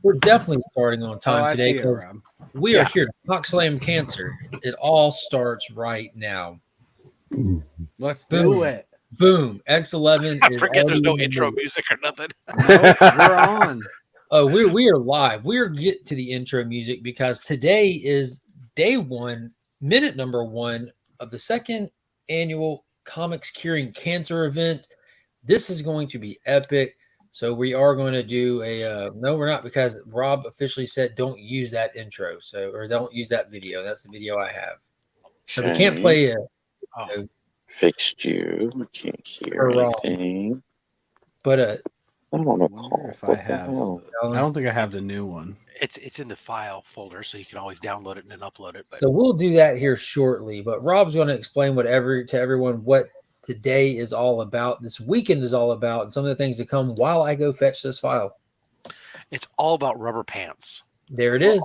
We're definitely starting on time I today see it, because Rob. we are here to talk slam cancer. It all starts right now. Let's Boom. do it. Boom. X11 I is forget already there's no in the intro loop. music or nothing. Nope, we're on. Oh, we are live. We're get to the intro music because today is day one, minute number one of the second annual Comics Curing Cancer event. This is going to be epic. So we are going to do a no, we're not, because Rob officially said don't use that intro. So, or don't use that video. That's the video I have. So we can't play Oh. Fixed you. I can't hear for anything. but I don't want to Wonder call. if What I the have. hell? I don't think I have the new one. It's in the file folder, so you can always download it and then upload it. But So we'll do that here shortly. But Rob's going to explain to everyone what today is all about, this weekend is all about, and some of the things that come while I go fetch this file. it's all about rubber pants. There it is.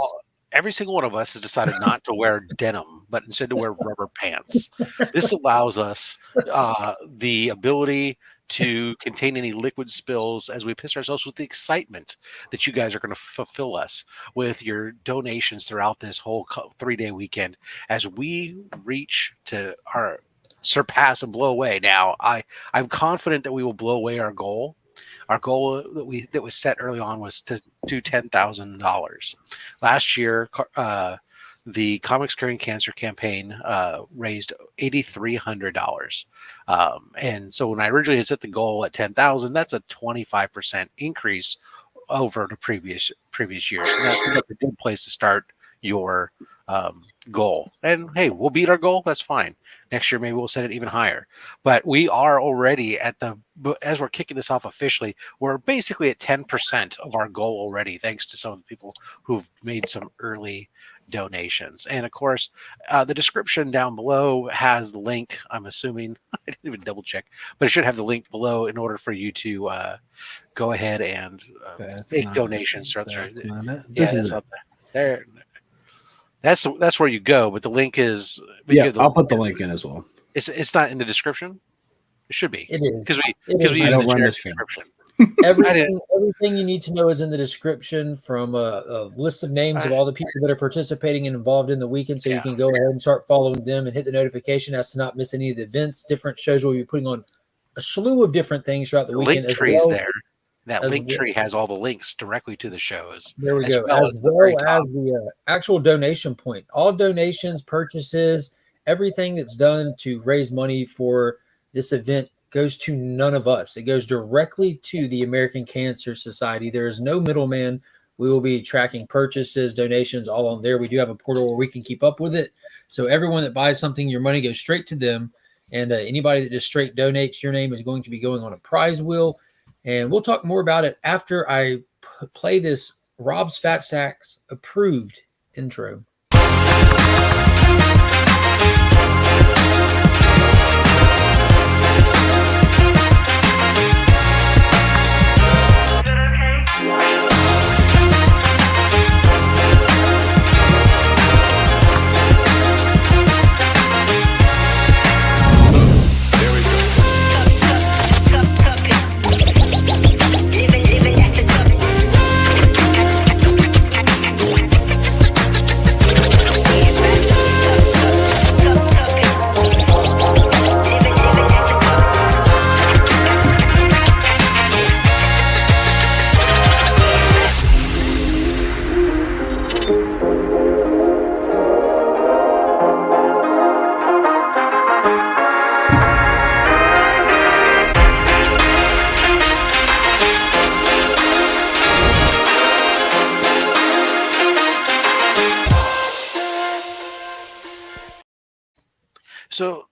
Every single one of us has decided not to wear denim, but instead to wear rubber pants. This allows us the ability to contain any liquid spills as we piss ourselves with the excitement that you guys are going to fulfill us with your donations throughout this whole 3-day weekend as we reach to our surpass and blow away. Now, I'm confident that we will blow away our goal. Our goal that was set early on was to do $10,000. Last year, the Comics Curing Cancer campaign raised $8,300. And so when I originally had set the goal at $10,000, that's a 25% increase over the previous years. And that's a good place to start your goal. And hey, we'll beat our goal. That's fine. Next year, maybe we'll set it even higher. But we are already as we're kicking this off officially, we're basically at 10% of our goal already, thanks to some of the people who've made some early donations. And of course, the description down below has the link. I'm assuming I didn't even double check, but it should have the link below in order for you to go ahead and make donations. That's not it. Yeah, that's not there. That's where you go, but the link is. Yeah, I'll put the link in as well. It's not in the description. It should be. It is because we I use don't the run shared this thing. description. everything you need to know is in the description, from a list of names of all the people that are participating and involved in the weekend, so you can go ahead and start following them and hit the notification as to not miss any of the events. Different shows we'll be putting on a slew of different things throughout the weekend. Link tree's there. That link tree has all the links directly to the shows. There we go. As well as the actual donation point. All donations, purchases, everything that's done to raise money for this event goes to none of us. It goes directly to the American Cancer Society. There is no middleman. We will be tracking purchases, donations, all on there. We do have a portal where we can keep up with it. So everyone that buys something, your money goes straight to them. And anybody that just straight donates, your name is going to be going on a prize wheel. And we'll talk more about it after I play this Rob's Fat Stax approved intro. So,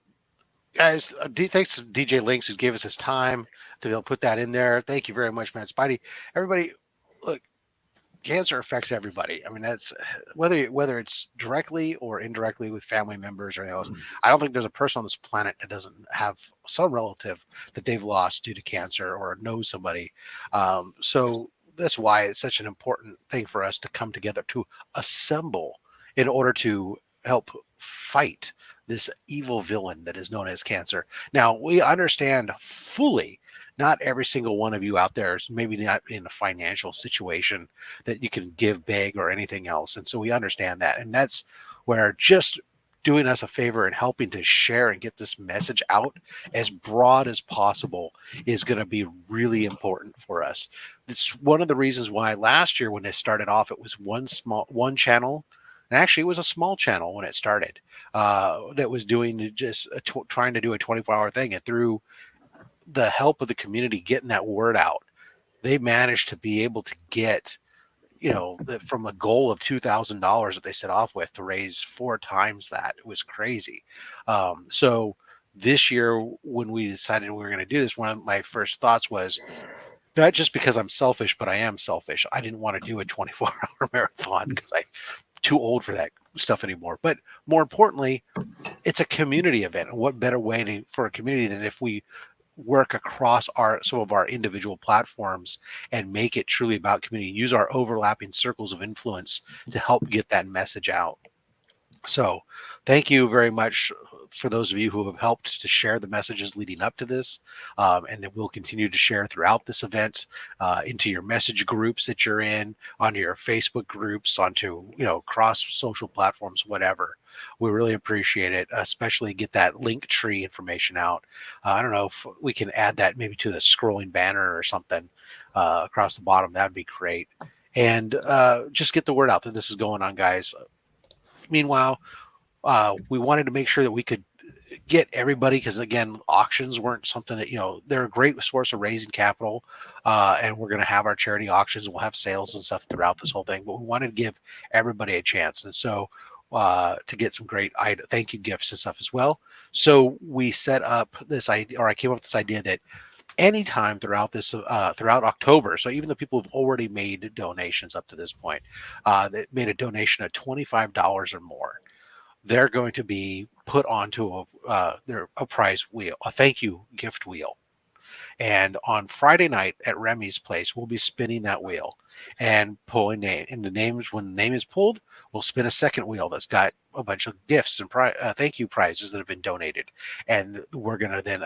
guys, thanks to DJ Links who gave us his time to be able to put that in there. Thank you very much, Matt Spidey. Everybody, look, cancer affects everybody. I mean, that's whether it's directly or indirectly with family members or anything else. I don't think there's a person on this planet that doesn't have some relative that they've lost due to cancer or knows somebody. So that's why it's such an important thing for us to come together to assemble in order to help fight this evil villain that is known as cancer. Now, we understand fully not every single one of you out there is maybe not in a financial situation that you can give big or anything else. And so we understand that. And that's where just doing us a favor and helping to share and get this message out as broad as possible is going to be really important for us. It's one of the reasons why last year when it started off, it was one channel. And actually, it was a small channel when it started that was doing just trying to do a 24-hour thing. And through the help of the community getting that word out, they managed to be able to get, from a goal of $2,000 that they set off with to raise 4 times that. It was crazy. So this year, when we decided we were going to do this, one of my first thoughts was, not just because I'm selfish, but I am selfish. I didn't want to do a 24-hour marathon because I'm too old for that stuff anymore. But more importantly, it's a community event. And what better way for a community than if we work across some of our individual platforms and make it truly about community, use our overlapping circles of influence to help get that message out. So thank you very much for those of you who have helped to share the messages leading up to this. And we'll continue to share throughout this event into your message groups that you're in, onto your Facebook groups, onto, cross social platforms, whatever. We really appreciate it, especially get that link tree information out. I don't know if we can add that maybe to the scrolling banner or something across the bottom. That'd be great. And just get the word out that this is going on, guys. Meanwhile, we wanted to make sure that we could get everybody, because again, auctions weren't something that, they're a great source of raising capital, and we're going to have our charity auctions. We'll have sales and stuff throughout this whole thing, but we wanted to give everybody a chance. And so to get some great thank you gifts and stuff as well. So we set up this idea, or I came up with this idea that anytime throughout October, so even the people who've already made donations up to this point, that made a donation of $25 or more, they're going to be put onto a prize wheel, a thank you gift wheel. And on Friday night at Remy's place, we'll be spinning that wheel and pulling name. And the names, when the name is pulled, we'll spin a second wheel that's got a bunch of gifts and thank you prizes that have been donated. And we're going to then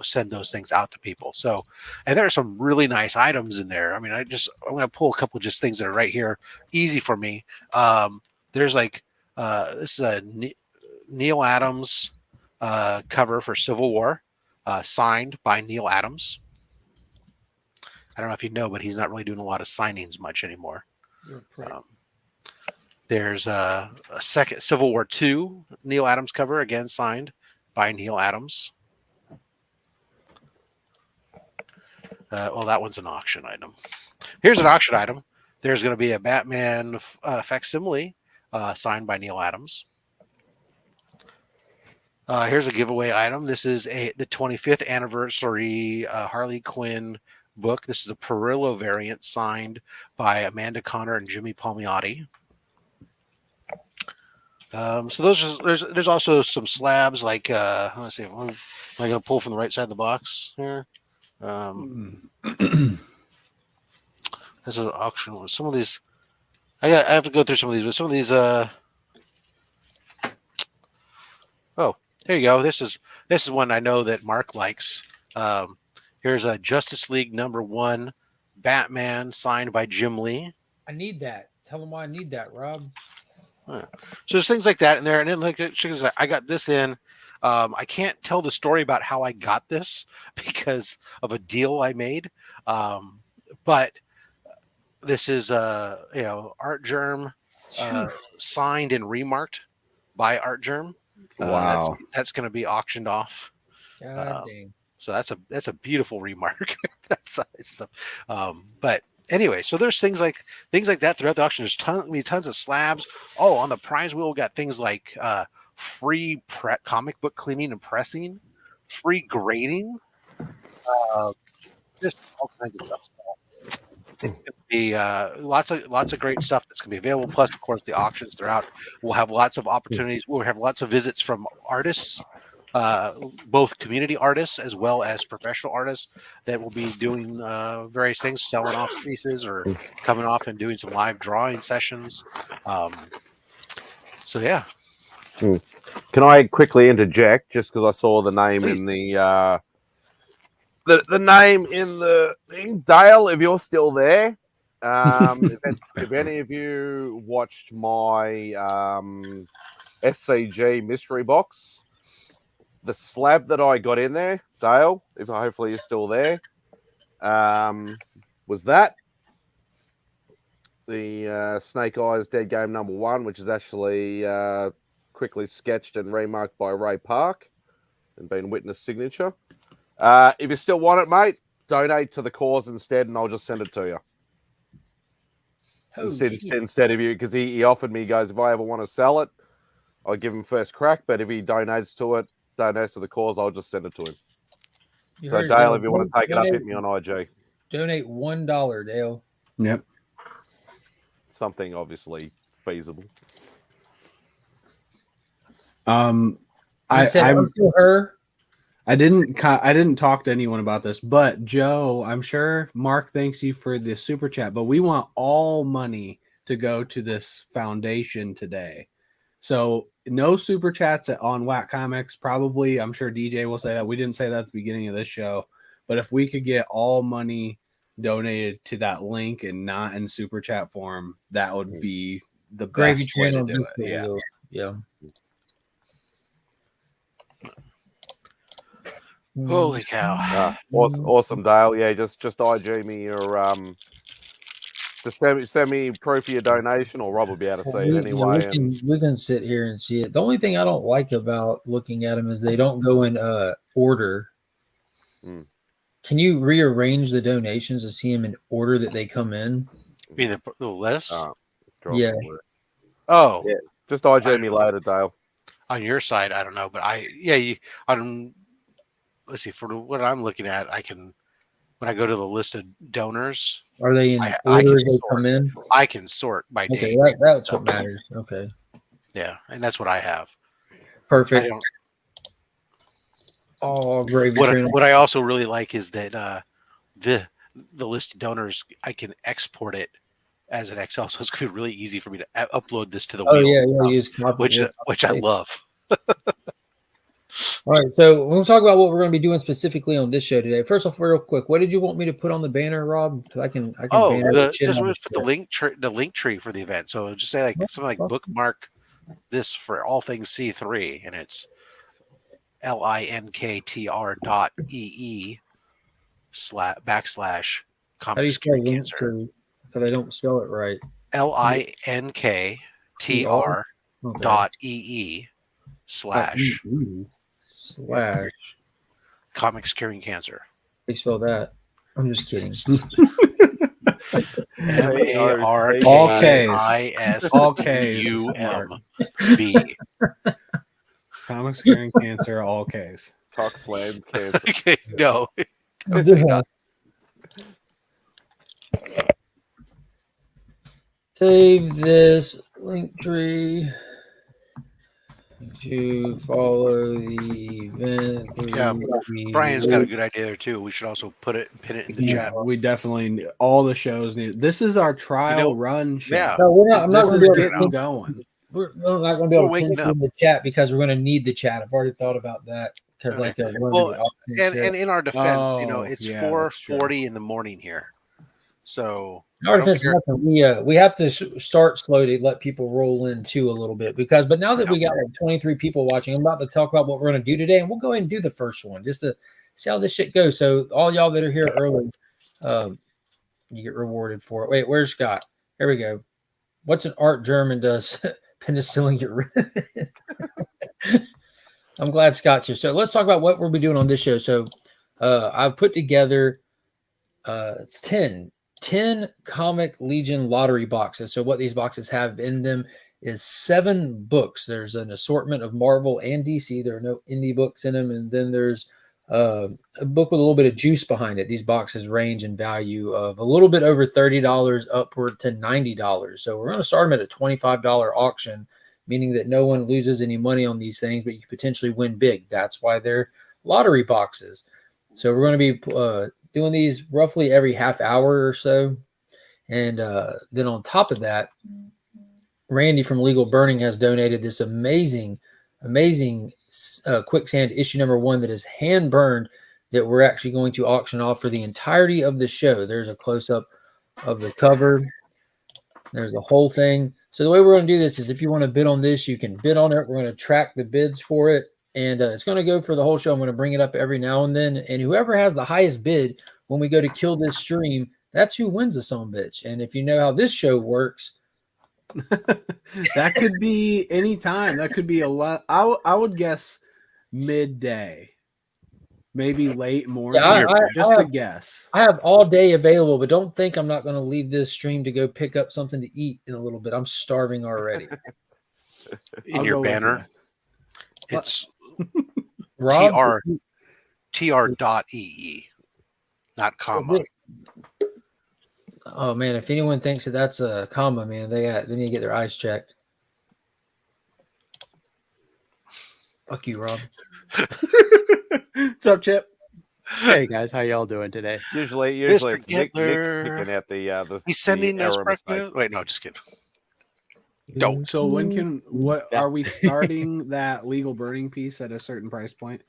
send those things out to people. So, and there are some really nice items in there. I mean, I'm going to pull a couple of just things that are right here, easy for me. There's like, this is a Neil Adams cover for Civil War. Signed by Neil Adams. I don't know if you know, but he's not really doing a lot of signings much anymore. There's a second Civil War II Neil Adams cover, again signed by Neil Adams. Well, that one's an auction item. Here's an auction item. There's going to be a Batman facsimile signed by Neil Adams. Here's a giveaway item. This is the 25th anniversary Harley Quinn book. This is a Perillo variant signed by Amanda Connor and Jimmy Palmiotti. So there's also some slabs like let's see. Am I going to pull from the right side of the box here? This is an auction. Some of these, I have to go through some of these. But some of these, there you go. This is one I know that Mark likes. Here's a Justice League #1 Batman signed by Jim Lee. I need that. Tell them why I need that, Rob. So there's things like that in there, and then like I got this in. I can't tell the story about how I got this because of a deal I made, but this is Art Germ signed and remarked by Art Germ. Wow, that's going to be auctioned off. God dang. So that's a beautiful remark. That's stuff. But anyway, so there's things like that throughout the auction. There's tons of slabs. Oh, on the prize wheel, we got things like free comic book cleaning and pressing, free grading, just all kinds of stuff. It's going to be lots of great stuff that's going to be available. Plus, of course, the auctions throughout. We'll have lots of opportunities. We'll have lots of visits from artists, both community artists as well as professional artists that will be doing various things, selling off pieces or coming off and doing some live drawing sessions. So yeah. Can I quickly interject just because I saw the name Please. in the the name in the thing. Dale, if you're still there, if any of you watched my SCG mystery box, the slab that I got in there, Dale, if hopefully you're still there, was that the Snake Eyes Dead Game #1, which is actually quickly sketched and remarked by Ray Park and been witness signature. If you still want it, mate, donate to the cause instead, and I'll just send it to you. Instead of you, because he offered me, he goes, if I ever want to sell it, I'll give him first crack, but if he donates to the cause, I'll just send it to him. So Dale, if you want to take it up, hit me on IG. Donate $1, Dale. Yep. Something obviously feasible. I didn't talk to anyone about this, but Joe, I'm sure Mark thanks you for the super chat, but we want all money to go to this foundation today. So no super chats on Whack Comics. Probably, I'm sure DJ will say that. We didn't say that at the beginning of this show, but if we could get all money donated to that link and not in super chat form, that would be the best way to do it. Yeah. Holy cow! Awesome, Dale. Yeah, just IG me your just send me proof of your donation, or Rob will be able to see it anyway. We can sit here and see it. The only thing I don't like about looking at them is they don't go in order. Can you rearrange the donations to see them in order that they come in? You mean the list? Yeah. Oh, yeah. Just IG me later, Dale. On your side, I don't know, but let's see. For what I'm looking at, I can, when I go to the list of donors, are they in order they come in? I can sort by date. That's what matters. Okay. Yeah, and that's what I have. Perfect. Gravy train. What I also really like is that the list of donors, I can export it as an Excel, so it's going to be really easy for me to upload this to the wheel, which I love. All right, so we'll talk about what we're going to be doing specifically on this show today. First off, real quick, what did you want me to put on the banner, Rob? Because I can just put the link tree for the event. So just say something like bookmark this for all things C3, and it's linktr.ee / Comix Curing Cancer. Because I don't spell it right. linktr.ee / Comix Curing Cancer. They spell that. I'm just kidding. MARKISCUMB. Comix Curing Cancer, all case. Cock slam cancer. Okay, no. Save this link tree to follow the event. Yeah, Brian's got a good idea there too. We should also pin it in the chat. We definitely all the shows need. This is our trial run show. Yeah, no, I'm not going to be getting going. We're not going to be able to pin it in the chat because we're going to need the chat. I've already thought about that because and in our defense, it's 4:40 in the morning here, so. Our defense, we have to start slow to let people roll in too a little bit but now that we got 23 people watching, I'm about to talk about what we're going to do today, and we'll go ahead and do the first one just to see how this shit goes. So all y'all that are here early, you get rewarded for it. Wait, where's Scott? Here we go. What's an art German does penicillin get rid of it? I'm glad Scott's here. So let's talk about what we'll be doing on this show. So I've put together it's 10 Comic Legion lottery boxes. So what these boxes have in them is 7 books. There's an assortment of Marvel and DC. There are no indie books in them. And then there's a book with a little bit of juice behind it. These boxes range in value of a little bit over $30 upward to $90. So we're going to start them at a $25 auction, meaning that no one loses any money on these things, but you could potentially win big. That's why they're lottery boxes. So we're going to be doing these roughly every half hour or so. And then on top of that, Randy from Legal Burning has donated this amazing Quicksand issue #1 that is hand burned that we're actually going to auction off for the entirety of the show. There's a close-up of the cover. There's the whole thing. So the way we're going to do this is if you want to bid on this, you can bid on it. We're going to track the bids for it. And it's going to go for the whole show. I'm going to bring it up every now and then. And whoever has the highest bid when we go to kill this stream, that's who wins the son bitch. And if you know how this show works, that could be any time. That could be a lot. I would guess midday, maybe late morning. Yeah, just a guess. I have all day available, but don't think I'm not going to leave this stream to go pick up something to eat in a little bit. I'm starving already. In your banner, it's Rob, tr.ee, not comma. Oh man, if anyone thinks that that's a comma, man, they need to get their eyes checked. Fuck you, Rob. What's up, Chip? Hey guys, how y'all doing today? Usually Mr. it's Nick Gittler. picking out the He's sending the us error breakfast. mistakes. Wait, no, just kidding. Don't. So what are we starting that legal burning piece at a certain price point?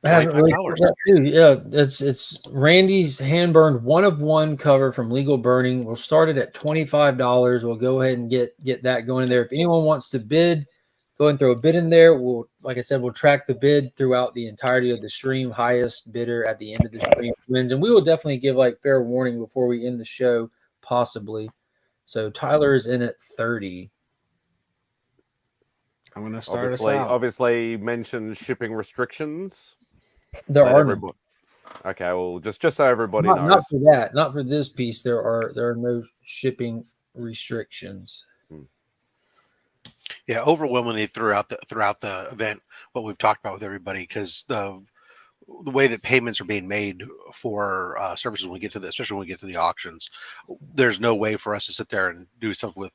I haven't really $25. that too. Yeah, it's Randy's hand burned 1 of 1 cover from Legal Burning. We'll start it at $25. We'll go ahead and get that going in there. If anyone wants to bid, go ahead and throw a bid in there. We'll, like I said, we'll track the bid throughout the entirety of the stream. Highest bidder at the end of the stream wins, and we will definitely give like fair warning before we end the show, possibly. So Tyler is in at 30. I'm going to start us out. Obviously, mention shipping restrictions. There Let are everybody- Okay, well, just so everybody not, knows. not for that, not for this piece. There are no shipping restrictions. Yeah, overwhelmingly throughout the event, what we've talked about with everybody, because the way that payments are being made for services when we get to especially when we get to the auctions, there's no way for us to sit there and do stuff with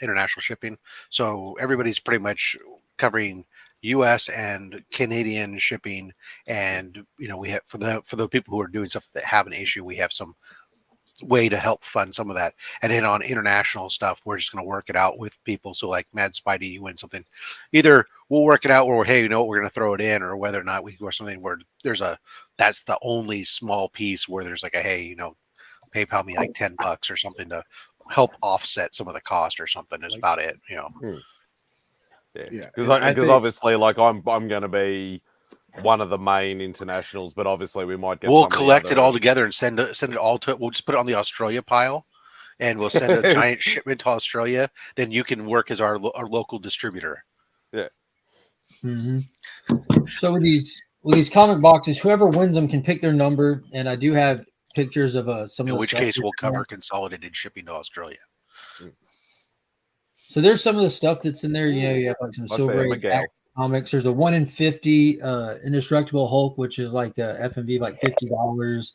international shipping. So everybody's pretty much covering U.S. and Canadian shipping, and we have for the people who are doing stuff that have an issue, we have some way to help fund some of that. And then on international stuff, we're just going to work it out with people. So like Mad Spidey, you win something, either we'll work it out where hey, we're going to throw it in, or whether or not we go or something where that's the only small piece where there's like a hey, PayPal me like $10 or something to help offset some of the cost or something is about it. Yeah, because obviously, like I'm going to be one of the main internationals, but obviously we might get. We'll collect it all together and send it all to. We'll just put it on the Australia pile, and we'll send a giant shipment to Australia. Then you can work as our local distributor. Yeah. Mm-hmm. So with these comic boxes, whoever wins them can pick their number, and I do have pictures of some. In of the which stuff case, we'll cover consolidated shipping to Australia. So there's some of the stuff that's in there. You have like some Silver Age comics. There's a 1 in 50 Indestructible Hulk, which is like FMV, like $50.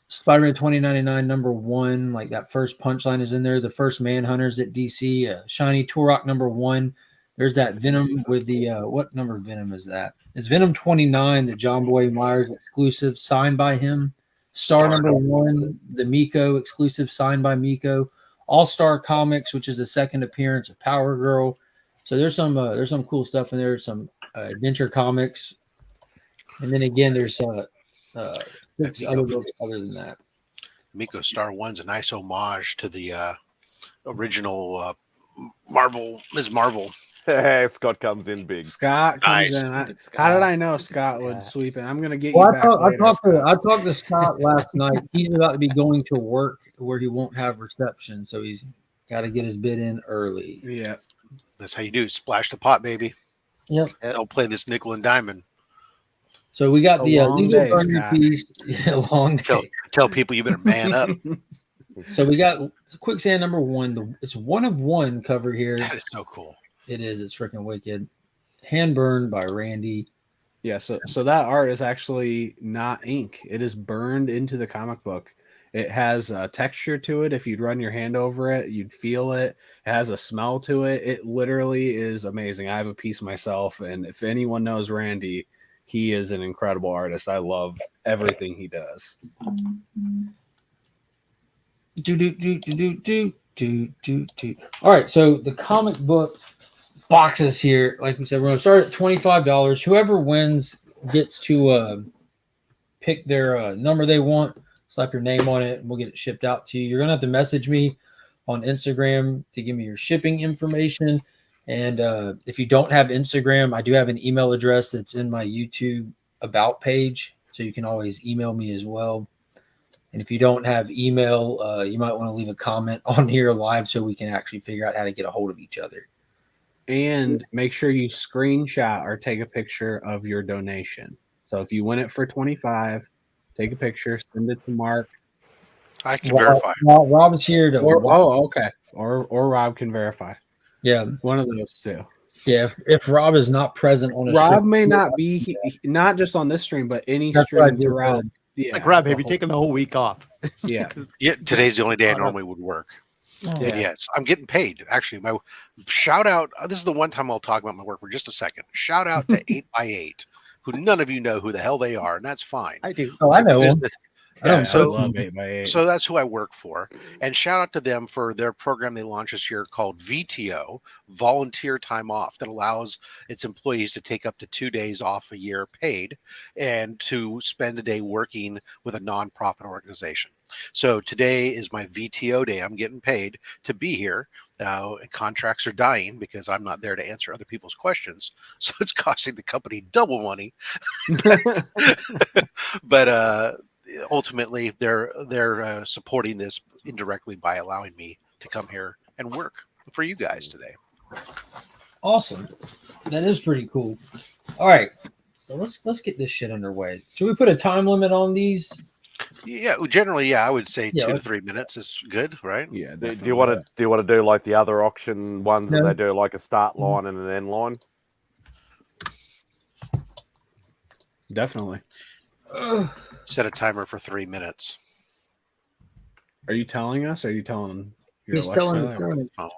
Spider-Man 2099 #1, like that first punchline is in there. The first Manhunters at DC, Shiny Turok #1. There's that Venom with the what number Venom is that? It's Venom 29, the John Boy Myers exclusive, signed by him. Star #1, the Miko exclusive, signed by Miko. All-Star Comics, which is the second appearance of Power Girl. So there's some cool stuff in there. Some adventure comics, and then again there's 6 other books other than that. Miko Star 1's a nice homage to the original Marvel, Ms. Marvel. Scott comes in big. Scott comes Nice. in. How did I know Scott would sweep in? I'm gonna get Well, you back later. I talked to Scott last night. He's about to be going to work where he won't have reception, so he's got to get his bid in early. Yeah, That's how you do. Splash the pot, baby. Yep. I'll play this nickel and diamond. So we got the long legal day, burning Scott. piece. Yeah, long day. Tell people you better man up. So we got Quicksand #1. It's 1 of 1 cover here. That is so cool. It is. It's freaking wicked. Hand burned by Randy. yeah. So that art is actually not ink. It is burned into the comic book. It has a texture to it. If you'd run your hand over it, you'd feel it. It has a smell to it. It literally is amazing. I have a piece myself, and if anyone knows Randy, he is an incredible artist. I love everything he does. All right, so the comic book boxes here. Like we said, we're going to start at $25. Whoever wins gets to pick their number they want, slap your name on it, and we'll get it shipped out to you. You're going to have to message me on Instagram to give me your shipping information. And if you don't have Instagram, I do have an email address that's in my YouTube about page, so you can always email me as well. And if you don't have email, you might want to leave a comment on here live so we can actually figure out how to get a hold of each other. And make sure you screenshot or take a picture of your donation. So if you win it for 25, take a picture, send it to Mark. I can verify. Rob's here to. Okay. Or Rob can verify. Yeah, one of those two. Yeah, if Rob is not present on a Rob stream, may not be not just on this stream, but any stream throughout. Yeah, like Rob, have you taken the whole week off? Yeah. Yeah, today's the only day I normally would work. And yes, I'm getting paid. Actually, my shout out. This is the one time I'll talk about my work for just a second. Shout out to 8x8, who none of you know who the hell they are, and that's fine. I do. Oh, I know them. Yeah, so, I love 8x8. So that's who I work for. And shout out to them for their program they launched this year called VTO, Volunteer Time Off, that allows its employees to take up to 2 days off a year paid and to spend a day working with a nonprofit organization. So today is my VTO day. I'm getting paid to be here. Contracts are dying because I'm not there to answer other people's questions. So it's costing the company double money. But ultimately, they're supporting this indirectly by allowing me to come here and work for you guys today. Awesome. That is pretty cool. All right. So let's get this shit underway. Should we put a time limit on these? Yeah, generally, I would say 2 to 3 minutes is good, right? Yeah. Do you want to do like the other auction ones that they do like a start line and an end line? Definitely. Set a timer for 3 minutes. Are you telling us? Or are you telling your He's Alexa? telling the phone.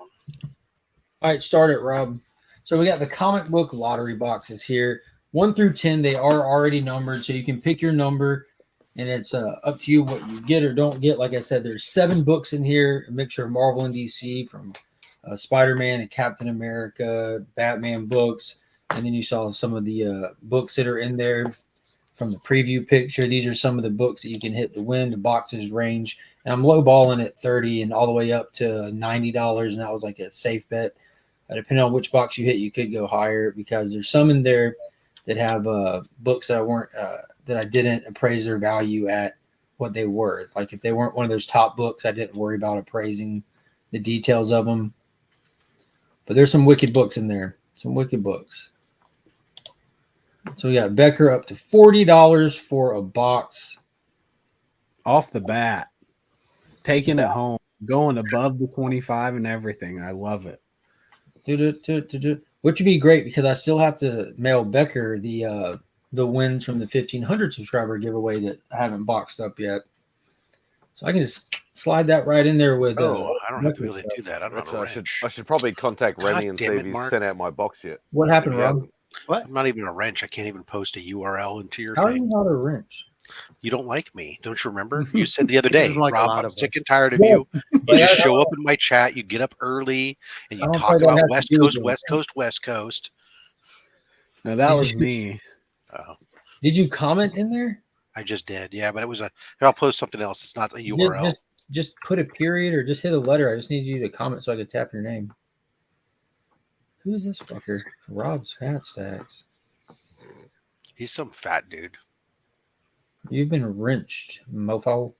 All right, start it, Rob. So we got the comic book lottery boxes here. 1 through 10, they are already numbered, so you can pick your number, and it's up to you what you get or don't get. Like I said, there's 7 books in here, a mixture of Marvel and DC, from Spider-Man and Captain America, Batman books, and then you saw some of the books that are in there from the preview picture. These are some of the books that you can hit to win. The boxes range, and I'm lowballing at $30 and all the way up to $90, and that was like a safe bet. Depending on which box you hit, you could go higher because there's some in there that have books that I didn't appraise their value at what they were. Like if they weren't one of those top books, I didn't worry about appraising the details of them. But there's some wicked books in there. Some wicked books. So we got Becker up to $40 for a box. Off the bat. Taking it home. Going above the 25 and everything. I love it. Which would be great because I still have to mail Becker the wins from the 1,500 subscriber giveaway that I haven't boxed up yet. So I can just slide that right in there with. I don't have to really do that. I'm not a wrench. I should probably contact Remy God and see damn if it, he's Mark. sent out my box yet. What happened, Rob? What? I'm not even a wrench. I can't even post a URL into your How are you thing. not a wrench? You don't like me. Don't you remember? You said the other day, Like a Rob, lot I'm of sick us. and tired of Yeah. you. You just show up in my chat. You get up early and I you don't talk think that about has to West do with Coast, it. West Coast, West Coast. No, that was me. Did you comment in there? I just did. Yeah, but it was here, I'll post something else. It's not a URL. Just put a period or just hit a letter. I just need you to comment so I can tap your name. Who is this fucker? Rob's Fat Stax. He's some fat dude. You've been wrenched, mofo.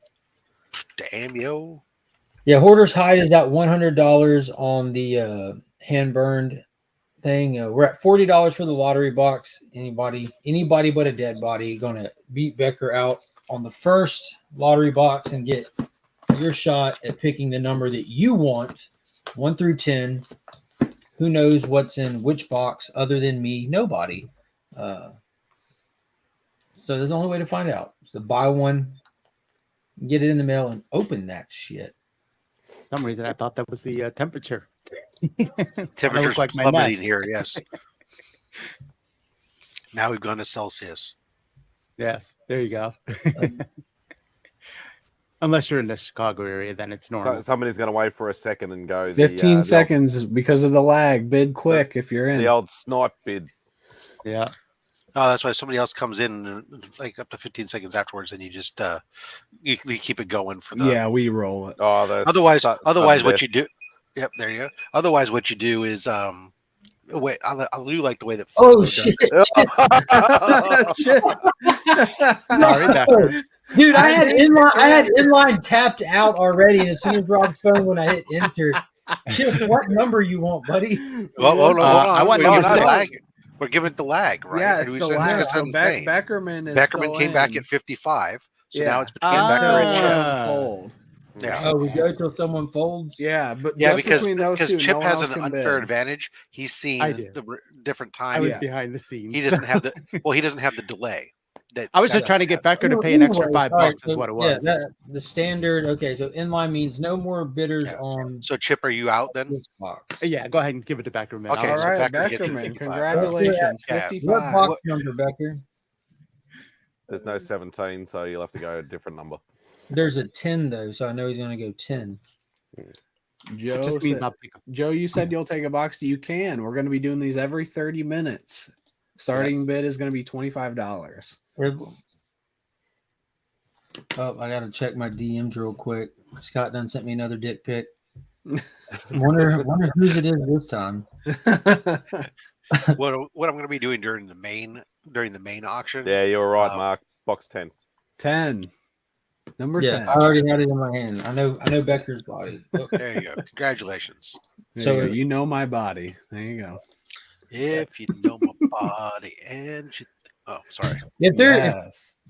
Damn, yo. Yeah, Hoarder's Hide is that $100 on the hand burned thing. We're at $40 for the lottery box. Anybody but a dead body gonna beat Becker out on the first lottery box and get your shot at picking the number that you want, 1 through 10. Who knows what's in which box other than me? Nobody. So there's the only way to find out. So buy one, get it in the mail, and open that shit. For some reason, I thought that was the temperature. Temperature's like my plummeting nest. here, yes. Now we've gone to Celsius. Yes, there you go. Unless you're in the Chicago area, then it's normal. So somebody's going to wait for a second and go. 15 seconds because of the lag. Bid quick if you're in. The old snipe bid. Yeah. Oh, that's why somebody else comes in like up to 15 seconds afterwards, and you just you keep it going for the. Yeah, we roll it. Oh, otherwise, what you do? Yep, there you go. Otherwise, what you do is wait. I do like the way that. Oh shit! Shit. Sorry, Becker. Dude, I had inline tapped out already, and as soon as Rob's phone when I hit enter, Chip, what number you want, buddy? Well, hold on. I want number the 6. lag. We're giving it the lag, right? Yeah, it's the lag. Beckerman came back at 55, so now it's between Becker Becker and Chip. Fold. Yeah. Oh, we go till someone folds. Yeah, but because two, Chip no has else an can unfair bid. advantage. He's seen the different times. I was behind the scenes. He doesn't have the he doesn't have the delay. I was just trying to get Becker to pay an extra $5 is what it was. Yeah, the standard. Okay, so inline means no more bidders on. So Chip, are you out then? This box. Yeah, go ahead and give it to Beckerman. Okay, All so right, Becker gets Beckerman. 55. Congratulations, Yeah. 55. What box number, Becker? There's no 17, so you'll have to go a different number. There's a 10 though, so I know he's going to go 10. Joe, It just means said, Joe, you said you'll take a box. You can. We're going to be doing these every 30 minutes. Starting bid is going to be $25. Oh, I got to check my DMs real quick. Scott done sent me another dick pic. wonder whose it is this time. What I'm going to be doing during the main auction? Yeah, you're right, Mark. Box 10. 10. Number 10. I already had it in my hand. I know Becker's body. Oh. There you go. Congratulations. So you know my body. There you go. If you know my body and you. Oh, sorry.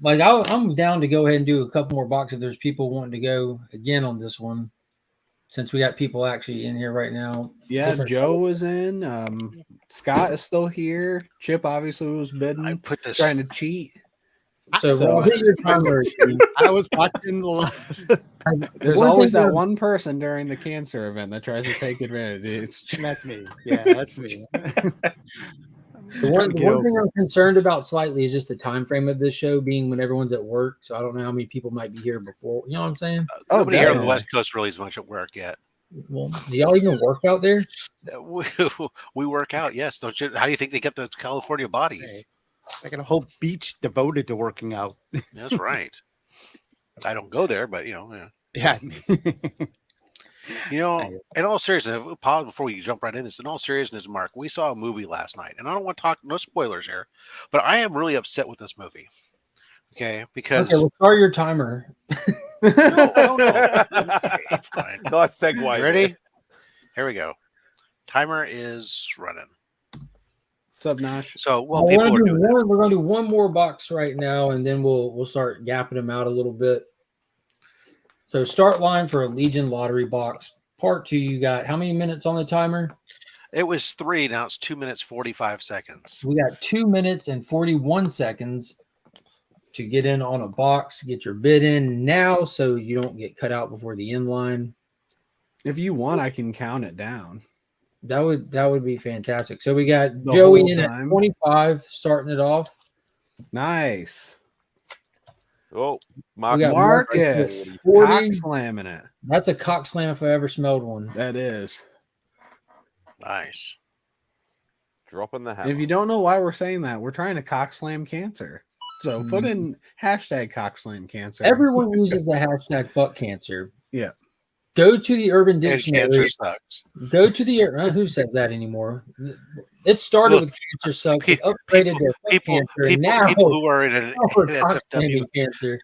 I'm down to go ahead and do a couple more boxes if there's people wanting to go again on this one, since we got people actually in here right now. Yeah, Joe was in. Scott is still here. Chip obviously was bidding. I put this trying to cheat. So hit your timer. I was watching the. There's always that one person during the cancer event that tries to take advantage. That's me. Yeah, that's me. The one thing I'm concerned about slightly is just the time frame of this show being when everyone's at work. So I don't know how many people might be here before. You know what I'm saying? Nobody here on the West Coast really is much at work yet. Well, do y'all even work out there? We work out, yes. Don't you? How do you think they get the California bodies? I got a whole beach devoted to working out. That's right. I don't go there, but Yeah. In all seriousness, pause before we jump right in this. In all seriousness, Mark, we saw a movie last night, and I don't want to talk, no spoilers here, but I am really upset with this movie. Okay, because we'll start your timer. no. Okay, fine. Nice segue. Ready? Here we go. Timer is running. What's up, Nash? So, we're going to do one more box right now, and then we'll start gapping them out a little bit. So start line for a Legion lottery box. Part 2, you got how many minutes on the timer? It was 3. Now it's 2 minutes, 45 seconds. We got 2 minutes and 41 seconds to get in on a box, get your bid in now so you don't get cut out before the end line. If you want, I can count it down. That would be fantastic. So we got Joey in at 25 starting it off. Nice. Oh, Marcus. Cock slamming it. That's a cock slam if I ever smelled one. That is. Nice. Dropping the hammer. If you don't know why we're saying that, we're trying to cock slam cancer. So put in hashtag cock slam cancer. Everyone uses the hashtag fuck cancer. Yeah. Go to the Urban Dictionary. Cancer sucks. Go to the who says that anymore? It started with cancer sucks. It upgraded to cancer. People who are in an SFW cancer.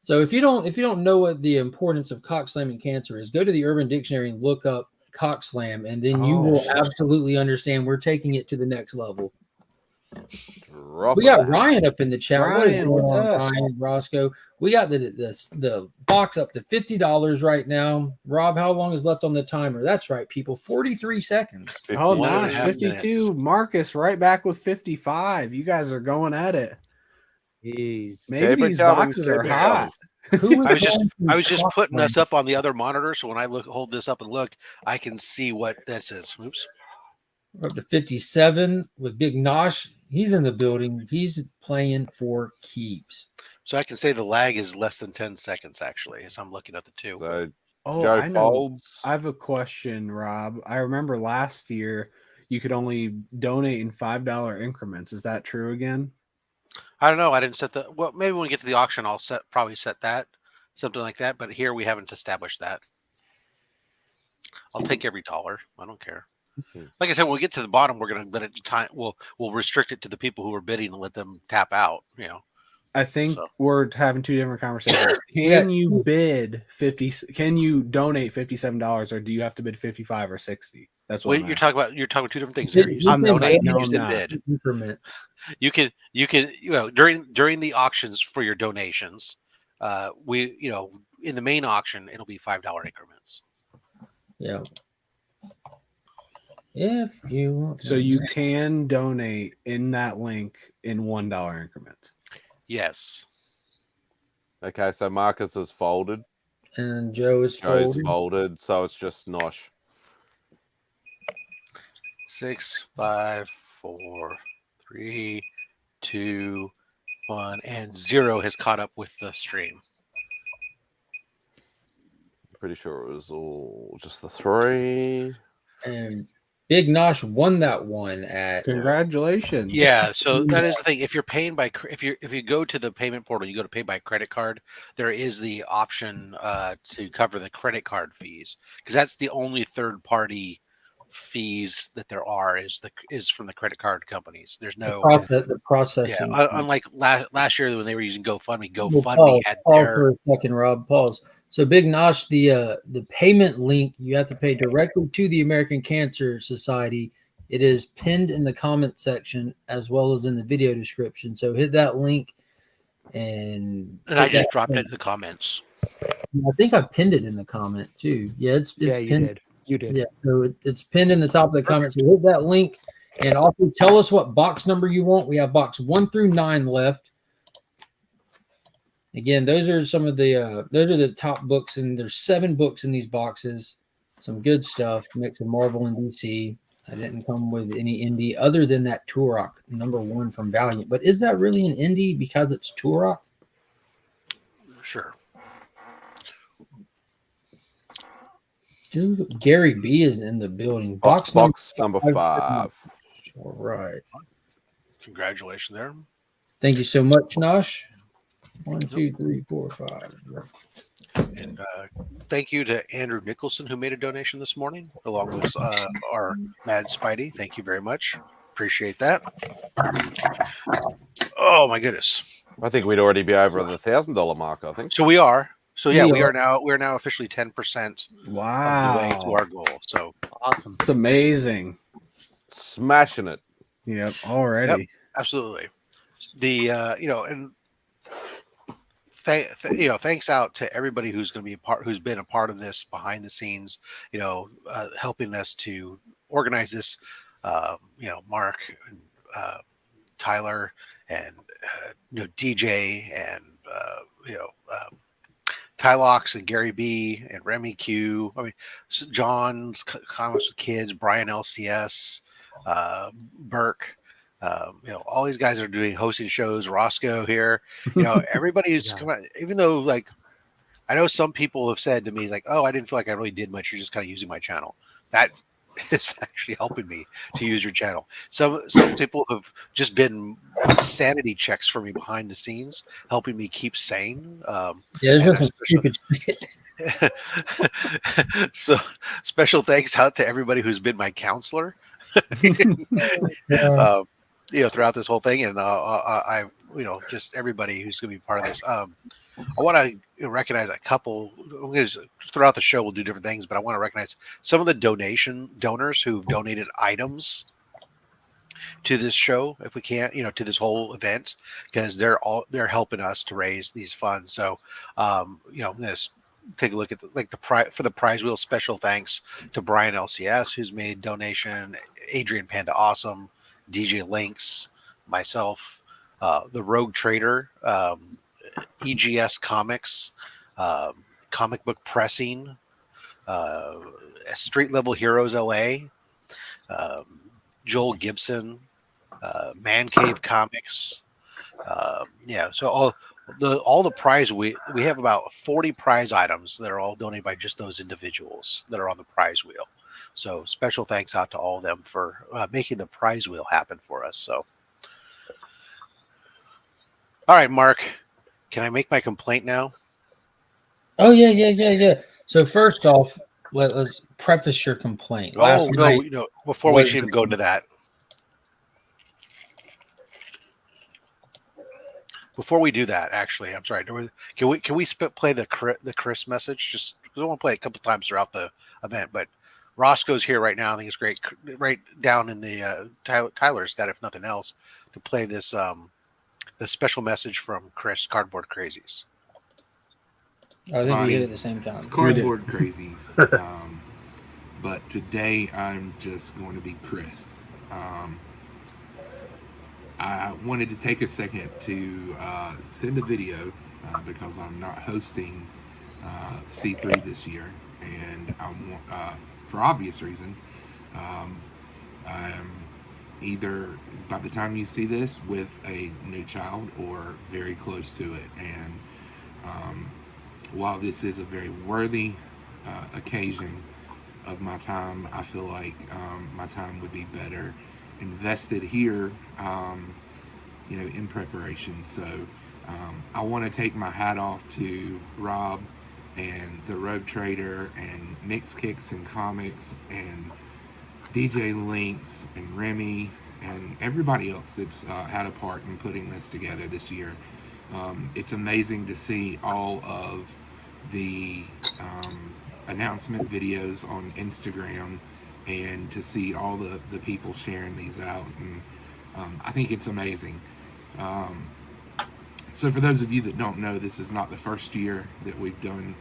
So if you don't know what the importance of cock slamming cancer is, go to the Urban Dictionary and look up cock slam, and then you will absolutely understand we're taking it to the next level. We got Ryan up in the chat. Ryan, what's up? Ryan, Roscoe. We got the box up to $50 right now. Rob, how long is left on the timer? That's right, people. 43 seconds. Oh, nice. 52. Marcus right back with 55. You guys are going at it. Jeez. Maybe these boxes are hot. I was just putting us up on the other monitor, so when I hold this up and look, I can see what that says. Oops. We're up to 57 with Big Nosh. He's in the building. He's playing for keeps. So I can say the lag is less than 10 seconds, actually, as I'm looking at the two. So Oh, Joe I know. folds. I have a question, Rob. I remember last year you could only donate in $5 increments. Is that true again? I don't know. I didn't set the. Well, maybe when we get to the auction, I'll probably set that, something like that. But here we haven't established that. I'll take every dollar. I don't care. Like I said, when we get to the bottom, we're going to let it time. We'll restrict it to the people who are bidding and let them tap out. You know. I think So. we're having two different conversations. Can you bid 50? Can you donate $57, or do you have to bid 55 or 60? That's what you're talking about. You're talking about two different things here. You I'm donate. no, You I'm said not. bid. Increment. You can during the auctions for your donations, in the main auction it'll be $5 increments. Yeah. If you want. So you can donate in that link in $1 increments. Yes. Okay, so Marcus is folded. And Joe is Joe's folded. folded, so it's just Nosh. 6, 5, 4, 3, 2, 1, and 0 has caught up with the stream. Pretty sure it was all just the 3. And Big Nosh won that one at. Congratulations. Yeah, so that is the thing. If you're paying by, if you go to the payment portal, you go to pay by credit card. There is the option to cover the credit card fees, because that's the only third party fees that there are is from the credit card companies. There's no the processing. Yeah, unlike last year when they were using GoFundMe. Pause Had for a second, Rob. Pause. So Big Nosh, the payment link, you have to pay directly to the American Cancer Society. It is pinned in the comment section as well as in the video description. So hit that link and I just dropped it in the comments. I think I pinned it in the comment too. Yeah, it's pinned. You did. You did. Yeah, so it's pinned in the top of the comment. So hit that link and also tell us what box number you want. We have box 1 through 9 left. Again, those are some of the top books, and there's 7 books in these boxes. Some good stuff, mix of Marvel and DC. I didn't come with any indie other than that Turok #1 from Valiant. But is that really an indie because it's Turok? Sure. Dude, Gary B is in the building. Box number 5. All right. Congratulations there. Thank you so much, Nosh. 1, 2, 3, 4, 5. And thank you to Andrew Nicholson, who made a donation this morning, along with our Mad Spidey. Thank you very much. Appreciate that. Oh my goodness! I think we'd already be over the $1,000 mark. I think so. We are. So yeah, We we are. are now. We're now officially 10% Wow. of the way to our goal. So Awesome. It's amazing. smashing it. Yep. Already. absolutely. The and thanks out to everybody who's going to be who's been a part of this behind the scenes. Helping us to organize this. Mark, and, Tyler, and DJ, and Kylox, and Gary B, and Remy Q. I mean, John's Comics with Kids, Brian LCS, Burke. All these guys are doing hosting shows. Roscoe here. Everybody who's come out, even though I know some people have said to me "Oh, I didn't feel like I really did much. You're just kind of using my channel." That is actually helping me to use your channel. Some people have just been sanity checks for me behind the scenes, helping me keep sane. There's no some stupid shit. So special thanks out to everybody who's been my counselor. Throughout this whole thing, and just everybody who's going to be part of this. I want to recognize a couple. Throughout the show, we'll do different things, but I want to recognize some of the donors who've donated items to this show, if we can, to this whole event, because they're helping us to raise these funds. So, let's take a look at for the prize wheel. Special thanks to Brian LCS, who's made a donation, Adrian Panda Awesome, DJ Lynx, myself, the Rogue Trader, EGS Comics, Comic Book Pressing, Street Level Heroes LA, Joel Gibson, Man Cave Comics. So all the prize we have about 40 prize items that are all donated by just those individuals that are on the prize wheel. So special thanks out to all of them for making the prize wheel happen for us. So, all right, Mark, can I make my complaint now? Oh yeah. So first off, let's preface your complaint. Last night, before we should even go into that. Before we do that, actually, I'm sorry. Can we play the Chris message? Just because I want to play it a couple times throughout the event. But Roscoe's here right now. I think it's great. Right down in the Tyler's got, if nothing else, to play this the special message from Chris, Cardboard Crazies. I think we did it at the same time. It's Cardboard Crazies. But today I'm just going to be Chris. I wanted to take a second to send a video because I'm not hosting C3 this year, and I want, for obvious reasons, I'm either by the time you see this with a new child or very close to it. And while this is a very worthy occasion of my time, I feel like my time would be better invested here, in preparation. So I want to take my hat off to Rob and the Road Trader and Mix Kicks and Comix and DJ Links and Remy and everybody else that's had a part in putting this together this year. It's amazing to see all of the announcement videos on Instagram and to see all the people sharing these out, and I think it's amazing. So for those of you that don't know, this is not the first year that we've done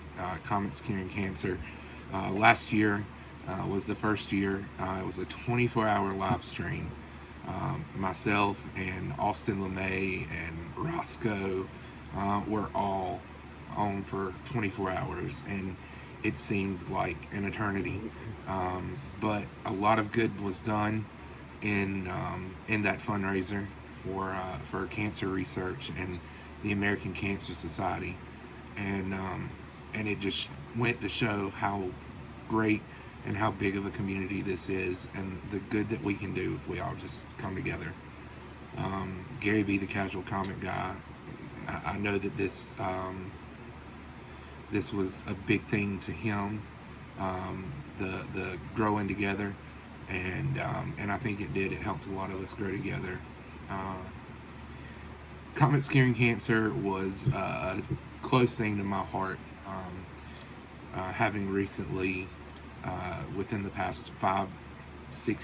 Comics Curing Cancer. Last year was the first year. It was a 24-hour live stream. Myself and Austin LeMay and Roscoe were all on for 24 hours, and it seemed like an eternity. But a lot of good was done in that fundraiser for cancer research and the American Cancer Society, and it just went to show how great and how big of a community this is, and the good that we can do if we all just come together. Gary V, the Casual Comic Guy, I know that this was a big thing to him, the growing together, and I think it did. It helped a lot of us grow together. Comics Curing Cancer was a close thing to my heart, having recently, within the past 5-6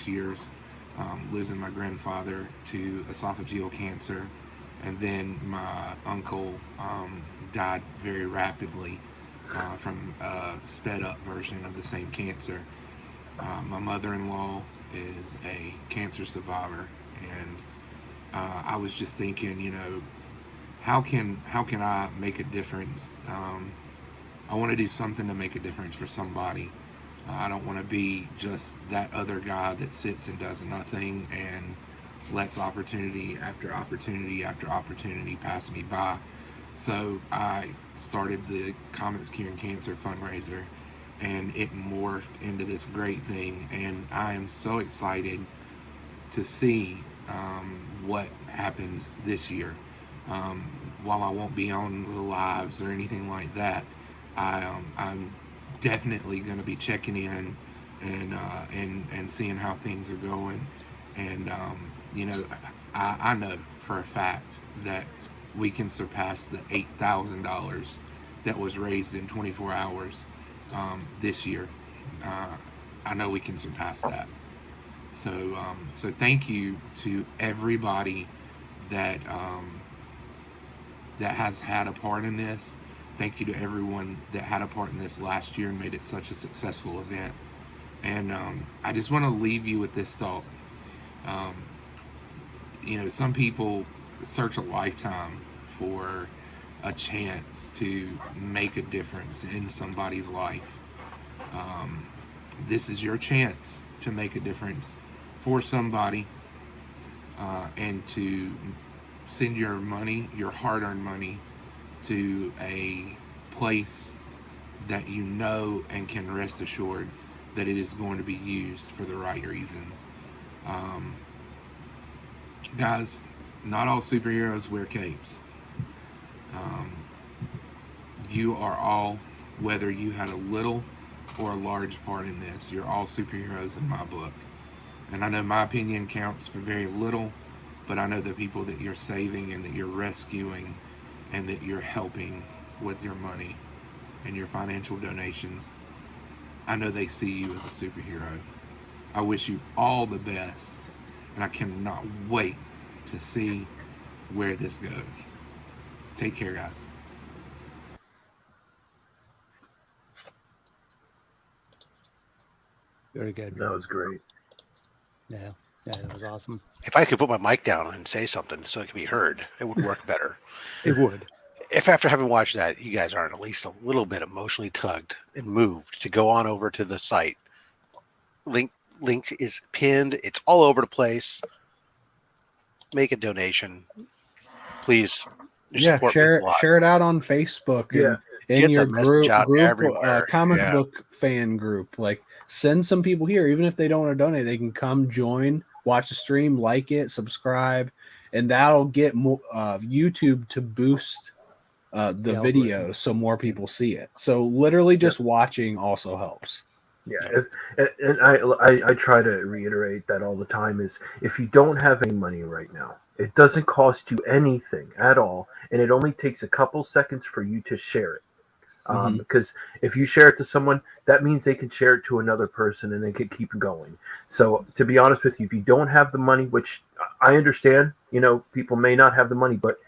years, losing my grandfather to esophageal cancer, and then my uncle died very rapidly from a sped up version of the same cancer. My mother-in-law is a cancer survivor, and I was just thinking, how can I make a difference? I want to do something to make a difference for somebody. I don't want to be just that other guy that sits and does nothing and lets opportunity after opportunity after opportunity pass me by. So I started the Comics Curing Cancer fundraiser, and it morphed into this great thing, and I am so excited to see what happens this year. While I won't be on the lives or anything like that, I'm definitely going to be checking in and seeing how things are going. And I know for a fact that we can surpass the $8,000 that was raised in 24 hours this year. I know we can surpass that. So thank you to everybody that has had a part in this. Thank you to everyone that had a part in this last year and made it such a successful event. And I just want to leave you with this thought. Some people search a lifetime for a chance to make a difference in somebody's life. This is your chance to make a difference for somebody. and to send your money, your hard-earned money, to a place that you know and can rest assured that it is going to be used for the right reasons. Guys, not all superheroes wear capes. You are all, whether you had a little or a large part in this, you're all superheroes in my book. And I know my opinion counts for very little, but I know the people that you're saving and that you're rescuing and that you're helping with your money and your financial donations, I know they see you as a superhero. I wish you all the best, and I cannot wait to see where this goes. Take care, guys. Very good. That was great. Yeah, that was awesome. If I could put my mic down and say something so it could be heard, it would work better. It would. If after having watched that, you guys aren't at least a little bit emotionally tugged and moved to go on over to the site. Link is pinned. It's all over the place. Make a donation, please. Yeah, share it out on Facebook. Yeah. And in Get your the message out group everywhere. comic book fan group. Like, send some people here, even if they don't want to donate, they can come join, watch the stream, like it, subscribe, and that'll get more YouTube to boost the video so more people see it. So literally just watching also helps. Yeah, and I try to reiterate that all the time is if you don't have any money right now, it doesn't cost you anything at all, and it only takes a couple seconds for you to share it. Because if you share it to someone, that means they can share it to another person and they can keep going. So to be honest with you, if you don't have the money, which I understand, people may not have the money, but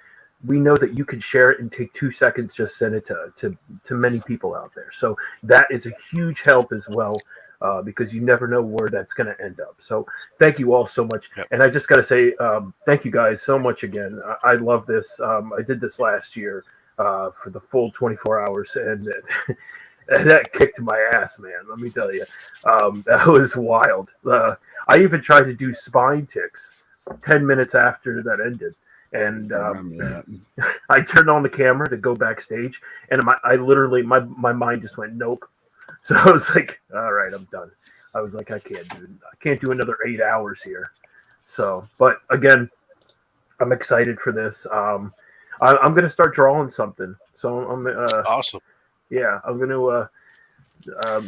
we know that you can share it and take 2 seconds, just send it to many people out there. So that is a huge help as well, because you never know where that's going to end up. So thank you all so much. Yep. And I just got to say, thank you guys so much again. I love this. I did this last year for the full 24 hours, and that kicked my ass, man. Let me tell you, that was wild. I even tried to do spine ticks 10 minutes after that ended. And I turned on the camera to go backstage, and I literally my mind just went nope. So I was like, all right, I'm done. I was like, I can't do another 8 hours here. So, but again, I'm excited for this. I'm going to start drawing something. So I'm awesome. Yeah, I'm going to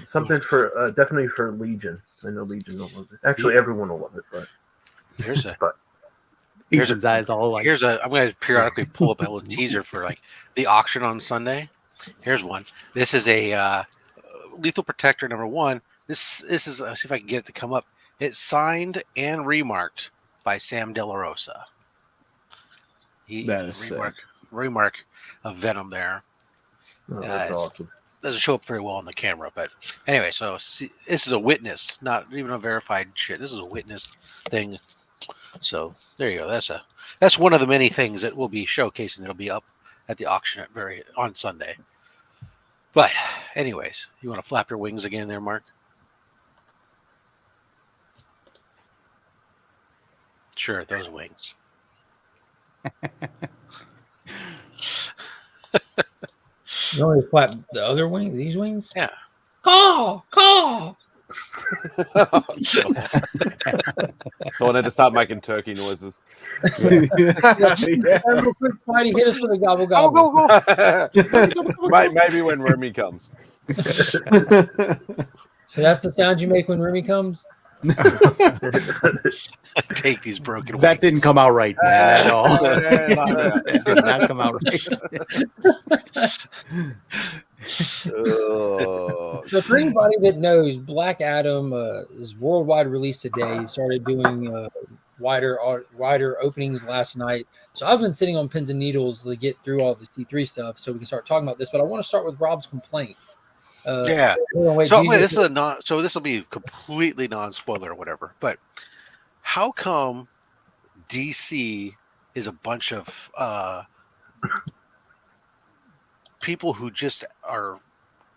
something for definitely for Legion. I know Legion will love it. Actually, everyone will love it, but Ethan's eyes all like. I'm going to periodically pull up a little teaser for like the auction on Sunday. Here's one. This is a Lethal Protector #1. This is see if I can get it to come up. It's signed and remarked by Sam De La Rosa. That is sick. Remark of Venom there. Oh, that's awesome. Doesn't show up very well on the camera, but anyway. So this is a witnessed, not even a verified shit. This is a witnessed thing. So there you go. That's one of the many things that we'll be showcasing. It'll be up at the auction on Sunday. But anyways, you want to flap your wings again there, Mark? Sure, those wings. You want to flap the other wing? These wings? Yeah. Caw! So I need to start making turkey noises. Real quick, Spidey, hit us with a gobble gobble. Maybe when Remy comes. So that's the sound you make when Remy comes? Take these broken wings. That didn't come out right, man, at all. That did not come out right. So for anybody that knows, Black Adam is worldwide release today. He started doing wider openings last night. So I've been sitting on pins and needles to get through all the C3 stuff so we can start talking about this. But I want to start with Rob's complaint. Yeah. So this will be completely non-spoiler or whatever. But how come DC is a bunch of people who just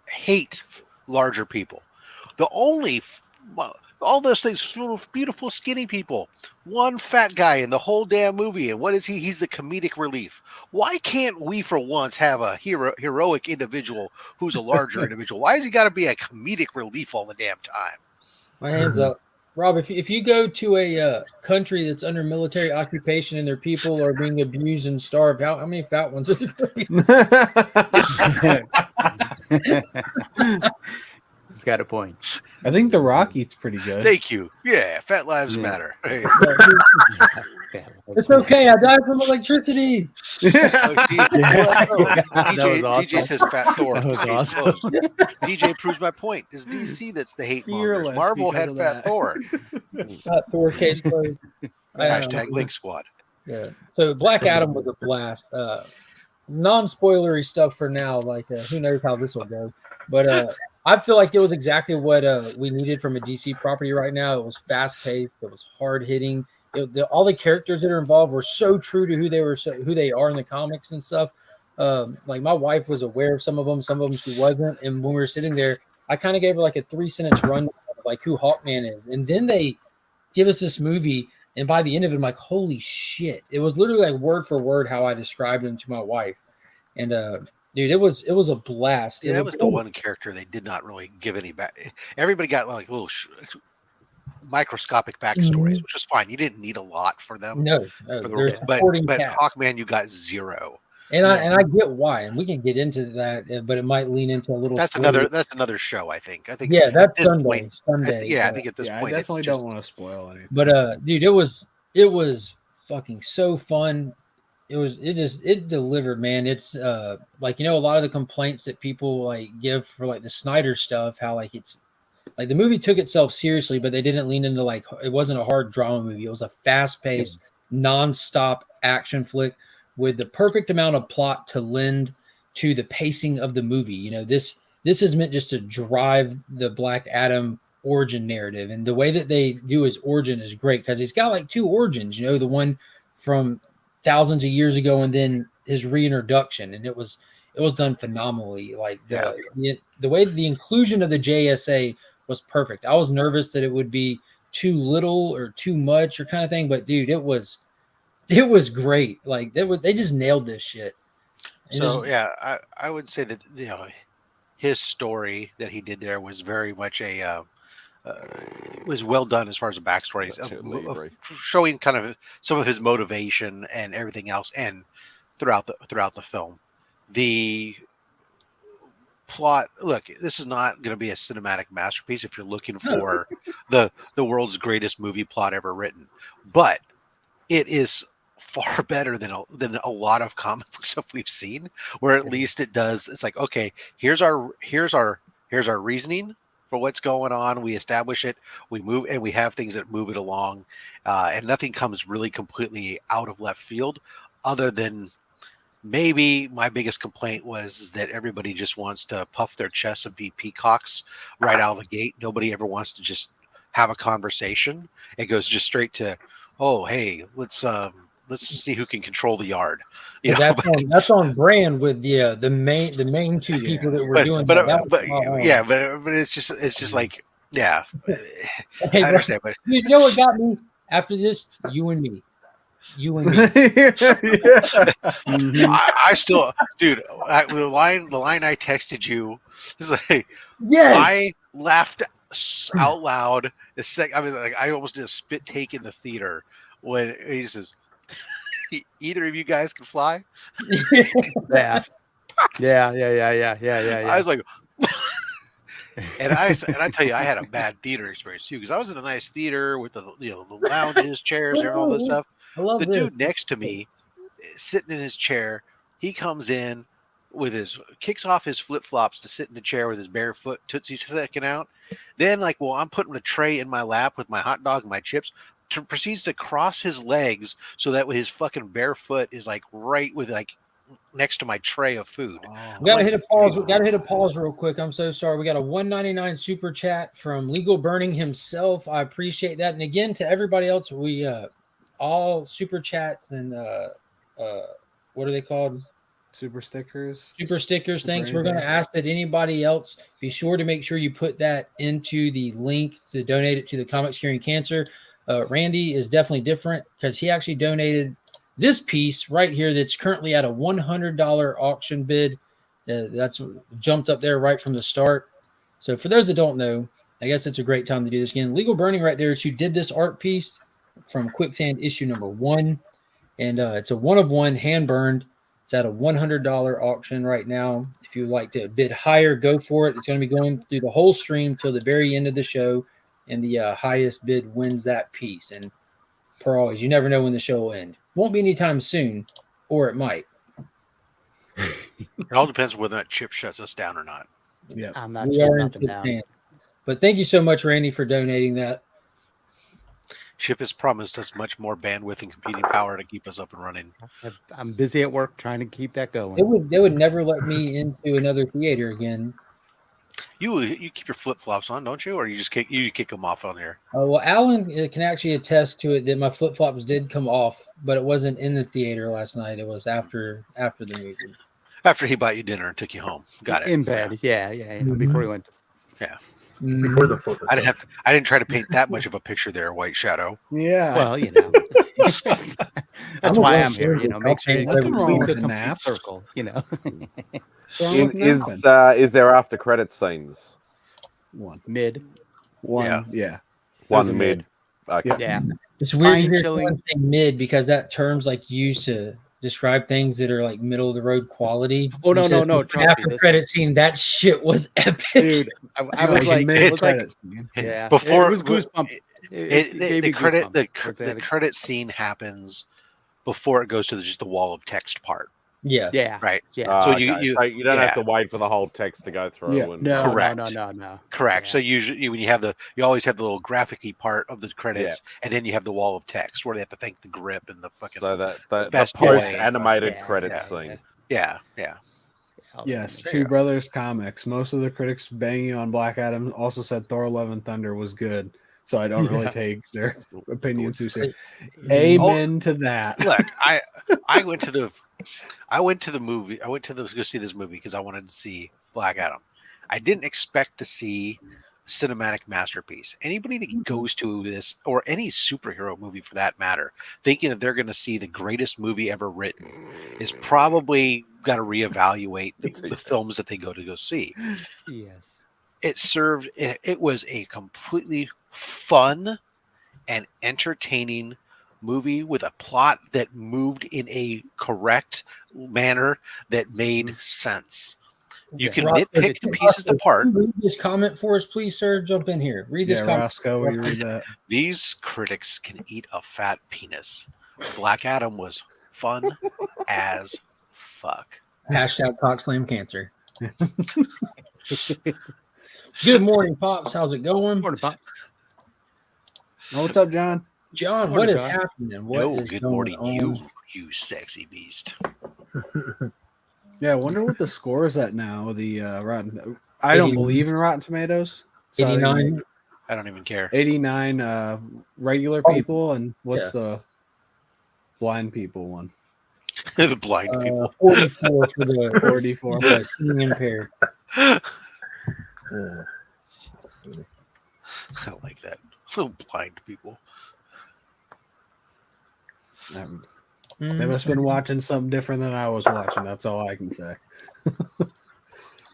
hate larger people? The only All those things full of beautiful, skinny people. One fat guy in the whole damn movie. And what is he? He's the comedic relief. Why can't we, for once, have a heroic individual who's a larger individual? Why has he got to be a comedic relief all the damn time? My hands up. Rob, if you go to a country that's under military occupation and their people are being abused and starved, how many fat ones are there? He's got a point. I think The Rock eats pretty good. Thank you. Yeah, fat lives matter. Hey. It's okay. I died from electricity. DJ says Fat Thor. That was awesome. DJ proves my point. It's DC that's the hate mongers. Fearless Marvel because had of Fat that. Thor. Fat Thor case closed. Hashtag Link Squad. Yeah. So Black Adam was a blast. Non-spoilery stuff for now. Like who knows how this will go, but I feel like it was exactly what we needed from a DC property right now. It was fast-paced. It was hard-hitting. All the characters that are involved were so true to who they are in the comics and stuff. Like my wife was aware of some of them she wasn't. And when we were sitting there, I kind of gave her like a 3-sentence run of like who Hawkman is, and then they give us this movie. And by the end of it, I'm like, holy shit! It was literally like word for word how I described him to my wife. And dude, it was a blast. Yeah, that was the one character they did not really give any back. Everybody got like little microscopic backstories, which was fine. You didn't need a lot for them. No, but Hawkman, you got zero. And I get why, and we can get into that, but it might lean into a little. That's another show. I think. Yeah, that's Sunday. Point, Sunday. I think at this point, I definitely don't want to spoil anything. But dude, it was fucking so fun. It delivered, man. It's like, a lot of the complaints that people like give for like the Snyder stuff, how like it's like the movie took itself seriously, but they didn't lean into like it wasn't a hard drama movie. It was a fast-paced, non-stop action flick with the perfect amount of plot to lend to the pacing of the movie. This is meant just to drive the Black Adam origin narrative, and the way that they do his origin is great because he's got like two origins. The one from thousands of years ago, and then his reintroduction, and it was done phenomenally. Like the way the inclusion of the JSA was perfect. I was nervous that it would be too little or too much or kind of thing, but dude, it was great. Like they just nailed this shit. I would say that his story that he did there was very much was well done as far as the backstory of showing kind of some of his motivation and everything else, and throughout the film. The plot, look, this is not going to be a cinematic masterpiece if you're looking for the world's greatest movie plot ever written, but it is far better than a lot of comic book stuff we've seen, where at least it does. It's like, okay, here's our reasoning for what's going on. We establish it, we move, and we have things that move it along, and nothing comes really completely out of left field, other than maybe my biggest complaint was that everybody just wants to puff their chests and be peacocks right out of the gate. Nobody ever wants to just have a conversation. It goes just straight to, oh, hey, let's see who can control the yard. That's on brand with the main two people that were doing. But it's just like, yeah. Okay, I understand, but you know what got me after this? You and me. I still, dude. The line I texted you is like, yes, I laughed out loud. I almost did a spit take in the theater when he says, "Either of you guys can fly." Yeah. I was like, and I tell you, I had a bad theater experience too, because I was in a nice theater with the lounges, chairs, and all this stuff. The dude next to me, sitting in his chair, he comes in kicks off his flip flops to sit in the chair with his bare foot, Tootsie sticking out. Then, I'm putting a tray in my lap with my hot dog and my chips. Proceeds to cross his legs so that his fucking bare foot is like right with next to my tray of food. We gotta hit a pause. We gotta hit a pause real quick. I'm so sorry. We got a $1.99 super chat from Legal Burning himself. I appreciate that. And again, to everybody else, we all super chats and what are they called? Super stickers. Super stickers. Super Thanks. We're going to anything. ask that anybody else be sure to make sure you put that into the link to donate it to the Comix Curing Cancer. Randy is definitely different because he actually donated this piece right here that's currently at a $100 auction bid. That's jumped up there right from the start. So for those that don't know, I guess it's a great time to do this again. Legal Burning right there is who did this art piece from Quicksand issue number 1. And it's a 1-of-1 hand burned. It's at a $100 auction right now. If you would like to bid higher, go for it. It's going to be going through the whole stream till the very end of the show. And the highest bid wins that piece. And per always, you never know when the show will end. Won't be anytime soon, or it might. It all depends whether that Chip shuts us down or not. Yeah. I'm not We sure are in nothing good down. hands. But thank you so much, Randy, for donating that. Chip has promised us much more bandwidth and computing power to keep us up and running. I'm busy at work trying to keep that going. They would never let me into another theater again. You keep your flip flops on, don't you? Or you just kick them off on there? Well, Alan can actually attest to it that my flip flops did come off, but it wasn't in the theater last night. It was after the movie. After he bought you dinner and took you home. Got it. In bed. Yeah. Before he went to Yeah. Before the flip. I didn't try to paint that much of a picture there, White Shadow. Yeah. Well, that's why I'm here. Make sure you Nothing wrong with complete a the nap. circle. Is there after credit scenes? One. Mid. One. Yeah. One mid. Okay. Yeah. It's weird to Fine hear chilling. someone say mid because that term's like used to describe things that are like middle of the road quality. Oh, no, He no, says, no, trust me, After this- credit scene, that shit was epic. Dude, I was like, it was like, yeah. Before it was goosebumps. the credit scene happens before it goes to just the wall of text part. Yeah. Yeah. Right. Yeah. So So you don't have to wait for the whole text to go through. Yeah. And, No, Correct. no. Correct. Yeah. So usually when you always have the little graphic-y part of the credits, and then you have the wall of text where they have to thank the grip and the fucking. So that the Best post way. animated Yeah, credit yeah. scene. Yeah. Yes, There Two you go. Brothers Comics. Most of the critics banging on Black Adam also said Thor: Love and Thunder was good. So I don't really take their opinions too seriously. Amen to that. Look, I went to the movie. I went to go see this movie because I wanted to see Black Adam. I didn't expect to see a cinematic masterpiece. Anybody that goes to this or any superhero movie for that matter, thinking that they're going to see the greatest movie ever written, is probably got to reevaluate the films that they go see. Yes. It was a completely fun and entertaining movie with a plot that moved in a correct manner that made sense. You can nitpick the pieces apart. Read this comment for us, please, sir. Jump in here. Read this comment. Roscoe, will you read that? These critics can eat a fat penis. Black Adam was fun as fuck. Hashtag Cock Slam Cancer. Good morning, Pops. How's it going? Morning, Pop. Oh, what's up, John? John, Morning, what is John. happening? What No, is good going morning, on? you sexy beast. Yeah, I wonder what the score is at now. The Rotten. I don't 89. believe in Rotten Tomatoes. So 89. I don't even care. 89 regular Oh, people, and what's the blind people one? The blind people. 44 for the 44. the seeing impaired. I like that. Little blind people. They must have been watching something different than I was watching. That's all I can say.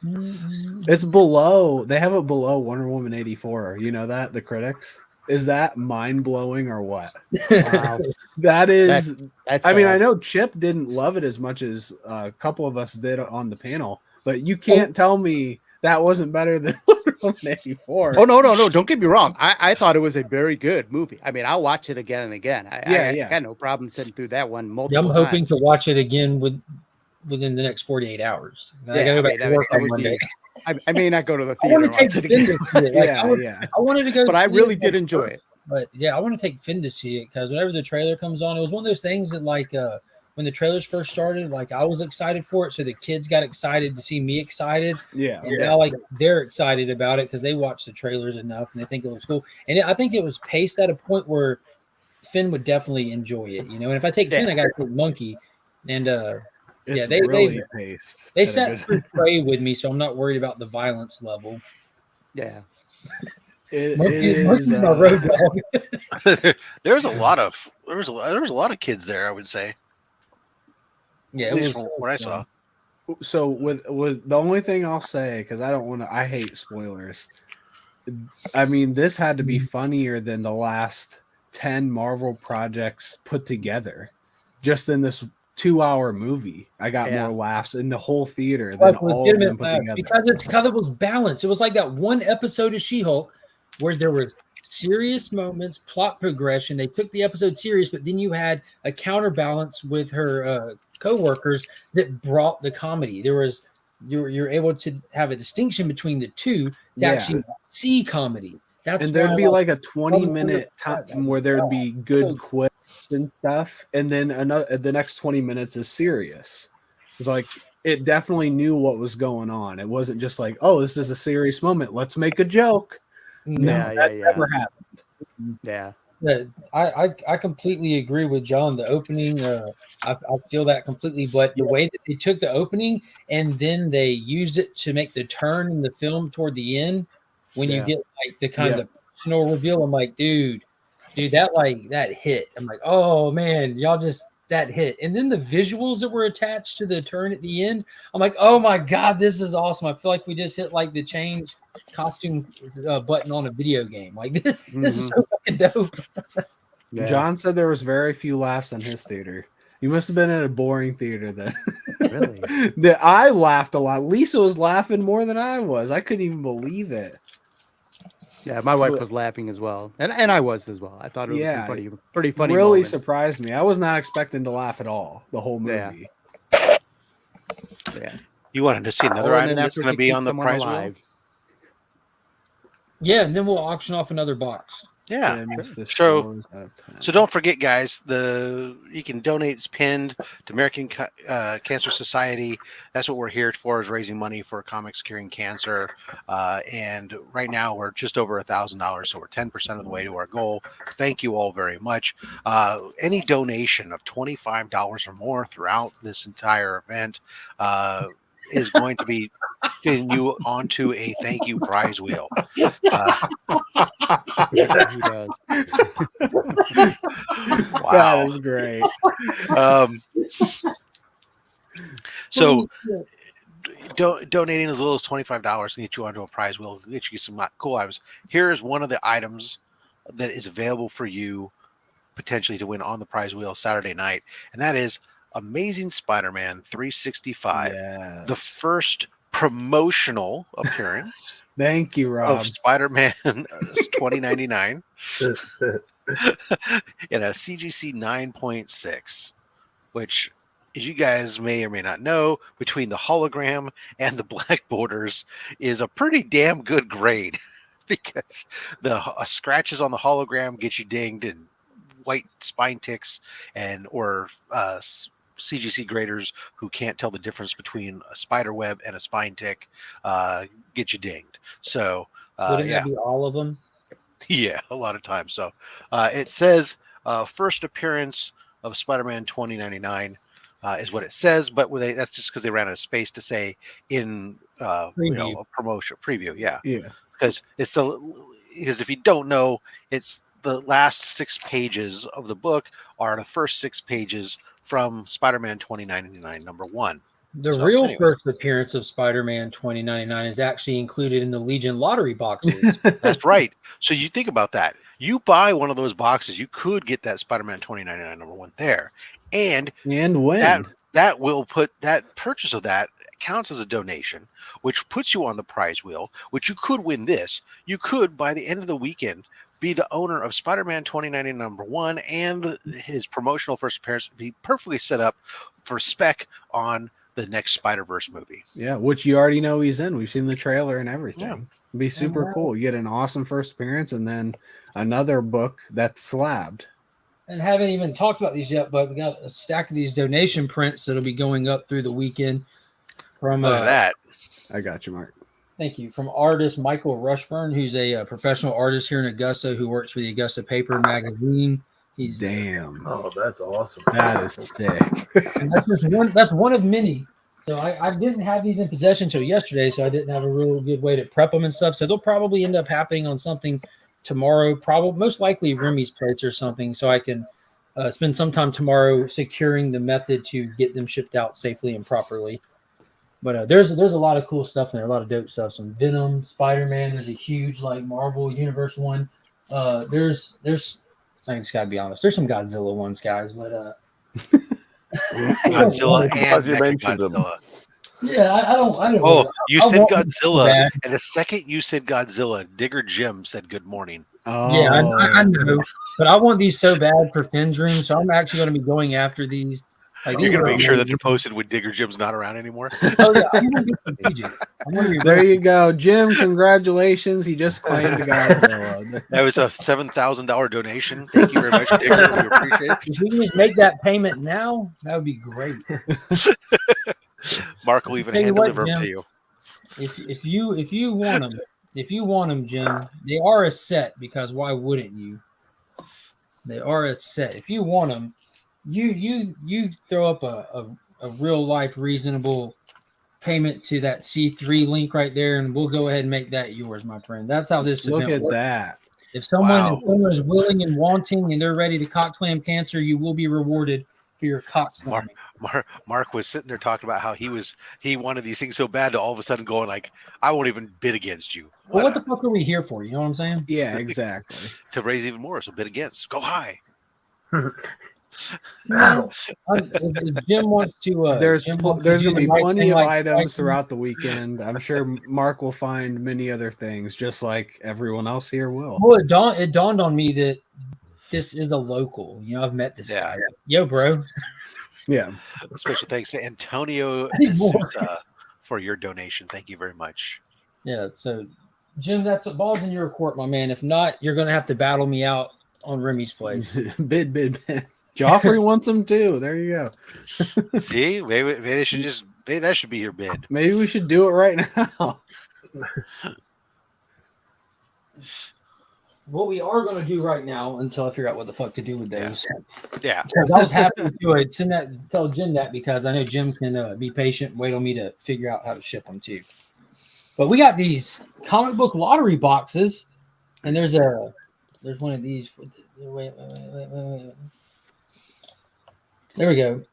It's below. They have it below Wonder Woman 84. You know that? The critics. Is that mind blowing or what? Wow. That is. That's I mean, bad. I know Chip didn't love it as much as a couple of us did on the panel, but you can't tell me that wasn't better than Wonder Woman 84. Oh no! Don't get me wrong. I thought it was a very good movie. I mean, I'll watch it again and again. I had no problem sitting through that one multiple I'm hoping times. to watch it again within the next 48 hours. I gotta go back to work on Monday. I may not go to the I theater. want to take watch it Finn again. to see it. Like, I wanted to go, but I see really it, did enjoy it. But yeah, I want to take Finn to see it because whenever the trailer comes on, it was one of those things that like when the trailers first started, like I was excited for it, so the kids got excited to see me excited. Yeah, and now like they're excited about it because they watch the trailers enough and they think it looks cool. And I think it was paced at a point where Finn would definitely enjoy it, you know. And if I take Finn, I got to take Monkey, and It's they really paced. They sat through Prey with me, so I'm not worried about the violence level. Yeah. Murphy's my road dog. There's a lot of kids there, I would say. Yeah, at least from what I saw. So with the only thing I'll say, because I hate spoilers. I mean, this had to be funnier than the last 10 Marvel projects put together. Just in this 2-hour movie, I got more laughs in the whole theater than all of them put together. Because it was balanced. It was like that one episode of She-Hulk where there was serious moments, plot progression. They took the episode serious, but then you had a counterbalance with her co-workers that brought the comedy. There was you're able to have a distinction between the two to actually see comedy. And there'd be like a 20-minute time where there'd be good quips and stuff, and then the next 20 minutes is serious. It's like it definitely knew what was going on. It wasn't just like, oh, this is a serious moment, let's make a joke. That never happened. Yeah. I completely agree with John. The opening, I feel that completely. But the way that they took the opening and then they used it to make the turn in the film toward the end, when you get like the kind of the personal reveal, I'm like, dude, that hit. I'm like, oh man, y'all just that hit. And then the visuals that were attached to the turn at the end, I'm like, oh my god, this is awesome. I feel like we just hit like the change costume button on a video game. Like this is so fucking dope. John said there was very few laughs in his theater. You must have been at a boring theater then. Really? I laughed a lot. Lisa was laughing more than I was. I couldn't even believe it. Yeah, my wife was laughing as well, and I was as well. I thought it was pretty funny. Really moments. surprised me. I was not expecting to laugh at all the whole movie. Yeah. You wanted to see another item that's going to be on the prize wheel? Yeah, and then we'll auction off another box. Yeah. So don't forget, guys, you can donate. It's pinned to American Cancer Society. That's what we're here for, is raising money for comics curing cancer. And right now we're just over $1,000, so we're 10% of the way to our goal. Thank you all very much. Any donation of $25 or more throughout this entire event is going to be getting you onto a thank you prize wheel. He does. Wow. That is great. So donating as little as $25 can get you onto a prize wheel, get you some cool items. Here's one of the items that is available for you potentially to win on the prize wheel Saturday night, and that is Amazing Spider-Man 365, the first promotional appearance. Thank you, Rob. Of Spider-Man 2099 in a CGC 9.6, which, as you guys may or may not know, between the hologram and the black borders is a pretty damn good grade, because the scratches on the hologram get you dinged, and white spine ticks or CGC graders who can't tell the difference between a spider web and a spine tick get you dinged. So wouldn't that be all of them? Yeah, a lot of times. So it says first appearance of Spider-Man 2099 is what it says, but that's just because they ran out of space to say in a promotion preview. Yeah. Because because if you don't know, it's the last 6 pages of the book are the first 6 pages from Spider-Man 2099 #1. The first appearance of Spider-Man 2099 is actually included in the Legion lottery boxes. That's right. So you think about that. You buy one of those boxes, you could get that Spider-Man 2099 #1 there. And when that will put that purchase of that counts as a donation, which puts you on the prize wheel, which you could win this. You could, by the end of the weekend, be the owner of Spider-Man 2099 #1 and his promotional first appearance, be perfectly set up for spec on the next Spider-Verse movie. Yeah, which you already know he's in. We've seen the trailer and everything. Yeah. It'd be super cool. You get an awesome first appearance and then another book that's slabbed. And haven't even talked about these yet, but we got a stack of these donation prints that'll be going up through the weekend. From that, I got you, Mark. Thank you. From artist Michael Rushburn, who's a professional artist here in Augusta who works for the Augusta Paper Magazine. Damn. Oh, that's awesome. That is sick. And that's one of many. So I didn't have these in possession until yesterday, so I didn't have a real good way to prep them and stuff. So they'll probably end up happening on something tomorrow, probably most likely Remy's place or something, so I can spend some time tomorrow securing the method to get them shipped out safely and properly. But there's a lot of cool stuff in there, a lot of dope stuff. Some Venom, Spider-Man. There's a huge like Marvel Universe one. There's I just gotta be honest. There's some Godzilla ones, guys, but Godzilla and Because you mentioned them. Mechagodzilla. yeah, I don't. Oh, you said want them Godzilla, bad. and the second you said Godzilla, Digger Jim said good morning. Oh, Yeah, I know, but I want these so bad for Finn's room, so I'm actually going to be going after these. Like, You're these gonna are make sure that amazing. they're posted when Digger Jim's not around anymore. Oh yeah, I'm going to be strategic. I'm going to be There you go, Jim. Congratulations. He just claimed Godzilla. That was a $7,000 donation. Thank you very much, Digger. We appreciate it. If we can just make that payment now, that would be great. Mark will even Tell you hand what, deliver them Jim. to you. If you want them, Jim, they are a set because why wouldn't you? They are a set. If you want them, you throw up a real life reasonable payment to that C3 link right there, and we'll go ahead and make that yours, my friend. That's how this Look event at works. that. If someone Wow. is willing and wanting and they're ready to cock slam cancer, you will be rewarded for your cock slamming. Mark was sitting there talking about how he wanted these things so bad to all of a sudden going like, I won't even bid against you. Well, what the fuck are we here for? You know what I'm saying? Yeah, exactly. To raise even more, so bid against. Go high. No, if Jim wants to, There's Jim going wants to do to be the right plenty thing of like items Tyson, throughout the weekend. I'm sure Mark will find many other things, just like everyone else here will. Well, it dawned on me that this is a local. You know, I've met this guy. Yo, bro. Yeah. Special thanks to Antonio need more. Sousa for your donation. Thank you very much. Yeah. So, Jim, that's a ball's in your court, my man. If not, you're going to have to battle me out on Remy's place. bid. Joffrey wants them too. There you go. See, maybe they should maybe that should be your bid. Maybe we should do it right now. What we are going to do right now, until I figure out what the fuck to do with those. Yeah. Because I was happy to tell Jim that because I know Jim can be patient and wait on me to figure out how to ship them too. But we got these comic book lottery boxes, and there's one of these. Wait. There we go.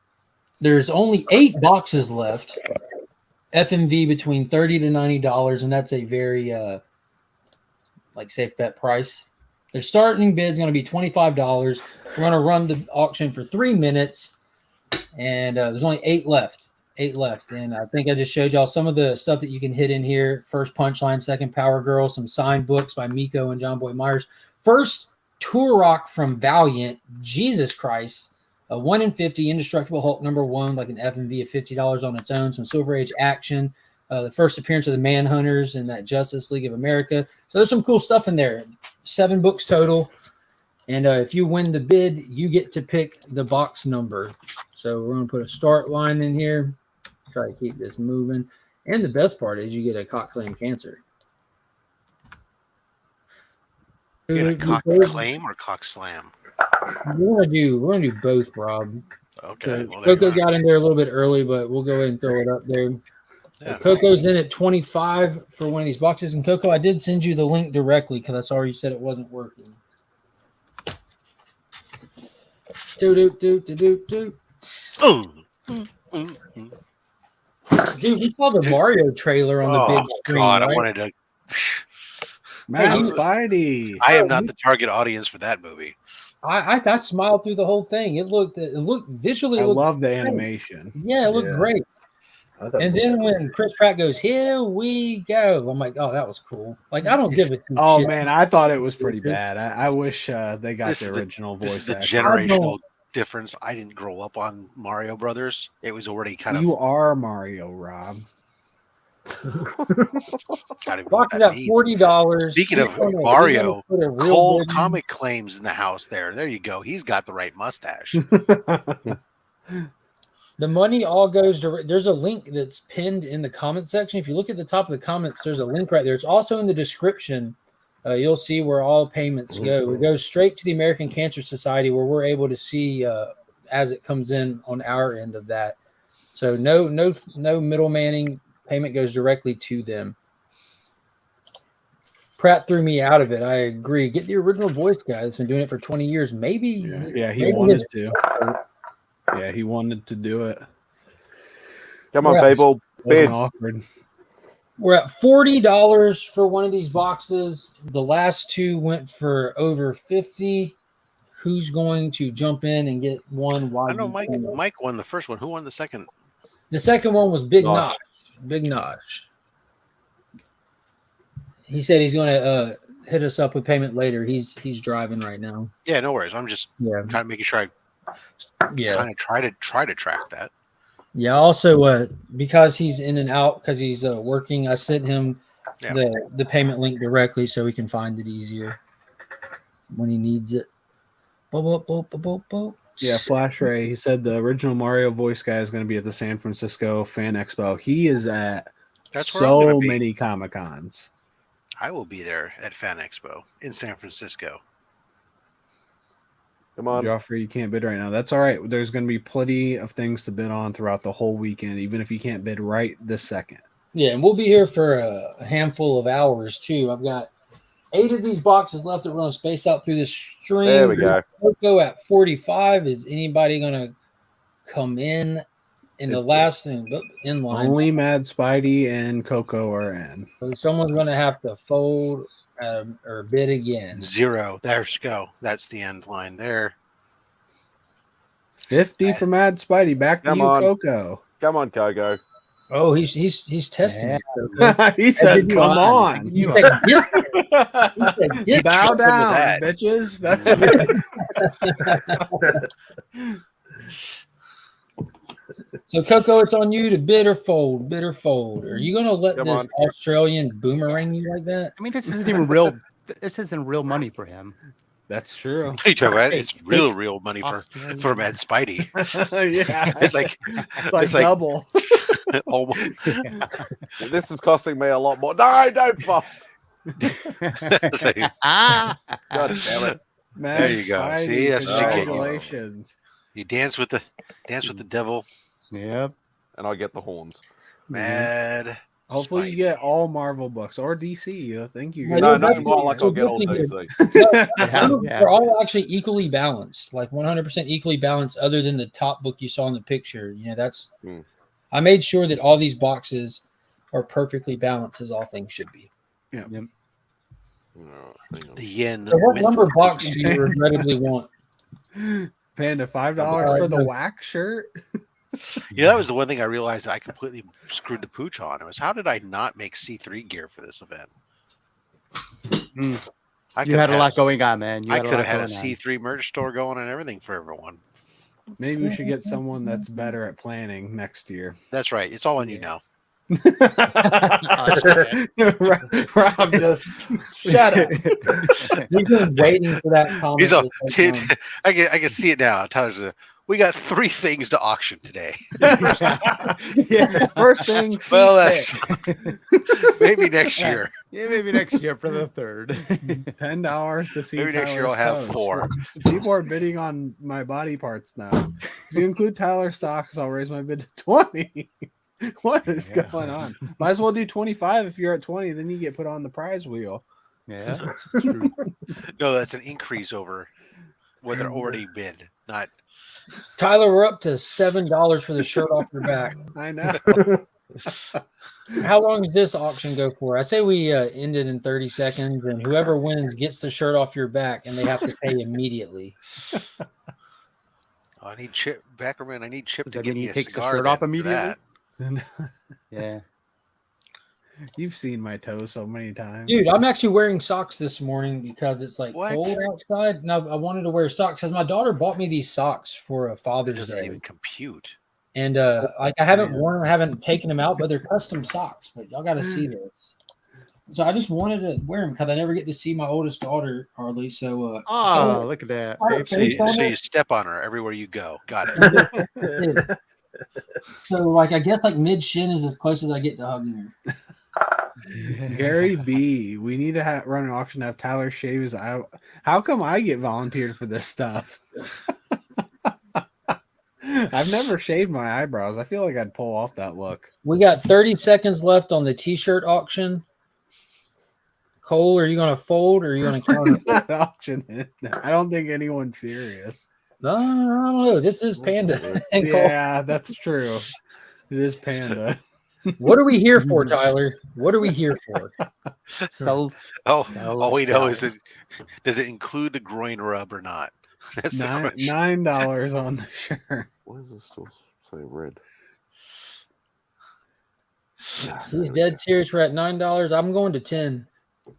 There's only 8 boxes left. FMV between $30 to $90, and that's a very safe bet price. Their starting bid is going to be $25. We're going to run the auction for 3 minutes, and there's only 8 left. 8 left, and I think I just showed y'all some of the stuff that you can hit in here. First Punchline, second Power Girl, some signed books by Miko and John Boy Myers. First Turok from Valiant, Jesus Christ. A 1 in 50 Indestructible Hulk #1, like an FMV of $50 on its own. Some Silver Age action. The first appearance of the Manhunters in that Justice League of America. So there's some cool stuff in there. 7 books total. And if you win the bid, you get to pick the box number. So we're going to put a start line in here. Try to keep this moving. And the best part is you get a cock claim cancer. You gonna cock claim or cock slam? We're gonna do both, Rob. Okay. So Coco got in there a little bit early, but we'll go ahead and throw it up there. Yeah. Coco's in at 25 for one of these boxes. And Coco, I did send you the link directly because I saw you said it wasn't working. Dude, we saw the Mario trailer on the big screen. God, right? I wanted to. Man, Spidey. I am not the target audience for that movie. I smiled through the whole thing. It looked visually. I love the animation. Yeah, it looked great. And then when Chris Pratt goes, "Here we go," I'm like, "Oh, that was cool." Like, I don't give a shit. Man, I thought it was pretty bad. I wish they got the original voice. This is the generational difference. I didn't grow up on Mario Brothers. It was already kind of. You are Mario, Rob. Boxes at $40. Speaking of Mario, Cole Comic claims in the house there. There you go. He's got the right mustache. The money all goes to. There's a link that's pinned in the comment section. If you look at the top of the comments, there's a link right there. It's also in the description you'll see where all payments go. It goes straight to the American Cancer Society, where we're able to see as it comes in on our end of that. So no middlemaning. Payment goes directly to them. Pratt threw me out of it. I agree. Get the original voice guy that's been doing it for 20 years. Maybe. Yeah, he wanted to. Yeah, he wanted to do it. Come on, people. Wasn't awkward. We're at $40 for one of these boxes. The last two went for over $50. Who's going to jump in and get one? I know Mike won the first one. Who won the second? The second one was Big Notch. Big Notch. He said he's going to hit us up with payment later. He's driving right now. Yeah, no worries. I'm just kind of making sure I kind of try to track that. Yeah. Also, because he's in and out because he's working, I sent him the payment link directly so he can find it easier when he needs it. Yeah, Flash Ray. He said the original Mario voice guy is going to be at the San Francisco Fan Expo. He is at so many Comic Cons. I will be there at Fan Expo in San Francisco. Come on, Joffrey, you can't bid right now. That's all right. There's going to be plenty of things to bid on throughout the whole weekend, even if you can't bid right this second. Yeah, and we'll be here for a handful of hours too. I've got 8 of these boxes left that we're going to space out through the stream. There we go. We'll go at 45. Is anybody going to come in the last thing in line? Only Mad Spidey and Coco are in. So someone's going to have to fold or bid again. 0. There's go. That's the end line there. 50 for Mad Spidey. Back to Coco. Come on, Coco. Oh, he's testing. Yeah. He said, "Come on." He said, bow down, bitches. That's So, Coco, it's on you to bid or fold. Bid or fold. Are you going to let this Australian boomerang you like that? I mean, this isn't even real. This isn't real money for him. That's true. It's real money for Mad Spidey. Yeah, it's like double. Almost. Yeah. This is costing me a lot more. No, don't fuck. God damn it! Mad there you go. Spidey, see, that's what you get. Congratulations. You dance with the devil. Yep. And I get the horns. Mad. Hopefully you get all Marvel books or DC. I think you. No, not more like I'll get all DC. They're all actually equally balanced, like 100% equally balanced. Other than the top book you saw in the picture, that's. I made sure that all these boxes are perfectly balanced, as all things should be. Yeah. Yep. The yen. So what number box do you regrettably want? Paying $5 for the wax shirt. Yeah, that was the one thing I realized that I completely screwed the pooch on. It was, how did I not make C3 gear for this event? You had a lot going on, man. I could have had a C3 merch store going and everything for everyone. Maybe we should get someone that's better at planning next year. That's right. It's all on you now. Rob just shut up. He's been waiting for that comment. He's I can see it now. Tyler's we got 3 things to auction today. Yeah, first thing. Well, that's maybe next year. Yeah, maybe next year for the third. $10 to see. Maybe next year I'll have 4. People are bidding on my body parts now. If you include Tyler's socks, I'll raise my bid to 20. What is going on? Might as well do 25 if you're at 20, then you get put on the prize wheel. Yeah. True. No, that's an increase over what they're already bid. Not Tyler, we're up to $7 for the shirt off your back. I know. How long does this auction go for? I say we end it in 30 seconds, and whoever wins gets the shirt off your back, and they have to pay immediately. I need Chip Backerman. I need Chip to get me a takes the cigar shirt off immediately. Yeah. You've seen my toes so many times. Dude, I'm actually wearing socks this morning because it's like cold outside. And I wanted to wear socks because my daughter bought me these socks for a Father's Day. Doesn't even compute. And I haven't worn them, I haven't taken them out, but they're custom socks. But y'all got to see this. So I just wanted to wear them because I never get to see my oldest daughter hardly. So look at that. So you step on her everywhere you go. Got it. So I guess mid shin is as close as I get to hugging her. Gary B. We need to run an auction to have Tyler shave his eye. How come I get volunteered for this stuff? I've never shaved my eyebrows. I feel like I'd pull off that look. We got 30 seconds left on the t-shirt auction. Cole, are you going to fold or are you going to counter? Not auction it. I don't think anyone's serious. No, I don't know. This is Panda. And Cole. Yeah, that's true. It is Panda. What are we here for, Tyler? What are we here for? All we know is does it include the groin rub or not? That's $9 on the shirt. Why does it still say red? He's dead serious. We're at $9. I'm going to 10.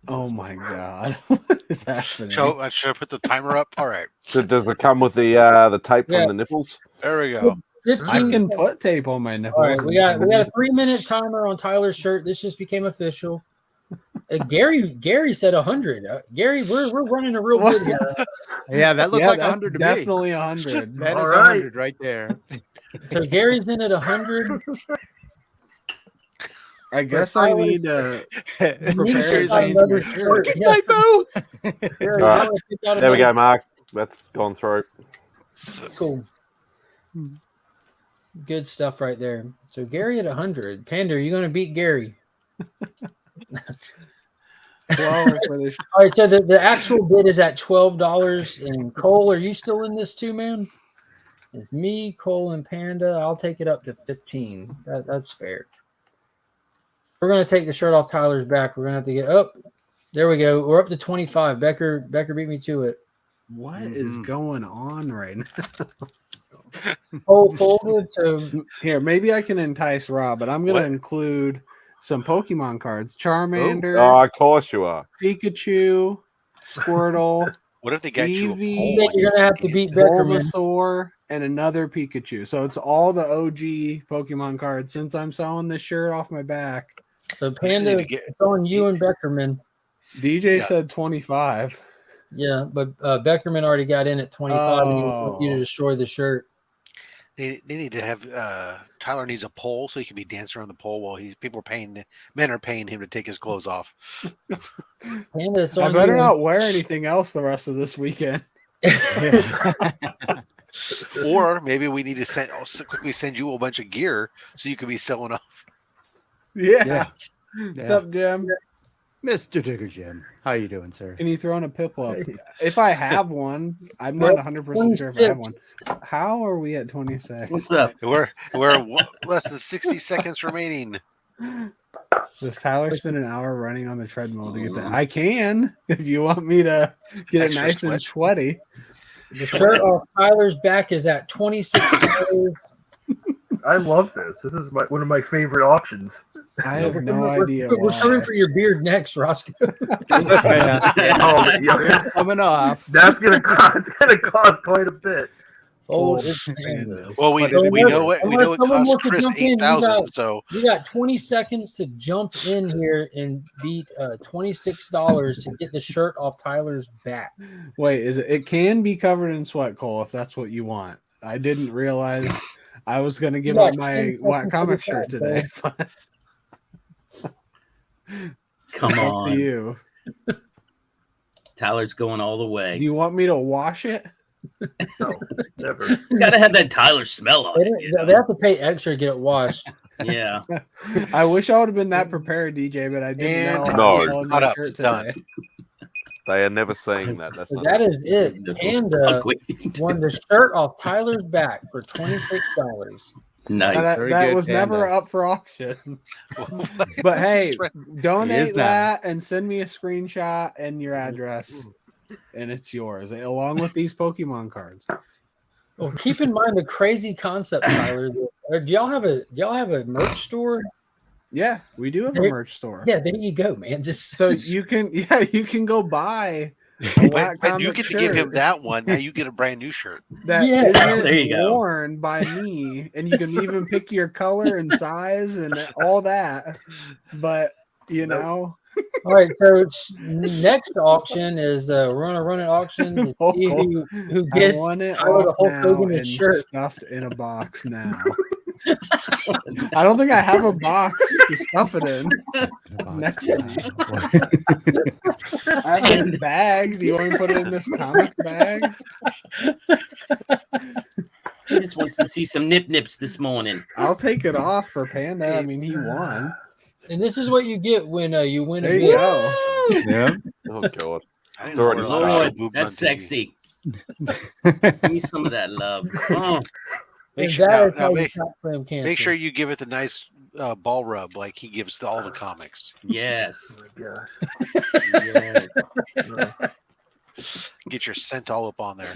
Oh my god. What is happening? Should I put the timer up? All right. So does it come with the tape from the nipples? There we go. 15 I can put tape on my nipples. All right, we got a 3-minute timer on Tyler's shirt. This just became official. Gary said 100. Gary, we're running a real good. Yeah, that looked like 100 to me. Definitely 100. That is 100 right there. So Gary's in at 100. I guess I need to prepare another shirt. Yeah. Typo. Gary, All right. There we go, Mark. That's gone through. Cool. Good stuff right there. So Gary at 100. Panda, are you going to beat Gary? All right, so the actual bid is at $12. And Cole, are you still in this too, man? It's me, Cole, and Panda. I'll take it up to 15. That's fair. We're going to take the shirt off Tyler's back. We're going to have to get up. There we go. We're up to 25. Becker beat me to it. What is going on right now? Oh, folded. So here, maybe I can entice Rob, but I'm going to include some Pokemon cards: Charmander. Oh, of course you are. Pikachu, Squirtle. What if they got you? You're going to have to beat Becker, Bulbasaur, and another Pikachu. So it's all the OG Pokemon cards. Since I'm selling this shirt off my back, so Panda, it's on you and Beckerman. DJ said 25. Yeah, but Beckerman already got in at 25. And he wants you to destroy the shirt. They need to have Tyler needs a pole so he can be dancing around the pole while men are paying him to take his clothes off. Panda, it's on I better you. not wear anything else the rest of this weekend. Or maybe we need to quickly send you a bunch of gear so you can be selling off. Yeah. What's up, Jim? Mr. Digger Jim. How you doing, sir? Can you throw in a pip up? If I have one, I'm not 100% sure if I have one. How are we at 26? What's up? We're less than 60 seconds remaining. Does Tyler spend an hour running on the treadmill to get that? I can, if you want me to get it nice and sweaty. The shirt off Tyler's back is at $26. I love this. This is one of my favorite auctions. I have no idea. We're coming for your beard next, Roscoe. It's coming off. That's gonna cost quite a bit. Well, we know it. We know it costs Chris $8,000. So you got 20 seconds to jump in here and beat $26 to get the shirt off Tyler's back. Wait, it can be covered in sweat, Cole, if that's what you want. I didn't realize I was going to give up my comic shirt today. Come on. To you. Tyler's going all the way. Do you want me to wash it? No, never. You gotta have that Tyler smell on it. They have to pay extra to get it washed. Yeah. I wish I would have been that prepared, DJ, but I didn't know. Cut up. It's done. They are never saying that. That's not that is it. Panda won the shirt off Tyler's back for $26. Nice. That was never up for auction. But hey, donate that and send me a screenshot and your address, and it's yours, along with these Pokemon cards. Well, keep in mind the crazy concept, Tyler. Do y'all have a merch store? Yeah, we do have a merch store. Yeah, there you go, man. Just so you can go buy. When you get to give him that one, now you get a brand new shirt. That there you go. Worn by me, and you can even pick your color and size and all that. But all right. So next auction is we're gonna run an auction to see who gets the Hulk Hogan and shirt stuffed in a box now. I don't think I have a box to stuff it in. Next to me. I have this bag. Do you want to put it in this comic bag? He just wants to see some nips this morning. I'll take it off for Panda. I mean, he won. And this is what you get when you win a There you go. Yeah. Oh God. It's already Lord, that's sexy. Give me some of that love. Oh. Make sure you give it the nice ball rub like he gives to all the comics. Yes. Oh my Yes. Get your scent all up on there.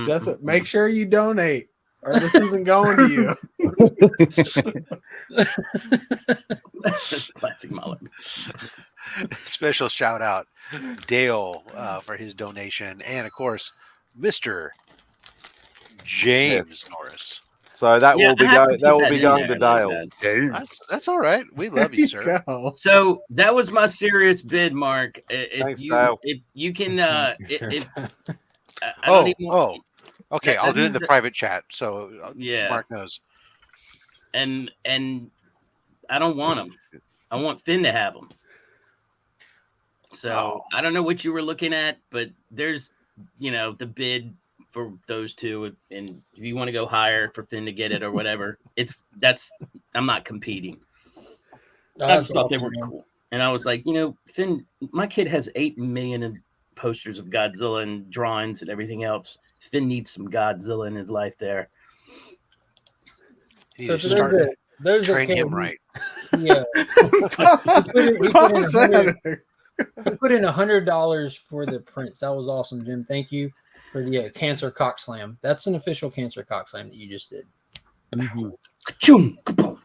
Just make sure you donate, or this isn't going to you. Classic mullet. Special shout out Dale for his donation, and of course, Mr. James Norris. So that will be going. That will be going to Dale. That's all right. We love you, sir. So that was my serious bid, Mark. If Dale. you can, okay. I'll do it in the private chat, so yeah, Mark knows. And I don't want them. I want Finn to have them. So I don't know what you were looking at, but there's, the bid for those two, and if you want to go higher for Finn to get it or whatever, I'm not competing. I just thought they were cool, and I was like, Finn, my kid has 8 million posters of Godzilla and drawings and everything else. Finn needs some Godzilla in his life there. You start train him right. Yeah. He put in $100 for the prints. That was awesome, Jim. Thank you for the Cancer Cock Slam. That's an official Cancer Cock Slam that you just did. I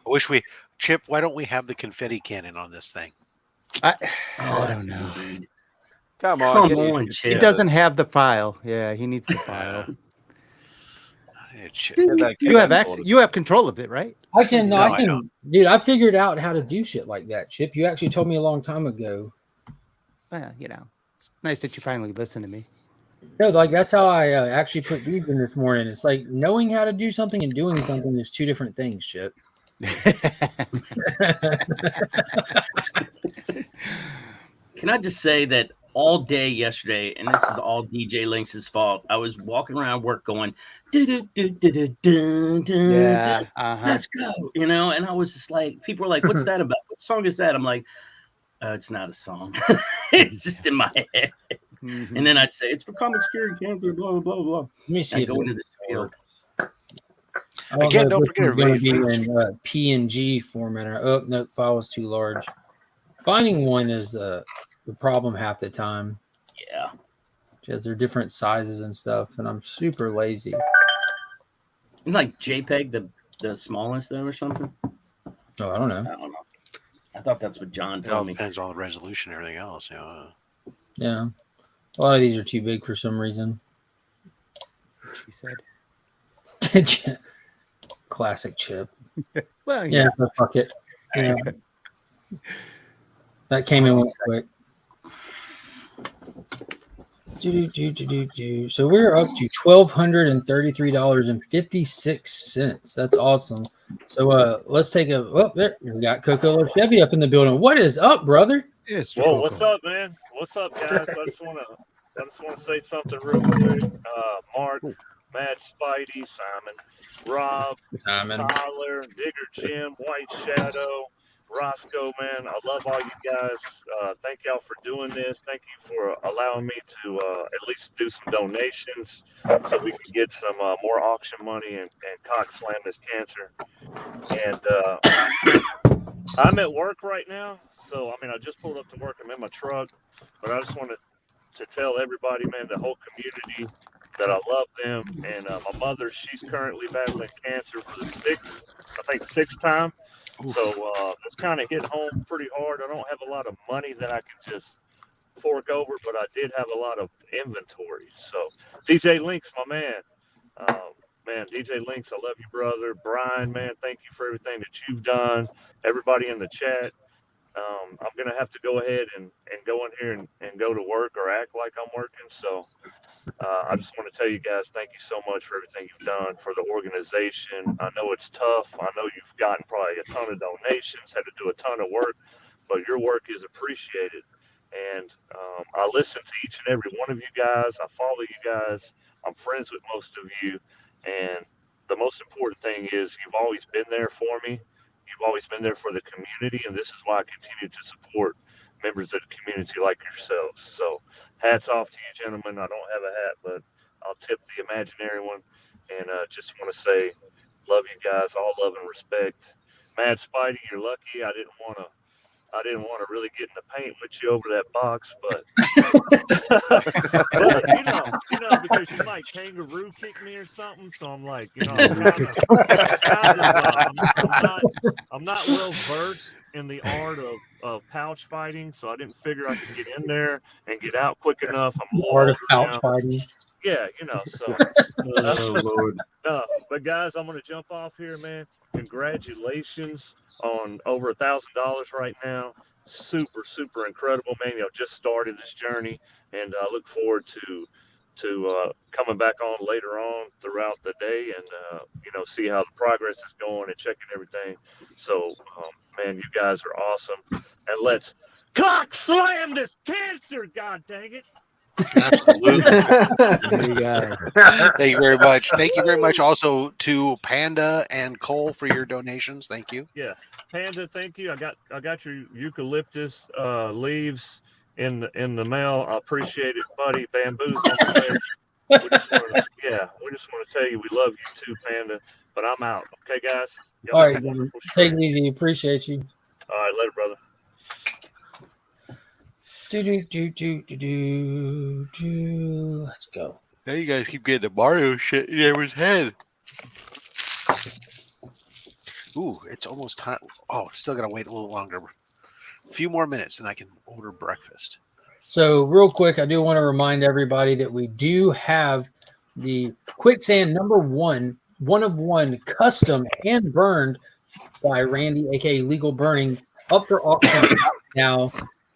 wish Chip, why don't we have the confetti cannon on this thing? I don't know. Come on, Chip. He doesn't have the file. Yeah, he needs the file. You have control of it, right? I can, dude. I figured out how to do shit like that, Chip. You actually told me a long time ago. Well, it's nice that you finally listen to me. No, that's how I actually put beads in this morning. It's like knowing how to do something and doing something is two different things, Chip. Can I just say that all day yesterday, and this is all DJ Lynx's fault, I was walking around work going, let's go, and I was just like, people were like, what's that about? What song is that? I'm like, it's not a song. It's just in my head. Mm-hmm. And then I'd say, it's for comic curing cancer, blah, blah, blah. Let me see. Go into the field. Again, don't forget it's going to be in PNG format. Oh, no, file is too large. Finding one is the problem half the time. Yeah. Because they're different sizes and stuff, and I'm super lazy. Isn't like JPEG the smallest though or something? Oh, I don't know. I thought that's what John told me. It depends on the resolution and everything else. Yeah. A lot of these are too big for some reason. She said. Classic Chip. Well, yeah, fuck it. Yeah. That came in quick. So we're up to $1,233.56. That's awesome. So let's take there we got Coco Chevy up in the building. What is up, brother? Yes. Well, what's up, man? What's up, guys? I just want to say something real quick. Mark, Matt, Spidey, Simon, Rob, Tyler, Digger, Jim, White Shadow, Roscoe, man, I love all you guys. Thank y'all for doing this. Thank you for allowing me to at least do some donations so we can get some more auction money and cock slam this cancer. And I'm at work right now, so I just pulled up to work. I'm in my truck, but I just wanted to tell everybody, man, the whole community, that I love them. And my mother, she's currently battling cancer for the sixth time. So it's kind of hit home pretty hard. I don't have a lot of money that I can just fork over, but I did have a lot of inventory. So DJ Lynx, my man. Man, DJ Lynx, I love you, brother. Brian, man, thank you for everything that you've done. Everybody in the chat. I'm going to have to go ahead and go in here and go to work or act like I'm working. So I just want to tell you guys, thank you so much for everything you've done for the organization. I know it's tough. I know you've gotten probably a ton of donations, had to do a ton of work, but your work is appreciated. And I listen to each and every one of you guys. I follow you guys. I'm friends with most of you. And the most important thing is you've always been there for me. You've always been there for the community. And this is why I continue to support members of the community like yourselves. So hats off to you, gentlemen. I don't have a hat, but I'll tip the imaginary one. And just want to say, love you guys, all love and respect. Mad Spidey, you're lucky. I didn't want to really get in the paint with you over that box, but because you might kangaroo kick me or something. So I'm like, I'm not well versed in the art of pouch fighting, so I didn't figure I could get in there and get out quick enough. I'm art of pouch fighting. Yeah, so. Oh Lord. But guys, I'm gonna jump off here, man. Congratulations on over $1,000 right now. Super, super incredible, man. Just started this journey, and I look forward to coming back on later on throughout the day and see how the progress is going and checking everything. So, man, you guys are awesome, and let's cock slam this cancer. God dang it! Absolutely. Thank you very much. Thank you very much also to Panda and Cole for your donations. Thank you. Yeah, Panda, thank you. I got your eucalyptus leaves in the mail. I appreciate it, buddy. Bamboo's on the way. We just want to tell you we love you too, Panda. But I'm out. Okay, guys. All right, take it easy. Appreciate you. All right, later, brother. Let's go. Now you guys keep getting the Mario shit in everyone's head. Ooh, it's almost time. Oh, still gotta wait a little longer. A few more minutes and I can order breakfast. So real quick, I do want to remind everybody that we do have the Quicksand #1, 1 of 1 custom hand burned by Randy, aka Legal Burning, up for auction now.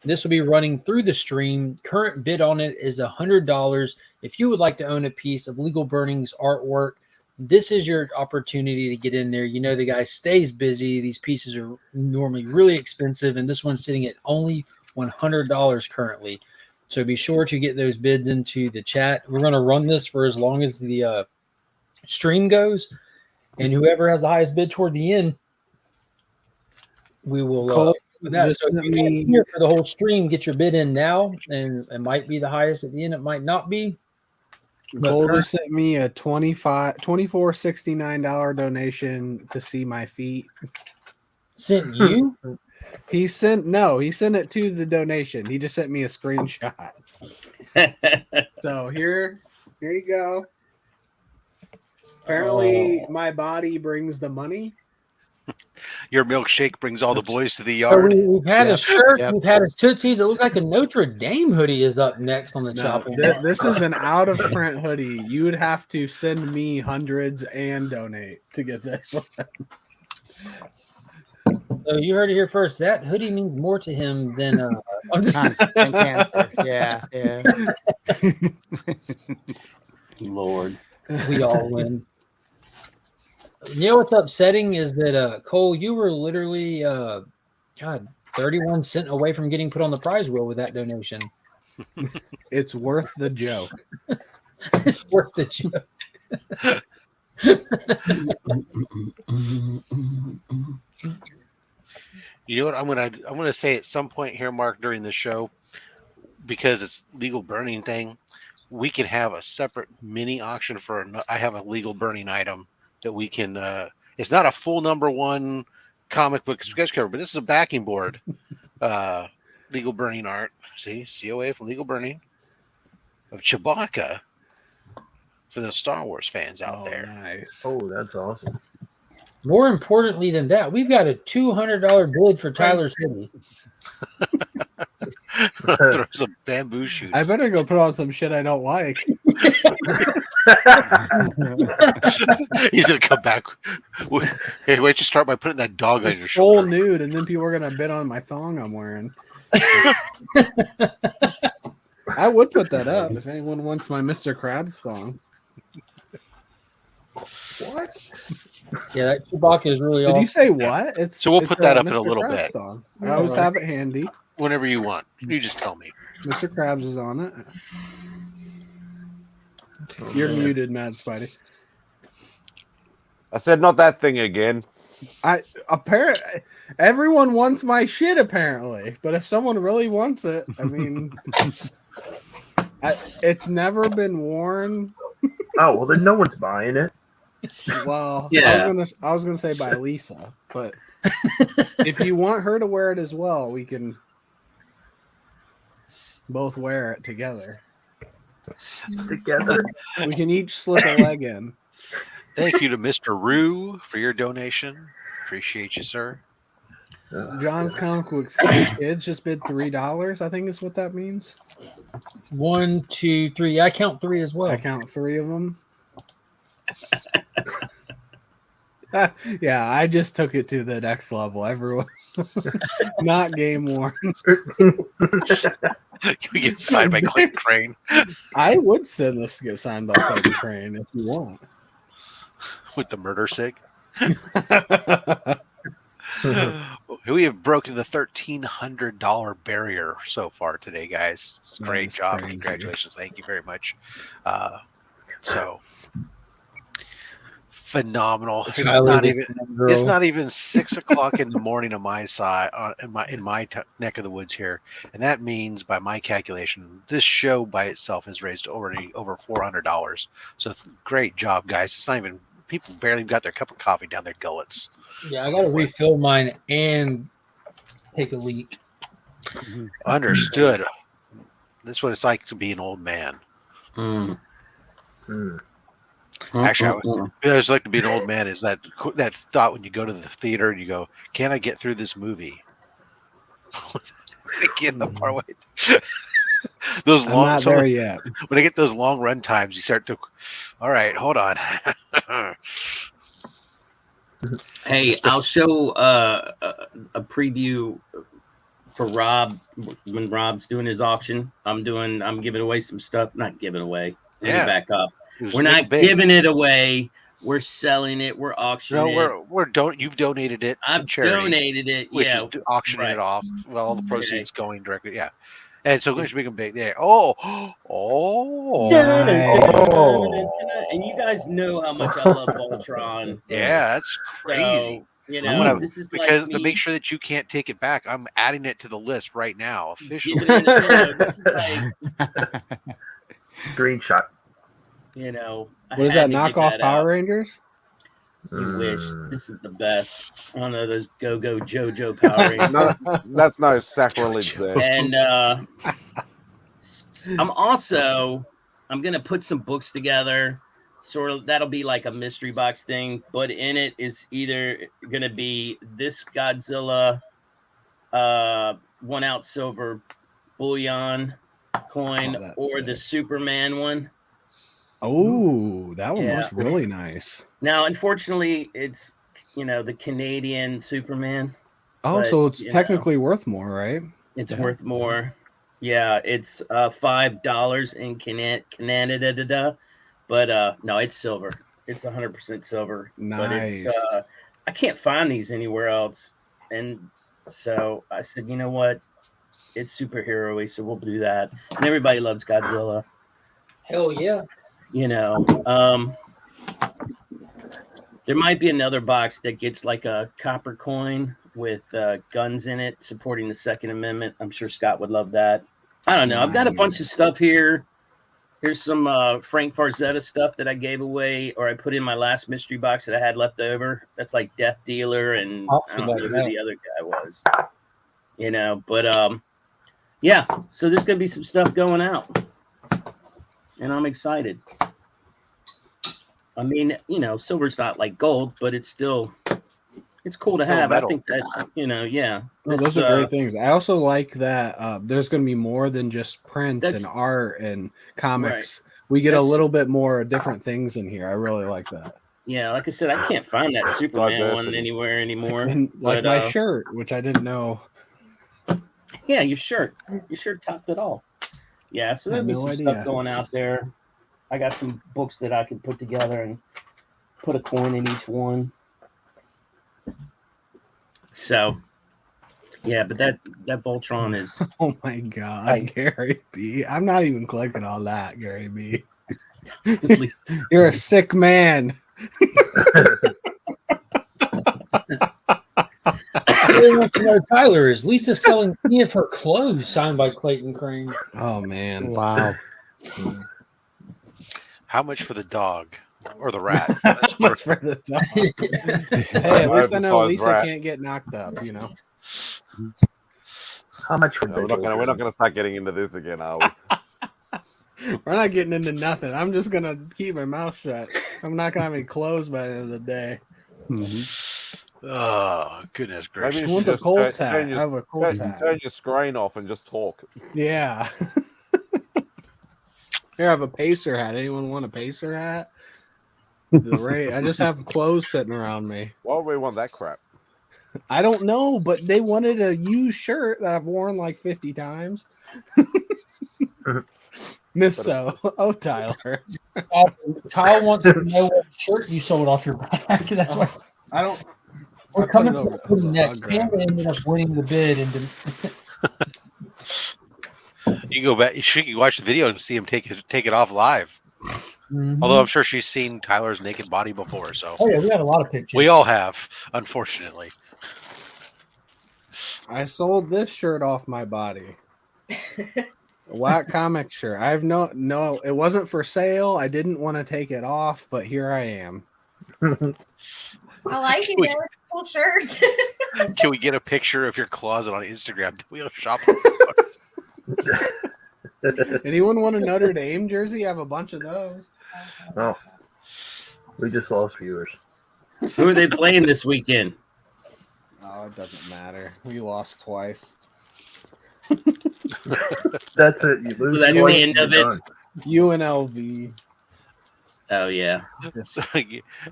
This will be running through the stream. Current bid on it is $100. If you would like to own a piece of Legal Burning's artwork, this is your opportunity to get in there. The guy stays busy. These pieces are normally really expensive, and this one's sitting at only $100 currently. So be sure to get those bids into the chat. We're going to run this for as long as the stream goes, and whoever has the highest bid toward the end, we will with that. So if you can't here for the whole stream, get your bid in now, and it might be the highest at the end. It might not be. Boulder sent me a $24.69 donation to see my feet. Sent you? He sent it to the donation. He just sent me a screenshot. So here you go. Apparently my body brings the money. Your milkshake brings all the boys to the yard. So we've had a shirt. We've had his Tootsies. It looks like a Notre Dame hoodie is up next on the chopping. This is an out-of-print hoodie. You would have to send me hundreds and donate to get this one. So you heard it here first. That hoodie means more to him than yeah. Lord. We all win. You know what's upsetting is that Cole, you were literally 31 cents away from getting put on the prize wheel with that donation. It's worth the joke. It's worth the joke. You know what I'm gonna say at some point here, Mark, during the show, because it's Legal Burning thing, we can have a separate mini auction for. I have a Legal Burning item that we can. It's not a full #1 comic book sketch cover, but this is a backing board. Legal Burning art. See, COA from Legal Burning of Chewbacca for the Star Wars fans out there. Nice. Oh, that's awesome. More importantly than that, we've got a $200 bid for Tyler's hoodie. Throw some bamboo shoots. I better go put on some shit I don't like. He's gonna come back. Hey, wait to start by putting that dog on your shoulder. Full nude, and then people are gonna bid on my thong I'm wearing. I would put that up if anyone wants my Mr. Krabs song. What? Yeah, that Chewbacca is really. Did you say what? So we'll put that up in a little Krabs bit. Song. I always have it handy. Whenever you want, you just tell me. Mr. Krabs is on it. You're muted, Mad Spidey. I said not that thing again. Everyone wants my shit apparently, but if someone really wants it, I mean, it's never been worn. Oh well, then no one's buying it. Well, yeah. I was gonna say by Lisa, but if you want her to wear it as well, we can both wear it together. Together, we can each slip a leg in. Thank you to Mr. Rue for your donation. Appreciate you, sir. John's Comic Books Kids just bid $3. I think is what that means. 1, 2, 3. I count 3 as well. I count 3 of them. Yeah, I just took it to the next level. Everyone, not game worn. Can we get signed by Clayton Crane? I would send this to get signed by Clayton Crane if you want. With the murder sig. We have broken the $1,300 barrier so far today, guys. Great job. Crazy. Congratulations. Thank you very much. So phenomenal. It's not even 6 o'clock in the morning on my side, in my neck of the woods here, and that means, by my calculation, this show by itself has raised already over $400. So great job, guys. It's not even, people barely got their cup of coffee down their gullets. Yeah, I got to refill mine and take a leak. Understood. This is what it's like to be an old man. Actually, it's like to be an old man is that thought when you go to the theater and you go, can I get through this movie? Get the part way. Those long, not there yet. When I get those long run times, you start to, all right, hold on. Hey, I'll show a preview for Rob when Rob's doing his auction. I'm giving away some stuff. Not giving away. Let me back up. We're not giving it away. We're selling it. We're auctioning it. You've donated it. I've donated it. Which is auctioning it off. Well, all the proceeds going directly. Yeah. And so let's make them big there. Oh. And you guys know how much I love Voltron. Yeah, that's crazy. So, this is because to make sure that you can't take it back, I'm adding it to the list right now officially. This is like screenshot. What is that? Knockoff Power Rangers? You wish. This is the best. One of those Go JoJo Power Rangers. No, that's no sacrilege there. And I'm gonna put some books together. Sort of that'll be like a mystery box thing, but in it is either gonna be this Godzilla 1 ounce silver bullion coin or the Superman one. Oh, that one was really nice. Now, unfortunately, it's the Canadian Superman. Oh, but, so it's technically worth more, right? It's worth more. Yeah, it's $5 in Canada, but no, it's silver. It's 100% silver. Nice. But it's I can't find these anywhere else, and so I said, you know what? It's superhero-y, so we'll do that. And everybody loves Godzilla. Hell yeah. There might be another box that gets like a copper coin with guns in it supporting the Second Amendment. I'm sure Scott would love that. I don't know. I've got a bunch of stuff here. Here's some Frank Farzetta stuff that I gave away, or I put in my last mystery box that I had left over. That's like Death Dealer, and I don't know who the other guy was. But yeah. So there's gonna be some stuff going out. And I'm excited. I mean, silver's not like gold, but it's cool to have. Metal. I think that, yeah. No, those are great things. I also like that there's going to be more than just prints and art and comics. Right. We get a little bit more different things in here. I really like that. Yeah, like I said, I can't find that Superman one anywhere anymore. And like my shirt, which I didn't know. Yeah, your shirt topped it all. Yeah, so there'll be some stuff going out there. I got some books that I could put together and put a coin in each one. So, yeah, but that Voltron is. Oh my God, Gary B. I'm not even clicking on that, Gary B. You're a sick man. Tyler, is Lisa selling any of her clothes signed by Clayton Crane? Oh man! Wow. How much for the dog or the rat? How much for the dog? Hey, at least I know Lisa rat. can't get knocked up. You know. How much for we're not gonna start getting into this again, are we? We're not getting into nothing. I'm just gonna keep my mouth shut. I'm not gonna have any clothes by the end of the day. Oh goodness gracious! What's a Colts hat? I have a Colts hat. Turn your screen off and just talk. Yeah. Here, I have a Pacer hat. Anyone want a Pacer hat? I just have clothes sitting around me. Why would we want that crap? I don't know, but they wanted a used shirt that I've worn like 50 times. Miss so. Oh, Tyler. Kyle wants to know what shirt you sold off your back. That's why I don't. We're coming to the next. Panda ended up winning the bid, and you go back. She can watch the video and see him take it off live. Mm-hmm. Although I'm sure she's seen Tyler's naked body before. So oh yeah, we got a lot of pictures. We all have, unfortunately. I sold this shirt off my body. A Whack Comic shirt. I have no. It wasn't for sale. I didn't want to take it off, but here I am. I like it. That was a cool shirt. Can we get a picture of your closet on Instagram? We'll shop. Anyone want a Notre Dame jersey? I have a bunch of those. Oh, we just lost viewers. Who are they playing this weekend? Oh, it doesn't matter. We lost twice. That's it. You lose. So that's the end of it. UNLV. Oh yeah.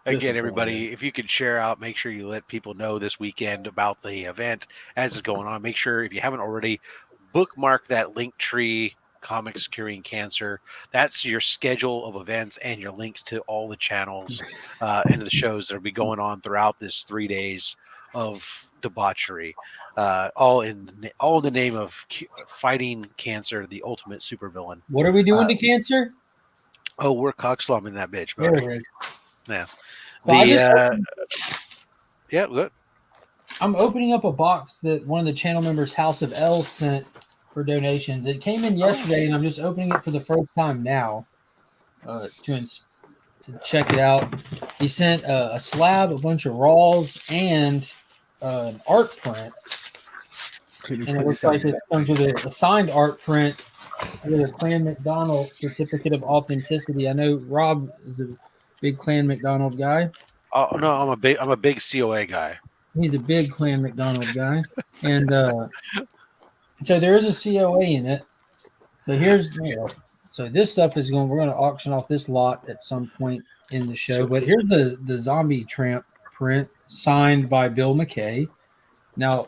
Again, everybody, if you could share out, make sure you let people know this weekend about the event as it's going on. Make sure, if you haven't already, bookmark that link tree. Comics Curing Cancer. That's your schedule of events and your link to all the channels and the shows that will be going on throughout this 3 days of debauchery, all in the name of fighting cancer, the ultimate supervillain. What are we doing to cancer? Oh, we're cockslumming that bitch, bro. Yeah. Well, yeah, good. I'm opening up a box that one of the channel members, House of L, sent for donations. It came in yesterday, and I'm just opening it for the first time now to check it out. He sent a slab, a bunch of raws, and an art print. And it looks like it comes with a signed art print with a Clan McDonald certificate of authenticity. I know Rob is a big Clan McDonald guy. Oh no, I'm a big COA guy. He's a big Clan McDonald guy, and so there is a COA in it. So so this stuff is we're going to auction off this lot at some point in the show. But here's the Zombie Tramp print signed by Bill McKay. Now,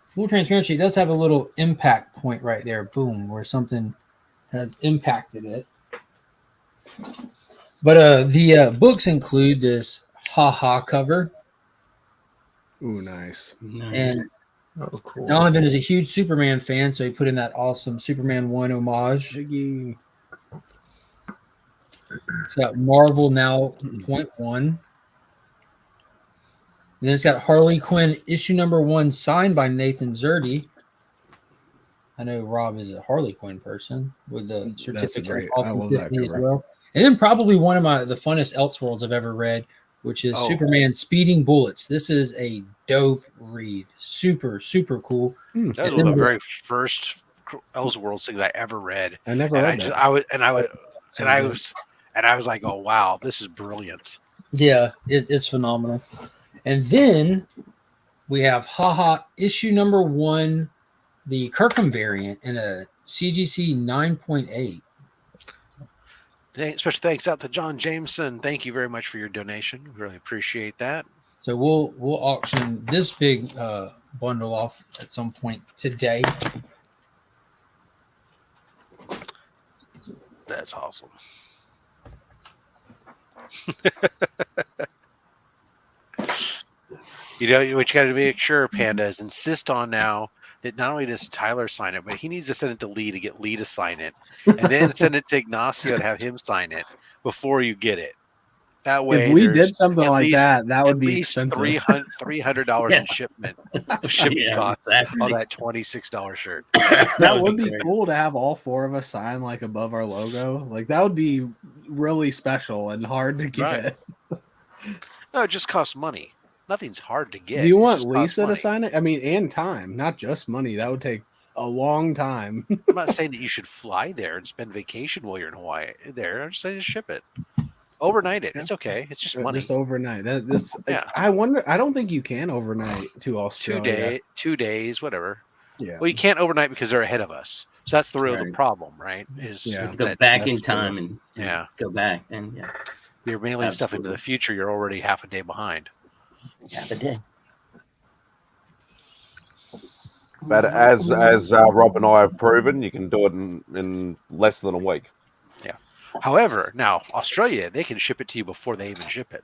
full transparency, it does have a little impact point right there, boom, where something has impacted it. But the books include this ha-ha cover. Ooh, nice. And cool. Donovan is a huge Superman fan, so he put in that awesome Superman 1 homage. It's got Marvel Now .1. And then it's got Harley Quinn issue number 1 signed by Nathan Zerdy. I know Rob is a Harley Quinn person with the certificate of authenticity as well. And then probably one of the funnest Elseworlds I've ever read, which is Superman Speeding Bullets. This is a dope read. Super, super cool. That was one of the very first Elseworlds things I ever read. I never read that. I was like, oh wow, this is brilliant. Yeah, it's phenomenal. And then we have haha issue number 1, the Kirkham variant in a CGC 9.8. Special thanks out to John Jameson. Thank you very much for your donation. We really appreciate that. So we'll auction this big bundle off at some point today. That's awesome. You know, what you got to make sure, Panda, is insist on now that not only does Tyler sign it, but he needs to send it to Lee to get Lee to sign it, and then send it to Ignacio to have him sign it before you get it. That way, if we did something like that, that would be expensive. $300 in shipping costs on that $26 shirt. That would be cool to have all four of us sign like above our logo. Like that would be really special and hard to get. Right. No, it just costs money. Nothing's hard to get. Do you want Lisa to sign it? I mean, and time, not just money. That would take a long time. I'm not saying that you should fly there and spend vacation while you're in Hawaii. I'm just saying to ship it. Overnight it. It's okay. It's just money. Just overnight. I wonder. I don't think you can overnight to Australia. 2 days, whatever. Yeah. Well, you can't overnight because they're ahead of us. So that's the problem, right? Is go back in time and go back and you're mailing stuff into the future. You're already half a day behind. Half a day. But as Rob and I have proven, you can do it in less than a week. Yeah. However, now Australia, they can ship it to you before they even ship it.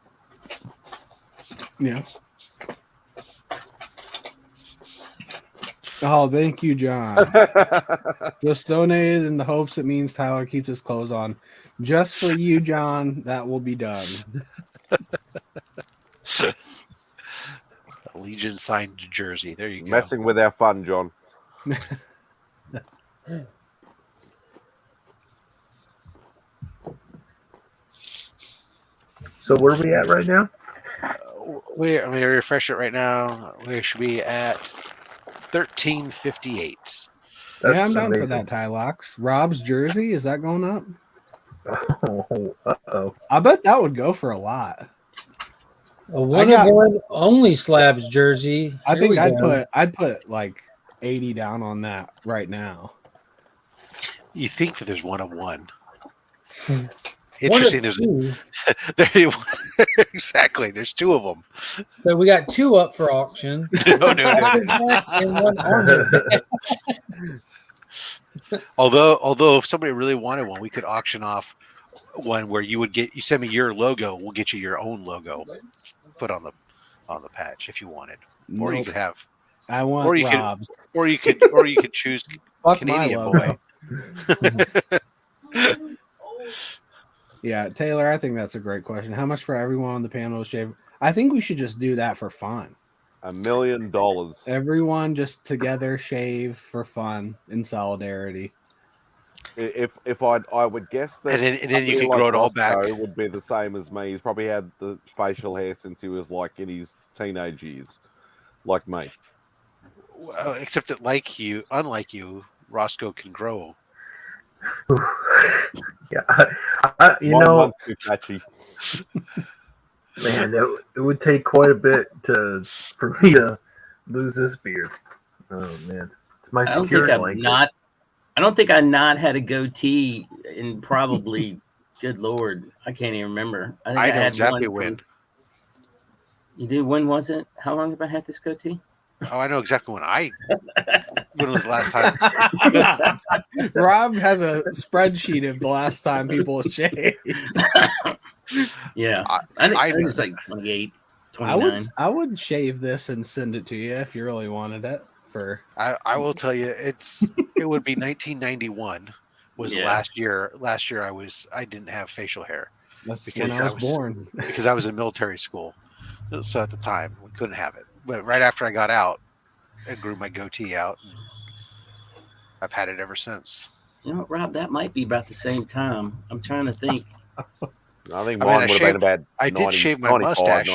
Yeah. Oh, thank you, John. Just donated in the hopes it means Tyler keeps his clothes on. Just for you, John, that will be done. Legion signed jersey. There you go. Messing with our fun, John. So where are we at right now? Let me refresh it right now. We should be at 1358. Yeah, I'm down for that, Tylox. Rob's jersey, is that going up? Uh-oh. I bet that would go for a lot. A one only slabs jersey. I think I'd put like 80 down on that right now. You think that there's one of one. Interesting. Exactly. There's two of them. So we got two up for auction. No. Although if somebody really wanted one, we could auction off one where you send me your logo, we'll get you your own logo put on the patch if you wanted. Or you could have I want Rob's. Or you could choose Canadian boy. Yeah, Taylor, I think that's a great question. How much for everyone on the panel to shave? I think we should just do that for fun. $1 million. Everyone just together shave for fun in solidarity. If I would guess that, and then you can grow it all back. It would be the same as me. He's probably had the facial hair since he was like in his teenage years, like me. Well, except that, unlike you, Roscoe can grow. Yeah, you know, too patchy. Man, it would take quite a bit for me to lose this beard. Oh man, it's my security blanket. I don't think I not had a goatee in probably. Good Lord, I can't even remember. I know exactly when. You do? When was it? How long have I had this goatee? Oh, I know exactly when was the last time. Rob has a spreadsheet of the last time people shaved. Yeah. I think it was like 28, 29. I would shave this and send it to you if you really wanted it. I will tell you, it would be 1991 was the last year. Last year I didn't have facial hair. That's because when I was born. Because I was in military school. So at the time we couldn't have it. But right after I got out, I grew my goatee out. And I've had it ever since. You know what, Rob? That might be about the same time. I'm trying to think. I think mine would have been about. I did shave my mustache.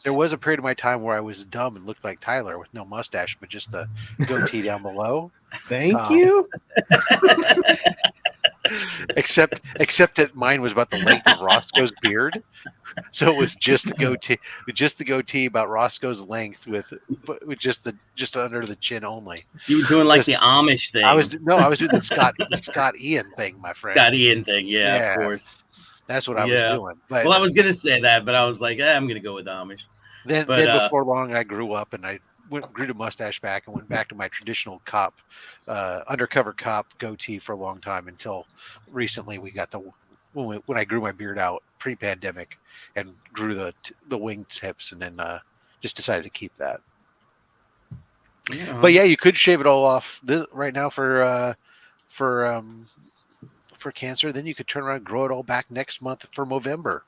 There was a period of my time where I was dumb and looked like Tyler with no mustache, but just the goatee down below. Thank you. Except that mine was about the length of Roscoe's beard, so it was just the goatee about Roscoe's length with just under the chin only. You were doing like the Amish thing. I was doing the Scott Ian thing, my friend. Scott Ian thing, yeah, of course. That's what I was doing. But, I was gonna say that, but I was like, I'm gonna go with Amish. Then before long, I grew up and I grew the mustache back and went back to my traditional cop, undercover cop goatee for a long time until recently we got when I grew my beard out pre-pandemic and grew the wing tips and then just decided to keep that. But yeah, you could shave it all off right now for cancer. Then you could turn around and grow it all back next month for Movember.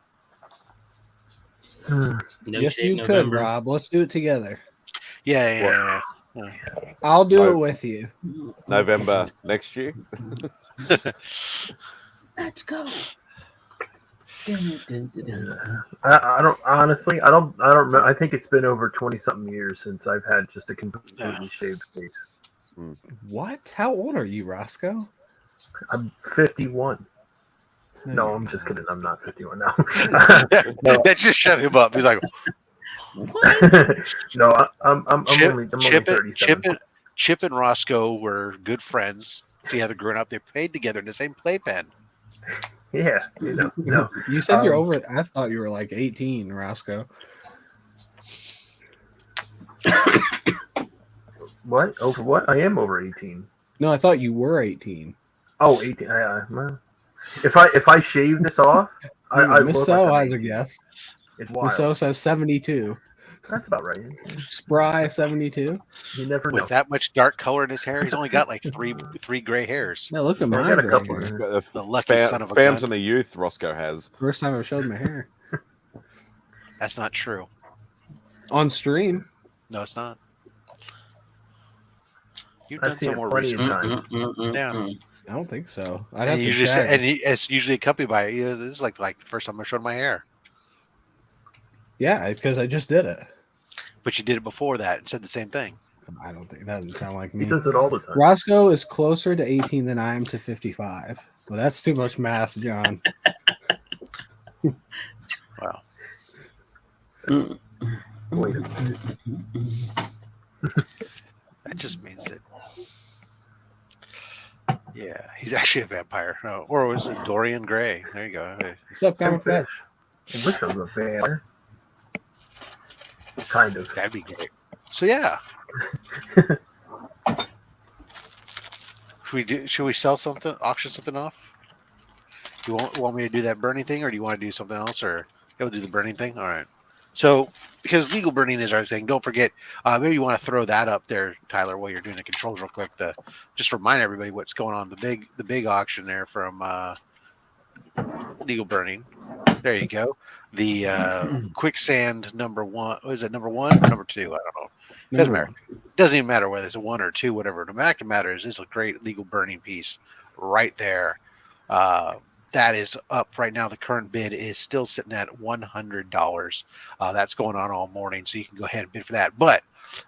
Yes, you could, Rob. Let's do it together. Yeah. I'll do it with you. November next year. Let's go. I don't honestly. I don't remember. I think it's been over 20-something years since I've had just a completely shaved face. What? How old are you, Roscoe? I'm 51. No, I'm just kidding. I'm not 51 now. That just shut him up. He's like, no, I'm only 37. Chip and Roscoe were good friends together growing up. They played together in the same playpen. Yeah, no. You said you're over. I thought you were like 18, Roscoe. What? Over what? I am over 18. No, I thought you were 18. Oh, 18. If I shave this off, I Miss So has a guess. Miss So says 72. That's about right. Spry 72. You never know. With that much dark color in his hair, he's only got like three gray hairs. No, look at I my got a gray couple. hair. The lucky son of a Fams gun. in the youth, Roscoe has. First time I've showed my hair. That's not true. On stream. No, it's not. You've I've done seen some it more plenty research. of times. Yeah. I don't think so. I'd have And to usually check. it's usually accompanied by this is like the first time I showed my hair. Yeah, because I just did it. But you did it before that and said the same thing. I don't think that doesn't sound like me. He says it all the time. Roscoe is closer to 18 than I am to 55. Well, that's too much math, John. Wow. Wait a minute. That just means that. Yeah, he's actually a vampire. No, or was it Dorian Gray? There you go. What's up, Comic Fish? I wish I was a vampire. Kind of. That'd be great. So yeah. Should we sell something? Auction something off? You want me to do that burning thing, or do you want to do something else, or we'll do the burning thing? All right. So because legal burning is our thing, don't forget. Maybe you want to throw that up there, Tyler, while you're doing the controls real quick. Just remind everybody what's going on. The big auction there from legal burning. There you go. The quicksand number one. Was it number one or number two? I don't know. Doesn't matter. Doesn't even matter whether it's a 1 or 2, whatever. The fact of the matter is, this is a great legal burning piece right there. That is up right now. The current bid is still sitting at $100. That's going on all morning, so you can go ahead and bid for that. But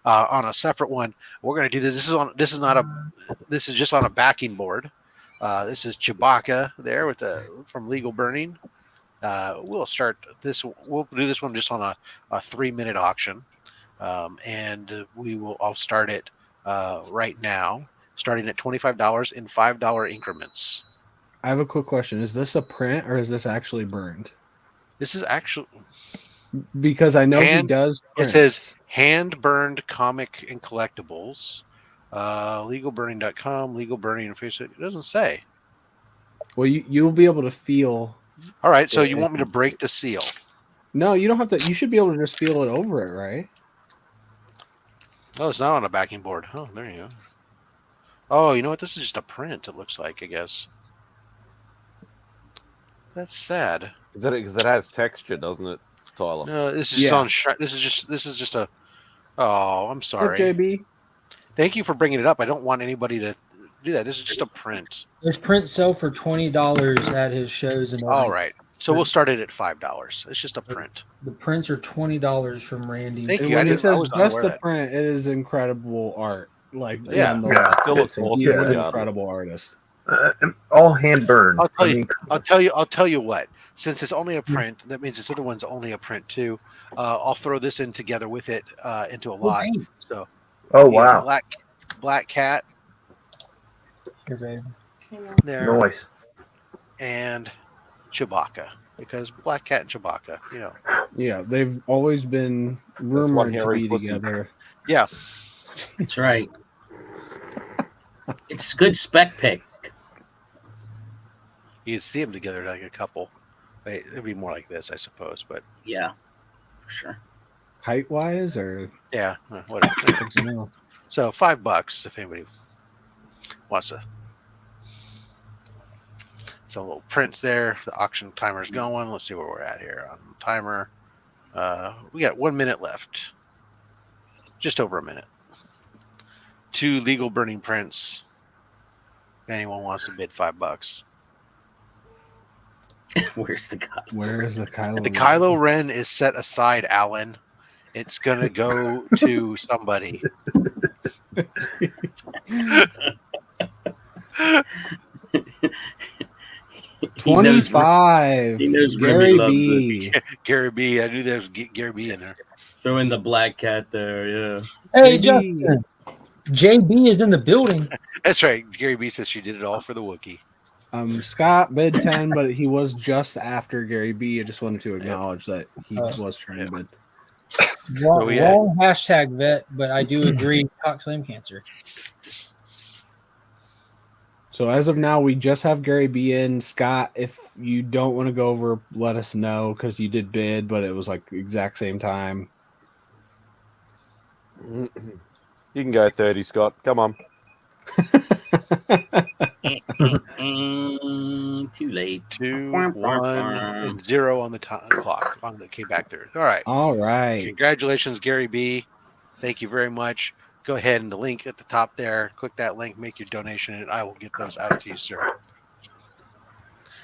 on a separate one, we're going to do this. This is just on a backing board. This is Chewbacca there from Legal Burning. We'll start this. We'll do this one just on a 3-minute auction, and I'll start it right now, starting at $25 in $5 increments. I have a quick question. Is this a print or is this actually burned? This is actually because I know he does. It says hand burned comic and collectibles. Legalburning.com, legal burning and Facebook. It doesn't say. Well, you'll be able to feel. All right, so you want me to break the seal? No, you don't have to. You should be able to just feel it over it, right? Oh, it's not on a backing board. Oh, there you go. Oh, you know what? This is just a print. It looks like, I guess. That's sad. Because it has texture, doesn't it, Tyler? No, this is just on. This is just a. Oh, I'm sorry. Hey, JB. Thank you for bringing it up. I don't want anybody to do that. This is just a print. There's prints sell for $20 at his shows and all right. So we'll start it at $5. It's just a print. The prints are $20 from Randy. Thank you. When it says just the print, it is incredible art. Like yeah, still looks awesome. He's an incredible artist. All hand burned. I'll tell you what. Since it's only a print, that means this other one's only a print too. I'll throw this in together with it into a lot. So. Oh wow! Black cat. Here, babe. There. Nice. And Chewbacca, because Black Cat and Chewbacca, you know. Yeah, they've always been rumored to be together. Yeah, that's right. It's good spec pick. You'd see them together like a couple. It'd be more like this, I suppose. But yeah, for sure. Height wise, or yeah, whatever. So $5 if anybody wants to. Some little prints there. The auction timer's going. Let's see where we're at here on the timer. We got 1 minute left. Just over a minute. 2 legal burning prints. If anyone wants to bid $5. Where's the Kylo? Where is the Kylo? The Kylo Ren is set aside, Alan. It's gonna go to somebody. 25. He knows Gary Remy B. Gary B. I knew there was Gary B in there. Throw in the black cat there, yeah. Hey, Justin. JB is in the building. That's right. Gary B says she did it all for the Wookiee. Scott bid 10, but he was just after Gary B. I just wanted to acknowledge that he was trying to bid. Wrong hashtag vet, but I do agree. Cock slam cancer. So as of now, we just have Gary B in. Scott, if you don't want to go over, let us know because you did bid, but it was like the exact same time. You can go 30, Scott. Come on. Too late. 2, 1, and 0 on the clock. On the came back there. All right. All right. Congratulations, Gary B. Thank you very much. Go ahead and the link at the top there. Click that link, make your donation, and I will get those out to you, sir.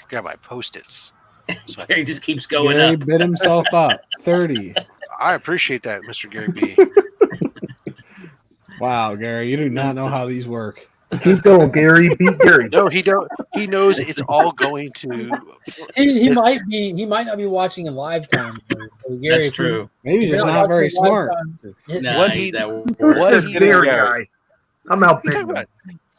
Grab my Post-its. So Gary just keeps going Gary up. bid himself up. 30. I appreciate that, Mr. Gary B. Wow, Gary, you do not know how these work. Keep going, Gary. Beat Gary. No, he don't. He knows it's all going to. He might not be watching in live time. So Gary, That's true. Maybe he's just not very smart. Nah, He's Beer guy. I'm out big.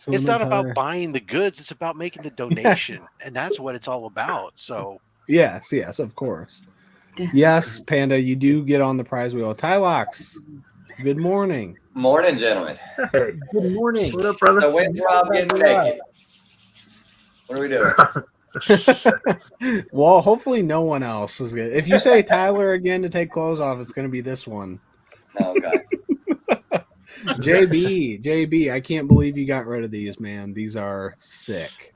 It's not about buying the goods; it's about making the donation, and that's what it's all about. So yes, of course. Yes, Panda, you do get on the prize wheel. Tylox, good morning. Morning, gentlemen. Hey. Good morning. What up, brother? So when's Rob getting taken? What are we doing? Well, hopefully no one else is good. If you say Tyler again to take clothes off, it's going to be this one. Okay. JB, I can't believe you got rid of these, man. These are sick.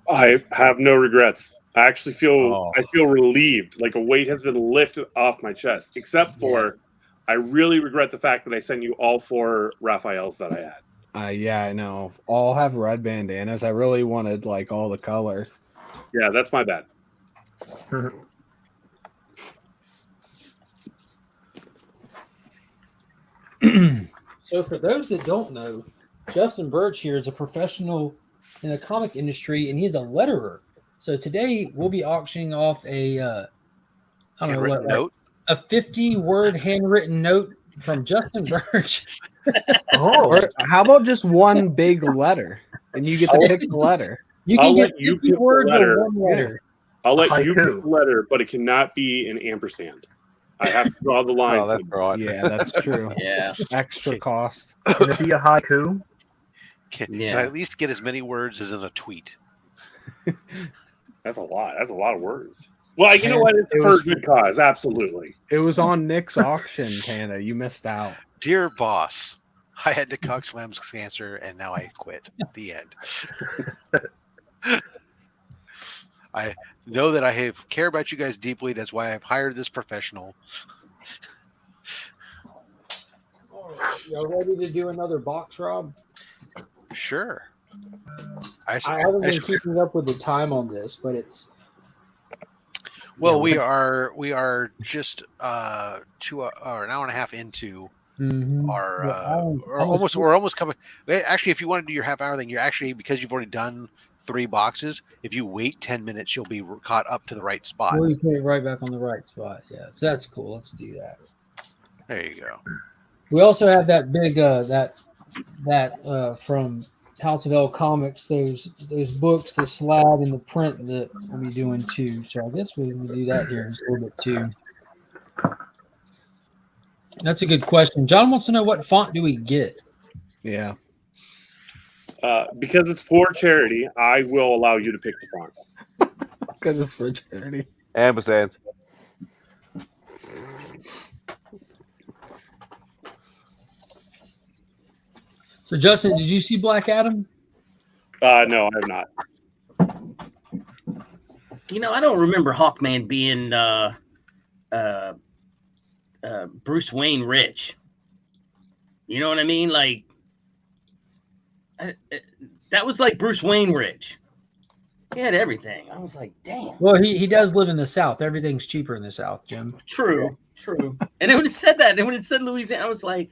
I have no regrets. I actually feel relieved, like a weight has been lifted off my chest, except for I really regret the fact that I sent you all 4 Raphaels that I had. Yeah, I know. All have red bandanas. I really wanted like all the colors. Yeah, that's my bad. So for those that don't know, Justin Birch here is a professional in the comic industry, and he's a letterer. So today we'll be auctioning off a note. A 50-word handwritten note from Justin Birch. Or how about just one big letter, and you get to pick the letter? You can get 50 words or one letter. I'll let you pick the letter, but it cannot be an ampersand. I have to draw the line. Oh, that's right. Yeah, that's true. Yeah. Extra cost. Can it be a haiku? Can I at least get as many words as in a tweet? That's a lot. That's a lot of words. Well, you know what? It's for a good cause. Absolutely. It was on Nick's auction, Tana. You missed out. Dear boss, I had to cock slam cancer, and now I quit. The end. I know that I care about you guys deeply. That's why I've hired this professional. Y'all ready to do another box, Rob? Sure. I haven't been keeping up with the time on this, but it's. Well, we are just 2 or an hour and a half into our we're almost coming. Actually, if you want to do your half hour thing, you're actually, because you've already done 3 boxes, if you wait 10 minutes, you'll be caught up to the right spot. Well, you put it right back on the right spot. Yeah, so that's cool. Let's do that. There you go. We also have that big that from House of L Comics, those books, the slab and the print that we'll be doing too. So I guess we'll do that here in a little bit too. That's a good question. John wants to know, what font do we get? Yeah. Because it's for charity, I will allow you to pick the font. Because it's for charity. Ambersands. So Justin, did you see Black Adam? No, I have not. You know, I don't remember Hawkman being Bruce Wayne rich. You know what I mean? Like that was like Bruce Wayne rich. He had everything. I was like, damn. Well, he does live in the South. Everything's cheaper in the South, Jim. True. And it would have said that. And when it said Louisiana, I was like,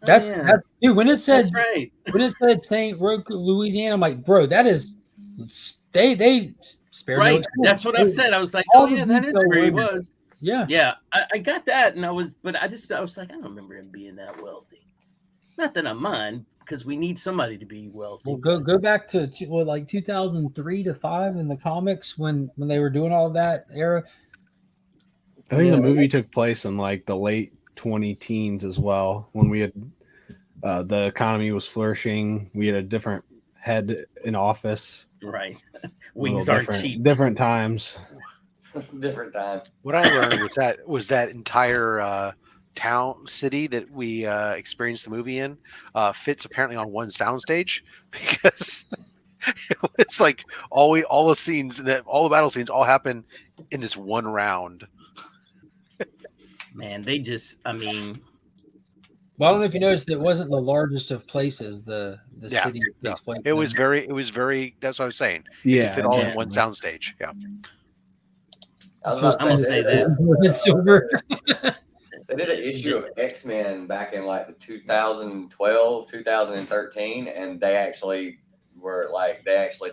oh, that's dude. When it said that's right. When it said St. Roque, Louisiana, I'm like, bro, that is they spare right. no expense. That's what I said. I was like, oh yeah, that is where he was. Yeah. I got that, and I was like, I don't remember him being that wealthy. Not that I mind, because we need somebody to be wealthy. Well, go back to like 2003 to 5 in the comics when they were doing all that era. I think the movie took place in like the late 2010s as well, when we had the economy was flourishing. We had a different head in office. Right. Wings aren't cheap. Different times. Different time. What I learned was that entire city that we experienced the movie in fits apparently on one soundstage, because it was like all the battle scenes all happen in this one round. Man, they just, I mean, well, I don't know if you noticed, it wasn't the largest of places. The city takes place. It was very. That's what I was saying. Yeah, it could fit all in one soundstage. Yeah. I'm gonna say this. Silver. They did an issue of X-Men back in like the 2012, 2013, and they actually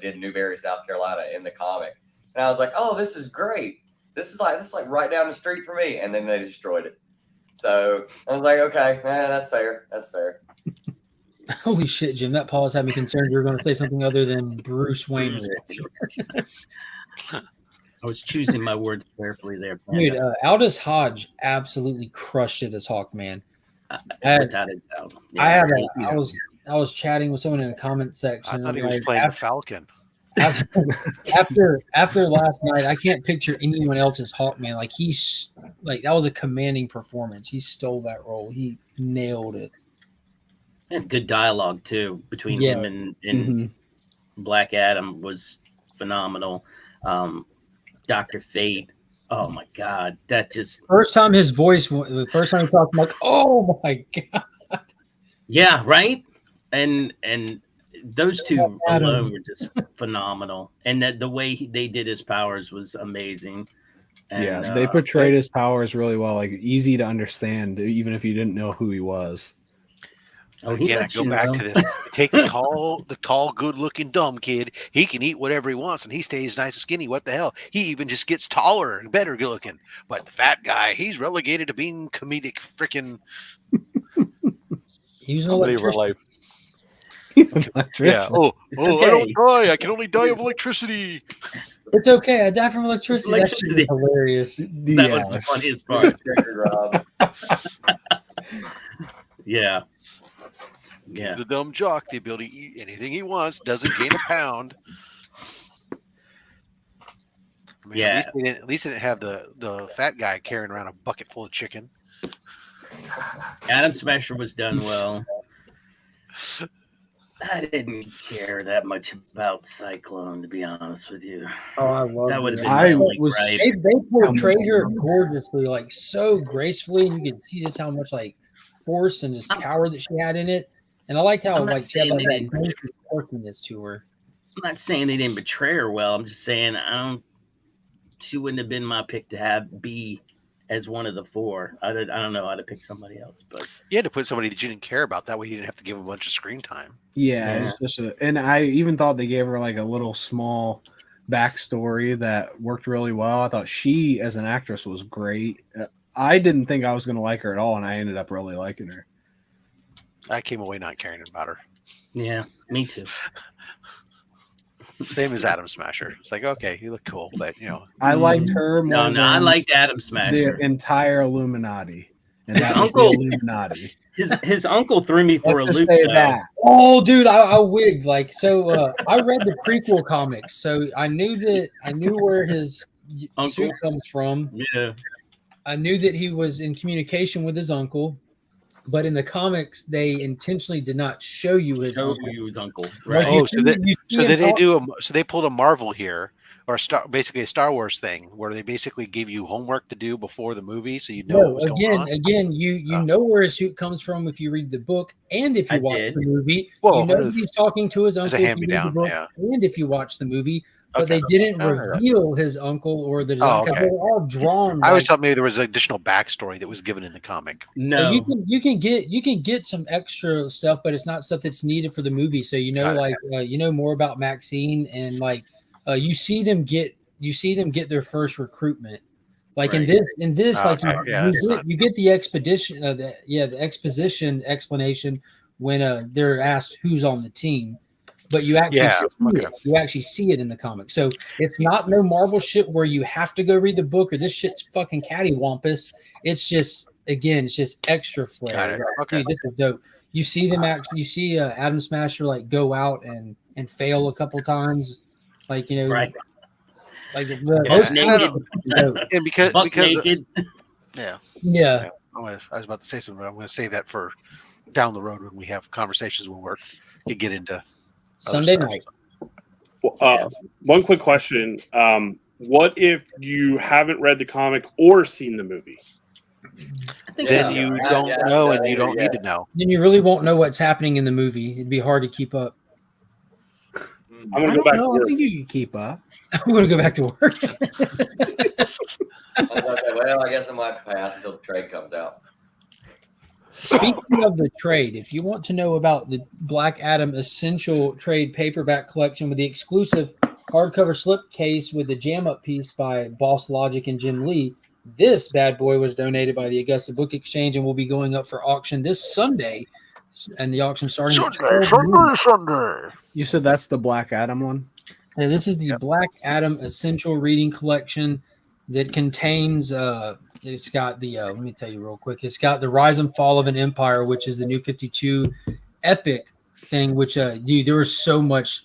did Newberry, South Carolina in the comic. And I was like, oh, this is great. This is like right down the street for me. And then they destroyed it. So I was like, okay, man, that's fair. That's fair. Holy shit, Jim! That pause had me concerned you were going to say something other than Bruce Wayne rich. I was choosing my words carefully there. Dude, Aldous Hodge absolutely crushed it as Hawkman. Without a doubt. Yeah, I was chatting with someone in the comment section. I thought he was playing the Falcon. After last night, I can't picture anyone else as Hawkman. Like that was a commanding performance. He stole that role. He nailed it. And good dialogue too between him and Black Adam was phenomenal. Dr. Fate. Oh my God, that just the first time he talked, I'm like, oh my God. Yeah, right. And those two alone were just phenomenal, and that the way they did his powers was amazing. And, they portrayed his powers really well, like easy to understand, even if you didn't know who he was. Again, I go back to this. Take the tall, good-looking, dumb kid. He can eat whatever he wants, and he stays nice and skinny. What the hell? He even just gets taller and better good-looking. But the fat guy, he's relegated to being comedic freaking. He's an electrician. Yeah. Oh, okay. I don't die. I can only die of electricity. It's okay. I die from electricity. That's hilarious. That was the funniest part. Yeah. Yeah. The dumb jock, the ability to eat anything he wants, doesn't gain a pound. I mean, at least they didn't have the fat guy carrying around a bucket full of chicken. Adam Smasher was done well. I didn't care that much about Cyclone, to be honest with you. Oh, I love that. Would have been my only gripe. They portrayed her gorgeously, like so gracefully. You could see just how much like force and just power that she had in it. And I liked how like she had like that quirkiness to her. I'm not saying they didn't betray her well. I'm just saying she wouldn't have been my pick to be as one of the four. I don't know. I'd have picked somebody else, but you had to put somebody that you didn't care about. That way you didn't have to give them a bunch of screen time. Yeah. It's just and I even thought they gave her like a little small backstory that worked really well. I thought she as an actress was great. I didn't think I was going to like her at all, and I ended up really liking her. I came away not caring about her. Yeah, me too. Same as Atom Smasher. It's like, okay, you look cool, but I liked her more than I liked Atom Smasher. The entire Illuminati. And His that was the uncle- Illuminati. His uncle threw me for Let's a just loop. say though. that. Oh, dude, I wigged like so. I read the prequel comics, so I knew where his suit comes from. Yeah, I knew that he was in communication with his uncle, but in the comics, they intentionally did not show you his uncle. Right. Oh, so they pulled a Marvel here, or basically a Star Wars thing, where they basically gave you homework to do before the movie, so you know what was going on. Again, you know where his suit comes from if you read the book, and if you watch the movie, Well, you know he's talking to his as a uncle. If you read the hand-me-down, book, yeah. and if you watch the movie, but Okay. they didn't All right. reveal his uncle or the Oh, because okay. they were all drawn. I always like- thought maybe there was additional backstory that was given in the comic. No, you can get some extra stuff, but it's not stuff that's needed for the movie. So you know more about Maxine, and you see them get their first recruitment. Like in this, Oh, okay. you get the expedition, the exposition explanation when they're asked who's on the team. But you actually see it. You actually see it in the comic. So it's not no Marvel shit where you have to go read the book or this shit's fucking cattywampus. It's just extra flair. Got it. Like, Okay. dude, this is dope. You see them actually. You see Atom Smasher like go out and fail a couple times, like right. Like naked. And because naked. Yeah. I was about to say something, but I'm going to save that for down the road when we have conversations when we get into Sunday night. One quick question. What if you haven't read the comic or seen the movie? Then you don't know, and you don't need to know. Then you really won't know what's happening in the movie. It'd be hard to keep up. I'm going to go back to work. I think you can keep up. I'm going to go back to work. Well, I guess I might pass until the trade comes out. Speaking of the trade, if you want to know about the Black Adam Essential Trade paperback collection with the exclusive hardcover slipcase with the jam-up piece by Boss Logic and Jim Lee, this bad boy was donated by the Augusta Book Exchange and will be going up for auction this Sunday. And the auction starting Sunday. You said that's the Black Adam one? Yeah, this is the Black Adam Essential Reading Collection that contains it's got the let me tell you real quick. It's got the Rise and Fall of an Empire, which is the New 52 epic thing, which dude, there was so much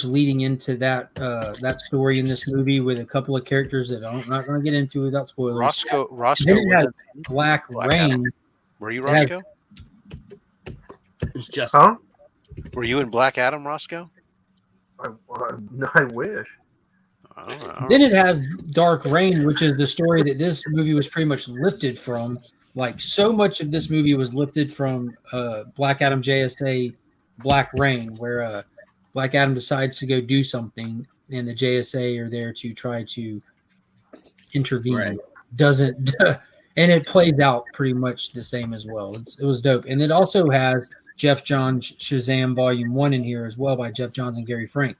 leading into that story in this movie with a couple of characters that I'm not going to get into without spoilers. Roscoe Then it has Black Rain. Adam. Were you Roscoe? It's just Were you in Black Adam, Roscoe? I wish. Then it has Dark Reign, which is the story that this movie was pretty much lifted from. Like so much of this movie was lifted from Black Adam JSA Black Reign, where Black Adam decides to go do something, and the JSA are there to try to intervene. Right. Doesn't, and it plays out pretty much the same as well. It was dope, and it also has Jeff Johns Shazam Volume 1 in here as well by Jeff Johns and Gary Frank.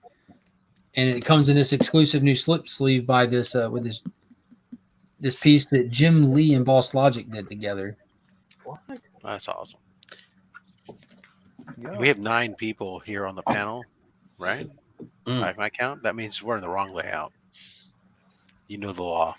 And it comes in this exclusive new slip sleeve by this with this piece that Jim Lee and Boss Logic did together. That's awesome. We have 9 people here on the panel, right? By my count, that means we're in the wrong layout. You know the law.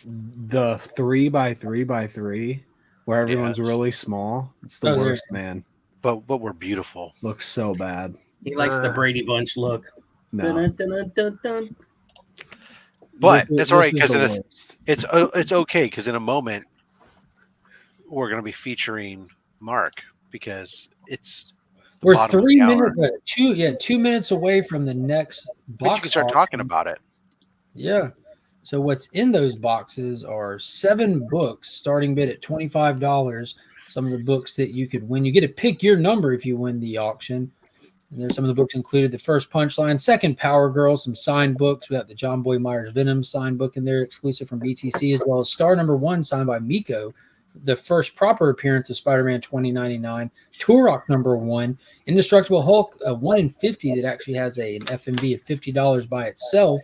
The 3x3x3, where everyone's really small. It's the worst, man. But we're beautiful. Looks so bad. He likes the Brady Bunch look. No. Dun, dun, dun, dun, dun. But it's all right because it's okay because in a moment we're going to be featuring Mark because we're 3 minutes, 2 minutes away from the next box. You can start talking about it. Yeah. So what's in those boxes are 7 books, starting bid at $25. Some of the books that you could win. You get to pick your number if you win the auction. And there's some of the books included: the first Punchline, second Power Girl, some signed books. We got the John Boy Myers Venom signed book in there, exclusive from BTC, as well as Star Number 1 signed by Miko, the first proper appearance of Spider-Man 2099, Turok Number 1, Indestructible Hulk 1 in 50 that actually has an FMV of $50 by itself,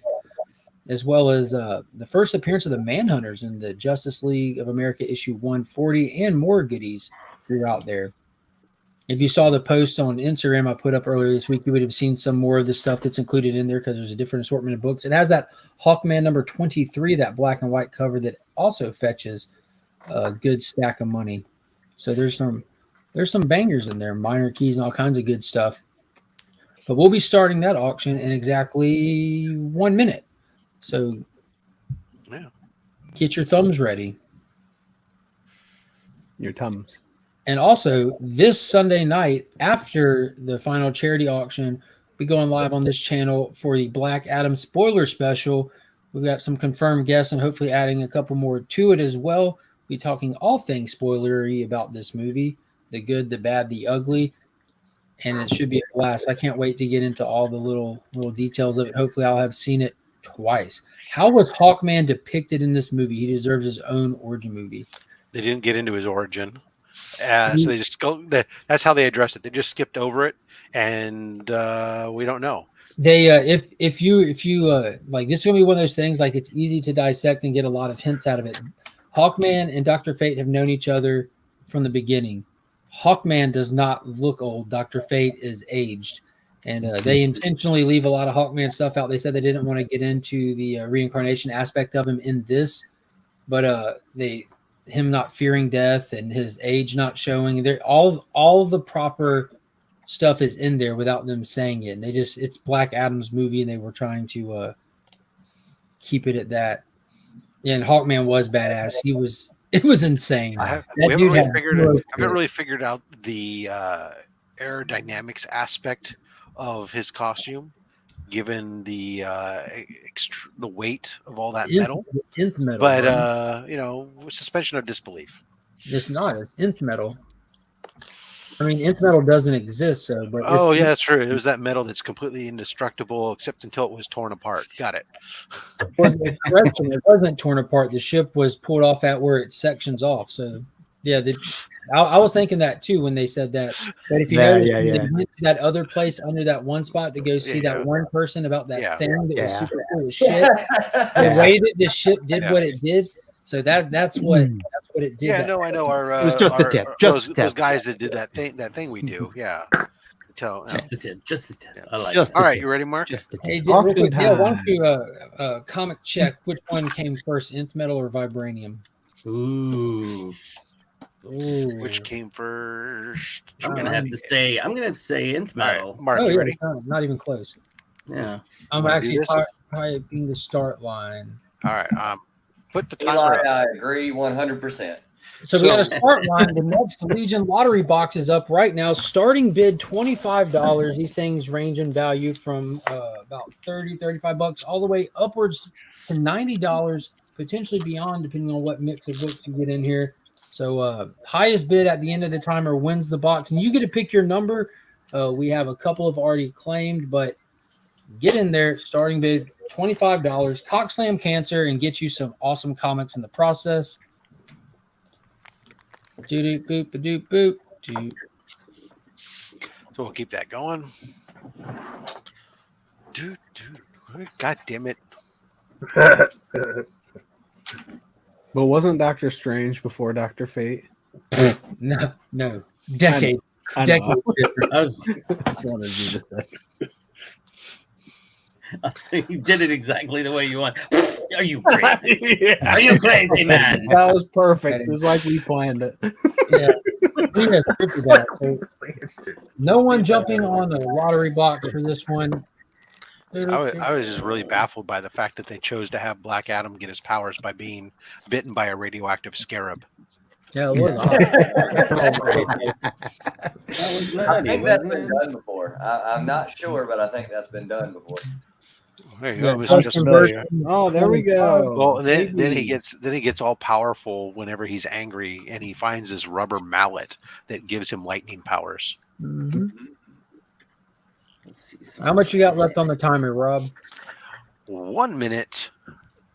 as well as the first appearance of the Manhunters in the Justice League of America issue 140, and more goodies throughout there. If you saw the post on Instagram I put up earlier this week, you would have seen some more of the stuff that's included in there because there's a different assortment of books. It has that Hawkman number 23, that black and white cover that also fetches a good stack of money. So there's some bangers in there, minor keys and all kinds of good stuff. But we'll be starting that auction in exactly 1 minute. So get your thumbs ready. Your tums. And also, this Sunday night, after the final charity auction, we're going live on this channel for the Black Adam spoiler special. We've got some confirmed guests and hopefully adding a couple more to it as well. We'll be talking all things spoilery about this movie, the good, the bad, the ugly, and it should be a blast. I can't wait to get into all the little details of it. Hopefully, I'll have seen it twice. How was Hawkman depicted in this movie? He deserves his own origin movie. They didn't get into his origin. So they just go. That's how they addressed it. They just skipped over it, and we don't know. They if you like, this is gonna be one of those things. Like, it's easy to dissect and get a lot of hints out of it. Hawkman and Dr. Fate have known each other from the beginning. Hawkman does not look old. Dr. Fate is aged, and they intentionally leave a lot of Hawkman stuff out. They said they didn't want to get into the reincarnation aspect of him in this, but him not fearing death and his age not showing. All the proper stuff is in there without them saying it. And it's Black Adam's movie, and they were trying to keep it at that. Yeah, and Hawkman was badass. It was insane. I haven't really figured out the aerodynamics aspect of his costume, given the weight of all that metal. Nth metal, but suspension of disbelief. It's not. It's nth metal. I mean, nth metal doesn't exist. So, but that's true. It was that metal that's completely indestructible, except until it was torn apart. Got it. Correction, it wasn't torn apart. The ship was pulled off at where it sections off. So, yeah, I was thinking that too when they said that. But if you notice, they went to that other place under that one spot to go see that one person about that thing that was super cool as shit. The way that the ship did what it did. So that's what it did. Yeah, no, I know. It was just the tip. Those guys that did that thing we do. Yeah. Just the tip. I like it. All right, you ready, Mark? Just the tip. Hey, real quick, why don't you comic check which one came first, nth metal or vibranium? Ooh. Which came first? I'm gonna have to say nth metal. Right, Mark, you ready? Not even close. Yeah. I'm actually typing the start line. All right. Put the timer up. I agree 100%. So we got a start line. The next Legion lottery box is up right now. Starting bid $25. These things range in value from about $30-$35 all the way upwards to $90, potentially beyond, depending on what mix of books you get in here. So highest bid at the end of the timer wins the box, and you get to pick your number. We have a couple of already claimed, but get in there. Starting bid $25. Cock Slam Cancer, and get you some awesome comics in the process. Doop boop doop boop. So we'll keep that going. God damn it. But wasn't Doctor Strange before Dr. Fate? No. Decades. Decades different. I just wanted you to say. You did it exactly the way you want. Are you crazy? Are you crazy, man? That was perfect. It was like we planned it. No one jumping on a lottery box for this one. I was just really baffled by the fact that they chose to have Black Adam get his powers by being bitten by a radioactive scarab. Yeah, it was. I think that's been done before. I'm not sure, but I think that's been done before. There you go. Oh, there we go. Well, then he gets all powerful whenever he's angry, and he finds this rubber mallet that gives him lightning powers. Mm-hmm. How much you got left on the timer, Rob? 1 minute,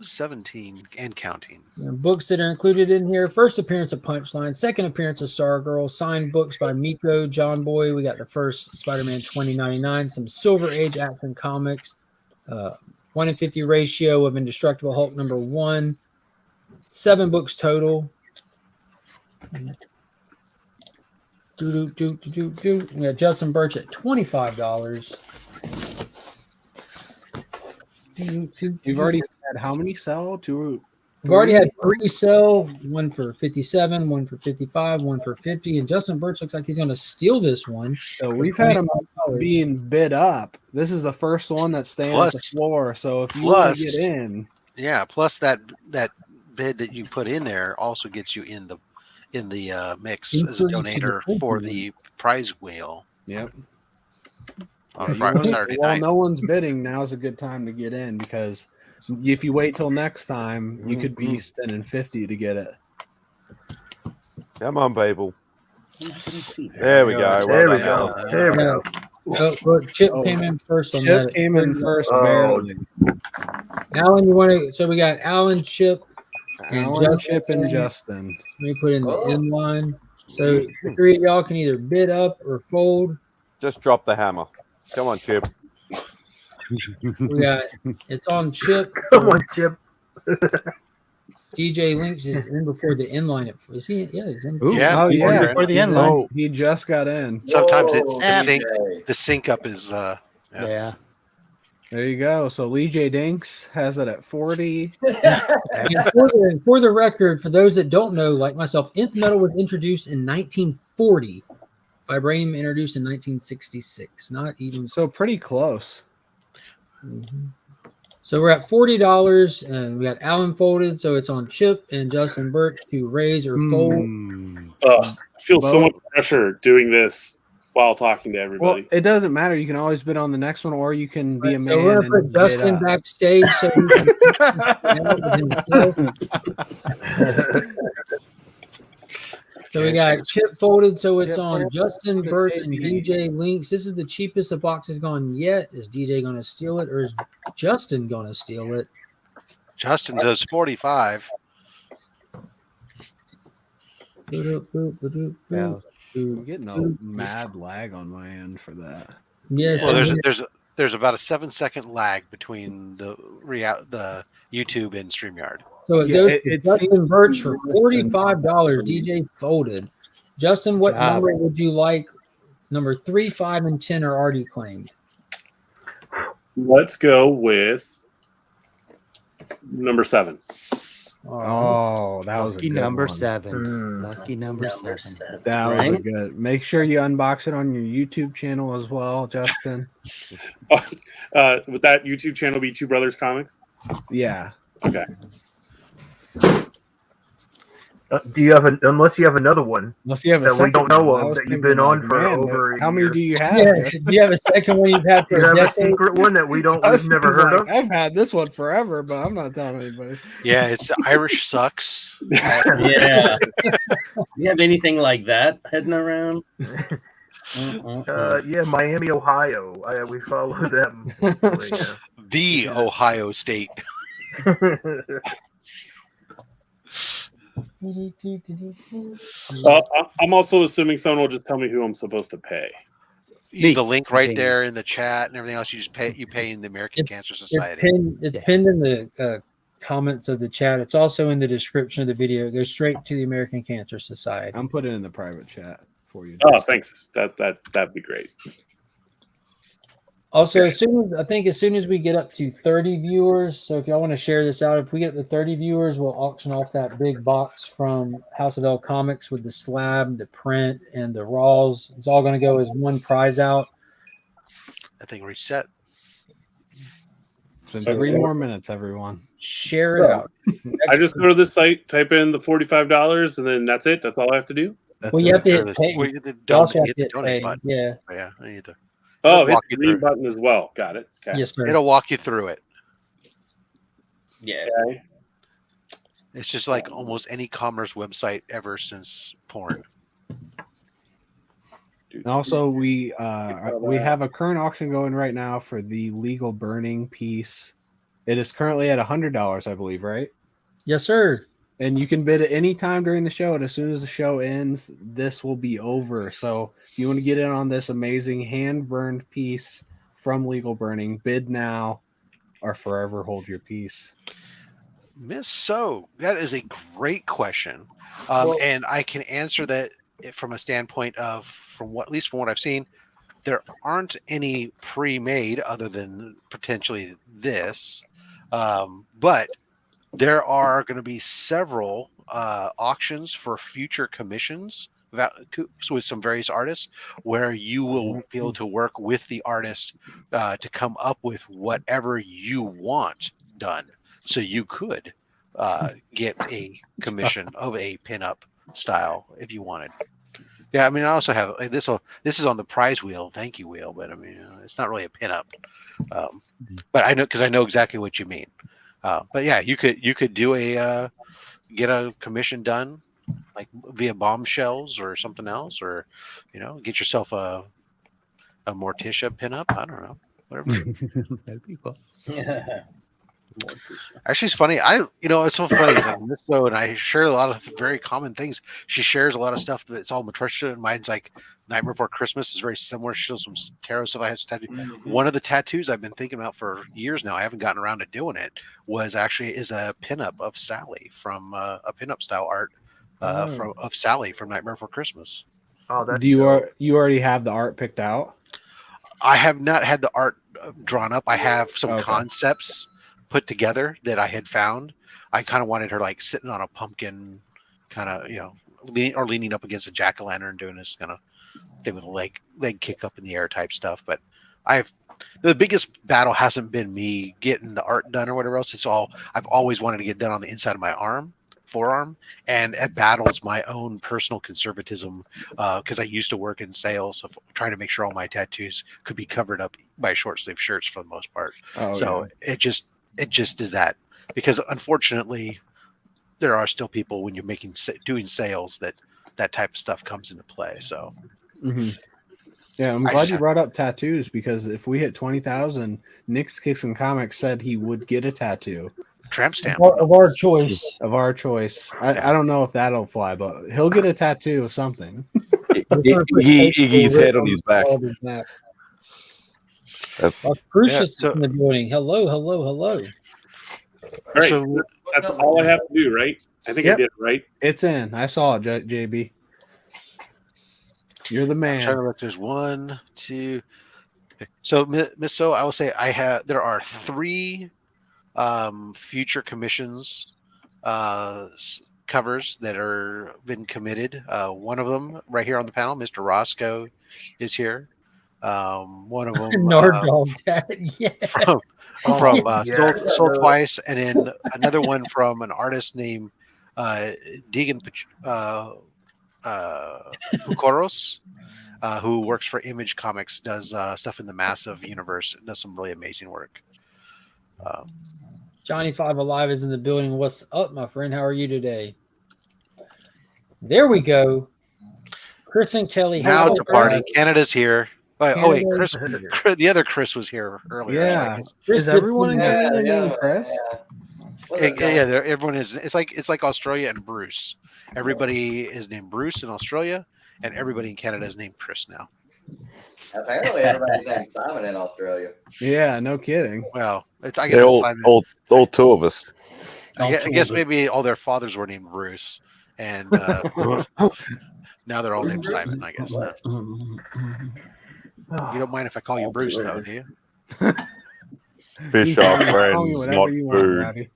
17 and counting. Books that are included in here: first appearance of Punchline, second appearance of Stargirl, signed books by Miko, John Boy. We got the first Spider-Man 2099, some Silver Age action comics. 1 in 50 ratio of Indestructible Hulk #1, 7 books total. We got Justin Birch at $25. We've already had how many sell? We've already had 3 sell, one for 57, one for 55, one for 50, and Justin Birch looks like he's going to steal this one. So we've had them being bid up. This is the first one that's staying at the floor. So if you want to get in, plus that bid that you put in there also gets you in the mix as a donator for the prize wheel. Yep. On Saturday night. No one's bidding, now's a good time to get in, because if you wait till next time, you could be spending 50 to get it. Come on, people. There we go. There we go. There we go. Look, Chip came in first on Chip that. came in first, barely. Alan, you want to? So we got Alan, Chip, and Chip and Justin. Let me put in the end line. So the 3 of y'all can either bid up or fold. Just drop the hammer. Come on, Chip. We got it's on Chip. Come on, Chip. DJ Links is in before the end line. Is he? Yeah, he's in. Before the end line. He just got in. Sometimes it's the sync up is yeah. There you go. So Lee J Dinks has it at 40. And for the record, for those that don't know, like myself, Nth Metal was introduced in 1940. Vibranium introduced in 1966. Not even so, pretty close. Mm-hmm. So we're at $40, and we got Alan folded, so it's on Chip and Justin Birch to raise or fold. I feel so much pressure doing this while talking to everybody. Well, it doesn't matter. You can always bid on the next one, or you can be a man. So we're gonna put Justin backstage so he can So we got Chip folded, so it's on Justin Birch and DJ Links. This is the cheapest the box has gone yet. Is DJ going to steal it, or is Justin going to steal it? Justin does 45. I'm getting a mad lag on my end for that. Yes. Well, there's about a 7-second lag between the YouTube and StreamYard. So it goes to Justin Birch for $45. DJ folded. Justin, what number would you like? Number 3, 5, and 10 are already claimed. Let's go with number 7. Oh, that was lucky a good number one. 7. Lucky number 7. That was a good. Make sure you unbox it on your YouTube channel as well, Justin. Would that YouTube channel be Two Brothers Comics? Yeah. Okay. Do you have unless you have another one? Unless you have a that we don't know of that you've been on for over. How many do you have? Yeah. Do you have a second one you've had for you have a secret one that we've never heard of? I've had this one forever, but I'm not telling anybody. Yeah, it's Irish Sucks. Yeah. You have anything like that heading around? Yeah, Miami, Ohio. We follow them. The Ohio State. I'm also assuming someone will just tell me who I'm supposed to pay. The link right there in the chat and everything else. You just pay. You pay in the American Cancer Society. It's pinned in the comments of the chat. It's also in the description of the video. It goes straight to the American Cancer Society. I'm putting it in the private chat for you. Oh, thanks. That'd be great. Also, as soon as we get up to 30 viewers, so if y'all want to share this out, if we get up to 30 viewers, we'll auction off that big box from House of L Comics with the slab, the print, and the raws. It's all going to go as one prize out. That thing reset. It's been 3 more minutes, everyone. Share it out. I just go to this site, type in the $45, and then that's it. That's all I have to do. Well, you have to hit pay. You also have hit to the hit donate pay. button. Yeah. Yeah, either. Oh, hit the green button as well. Got it. Okay. Yes, sir. It'll walk you through it. Yeah. Okay. It's just like almost any commerce website ever since porn. And also, we have a current auction going right now for the legal burning piece. It is currently at $100, I believe, right? Yes, sir. And you can bid at any time during the show. And as soon as the show ends, this will be over. So if you want to get in on this amazing hand-burned piece from Legal Burning, bid now or forever hold your peace. Miss So, that is a great question. And I can answer that from a standpoint of at least from what I've seen, there aren't any pre-made other than potentially this, but there are going to be several auctions for future commissions with some various artists where you will be able to work with the artist to come up with whatever you want done. So you could get a commission of a pinup style if you wanted. Yeah, I mean, I also have this. This is on the prize wheel, thank you wheel, but I mean, it's not really a pinup. But I know because I know exactly what you mean. But yeah, you could do get a commission done like via bombshells or something else, or get yourself a Morticia pinup. I don't know, whatever. That'd be cool. Yeah. Actually, it's funny. It's so funny. It's like Misto and I share a lot of very common things. She shares a lot of stuff that's all Matricia, and mine's like Nightmare Before Christmas is very similar. She shows some tarot stuff. I have tattoo. One of the tattoos I've been thinking about for years now, I haven't gotten around to doing it, is a pinup of Sally from a pinup style art of Sally from Nightmare Before Christmas. Oh, do you already have the art picked out? I have not had the art drawn up. I have some concepts put together that I had found. I kind of wanted her like sitting on a pumpkin, kind of leaning up against a jack-o'-lantern, doing this kind of thing with a leg kick up in the air type stuff. But the biggest battle hasn't been me getting the art done or whatever else. I've always wanted to get done on the inside of my forearm, and at battles my own personal conservatism, because I used to work in sales, of trying to make sure all my tattoos could be covered up by short sleeve shirts for the most part. It just is that, because unfortunately there are still people when you're doing sales that type of stuff comes into play. So yeah, I'm glad you brought up tattoos, because if we hit 20,000, Nick's Kicks and Comics said he would get a tattoo. Tramp stamp of our choice. I don't know if that'll fly, but he'll get a tattoo of something. Iggy's head on his back. Crucius in the building. Hello. All right, so that's all I have to do, right? I think I did it right. It's in. I saw it, JB. You're the man. I'm trying to look. There's 1, 2. So, Miss So, I will say there are 3 future commissions covers that are been committed. One of them right here on the panel, Mr. Roscoe is here. One of them Sold Twice, and then another one from an artist named Deegan Pukoros, who works for Image Comics, does stuff in the Massive universe, does some really amazing work. Johnny 5 Alive is in the building. What's up, my friend? How are you today? There we go. Chris and Kelly. Now it's a party. Canada's here. Wait, Chris, the other Chris was here earlier. Yeah, is everyone in Canada named Chris? Yeah, everyone is. It's like Australia and Bruce. Everybody is named Bruce in Australia, and everybody in Canada is named Chris now. Apparently, everybody's named Simon in Australia. Yeah, no kidding. Well, I guess all 2 of us. I guess maybe all their fathers were named Bruce, and now they're all named Simon. I guess. You don't mind if I call you Bruce, though, do you? Fish off friends, not food.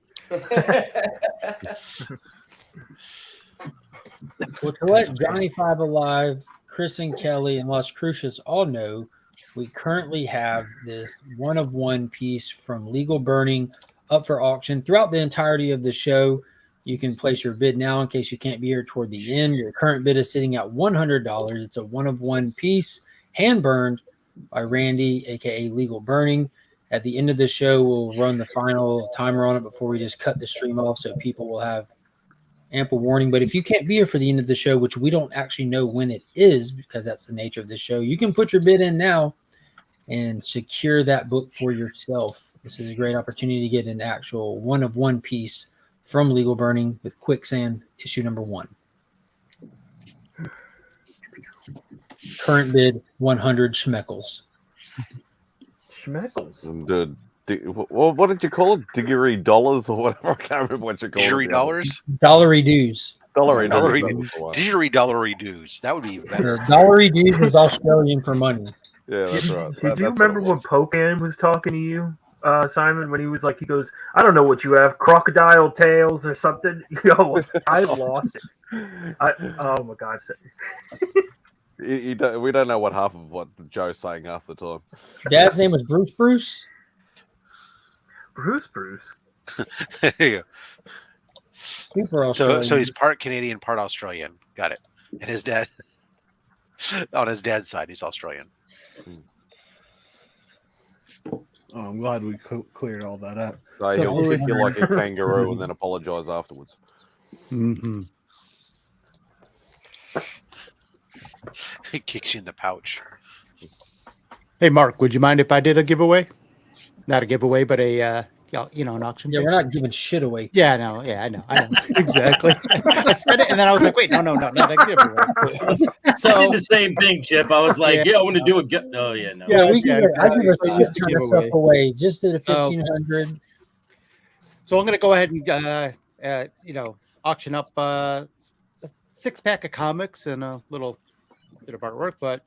Well, to let Johnny 5 Alive, Chris and Kelly, and Las Crucias all know, we currently have this 1-of-1 piece from Legal Burning up for auction throughout the entirety of the show. You can place your bid now in case you can't be here toward the end. Your current bid is sitting at $100. It's a 1-of-1 piece, hand burned by Randy, aka Legal Burning. At the end of the show, we'll run the final timer on it before we just cut the stream off, so people will have ample warning. But if you can't be here for the end of the show, which we don't actually know when it is, because that's the nature of the show, you can put your bid in now and secure that book for yourself. This is a great opportunity to get an actual 1-of-1 piece from Legal Burning with Quicksand issue number 1. Current bid 100 schmeckles. Schmeckles. What did you call it? Diggery dollars or whatever? I can't remember what you called it. Diggery dollars? Dollary dues. Did you read Dollary Doos? That would be better. Dollary Doos was Australian for money. Yeah, that's right. Did you remember when Pocan was talking to you, Simon, when he was like, he goes, I don't know what you have, crocodile tails or something? Yo, I lost it. Oh my God. We don't know what half of what Joe's saying half the time. Dad's name was Bruce. Bruce. There you go. Super Australian. So he's part Canadian, part Australian. Got it. And his dad, on his dad's side, he's Australian. Oh, I'm glad we cleared all that up. So he'll kick you like a kangaroo and then apologize afterwards. Mm-hmm. He kicks you in the pouch. Hey, Mark, would you mind if I did a giveaway? Not a giveaway, but an auction. Yeah, we're not giving shit away. Yeah, I know. Exactly. I said it, and then I was like, wait, no, not a giveaway. So I did the same thing, Chip. I was like, I want to do a oh yeah, no. Yeah, we give I give us this kind of stuff away just at a 1,500. So I'm going to go ahead and auction up a 6-pack of comics and a little bit of artwork, but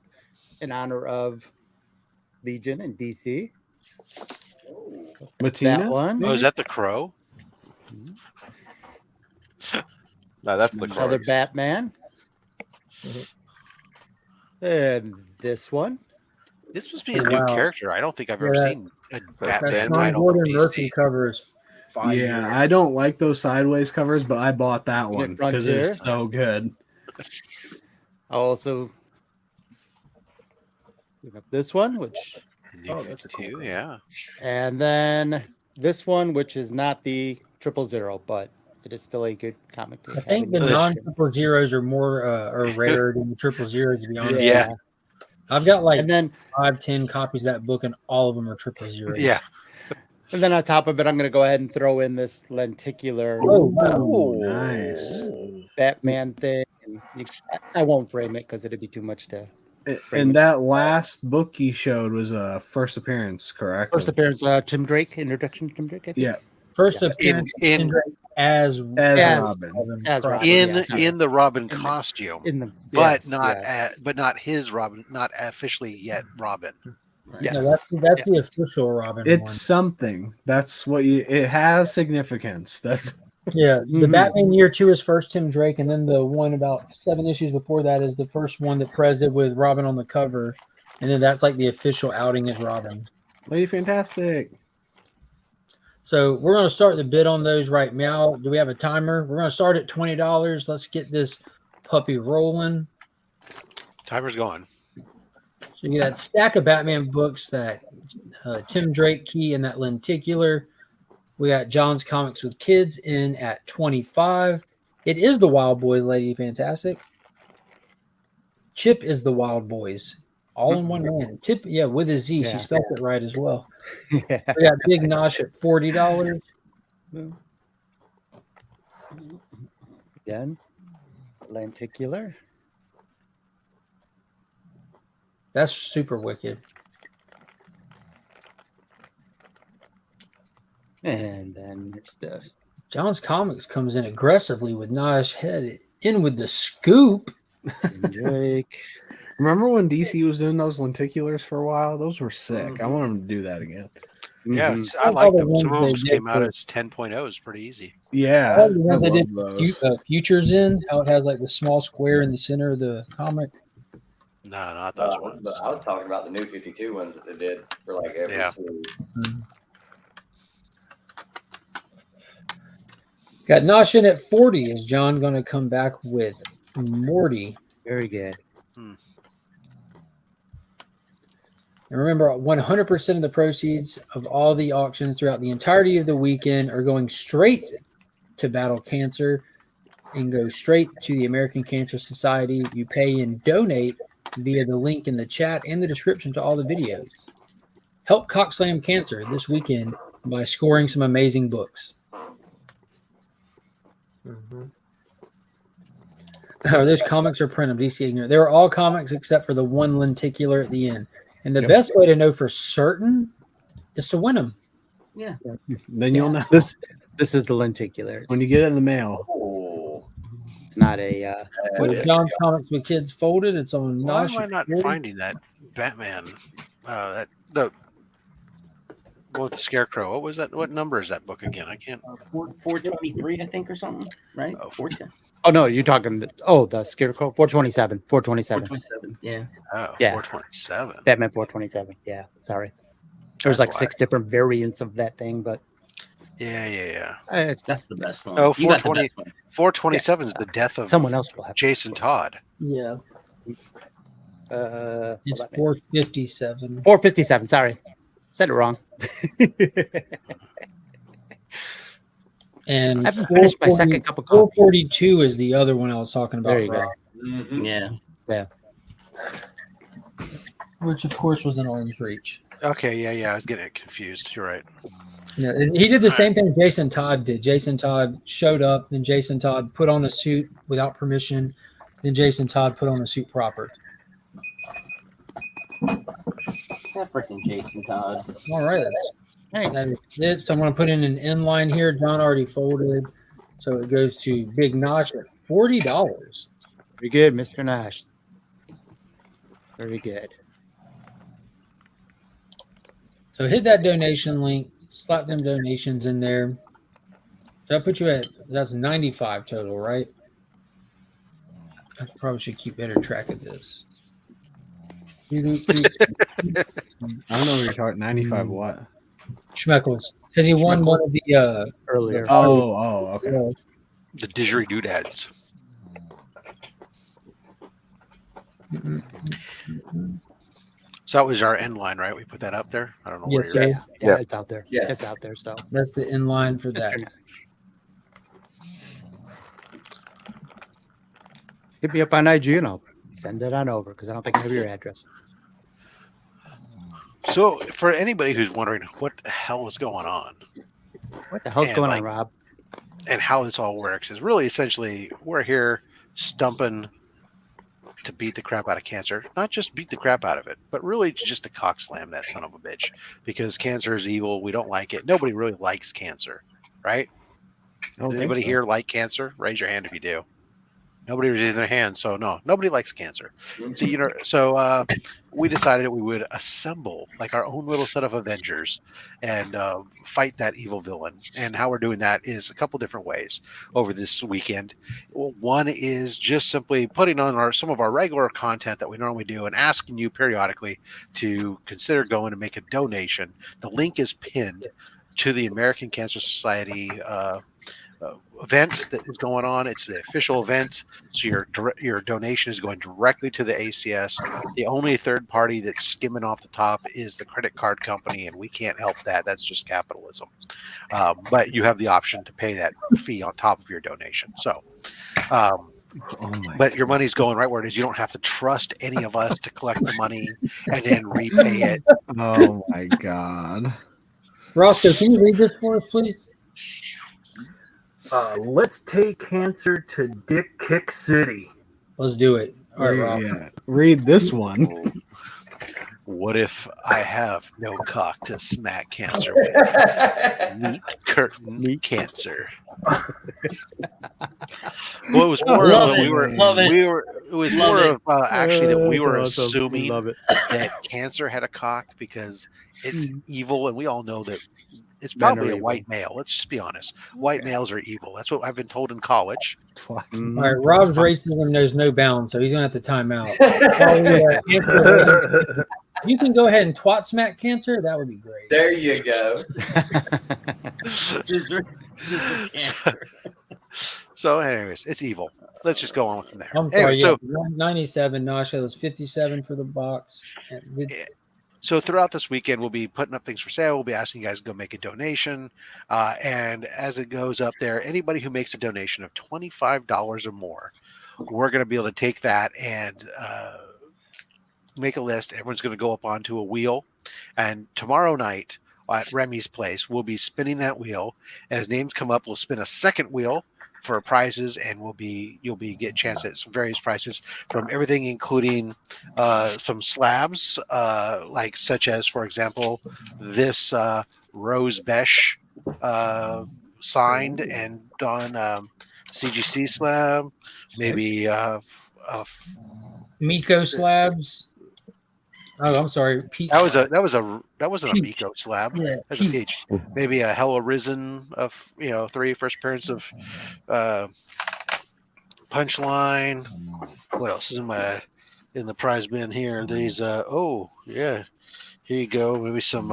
in honor of Legion and DC. Matina? That one. Oh, is that the Crow? No, that's the Crow. Another Batman. And this one. This must be a new character. I don't think I've ever seen a Batman That title. Gordon Murphy cover is fire. Yeah, I don't like those sideways covers, but I bought that one because it's so good. Also, we have this one, which that's cool. Yeah. And then this one, which is not the 000, but it is still a good comic. I think the non-000s are more are rare than the 000s, to be honest. Yeah. I've got like and then 5-10 copies of that book, and all of them are 000. Yeah. And then on top of it, I'm going to go ahead and throw in this lenticular nice Batman thing. And I won't frame it because it'd be too much to. And that last book you showed was a first appearance, correct? First appearance, Tim Drake, introduction to Tim Drake. I think. Yeah. First appearance in as Robin. As Robin. In the Robin costume. But not his Robin, not officially yet Robin. Yes. No, that's the official Robin. It's one. something. That's what it has significance. That's the Batman Year 2 is first Tim Drake, and then the one about 7 issues before that is the first one that Prez did with Robin on the cover, and then that's like the official outing as Robin. Lady Fantastic. So we're going to start the bid on those right now. Do we have a timer? We're going to start at $20. Let's get this puppy rolling. Timer's going. So you get that stack of Batman books, that Tim Drake key, and that lenticular. We got John's Comics with Kids in at 25. It is the Wild Boys, Lady Fantastic. Chip is the Wild Boys. All in one man. Tip, with a Z. She spelled it right as well. We got Big Nosh at $40. Again, lenticular. That's super wicked. And then there's the John's Comics comes in aggressively with Nosh head in with the scoop. Drake. Remember when DC was doing those lenticulars for a while? Those were sick. I want them to do that again. Yeah, I like them. Some of them came out as 10.0s pretty easy. Yeah. All the ones they did Futures in, how it has like the small square in the center of the comic. No, not those ones. I was talking about the new 52 ones that they did for like every series. Got Nosh in at 40. Is John going to come back with Morty? Very good. And remember, 100% of the proceeds of all the auctions throughout the entirety of the weekend are going straight to battle cancer and go straight to the American Cancer Society. You pay and donate via the link in the chat and the description to all the videos. Help Cockslam Cancer this weekend by scoring some amazing books. Those comics are print of DC Ignorant. They were all comics except for the one lenticular at the end. And the best way to know for certain is to win them. Yeah. Then you'll know. This is the lenticular. When you get it in the mail. Oh. It's not a. What John Comics with Kids folded. It's on. Why Nosh am I not security. finding that Batman? No. Well, the Scarecrow. What was that? What number is that book again? I can't. 423, I think, or something, right? Oh, 410. Oh no, you're talking. The Scarecrow 427. 427. 427. Yeah. Oh, Yeah. 427. Batman 427. Yeah. Sorry. There's like 6 different variants of that thing, but Yeah. That's the best one. Oh, You got the 420, best one. 427 is the death of someone else will have Jason Todd. Yeah. It's hold on. 457. 457. Sorry, said it wrong. And I haven't finished my second cup of coffee. 442 is the other one I was talking about. There you Rob, go. Mm-hmm. Yeah. Which of course was an orange reach. Okay, yeah. I was getting it confused. You're right. Yeah, he did the same thing Jason Todd did. Jason Todd showed up, then Jason Todd put on a suit without permission, then Jason Todd put on a suit proper. That freaking Jason Todd. All right, that is it. So I'm going to put in an inline here. John already folded, so it goes to Big Notch at $40. Very good, Mr. Nash. Very good. So hit that donation link, slap them donations in there. So I put you at, that's 95 total, right? I probably should keep better track of this. I don't know what you're talking. 95 what? Schmeckles, because he won one of the earlier. Okay. The didgeridoo-dads. So that was our end line, right? We put that up there. I don't know where Yes, you're sir. at. Yeah, it's out there. Yes. It's out there still. That's the inline for that. Hit me up on IG and I'll send it on over because I don't think I have your address. So for anybody who's wondering what the hell is going on, What the hell's And, going like, on, Rob? and how this all works is really essentially we're here stumping to beat the crap out of cancer. Not just beat the crap out of it, but really just to cock slam that son of a bitch. Because cancer is evil. We don't like it. Nobody really likes cancer, right? Does anybody here like cancer? Raise your hand if you do. Nobody raised their hand, so no, nobody likes cancer. So we decided we would assemble like our own little set of Avengers and fight that evil villain. And how we're doing that is a couple different ways over this weekend. Well, one is just simply putting on some of our regular content that we normally do and asking you periodically to consider going and make a donation. The link is pinned to the American Cancer Society event that is going on. It's the official event, so your donation is going directly to the ACS. The only third party that's skimming off the top is the credit card company, and we can't help that. That's just capitalism. But you have the option to pay that fee on top of your donation. So but your money's going right where it is. You don't have to trust any of us to collect the money and then repay it. Oh my God. Roscoe, can you read this for us, please? Let's take cancer to Dick Kick City. Let's do it. All right, Rob. Yeah. Read this one. What if I have no cock to smack cancer with? Meat curtain cancer. Well, it was more of it was more of actually that we were assuming that cancer had a cock because it's evil, and we all know that it's probably a white male. Let's just be honest. White males are evil. That's what I've been told in college. All right, Rob's racism knows no bounds, so he's gonna have to time out. You can go ahead and twat smack cancer. That would be great. There you go. So, anyways, it's evil. Let's just go on from there. I'm sorry. Anyway, so 97. Nasha was 57 for the box. So throughout this weekend, we'll be putting up things for sale. We'll be asking you guys to go make a donation. And as it goes up there, anybody who makes a donation of $25 or more, we're going to be able to take that and make a list. Everyone's going to go up onto a wheel. And tomorrow night at Remy's place, we'll be spinning that wheel. As names come up, we'll spin a second wheel for prizes, and you'll be getting a chance at some various prizes from everything, including some slabs, like such as, for example, this Rose Besh signed and done CGC slab. maybe Miko slabs. Oh, I'm sorry. Peach that wasn't Peach. a Miko slab. Yeah, That's a peach. Maybe a Hella Risen of 3 first appearance of Punchline. What else is in the prize bin here? These here you go. Maybe some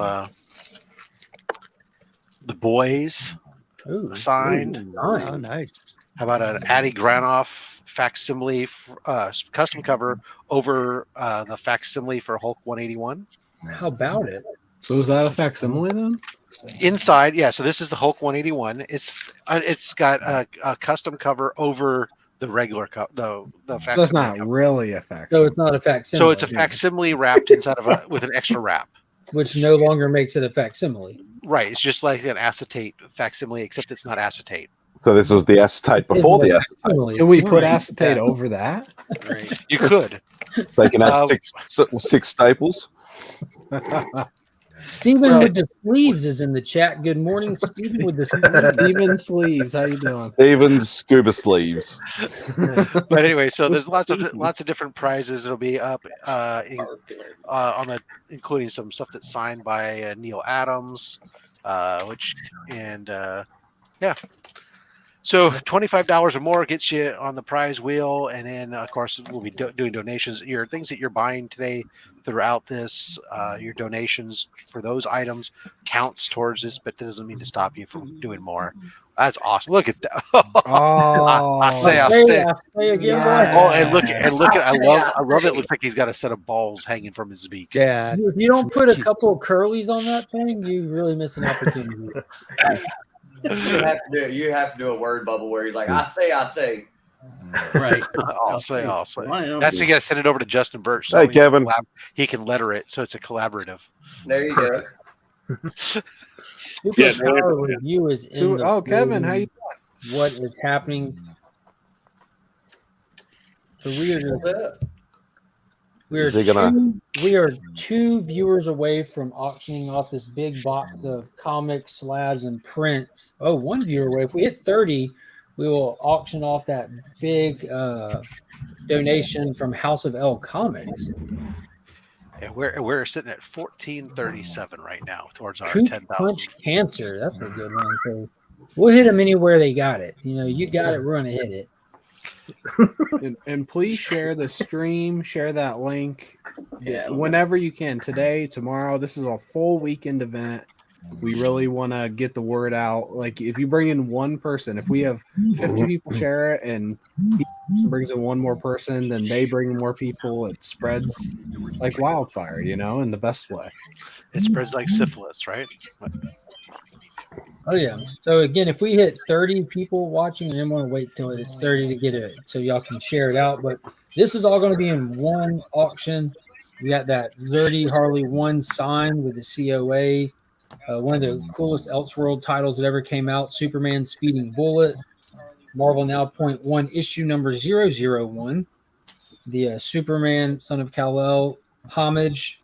The Boys signed. Oh, nice. How about an Addy Granoff facsimile custom cover over the facsimile for Hulk 181? How about it? So is that a facsimile then? Inside, yeah. So this is the Hulk 181. It's got a custom cover over the regular the facsimile. That's not cover. really a facsimile. So it's not a facsimile. So it's a facsimile wrapped inside of with an extra wrap, which no longer makes it a facsimile. Right. It's just like an acetate facsimile, except it's not acetate. So this was the acetate before the acetate. Can we put acetate over that? Right. You could. They can have six staples. Stephen with the sleeves is in the chat. Good morning, Stephen with the sleeves. Steven sleeves. How you doing? Steven's scuba sleeves. But anyway, so there's lots of different prizes. It'll be up including some stuff that's signed by Neil Adams, So $25 or more gets you on the prize wheel, and then of course we'll be doing donations. Your things that you're buying today throughout this, your donations for those items counts towards this, but that doesn't mean to stop you from doing more. That's awesome. Look at that. I say again. Yeah. Oh, and look at I love it. Looks like he's got a set of balls hanging from his beak. Yeah. If you don't put a couple of curlies on that thing, you really miss an opportunity. You have to do a word bubble where he's like, I say. Right. I'll say. That's why you got to send it over to Justin Birch. Hey, Kevin. He can letter it, so it's a collaborative. There you go. Power Review is in the Kevin, how you doing? What is happening? So we are two viewers away from auctioning off this big box of comics, slabs, and prints. Oh, one viewer away. If we hit 30, we will auction off that big donation from House of L Comics. And we're sitting at 1437 right now towards our Cooch 10,000. Punch Cancer. That's a good one. So we'll hit them anywhere they got it. You got it. We're gonna hit it. and please share the stream. Share that link. Whenever you can. Today, tomorrow. This is a full weekend event. We really want to get the word out. Like if you bring in one person, if we have 50 people share it and he brings in one more person, then they bring more people. It spreads like wildfire, in the best way. It spreads like syphilis, right? Oh yeah. So again, if we hit 30 people watching, I didn't want to wait till it's 30 to get it so y'all can share it out. But this is all going to be in one auction. We got that Zerdy Harley 1 signed with the COA. One of the coolest Elseworld titles that ever came out, Superman Speeding Bullet, Marvel Now .1 issue number 001, the Superman Son of Kal-El homage.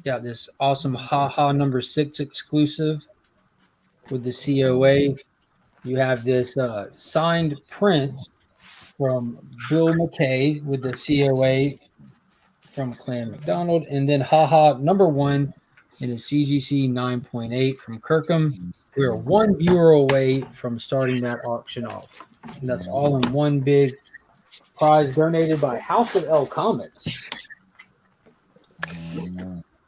Got this awesome HaHa number 6 exclusive with the COA. You have this signed print from Bill McKay with the COA from Clan McDonald, and then HaHa number 1 in a CGC 9.8 from Kirkham. We are one viewer away from starting that auction off. And that's all in one big prize donated by House of L Comics.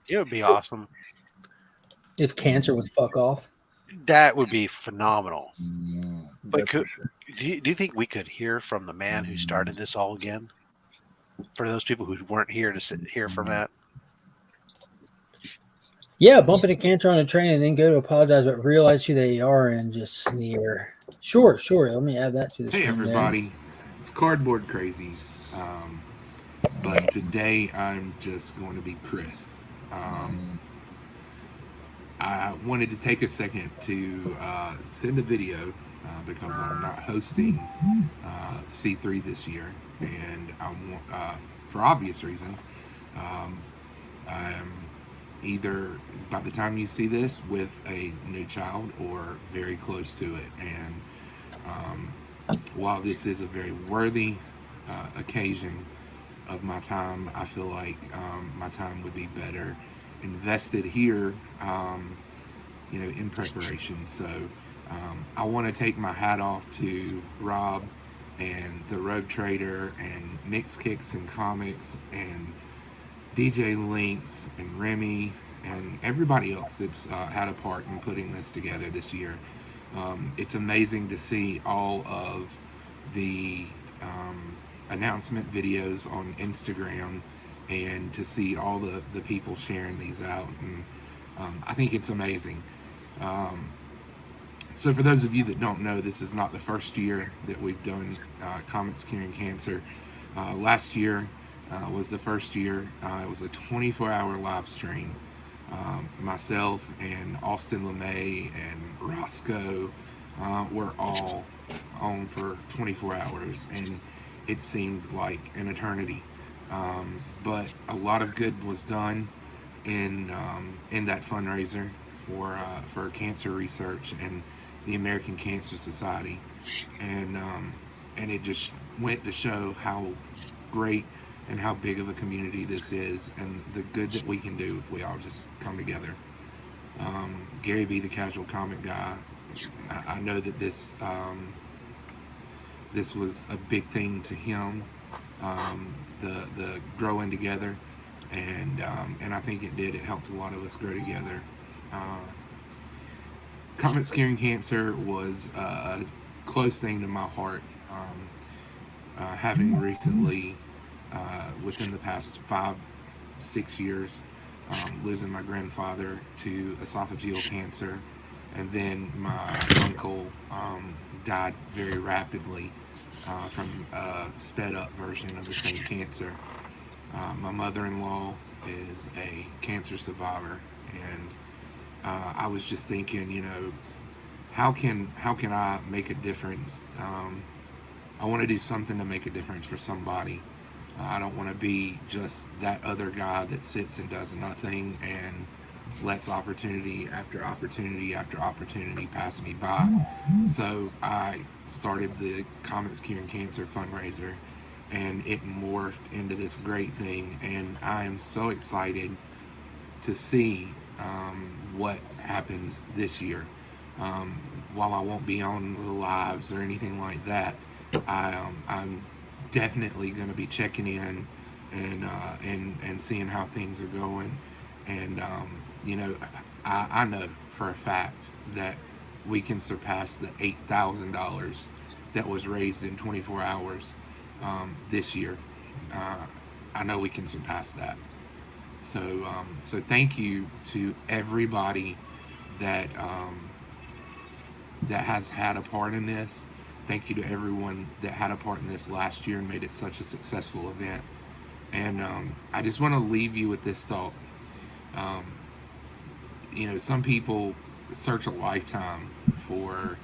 It would be awesome. If Cancer would fuck off. That would be phenomenal. But do you think we could hear from the man who started this all again? For those people who weren't here to hear from that? Yeah, bump into Cancer on a train and then go to apologize, but realize who they are and just sneer. Sure. Let me add that to the Hey, everybody. It's Cardboard Crazies. But today I'm just going to be Chris. I wanted to take a second to send a video because I'm not hosting C3 this year. And I want, for obvious reasons, I'm either by the time you see this with a new child or very close to it, and while this is a very worthy occasion of my time, I feel like my time would be better invested here, in preparation. So I want to take my hat off to Rob and the Rogue Trader and Mix Kicks and Comix and DJ Links and Remy and everybody else that's had a part in putting this together this year. It's amazing to see all of the announcement videos on Instagram and to see all the people sharing these out. And I think it's amazing. So for those of you that don't know, this is not the first year that we've done Comix Curing Cancer. Last year was the first year. It was a 24-hour live stream. Myself and Austin LeMay and Roscoe were all on for 24 hours, and it seemed like an eternity. But a lot of good was done in that fundraiser for cancer research and the American Cancer Society, and it just went to show how great and how big of a community this is, and the good that we can do if we all just come together. Gary V, the casual comic guy, I know that this was a big thing to him, the growing together, and I think it did. It helped a lot of us grow together. Comix Curing Cancer was a close thing to my heart, having recently, within the past 5-6 years, losing my grandfather to esophageal cancer, and then my uncle died very rapidly from a sped up version of the same cancer. My mother-in-law is a cancer survivor, and I was just thinking, how can I make a difference? I want to do something to make a difference for somebody. I don't want to be just that other guy that sits and does nothing and lets opportunity after opportunity after opportunity pass me by. So I started the Comix Curing Cancer fundraiser, and it morphed into this great thing, and I am so excited to see what happens this year. While I won't be on the lives or anything like that, I'm definitely going to be checking in and seeing how things are going. And I know for a fact that we can surpass the $8,000 that was raised in 24 hours this year. I know we can surpass that. So thank you to everybody that has had a part in this. Thank you to everyone that had a part in this last year and made it such a successful event. And I just want to leave you with this thought. Some people search a lifetime for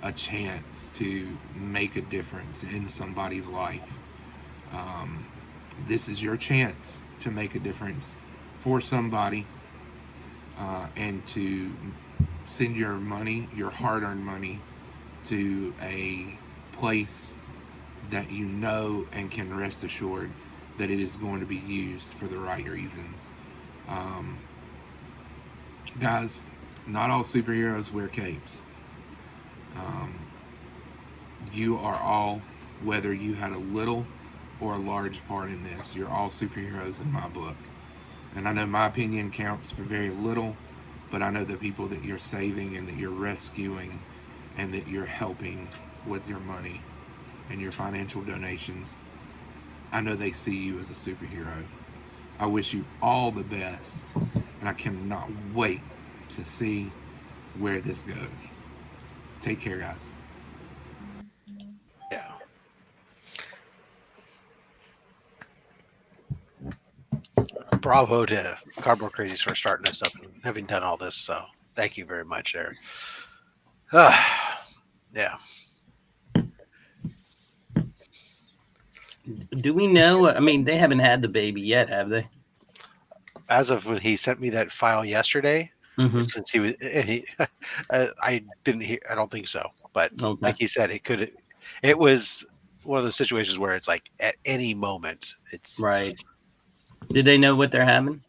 a chance to make a difference in somebody's life. This is your chance to make a difference for somebody, and to send your money, your hard-earned money, to a place that you know and can rest assured that it is going to be used for the right reasons. Guys, not all superheroes wear capes. You are all, whether you had a little or a large part in this, you're all superheroes in my book. And I know my opinion counts for very little, but I know the people that you're saving and that you're rescuing and that you're helping with your money and your financial donations, I know they see you as a superhero. I wish you all the best, and I cannot wait to see where this goes. Take care, guys. Yeah. Bravo to Cardboard Crazies for starting this up and having done all this. So thank you very much, Eric. Yeah. Do we know? I mean, they haven't had the baby yet, have they? As of when he sent me that file yesterday, since I didn't hear, I don't think so. But like he said, it could. It was one of those situations where it's like at any moment, it's right. Did they know what they're having?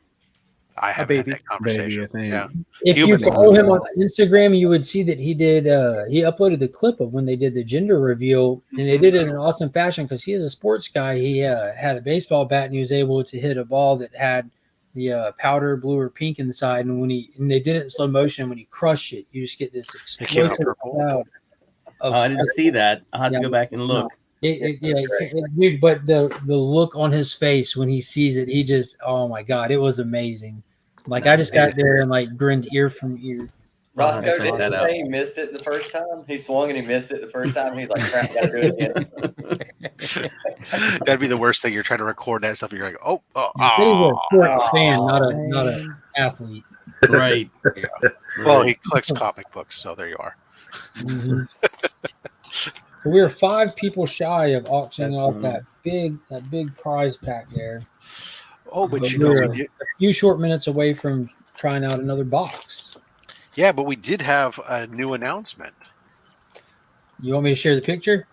I haven't had that conversation. Baby, I think. Yeah. If you follow him on Instagram, you would see that he did. He uploaded the clip of when they did the gender reveal, and they did it in an awesome fashion because he is a sports guy. He had a baseball bat, and he was able to hit a ball that had the powder blue or pink in the side. And when they did it in slow motion, when he crushed it, you just get this explosive cloud. I didn't see that. I'll have to go back and look. Dude, but the look on his face when he sees it, he just, oh my God, it was amazing. Like I just got there and like grinned ear from ear. Roscoe didn't say he missed it the first time. He swung and he missed it the first time. He's like, crap, gotta do it again. That'd be the worst thing. You're trying to record that stuff and you're like, oh. He was a sports fan, not an athlete. Right. Yeah. Well, he collects comic books, so there you are. Mm-hmm. We were 5 people shy of auctioning off that big prize pack there. Oh, but we were a few short minutes away from trying out another box. Yeah, but we did have a new announcement. You want me to share the picture?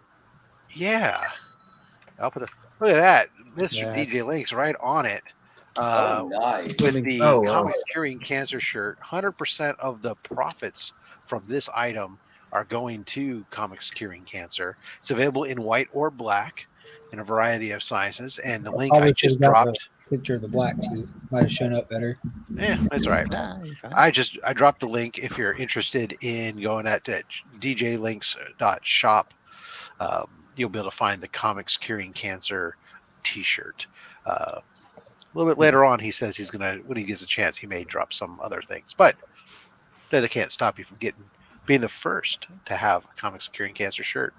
Yeah. I'll put look at that. Mr. DJ Link's right on it. Nice. With the Comics Curing Cancer shirt, 100% of the profits from this item are going to Comics Curing Cancer. It's available in white or black in a variety of sizes. And the link I just dropped. Picture of the black tee might have shown up better. Yeah, that's all right. I dropped the link if you're interested in going at djlinks.shop. You'll be able to find the Comics Curing Cancer t-shirt. A little bit later on, he says he's gonna, when he gets a chance, he may drop some other things, but that can't stop you from being the first to have a Comics Curing Cancer shirt.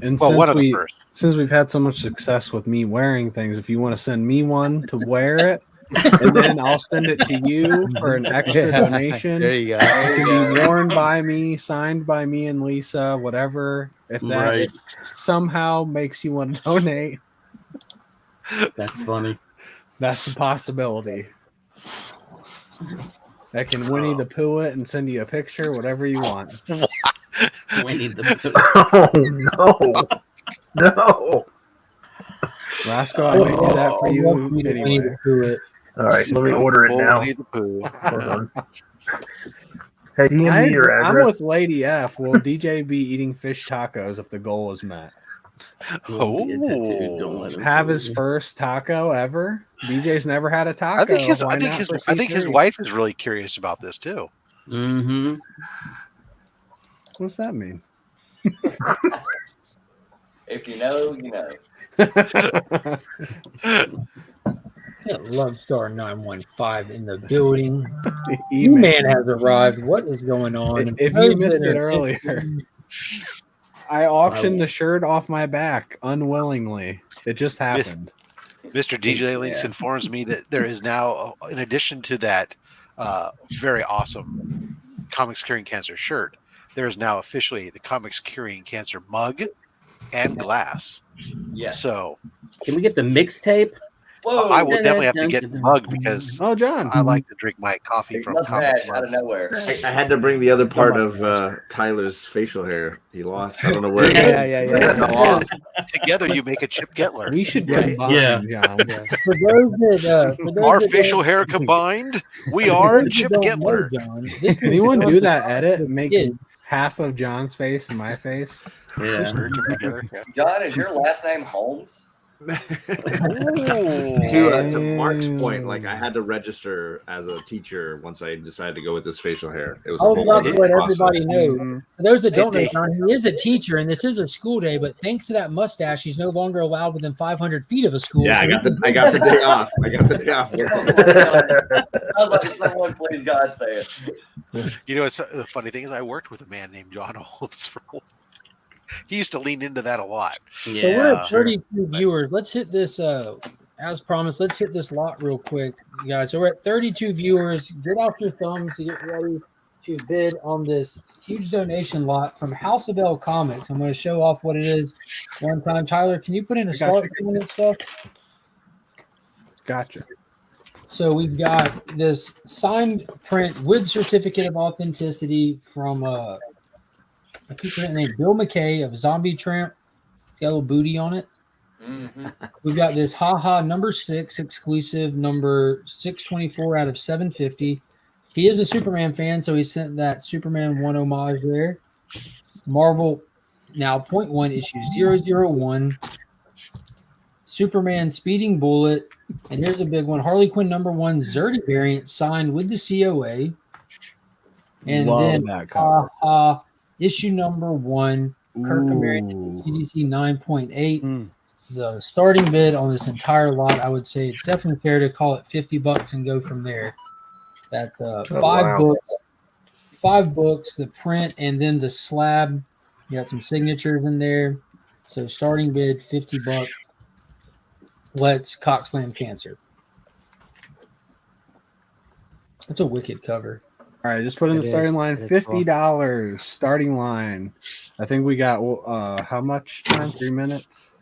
And well, since we've had so much success with me wearing things, if you want to send me one to wear it, and then I'll send it to you for an extra donation. There you go. It can be worn by me, signed by me and Lisa, whatever. If that somehow makes you want to donate, that's funny. That's a possibility. I can Winnie the Pooh it and send you a picture, whatever you want. Winnie the Pooh. Oh no! Roscoe, I might do that for you anyway. All right, let me order it now. Hold on. Hey, DM me your address. I'm with Lady F. Will DJ be eating fish tacos if the goal is met? Have his first taco ever. DJ's never had a taco. I think his wife is really curious about this too. Mm-hmm. What's that mean? If you know, you know. Love Star 915 in the building. E-Man has arrived. What is going on? If you missed it earlier, I auctioned the shirt off my back unwillingly. It just happened. Mr. DJ Links informs me that there is now, in addition to that very awesome Comics Curing Cancer shirt, there is now officially the Comics Curing Cancer mug and glass. Yes. So, can we get the mixtape? Whoa, I will definitely have to get the mug because John, I like to drink my coffee from comic out of nowhere. I had to bring the other part of Tyler's facial hair. He lost. I don't know where. Yeah. Together, you make a Chip Gettler. We should combine, John. For those Our facial hair combined, we are Chip Gettler. Anyone do that edit and make half of John's face and my face? Yeah. John, is your last name Holmes? To Mark's point, like I had to register as a teacher once I decided to go with this facial hair. It was I was about to let everybody process. know. For those that don't know, John, he is a teacher, and this is a school day. But thanks to that mustache, he's no longer allowed within 500 feet of a school. Yeah, so I got the day off. I got the day off. I was like, someone please God say it. You know, it's the funny thing is, I worked with a man named John Holmes for a while. He used to lean into that a lot. Yeah, so we're at 32 viewers. Let's hit this, as promised, let's hit this lot real quick, guys. So we're at 32 viewers. Get out your thumbs to get ready to bid on this huge donation lot from House of L Comics. I'm going to show off what it is one time. Tyler, can you put in a start doing this stuff? Gotcha. So we've got this signed print with certificate of authenticity from I keep forgetting the name. Bill McKay of Zombie Tramp. Got a little booty on it. Mm-hmm. We've got this haha number 6 exclusive, number 624 out of 750. He is a Superman fan, so he sent that Superman 1 homage there. Marvel now 0.1 issue 001. Superman Speeding Bullet. And here's a big one. Harley Quinn number 1 Zerdy variant signed with the COA. And Love then that cover. issue number 1, Kirk American CDC 9.8. The starting bid on this entire lot, I would say it's definitely fair to call it $50 and go from there. That's five books, the print, and then the slab. You got some signatures in there. So starting bid $50. Let's cock slam cancer. That's a wicked cover. All right, just put in the starting line. $50 starting line. I think we got how much time? 3 minutes.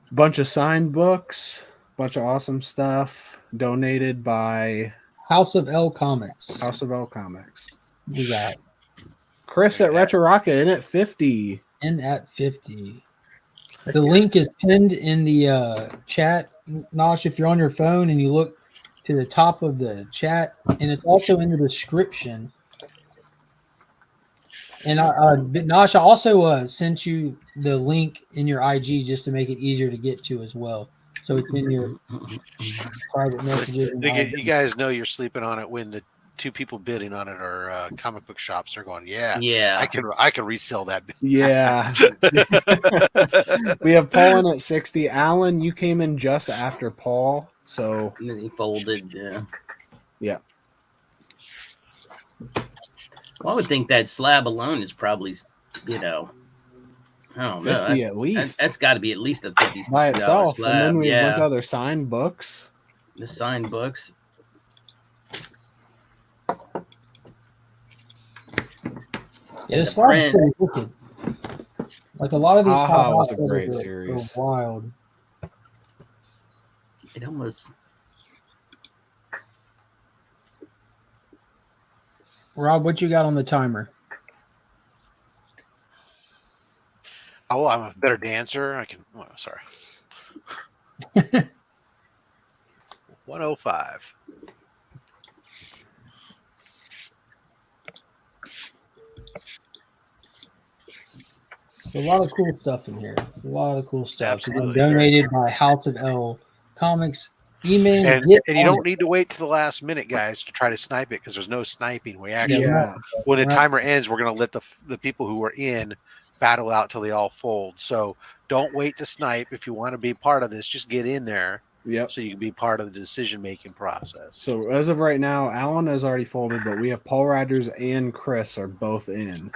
Bunch of signed books, bunch of awesome stuff donated by House of L Comics. House of L Comics. We got Chris at Retro Rocket in at 50. In at 50. The link is pinned in the chat. Nosh, if you're on your phone and you look to the top of the chat, and it's also in the description. And Nosh, I also sent you the link in your IG just to make it easier to get to as well. So it's in your private messages. You guys know you're sleeping on it when the 2 people bidding on it are comic book shops. They're going, yeah, I can resell that. Yeah. We have Paul in at 60. Alan, you came in just after Paul, so and then he folded. Yeah. Well, I would think that slab alone is probably, I don't know, 50 at least. That's got to be at least a $50 by itself. slab. And then we have a bunch of other signed books. The signed books. Yeah, the slab is pretty wicked. Like a lot of these was a great series. Are wild. It almost. Rob, what you got on the timer? Oh, I'm a better dancer. I can. Oh, sorry. 105. A lot of cool stuff in here. A lot of cool stuff. Absolutely. Donated by House of L Comics. Email and you don't need to wait to the last minute, guys, to try to snipe it because there's no sniping. We actually, when the timer ends, we're going to let the people who are in battle out till they all fold. So don't wait to snipe. If you want to be part of this, just get in there. Yep. So you can be part of the decision-making process. So as of right now, Alan has already folded, but we have Paul Rogers and Chris are both in.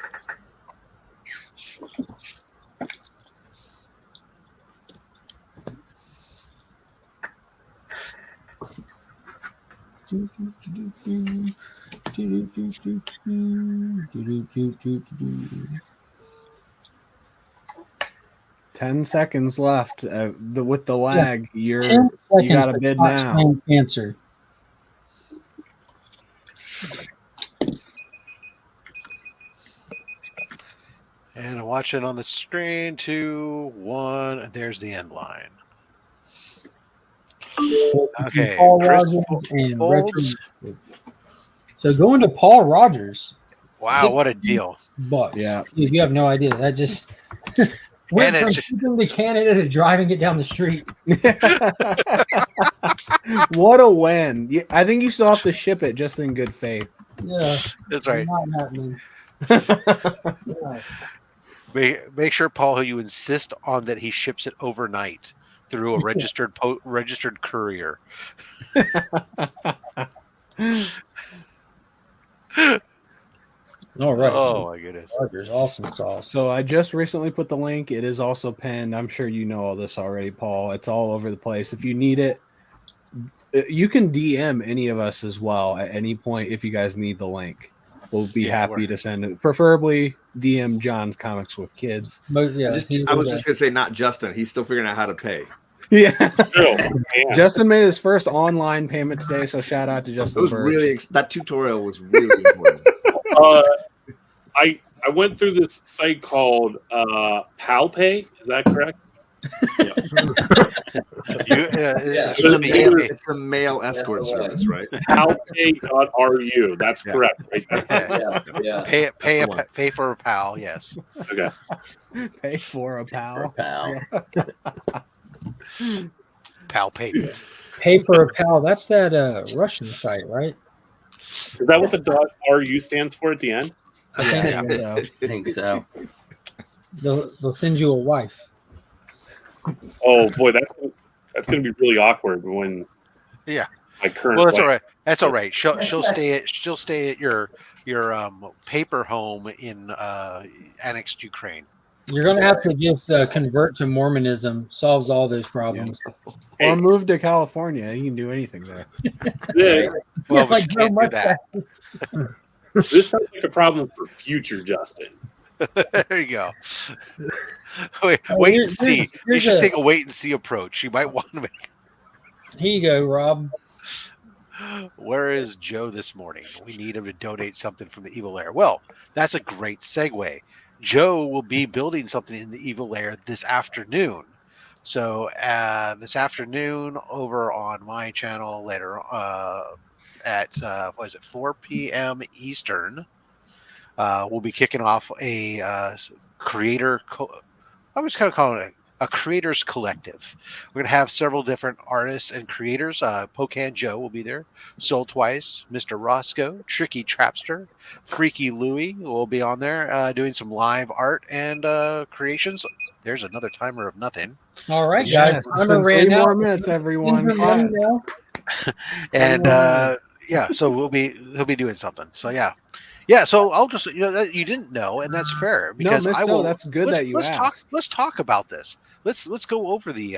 Ten seconds left. With the lag, you got a bid now. Answer. And I watch it on the screen. 2, 1, and there's the end line. Okay, Paul Rogers and Retro. So going to Paul Rogers. Wow, what a deal! $6. Yeah, you have no idea. That just went from shipping to Canada to driving it down the street. What a win! I think you still have to ship it just in good faith. Yeah, that's right. Not happening. Make sure, Paul, you insist on that he ships it overnight through a registered courier. All right. Oh my goodness. Awesome sauce. So I just recently put the link. It is also pinned. I'm sure you know all this already, Paul. It's all over the place. If you need it, you can DM any of us as well at any point if you guys need the link. We'll be happy to send it. Preferably DM John's Comics with Kids. But yeah, I was just gonna say not Justin. He's still figuring out how to pay. Yeah. Justin made his first online payment today, so shout out to Justin. It was really that tutorial was really important. I went through this site called PalPay. Is that correct? It's a male escort service, right? PalPay.ru. That's correct. Right? Pay for a pal. Yes. Okay. Pay for a pal. Pal payment. Pay for a pal. That's that Russian site, right? Is that what the .ru stands for at the end? I think so. They'll send you a wife. Oh boy, that's going to be really awkward when. Yeah. My current. Well, that's wife. all right. That's all right. She'll stay at your paper home in annexed Ukraine. You're gonna have to just convert to Mormonism. Solves all those problems. Or move to California. You can do anything there. Yeah. Well, but you can't do that. This sounds like a problem for future Justin. There you go. Wait and see. You should take a wait and see approach. You might want to make. Here you go, Rob. Where is Joe this morning? We need him to donate something from the Evil Lair. Well, that's a great segue. Joe will be building something in the Evil Lair this afternoon. So this afternoon over on my channel later at 4 p.m. Eastern, we'll be kicking off a creator. I was kind of calling it a creators collective. We're going to have several different artists and creators. Pocan Joe will be there. Soul Twice, Mr. Roscoe, Tricky Trapster, Freaky Louie will be on there doing some live art and creations. There's another timer of nothing. All right, Yes, guys. it's been 3 more minutes, everyone. And so he'll be doing something. So yeah. So I'll just you didn't know, and that's fair because I will. That's good that you asked. Let's talk about this. Let's go over the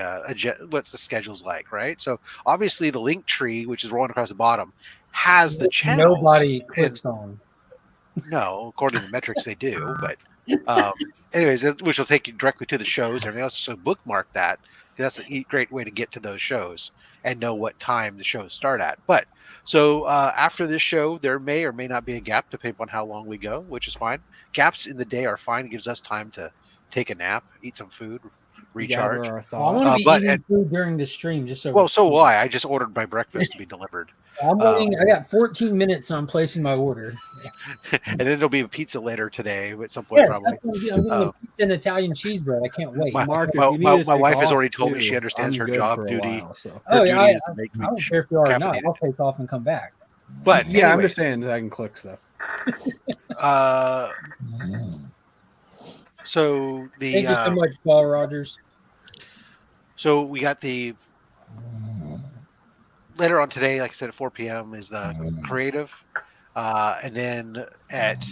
what the schedule's like, right? So obviously the link tree, which is rolling across the bottom, has the channels. Nobody clicks on. No, according to the metrics, they do. But anyways, which will take you directly to the shows and everything else. So bookmark that. That's a great way to get to those shows and know what time the shows start at. But so after this show, there may or may not be a gap depending on how long we go, which is fine. Gaps in the day are fine. It gives us time to take a nap, eat some food, recharge. I want to be eating food during the stream, just so. Well, so will I. I just ordered my breakfast to be delivered. I'm waiting. I got 14 minutes on placing my order. And then there'll be a pizza later today at some point. Yes, probably. I'm getting a pizza and Italian cheese bread. I can't wait. My wife has already told me she understands her job duty. Oh yeah, I don't care if you are or not. I'll take off and come back. But yeah, I'm just saying that I can click stuff. So the thank you so much, Paul Rogers. So we got the later on today, like I said, at 4 p.m. is the creative, and then at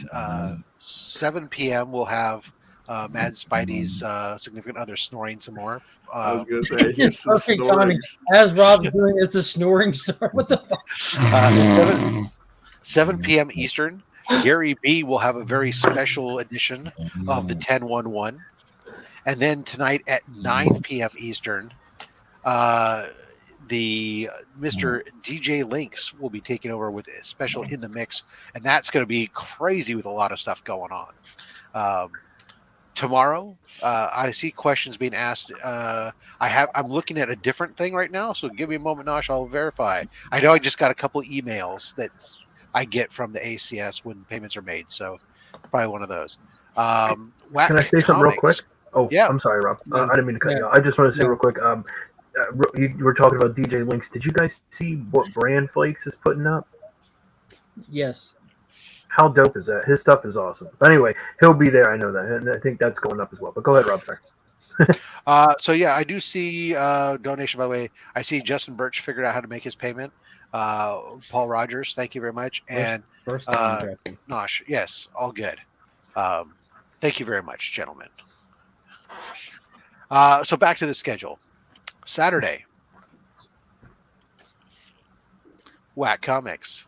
7 p.m. we'll have Mad Spidey's significant other snoring some more. I was gonna say here's some Perfect snoring. timing. As Rob's doing, it's a snoring star. What the fuck? 7 p.m. Eastern. Gary B will have a very special edition of the 10-1-1. And then tonight at 9 p.m. Eastern, the Mr. DJ Lynx will be taking over with a special in the mix, and that's going to be crazy with a lot of stuff going on. Tomorrow, I see questions being asked. I'm looking at a different thing right now, so give me a moment, Nosh. I'll verify. I know I just got a couple emails that I get from the ACS when payments are made, so probably one of those. Can I say something real quick? Oh, yeah. I'm sorry, Rob. I didn't mean to cut you off. I just want to say real quick. You were talking about DJ Lynx. Did you guys see what Brand Flakes is putting up? Yes. How dope is that? His stuff is awesome. But anyway, he'll be there. I know that, and I think that's going up as well. But go ahead, Rob. Sorry. So yeah, I do see donation. By the way, I see Justin Birch figured out how to make his payment. Paul Rogers, thank you very much. And Nosh, yes, all good. Thank you very much, gentlemen. So back to the schedule. Saturday, Whack Comix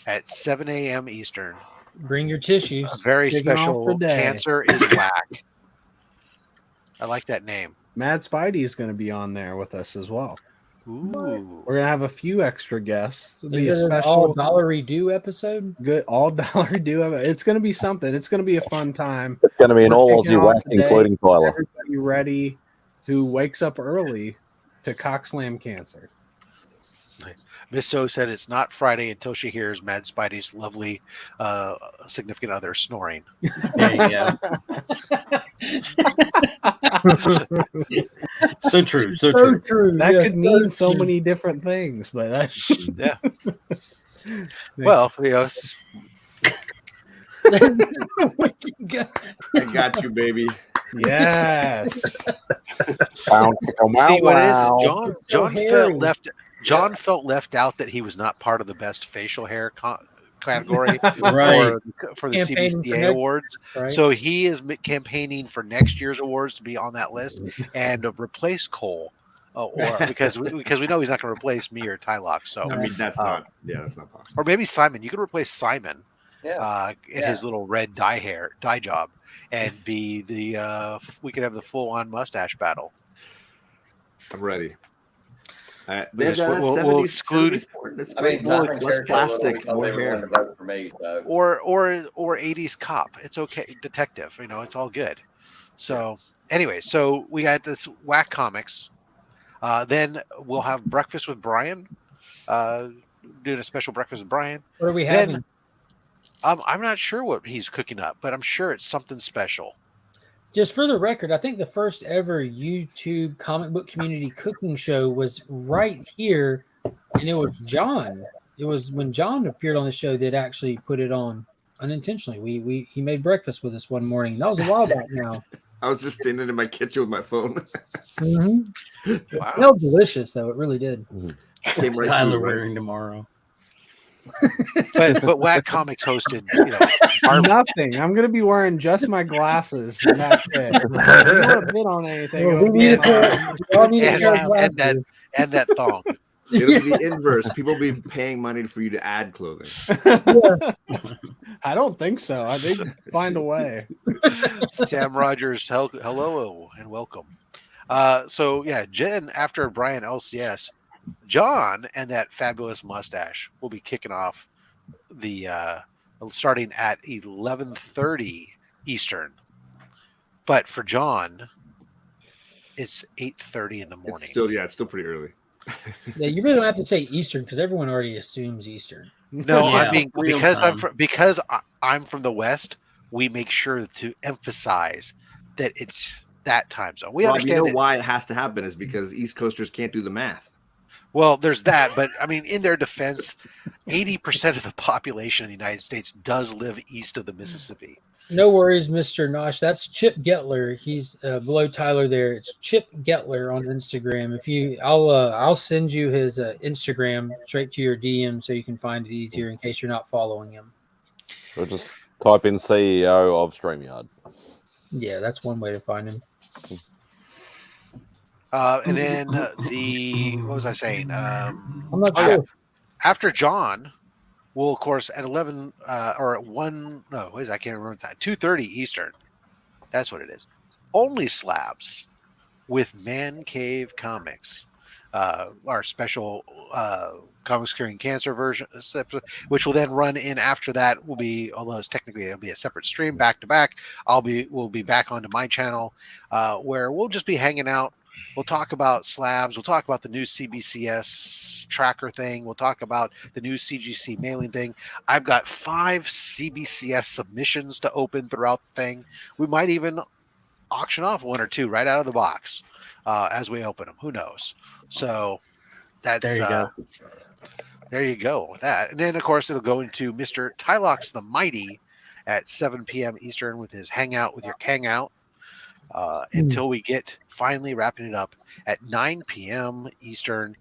at 7 a.m. Eastern. Bring your tissues. A very special Cancer is Whack. I like that name. Mad Spidey is going to be on there with us as well. Ooh. We're gonna have a few extra guests. It'll be a Is it an special all dollary due episode? good all dollar due. It's gonna be something. It's gonna be a fun time. It's going to be an We're all kicking Aussie off whack, today. including Tyler. Everybody ready who wakes up early to cock slam cancer. Miss O said it's not Friday until she hears Mad Spidey's lovely significant other snoring. There you go. So true. So true. That Yeah, could mean so many different things, but that's Yeah. Well, you know, I got you, baby. yes. see what it is? John hairy. felt left out that he was not part of the best facial hair category Right. for the Campaigning for CBCA next- awards. Right. So he is campaigning for next year's awards to be on that list and replace Cole. Or because we know he's not going to replace me or Tylock. So I mean, that's not possible. or maybe Simon. You could replace Simon Yeah. in his little red dye job and be the we could have the full on mustache battle. I'm ready. We'll exclude I mean, Simon's less hair plastic, told more everyone hair. to vote for me. So. or 80s cop. It's okay. Detective. You know, it's all good. So anyway, so we got this whack comics. Then we'll have breakfast with Brian. Doing a special breakfast with Brian. What are we having? I'm not sure what he's cooking up, but I'm sure it's something special. Just for the record, I think the first ever YouTube comic book community cooking show was right here, and it was John. It was when John appeared on the show that actually put it on unintentionally. He made breakfast with us one morning. That was a while back now. I was just standing in my kitchen with my phone. Mm-hmm. Wow. It smelled delicious, though. It really did. What's Tyler wearing tomorrow? but Whack Comics hosted, you know, nothing. I'm gonna be wearing just my glasses, and that's it. If you want to bid on anything, it'll be and that thong. It'll be the inverse. People be paying money for you to add clothing. I don't think so. I think find a way. Sam Rogers, hello and welcome. So yeah, Jen after Brian LCS, John and that fabulous mustache will be kicking off the starting at 11:30 Eastern. But for John, it's 8:30 in the morning. It's still pretty early. Yeah, you really don't have to say Eastern because everyone already assumes Eastern. No, Yeah, I mean because I'm from the West, we make sure to emphasize that it's that time zone. We understand why it has to happen is because East Coasters can't do the math. Well, there's that, but I mean, in their defense, 80% of the population in the United States does live east of the Mississippi. No worries, Mr. Nosh. That's Chip Getler. He's below Tyler there. It's Chip Getler on Instagram. I'll send you his Instagram straight to your DM so you can find it easier in case you're not following him. Or just type in CEO of StreamYard. Yeah, that's one way to find him. And then what was I saying? I'm not sure. After John, we'll of course at 11 or at 1. No, what is I can't remember that. 2:30 Eastern. That's what it is. Only Slabs with Man Cave Comics, our special Comics Curing Cancer version, which will then run in after that. Will be, although it's technically it'll be a separate stream back to back. We'll be back onto my channel where we'll just be hanging out. We'll talk about slabs. We'll talk about the new CBCS tracker thing. We'll talk about the new CGC mailing thing. I've got 5 CBCS submissions to open throughout the thing. We might even auction off 1 or 2 right out of the box as we open them. Who knows? So that's there you go with that. And then, of course, it'll go into Mr. Tylox the Mighty at 7 p.m. Eastern with his Hangout with your Hangout. Until we get finally wrapping it up at 9 p.m. Eastern,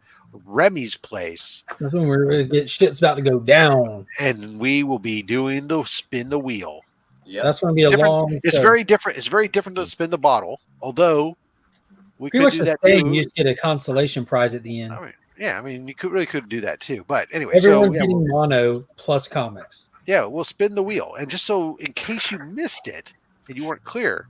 Remy's place. That's when we're get shit's about to go down, and we will be doing the spin the wheel. Yeah, that's going to be a long. It's very different. It's very different to spin the bottle, although we pretty could much do the that same. too. You just get a consolation prize at the end. I mean, you could do that too. But anyway, everyone's getting mono plus comics. Yeah, we'll spin the wheel, and just so in case you missed it and you weren't clear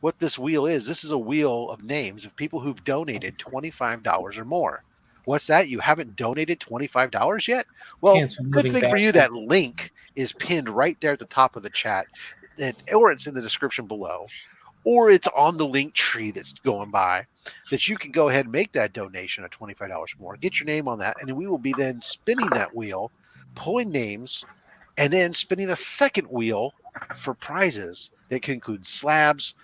what this wheel is, this is a wheel of names of people who've donated $25 or more. What's that? You haven't donated $25 yet? Well, Cancel good moving thing for you. back. That link is pinned right there at the top of the chat, or it's in the description below, or it's on the link tree that's going by, that you can go ahead and make that donation of $25 or more. Get your name on that, and we will be then spinning that wheel, pulling names, and then spinning a second wheel for prizes that can include slabs,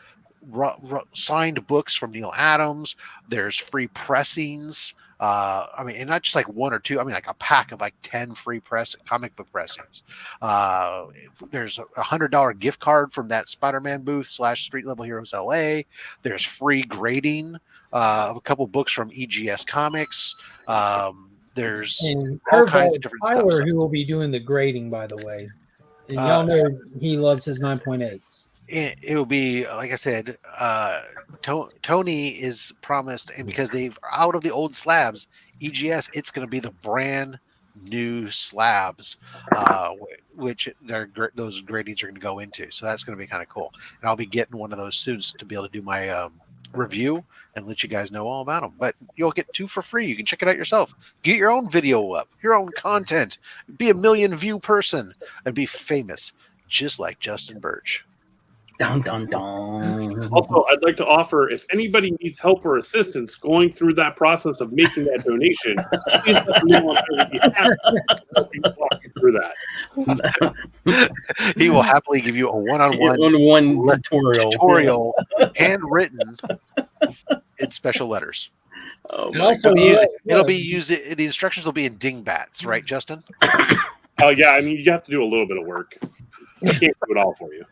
signed books from Neil Adams. There's free pressings. And not just like one or two. I mean, like a pack of like 10 free comic book pressings. There's a $100 gift card from that Spider-Man booth / Street Level Heroes LA. There's free grading of a couple books from EGS Comics. There's And all kinds of different Tyler, stuff. who will be doing the grading, by the way. And y'all know he loves his 9.8s. It will be, like I said, Tony is promised, and because they've out of the old slabs, EGS, it's going to be the brand new slabs, which those gradings are going to go into. So that's going to be kind of cool. And I'll be getting one of those soon to be able to do my review and let you guys know all about them. But you'll get 2 for free. You can check it out yourself. Get your own video up, your own content, be a million view person, and be famous, just like Justin Birch. Dun, dun, dun. Also, I'd like to offer, if anybody needs help or assistance going through that process of making that donation, please let me know. I would be happy to walk you through that. He will happily give you a one-on-one tutorial handwritten in special letters. Oh, And also, it'll be used. The instructions will be in dingbats, right, Justin? Oh yeah, I mean you have to do a little bit of work. I can't do it all for you.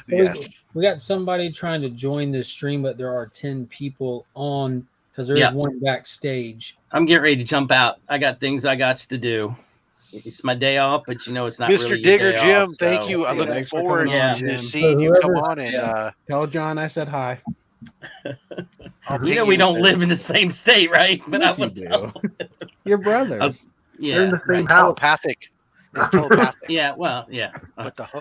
Yes. We got somebody trying to join this stream, but there are 10 people on because there is one backstage. I'm getting ready to jump out. I got things I got to do. It's my day off, but you know it's not Mr. really Digger your day Jim, off, thank so- you. I'm looking Thanks for forward coming on, to Jim. seeing you come on and tell John I said hi. You know we don't live in the same state, right? But Yes, I would you tell. Your brothers. Yeah, They're in the same right. house. telepathic. It's telepathic. Yeah, well, yeah.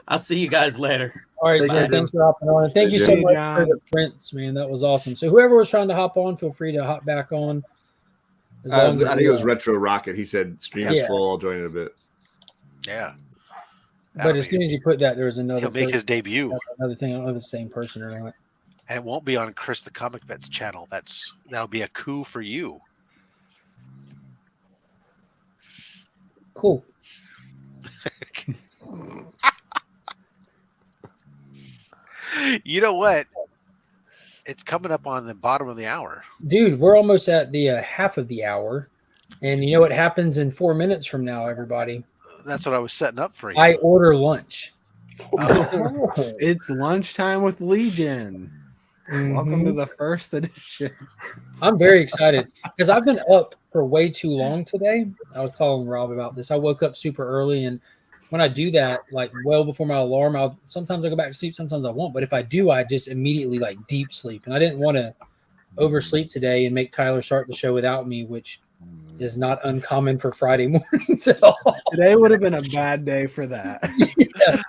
I'll see you guys later. All right, Thank Jim, you. thanks for hopping on. And thank you so Thank you, much John. for the prints, man. That was awesome. So whoever was trying to hop on, feel free to hop back on. As I long as think it was Retro Rocket. He said stream is Yeah. full. I'll join in a bit. Yeah. But as soon as you put that, there was another. He'll make his person- debut. Another thing. I don't know if it's the same person or not. And it won't be on Chris the Comic Vet's channel. That'll be a coup for you. Cool. You know what? It's coming up on the bottom of the hour. Dude, we're almost at the half of the hour. And you know what happens in 4 minutes from now, everybody? That's what I was setting up for you. I order lunch. It's lunchtime with Legion. Welcome to the first edition. I'm very excited because I've been up for way too long today. I was telling Rob about this. I woke up super early, and when I do that, like well before my alarm, sometimes I go back to sleep, sometimes I won't. But if I do, I just immediately like deep sleep. And I didn't want to oversleep today and make Tyler start the show without me, which is not uncommon for Friday mornings at all. Today would have been a bad day for that. Yeah.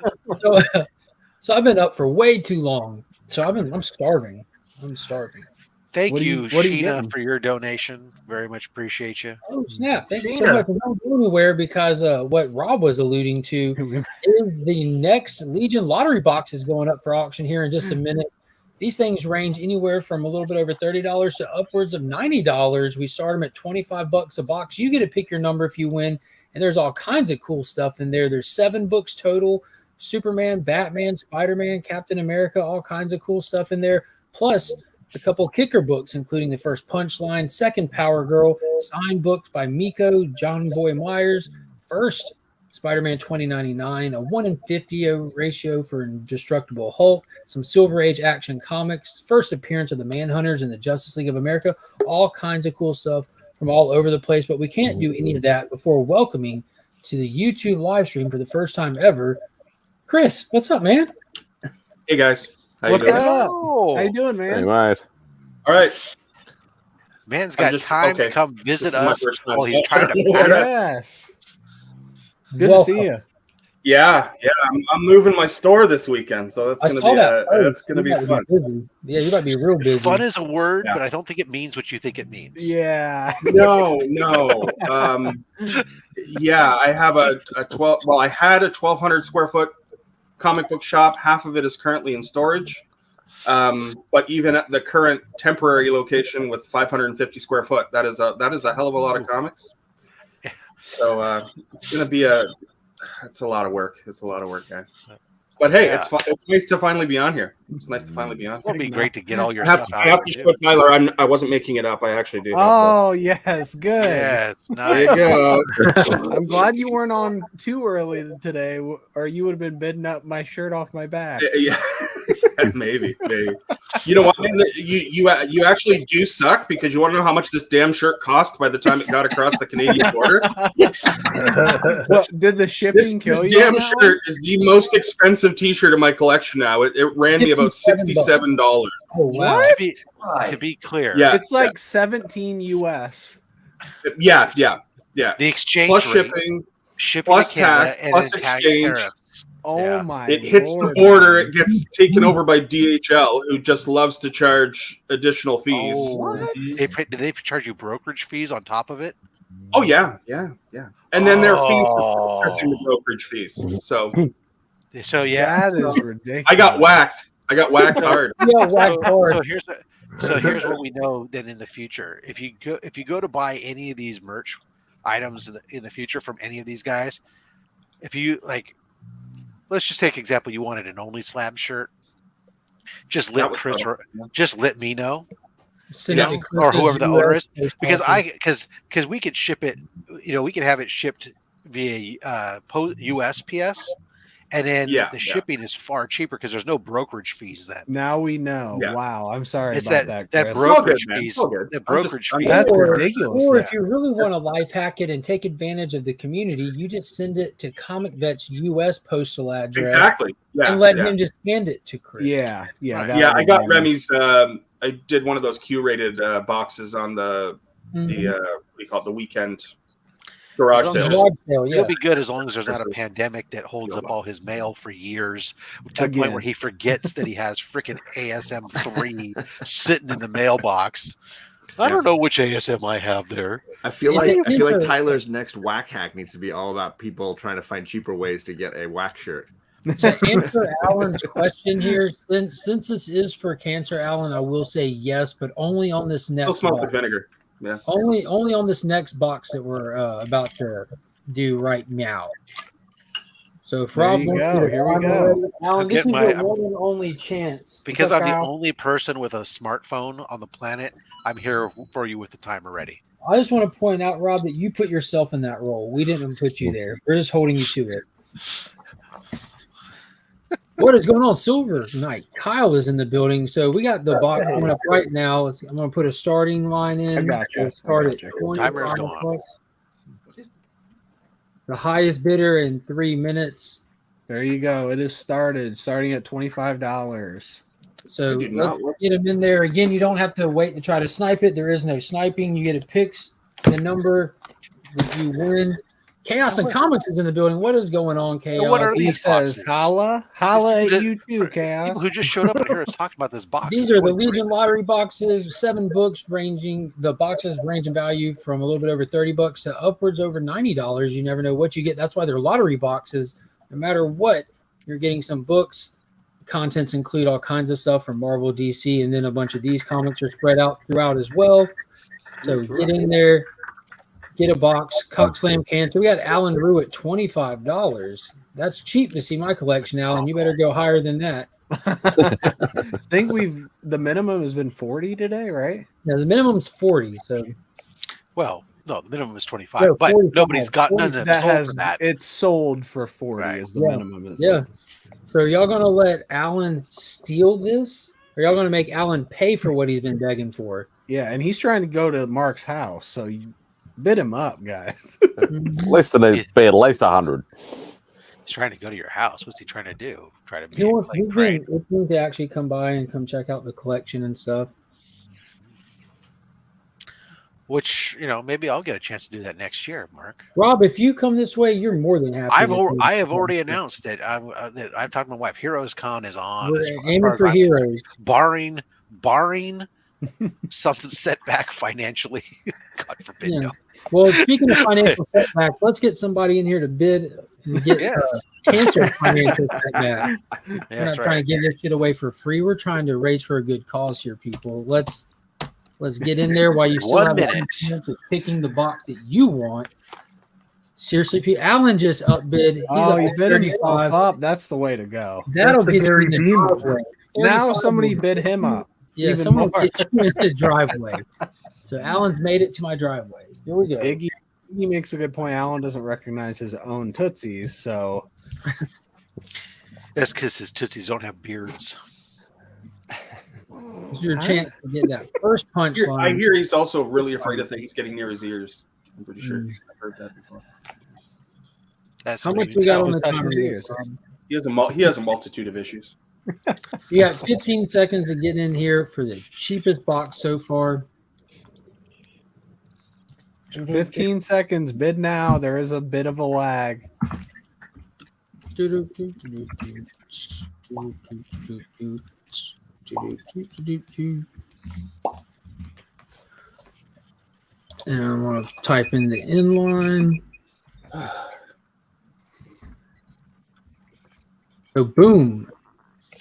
So I've been up for way too long. So I'm starving. I'm starving. Thank you, what are you Sheena, getting? for your donation. Very much appreciate you. Oh snap! Thank you so Sheena. much. And don't go anywhere because what Rob was alluding to is the next Legion lottery box is going up for auction here in just a minute. These things range anywhere from a little bit over $30 to upwards of $90. We start them at $25 a box. You get to pick your number if you win, and there's all kinds of cool stuff in there. There's 7 books total: Superman, Batman, Spider-Man, Captain America, all kinds of cool stuff in there. Plus a couple kicker books, including the first Punchline, second Power Girl, signed books by Miko, John Boy Myers, first Spider-Man 2099, a 1-in-50 ratio for Indestructible Hulk, some Silver Age action comics, first appearance of the Manhunters in the Justice League of America, all kinds of cool stuff from all over the place. But we can't do any of that before welcoming to the YouTube live stream for the first time ever, Chris. What's up, man? Hey guys, how What's you doing? up? Oh, How you doing, Hey, man? mate. All right, man's I'm got just- time okay. to come This visit is my us first time. while he's trying to pack. Yes. Good Welcome. to see you. Yeah. I'm moving my store this weekend, so that's gonna be that's gonna be fun. Busy. Yeah, you might be real busy. Fun is a word, but I don't think it means what you think it means. Yeah. No. Yeah, I have a 12. Well, I had a 1,200 square foot comic book shop. Half of it is currently in storage. But even at the current temporary location with 550 square foot, that is a hell of a lot of comics. So it's gonna be it's a lot of work. It's a lot of work, guys. But hey, it's fun. It's nice to finally be on here. It's nice to finally be on. It'll be great to get all your stuff stuff out. I have to show Tyler. I wasn't making it up. I actually do. Oh yes, good. Yes, There you go. I'm glad you weren't on too early today, or you would have been bidding up my shirt off my back. Yeah. maybe. You know what? Man? You actually do suck, because you want to know how much this damn shirt cost by the time it got across the Canadian border? Well, did the shipping kill this you? damn shirt is the most expensive T-shirt in my collection now. It ran me about $67. Oh, wow. To be clear, It's like 17 US. Yeah. The exchange plus rate, shipping to plus Canada, tax, and plus then tag exchange. tariffs. Oh my! It hits the border. It gets taken over by DHL, who just loves to charge additional fees. Oh, did they charge you brokerage fees on top of it? Oh yeah. And then their fees for processing the brokerage fees. So yeah, that is ridiculous. I got whacked. Hard. Yeah, whacked hard. So here's what we know then in the future. If you go to buy any of these merch items in the future from any of these guys, if you like, let's just take example, you wanted an Only Slab shirt, just let Chris or just let me know. Or whoever the owner is, because we could ship it, we could have it shipped via USPS, and then the shipping is far cheaper because there's no brokerage fees then. Now we know. Yeah. Wow, I'm sorry It's about that Chris. brokerage fees. The brokerage fees. That's ridiculous. Or if you really want to life hack it and take advantage of the community, you just send it to Comic Vet's US postal address. Exactly. Yeah. And let him just hand it to Chris. Yeah. I got Remy's. I did one of those Q-rated boxes on the what do you call it, the weekend garage sale. He'll be good as long as there's not a pandemic that holds up all his mail for years, to the point where he forgets that he has freaking ASM 3 sitting in the mailbox. I don't know which ASM I have there. I feel like Tyler's next whack hack needs to be all about people trying to find cheaper ways to get a whack shirt. To answer Alan's question here, since this is for cancer, Alan, I will say yes, but only on this next. Still smoke the vinegar. Yeah. Only on this next box that we're about to do right now. So if Rob wants to, here we go. Alan, this is your one and only chance. Because I'm the only person with a smartphone on the planet, I'm here for you with the timer ready. I just want to point out, Rob, that you put yourself in that role. We didn't put you there. We're just holding you to it. What is going on, Silver Knight? Kyle is in the building, so we got the box coming up right now. I'm going to put a starting line in. I got you. Start at Timer's going. The highest bidder in 3 minutes. There you go. It is starting at $25. So let's get them in there. Again, you don't have to wait to try to snipe it. There is no sniping. You get to pick the number that you win. Chaos and Comics is in the building. What is going on, Chaos? What are He these says, boxes? holla at you too, Chaos. People who just showed up here is talking about this box. These are the Legion lottery boxes, 7 books ranging. The boxes range in value from a little bit over $30 to upwards over $90. You never know what you get. That's why they're lottery boxes. No matter what, you're getting some books. Contents include all kinds of stuff from Marvel, DC, and then a bunch of these comics are spread out throughout as well. So get in there. Get a box, Cock Slam Cancer. We got Alan Rue at $25. That's cheap to see my collection, Alan. You better go higher than that. I think the minimum has been 40 today, right? Now the minimum's 40. So, well, no, the minimum is 25, No, but 45. nobody's got none of them sold for that. It's sold for 40 is the minimum. Yeah. So are y'all gonna let Alan steal this? Or y'all gonna make Alan pay for what he's been begging for? Yeah, and he's trying to go to Mark's house, so you bid him up, guys. At least they need to pay at least 100. He's trying to go to your house. What's he trying to do? Try to He wants to actually come by and come check out the collection and stuff. Which, maybe I'll get a chance to do that next year, Mark. Rob, if you come this way, you're more than happy. I have already announced that I've talked to my wife. Heroes Con is on. We're aiming for Heroes. Barring something setback financially. God forbid. Yeah. No. Well, speaking of financial setback, let's get somebody in here to bid and get cancer financial setback. We're not trying to give this shit away for free. We're trying to raise for a good cause here, people. Let's get in there while you still have a chance of picking the box that you want. Seriously, Alan just upbid. He bid himself up. That's the way to go. That'll get you in the driveway. Now somebody bid him up. Yeah, someone get you in the driveway. So Alan's made it to my driveway. Here we go. Iggy makes a good point. Alan doesn't recognize his own Tootsies, so that's because his Tootsies don't have beards. This is your chance to get that first punch line. I hear he's also really afraid of things getting near his ears. I'm pretty sure I've heard that before. That's how much we got on the timer here? He has a multitude of issues. You got 15 seconds to get in here for the cheapest box so far. 15 seconds. Bid now. There is a bit of a lag. And I'm going to type in the inline. So boom.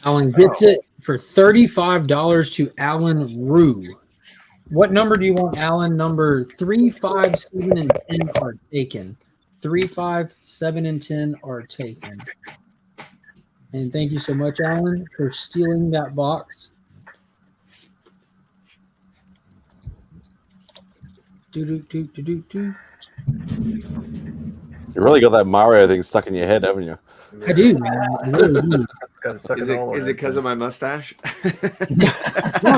Alan gets it for $35 to Alan Rue. What number do you want, Alan? Number 3, 5, 7, and 10 are taken. 3, 5, 7, and 10 are taken. And thank you so much, Alan, for stealing that box. You really got that Mario thing stuck in your head, haven't you? I do, man. I really do. Is it because of my mustache? No,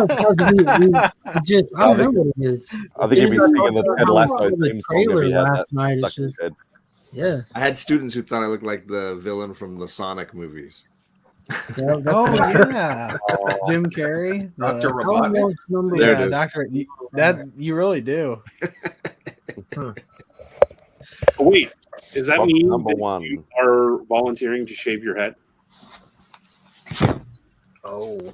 it's because I don't know what it is. I think you'd be singing the Ted Lasso the theme song if trailer you had last that night. stuck It's in just, his head. yeah. I had students who thought I looked like the villain from the Sonic movies. Yeah, yeah, Jim Carrey, Dr. Robotnik. There it Yeah, is. Doctor. That you really do. Wait, does that Box mean number that one. you are volunteering to shave your head? Oh,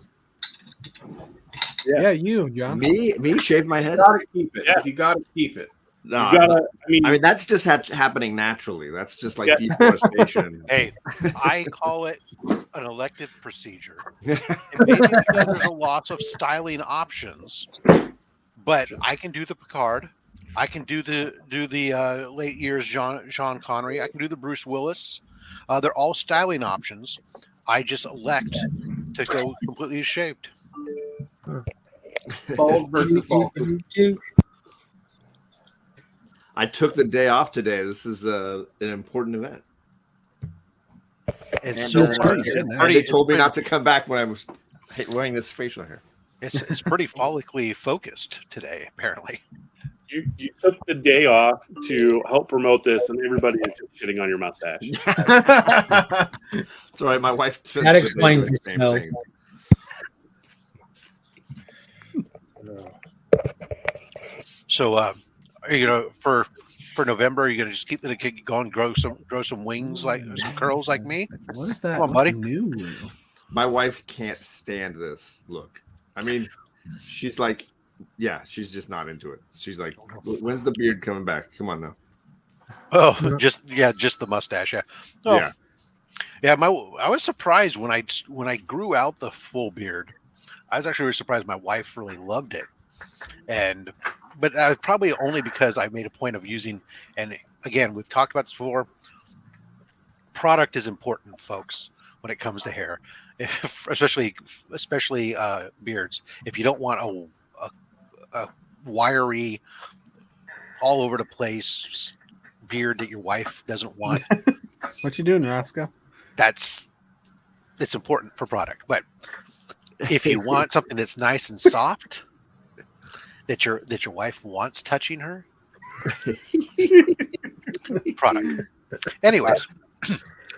Yeah, you, John. Me shave my head? You gotta keep it. Yeah. You gotta keep it. No, You gotta. I mean that's just happening naturally. That's just like Yeah. deforestation. Hey, I call it an elective procedure. And maybe because there's a loss of styling options, but I can do the Picard. I can do the late years Sean Connery. I can do the Bruce Willis. They're all styling options. I just elect to go completely shaved. Bald versus bald. I took the day off today. This is an important event. And And, so they told me not to come back when I was wearing this facial hair. it's pretty follically focused today, apparently. You took the day off to help promote this, and everybody is just shitting on your mustache. It's all right. My wife That explains the same smell. thing. So, are you gonna for November? Are you gonna just keep the kid going, grow some wings like some curls like me? What is that? Come on, buddy. New? My wife can't stand this look. I mean, she's like, yeah, she's just not into it. She's like, when's the beard coming back? Come on now. Oh, just the mustache. Yeah. Oh, Yeah. yeah. I was surprised when I grew out the full beard. I was actually really surprised. My wife really loved it, but probably only because I made a point of using. And again, we've talked about this before. Product is important, folks, when it comes to hair, especially beards. If you don't want a wiry, all over the place beard that your wife doesn't want, What you doing, Roscoe? it's important for product. But if you want something that's nice and soft, that your wife wants touching her, product. Anyways,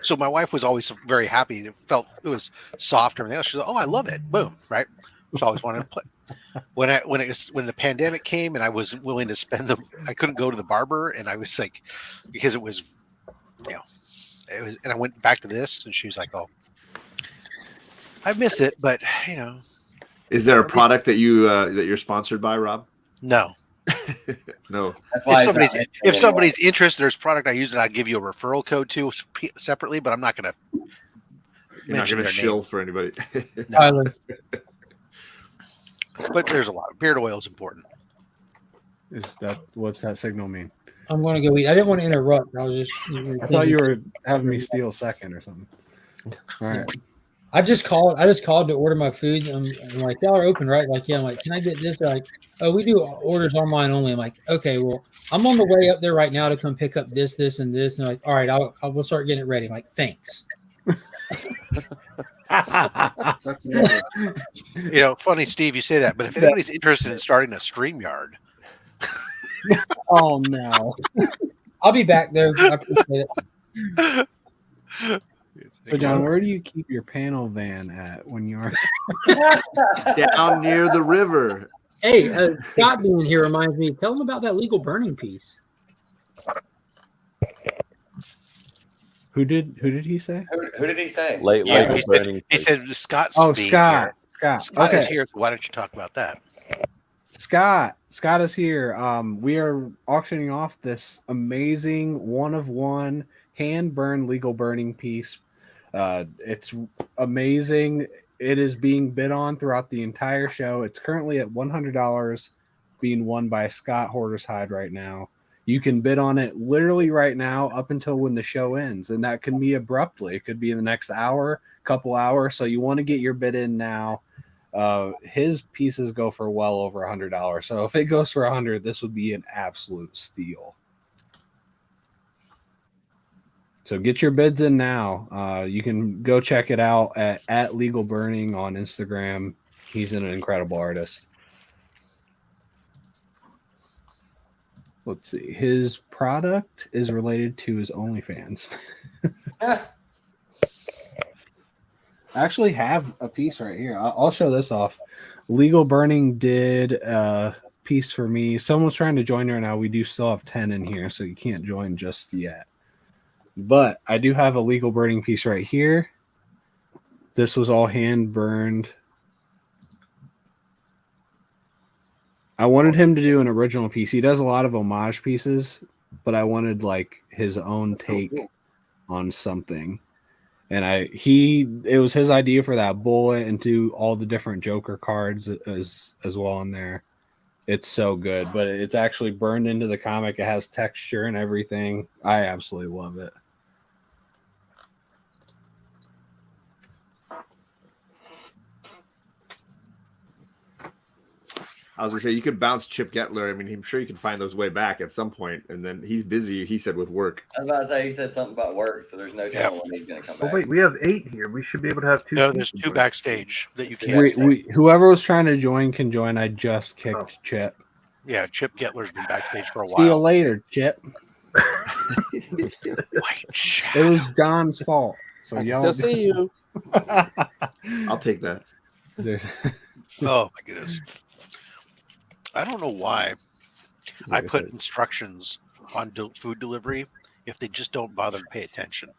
so my wife was always very happy. It was soft and everything else. She's like, "Oh, I love it." Boom, right? She always wanted to when the pandemic came and I wasn't willing to spend them, I couldn't go to the barber, and I was like, because it was, and I went back to this, and she was like, "Oh, I miss it, but Is there a product that you're sponsored by, Rob? No. No. If somebody's interested, there's a product I use that I'll give you a referral code to separately, but I'm not going to. You're not going to shill for anybody. No. But there's a lot. Beard oil is important. What's that signal mean? I'm going to go eat. I didn't want to interrupt. I thought you were having me steal second or something. All right. I just called to order my food. I'm like, y'all are open, right? Like, yeah. I'm like, can I get this? They're like, oh, we do orders online only. I'm like, okay, well, I'm on the way up there right now to come pick up this, and this. And they're like, all right, we'll start getting it ready. I'm like, thanks. Funny, Steve, you say that, but if anybody's interested in starting a StreamYard. Oh no. I'll be back though. I appreciate it. So, John, where do you keep your panel van at when you're down near the river? Hey, Scott being here reminds me. Tell him about that legal burning piece. Who did he say? Who did he say? Legal burning. He said Scott's. Oh, Scott. Here. Scott is here. So why don't you talk about that? Scott is here. We are auctioning off this amazing one-of-one hand-burned legal burning piece. It's amazing. It is being bid on throughout the entire show. It's currently at $100, being won by Scott Hordershide right now. You can bid on it literally right now up until when the show ends, and that can be abruptly. It could be in the next hour, couple hours. So you want to get your bid in now. His pieces go for well over $100. So if it goes for $100, this would be an absolute steal. So get your bids in now. You can go check it out at Legal Burning on Instagram. He's an incredible artist. Let's see. His product is related to his OnlyFans. I actually have a piece right here. I'll show this off. Legal Burning did a piece for me. Someone's trying to join right now. We do still have 10 in here, so you can't join just yet. But I do have a Legal Burning piece right here. This was all hand burned. I wanted him to do an original piece. He does a lot of homage pieces, but I wanted like his own take on something. And it was his idea for that bullet and do all the different Joker cards as well on there. It's so good, but it's actually burned into the comic. It has texture and everything. I absolutely love it. I was gonna say you could bounce Chip Gettler. I mean, I'm sure you can find those way back at some point, and then he's busy. He said with work. I was about to say he said something about work, so there's no telling when he's gonna come back. Oh wait, we have 8 here. We should be able to have 2. No, there's 2 backstage that you can't. Whoever was trying to join can join. I just kicked Chip. Yeah, Chip Gettler's been backstage for a while. See you later, Chip. It was John's fault. So y'all still see you. I'll take that. Oh my goodness. I don't know why I put instructions on food delivery if they just don't bother to pay attention.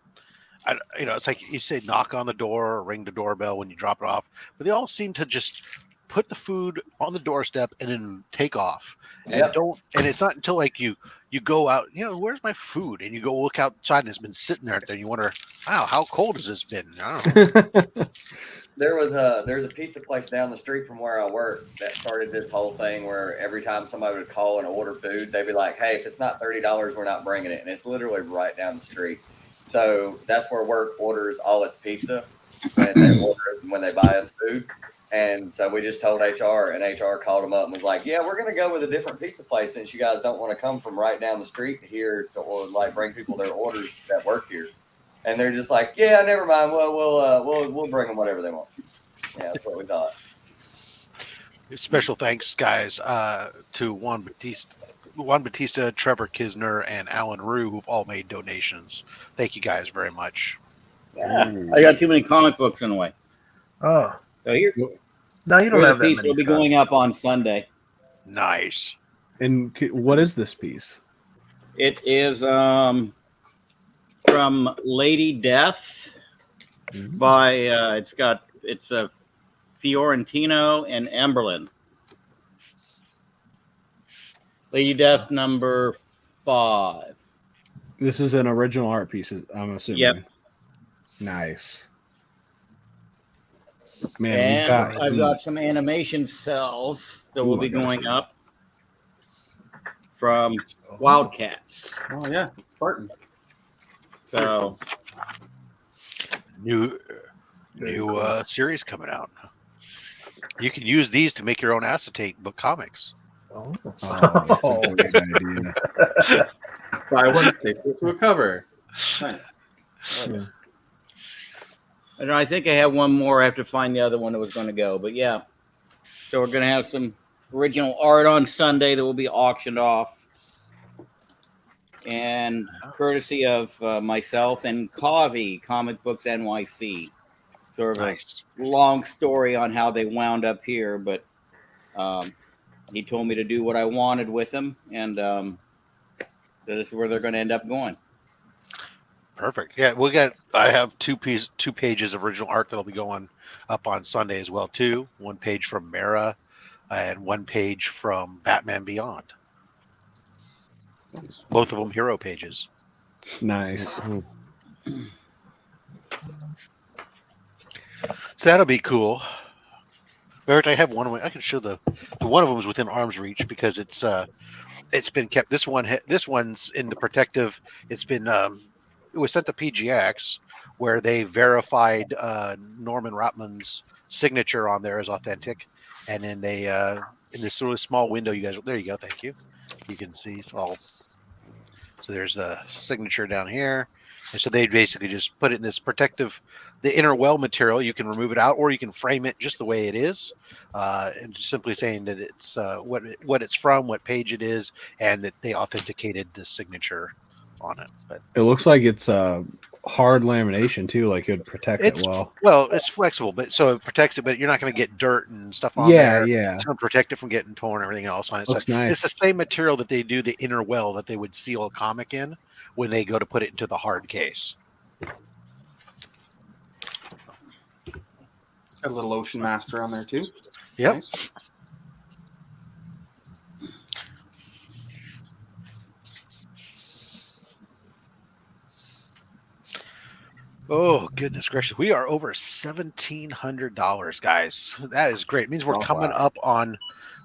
It's like you say, knock on the door or ring the doorbell when you drop it off, but they all seem to just put the food on the doorstep and then take off. And and it's not until like you go out, where's my food? And you go look outside and it's been sitting there, and you wonder, wow, how cold has this been? I don't know. There's a pizza place down the street from where I work that started this whole thing where every time somebody would call and order food, they'd be like, hey, if it's not $30, we're not bringing it. And it's literally right down the street. So that's where work orders all its pizza when they buy us food. And so we just told HR, and HR called them up and was like, yeah, we're going to go with a different pizza place since you guys don't want to come from right down the street here to bring people their orders that work here. And they're just like, yeah, never mind. Well, we'll bring them whatever they want. Yeah, that's what we thought. Special thanks, guys, to Juan Batista, Trevor Kisner, and Alan Rue, who've all made donations. Thank you guys very much. Yeah, I got too many comic books in the way. Oh, so here. No, you don't Here's have a that piece many that'll be stocks. going up on Sunday. Nice. And what is this piece? It is from Lady Death by it's a Fiorentino and Emberlin. Lady Death number 5. This is an original art piece, I'm assuming. Yep. Nice. Man, And I've got some animation cells that will be going up from Wildcats. Oh yeah, Spartan. So New series coming out. You can use these to make your own acetate book comics. Oh, that's a great idea. Buy one, stick it to a cover. and I think I have one more. I have to find the other one that was going to go. But yeah, so we're going to have some original art on Sunday that will be auctioned off. And courtesy of myself and Kavi, Comic Books NYC. Sort of a long story on how they wound up here, but he told me to do what I wanted with them, and this is where they're going to end up going. Perfect. Yeah, I have two pages of original art that'll be going up on Sunday as well too. One page from Mara, and one page from Batman Beyond. Both of them hero pages. Nice. So that'll be cool. Barrett, I have one of them. I can show the one of them is within arm's reach because it's been kept. This one's in the protective. It's been it was sent to PGX where they verified Norman Rotman's signature on there as authentic, and then they in this really small window. You guys, there you go. Thank you. You can see it's all. So there's the signature down here, and so they basically just put it in this protective. The inner well material, you can remove it out, or you can frame it just the way it is, and just simply saying that it's what it's from, what page it is, and that they authenticated the signature on it. But it looks like it's hard lamination too, like it'd protect it well. Well, it's flexible, but so it protects it, but you're not going to get dirt and stuff on Yeah, there. yeah. It's going to protect it from getting torn and everything else on it. Looks So nice. It's the same material that they do the inner well that they would seal a comic in when they go to put it into the hard case. A little Ocean Master on there too. Yep. Nice. Oh, goodness gracious. We are over $1,700, guys. That is great. It means we're coming up on,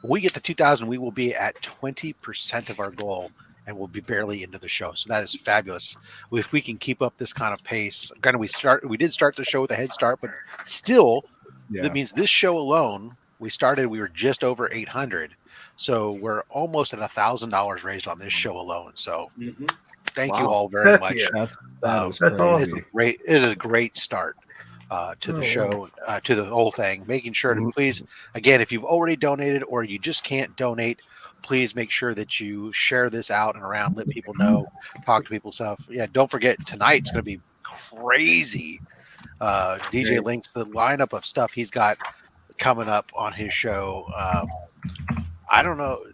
when we get to 2,000, we will be at 20% of our goal, and we'll be barely into the show. So that is fabulous. If we can keep up this kind of pace, granted, we did start the show with a head start, but still, that means this show alone, we were just over 800. So we're almost at $1,000 raised on this show alone. So thank you all very much. That's awesome. It is a great start to the show, to the whole thing. Making sure to please, again, if you've already donated or you just can't donate, please make sure that you share this out and around, let people know, talk to people, stuff. Yeah, don't forget, tonight's going to be crazy. DJ links the lineup of stuff he's got coming up on his show. I don't know.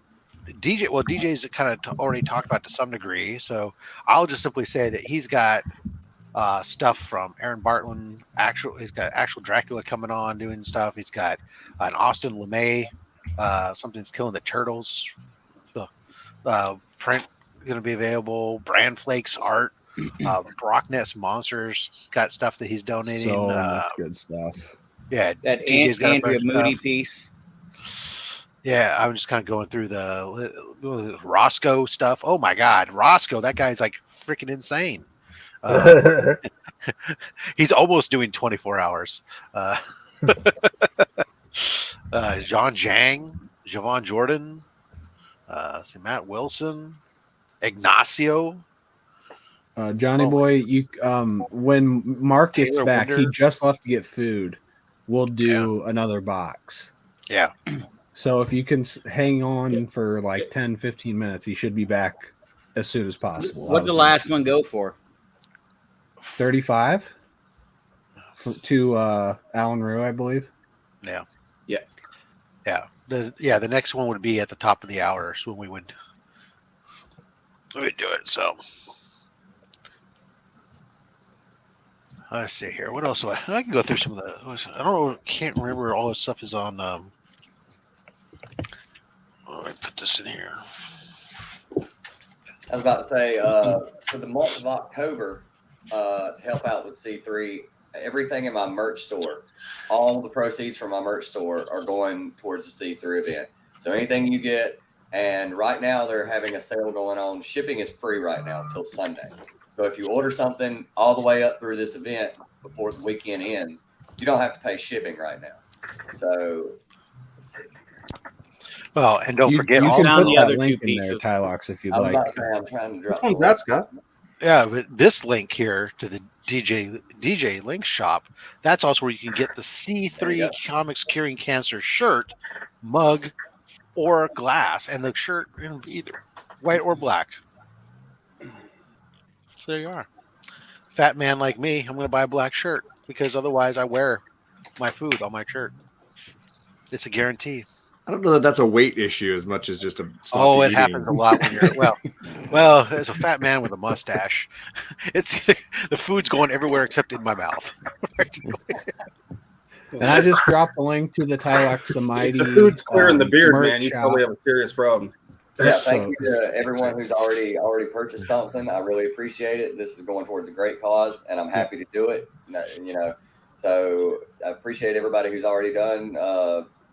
DJ's kind of already talked about to some degree, so I'll just simply say that he's got stuff from Aaron Bartlett. He's got actual Dracula coming on doing stuff. He's got an Austin LeMay, Something's Killing the Turtles. The print going to be available. Brand Flakes art. Brock Ness Monsters got stuff that he's donating. So much good stuff. Yeah, that Andrea Moody piece. Yeah, I'm just kind of going through the Roscoe stuff. Oh my God, Roscoe! That guy's like freaking insane. He's almost doing 24 hours. John Jang, Javon Jordan, Matt Wilson, Ignacio. Johnny Boy, you when Mark gets Taylor back, Winder. he just left to get food. We'll do another box. Yeah. So if you can hang on for like 10, 15 minutes, he should be back as soon as possible. What'd the last one go for? 35 to Alan Rue, I believe. Yeah. Yeah. Yeah. The next one would be at the top of the hour is when we would do it. So let's see here. What else? I can go through some of the. I don't know. Can't remember all this stuff is on. Let me put this in here. I was about to say, for the month of October, to help out with C3, everything in my merch store, all the proceeds from my merch store are going towards the C3 event. So anything you get, and right now they're having a sale going on. Shipping is free right now until Sunday. So if you order something all the way up through this event before the weekend ends, you don't have to pay shipping right now. So. Well, and don't forget you all can put the that other link two in there, pieces. Tylox, if you'd I'm like. I'm trying to drop. Which one's that, Scott? Yeah, but this link here to the DJ Link shop, that's also where you can get the C3 Comics Curing Cancer shirt, mug, or glass, and the shirt in either white or black. So there you are. Fat man like me, I'm going to buy a black shirt because otherwise I wear my food on my shirt. It's a guarantee. I don't know that that's a weight issue as much as just a Oh, it eating. happens a lot when you're well, as a fat man with a mustache, it's the food's going everywhere except in my mouth. And I just dropped the link to the Tylox the Mighty. The food's clearing the beard, merch man. You shop. probably have a serious problem. Yeah, thank you to everyone who's already purchased something. I really appreciate it. This is going towards a great cause, and I'm happy to do it. You know, so I appreciate everybody who's already done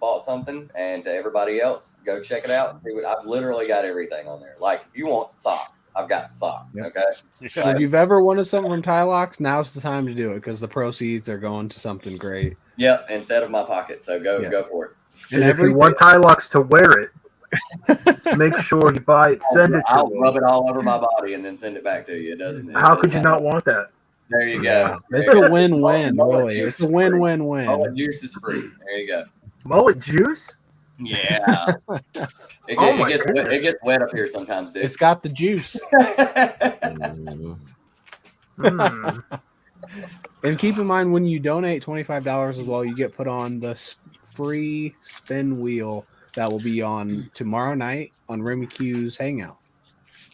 bought something, and to everybody else, go check it out. I've literally got everything on there. Like if you want socks, I've got socks. Yep. Okay. So if you've ever wanted something from Tylox, now's the time to do it because the proceeds are going to something great. Yep, instead of my pocket. So go for it. And if you want Tylox to wear it, make sure you buy it. Send it to I'll me. rub it all over my body and then send it back to you. It doesn't. How could you not want that? There you go. Yeah. It's a win-win, really. It's a win-win-win. Mullet juice is free. There you go. Mullet juice? Yeah. It gets wet up here sometimes, dude. It's got the juice. And keep in mind, when you donate $25 as well, you get put on the free spin wheel that will be on tomorrow night on Remy Q's Hangout.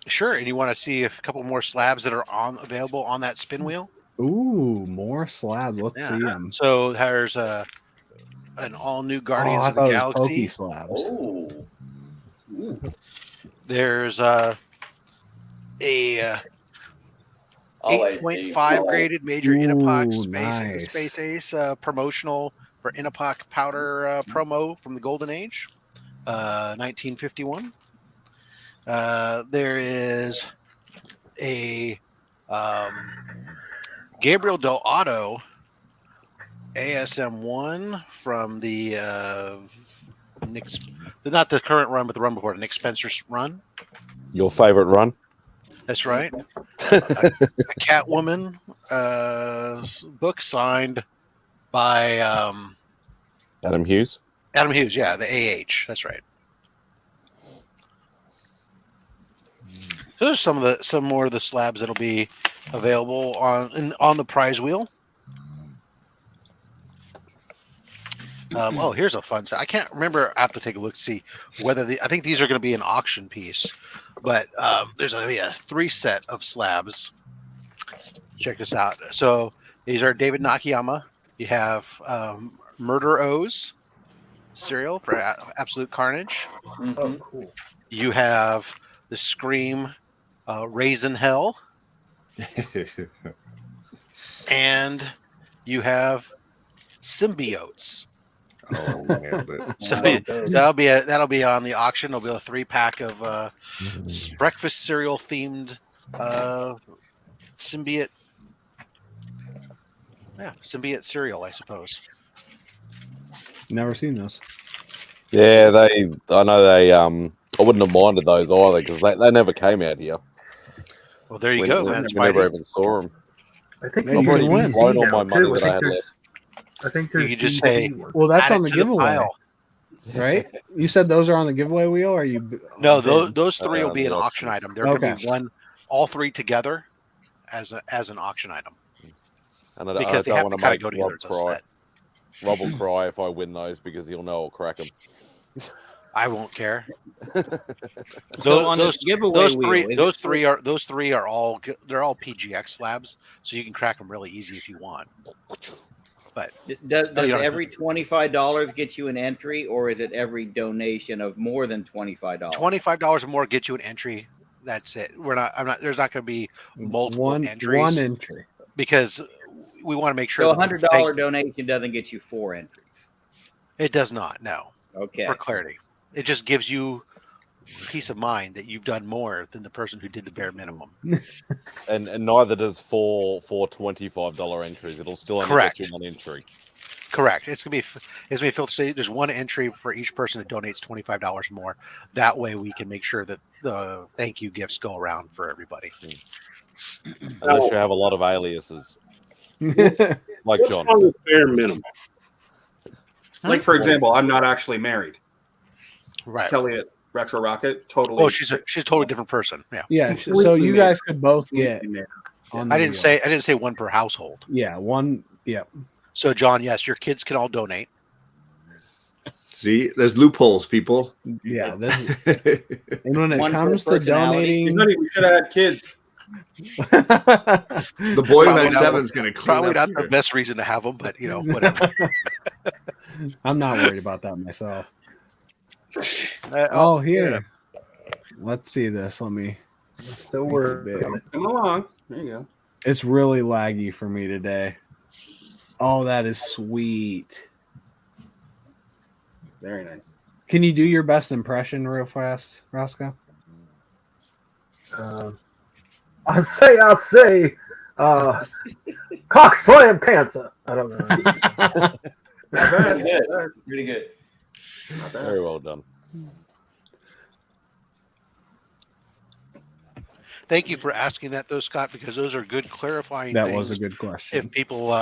Sure, and you want to see a couple more slabs that are available on that spin wheel? Ooh, more slabs. Let's see them. So there's an all-new Guardians of the Galaxy. Slabs. Oh. There's a 8.5 graded major Inapoc Space Ace promotional for Inapoc powder promo from the Golden Age, 1951. There is a Gabriel Del Otto ASM1 from the not the current run, but the run before, the Nick Spencer's run. Your favorite run? That's right. A Catwoman book signed by Adam Hughes. Adam Hughes, yeah, the AH. That's right. So there's some more of the slabs that'll be available on the prize wheel. Oh, here's a fun set. I can't remember. I have to take a look to see whether I think these are going to be an auction piece, but there's going to be a 3 set of slabs. Check this out. So these are David Nakayama. You have Murder O's cereal for Absolute Carnage. Oh, cool. You have the Scream Raisin Hell. And you have Symbiotes. Oh man! So that'll be on the auction. There'll be a 3-pack of breakfast cereal themed symbiote. Yeah, symbiote cereal, I suppose. Never seen those. Yeah, I know they. I wouldn't have minded those either because they never came out here. Well, there you go, man. We never even saw them. I think you can win. Blown all my money that I had left. I think there's you can just say, well, that's add on it the to giveaway, pile. right? You said those are on the giveaway wheel, or you? No, those 3 will be an auction item. They're going to Okay. be all 3 together as an auction item. And Because they have to kind of go together as a Rob set. Rob will cry if I win those because he'll know I'll crack them. I won't care. So on this giveaway wheel, those three are all they're all PGX slabs, so you can crack them really easy if you want. But does every $25 get you an entry, or is it every donation of more than $25? $25 or more get you an entry. That's it. There's not going to be multiple entries. One entry. Because we want to make sure. So $100 donation doesn't get you 4 entries. It does not. No. Okay. For clarity, it just gives you peace of mind that you've done more than the person who did the bare minimum. and neither does four $25 entries. It'll still only get you one entry. Correct. It's gonna be filtered. There's one entry for each person that donates $25 more. That way, we can make sure that the thank you gifts go around for everybody. Unless you have a lot of aliases, like What's John. wrong with bare minimum? Like, for example, I'm not actually married. Right. Kelly at Retro Rocket, totally. Oh, she's a totally different person. Yeah. Yeah. So you guys could both get. I didn't say one per household. Yeah. One. Yeah. So John, yes, your kids can all donate. See, there's loopholes, people. Yeah. And when it comes to donating, we should have had kids. The boy who had 7 is going to clean probably up not the best reason to have them, but whatever. I'm not worried about that myself. Oh, here. Yeah. Let's see this. Let me. So we're come along. There you go. It's really laggy for me today. Oh, that is sweet. Very nice. Can you do your best impression real fast, Roscoe? I'll say, cock slam panther. I don't know. Pretty good. Pretty good. Very well done. Thank you for asking that, though, Scott, because those are good clarifying That things. was a good question. If people,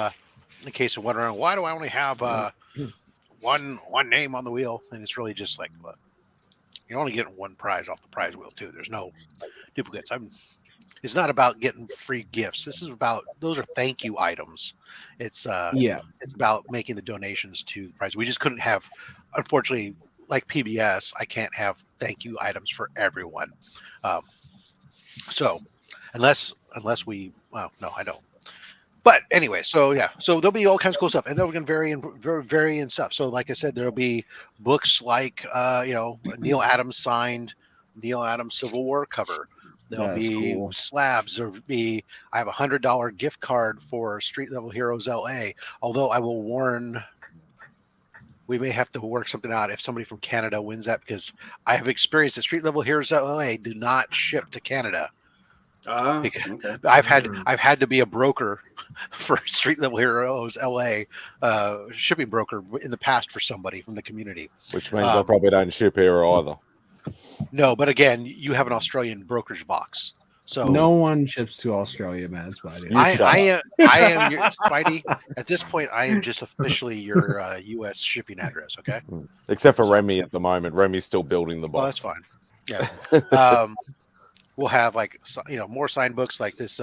in case of wondering, why do I only have one name on the wheel? And it's really just like, look, you're only getting one prize off the prize wheel, too. There's no duplicates. It's not about getting free gifts. Those are thank you items. It's about making the donations to the prize. We just couldn't have, unfortunately, like PBS, I can't have thank you items for everyone. So unless we, well, no, I don't. But anyway, so yeah, so there'll be all kinds of cool stuff, and they're going to vary in stuff. So like I said, there'll be books like Neil Adams signed Neil Adams Civil War cover. There'll be cool. slabs. Therell be, I have a $100 gift card for Street Level Heroes LA. Although I will warn, we may have to work something out if somebody from Canada wins that, because I have experienced that Street Level Heroes LA do not ship to Canada. Okay. I've had to be a broker for Street Level Heroes LA, shipping broker in the past for somebody from the community. Which means I probably don't ship here either. No, but again, you have an Australian brokerage box. So no one ships to Australia, man. Spidey. I am your Spidey. At this point, I am just officially your U.S. shipping address. Okay. Except for Remy at the moment. Remy's still building the box. Oh, that's fine. Yeah. We'll have more signed books like this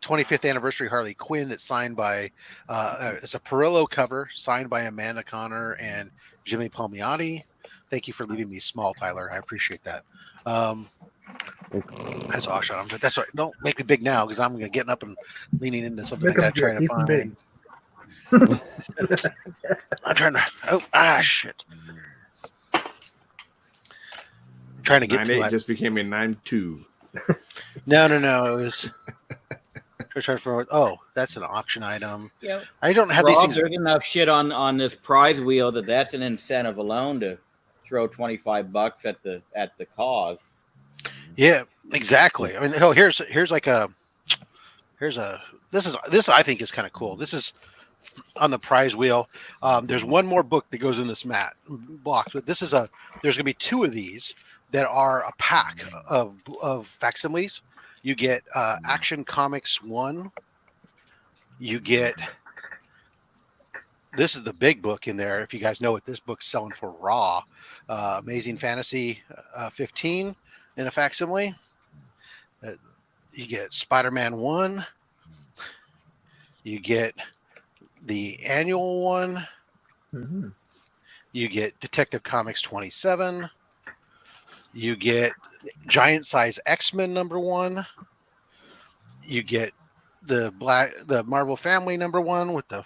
25th anniversary Harley Quinn that's signed by it's a Perillo cover signed by Amanda Connor and Jimmy Palmiotti. Thank you for leaving me small, Tyler. I appreciate that. That's awesome. But that's right. Don't make me big now, because I'm getting up and leaning into something I got to try to find. I'm trying to. Shit. I'm trying to get 9-8 just became a 9-2. No. It was. Oh, that's an auction item. Yeah. I don't have Rob, these things. There's enough shit on this prize wheel that's an incentive alone to throw $25 at the cause. Yeah, exactly. I mean, here's this I think is kind of cool. This is on the prize wheel. There's one more book that goes in this box, but there's going to be 2 of these that are a pack of facsimiles. You get Action Comics 1. You get, this is the big book in there. If you guys know what this book's selling for raw, Amazing Fantasy 15 in a facsimile. You get Spider-Man 1. You get the annual one. Mm-hmm. You get Detective Comics 27. You get Giant Size X-Men #1. You get the Marvel Family #1 with the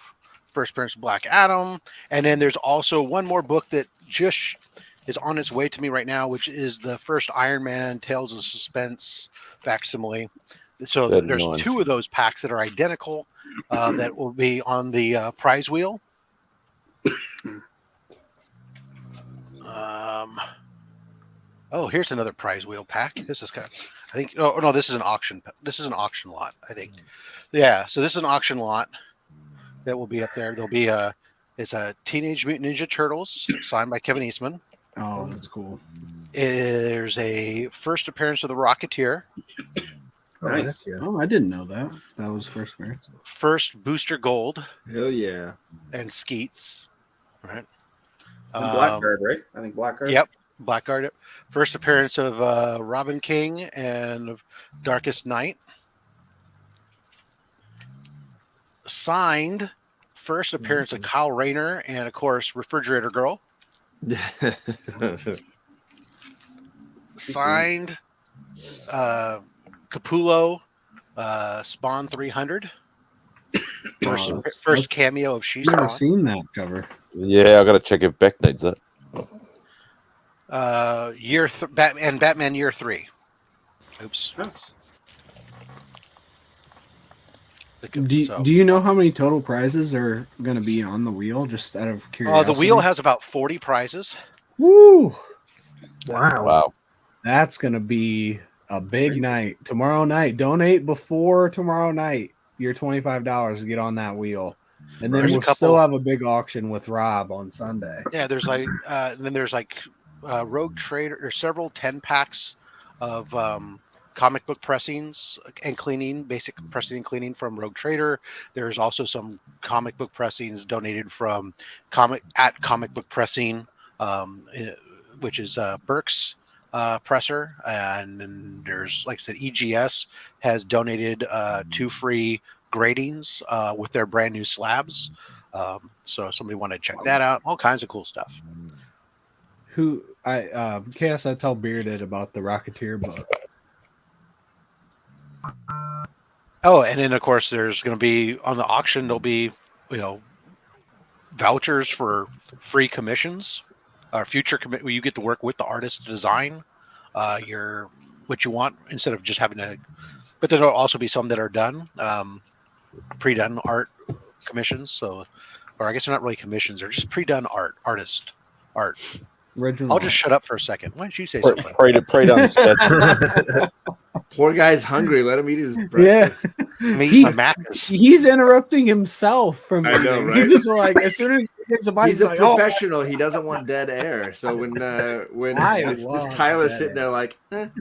first appearance of Black Adam. And then there's also one more book that just is on its way to me right now, which is the first Iron Man Tales of Suspense facsimile. So Good there's one. 2 of those packs that are identical that will be on the prize wheel. Oh, here's another prize wheel pack. This is kind of, I think. Oh no, this is an auction. This is an auction lot, I think. Yeah, so this is an auction lot that will be up there. There'll be it's a Teenage Mutant Ninja Turtles signed by Kevin Eastman. Oh, that's cool. There's a first appearance of the Rocketeer. Nice. Oh, I didn't know that. That was first appearance. First Booster Gold. Hell yeah. And Skeets. Right. And Blackguard, right? I think Blackguard. Yep. Blackguard. First appearance of Robin King and of Darkest Night. Signed first appearance of Kyle Rayner and, of course, Refrigerator Girl. Signed Capullo, Spawn 300. First cameo of She I've never Spawn. seen that cover. Yeah, I got to check if Beck needs it. Batman Year 3. Oops. Do you know how many total prizes are going to be on the wheel? Just out of curiosity. The wheel has about 40 prizes. Woo! Wow. That's going to be a big night. Tomorrow night. Donate before tomorrow night. Your $25 to get on that wheel. And then we'll still have a big auction with Rob on Sunday. Yeah, there's like Rogue Trader. There's several 10 packs of comic book pressings and cleaning, basic pressing and cleaning from Rogue Trader. There's also some comic book pressings donated from Comic Book Pressing, which is Burke's presser. And then there's, like I said, EGS has donated 2 free gratings with their brand new slabs. So somebody want to check that out. All kinds of cool stuff. I tell Bearded about the Rocketeer book. Oh, and then of course there's going to be on the auction. There'll be, vouchers for free commissions, or future commit where you get to work with the artist to design what you want instead of just having to. But there'll also be some that are done, pre-done art commissions. So, or I guess they're not really commissions; they're just pre-done art. Original. I'll just shut up for a second. Why don't you say something? Pre-done sketch. Poor guy's hungry. Let him eat his breakfast. Yeah. He's interrupting himself from. I know, right? He's just like, as soon as he gets a bite, he's a like, professional. He doesn't want dead air. So when this Tyler's sitting there like, I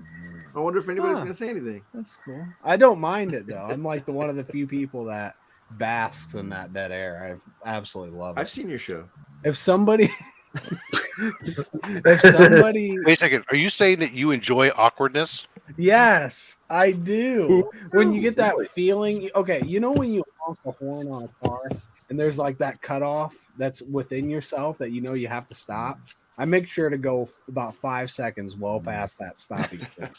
wonder if anybody's gonna say anything. That's cool. I don't mind it though. I'm like one of the few people that basks in that dead air. I absolutely love it. I've seen your show. If somebody wait a second, are you saying that you enjoy awkwardness? Yes, I do. When you get that feeling, okay, when you honk a horn on a car and there's like that cutoff that's within yourself that you have to stop. I make sure to go about 5 seconds well past that stopping point.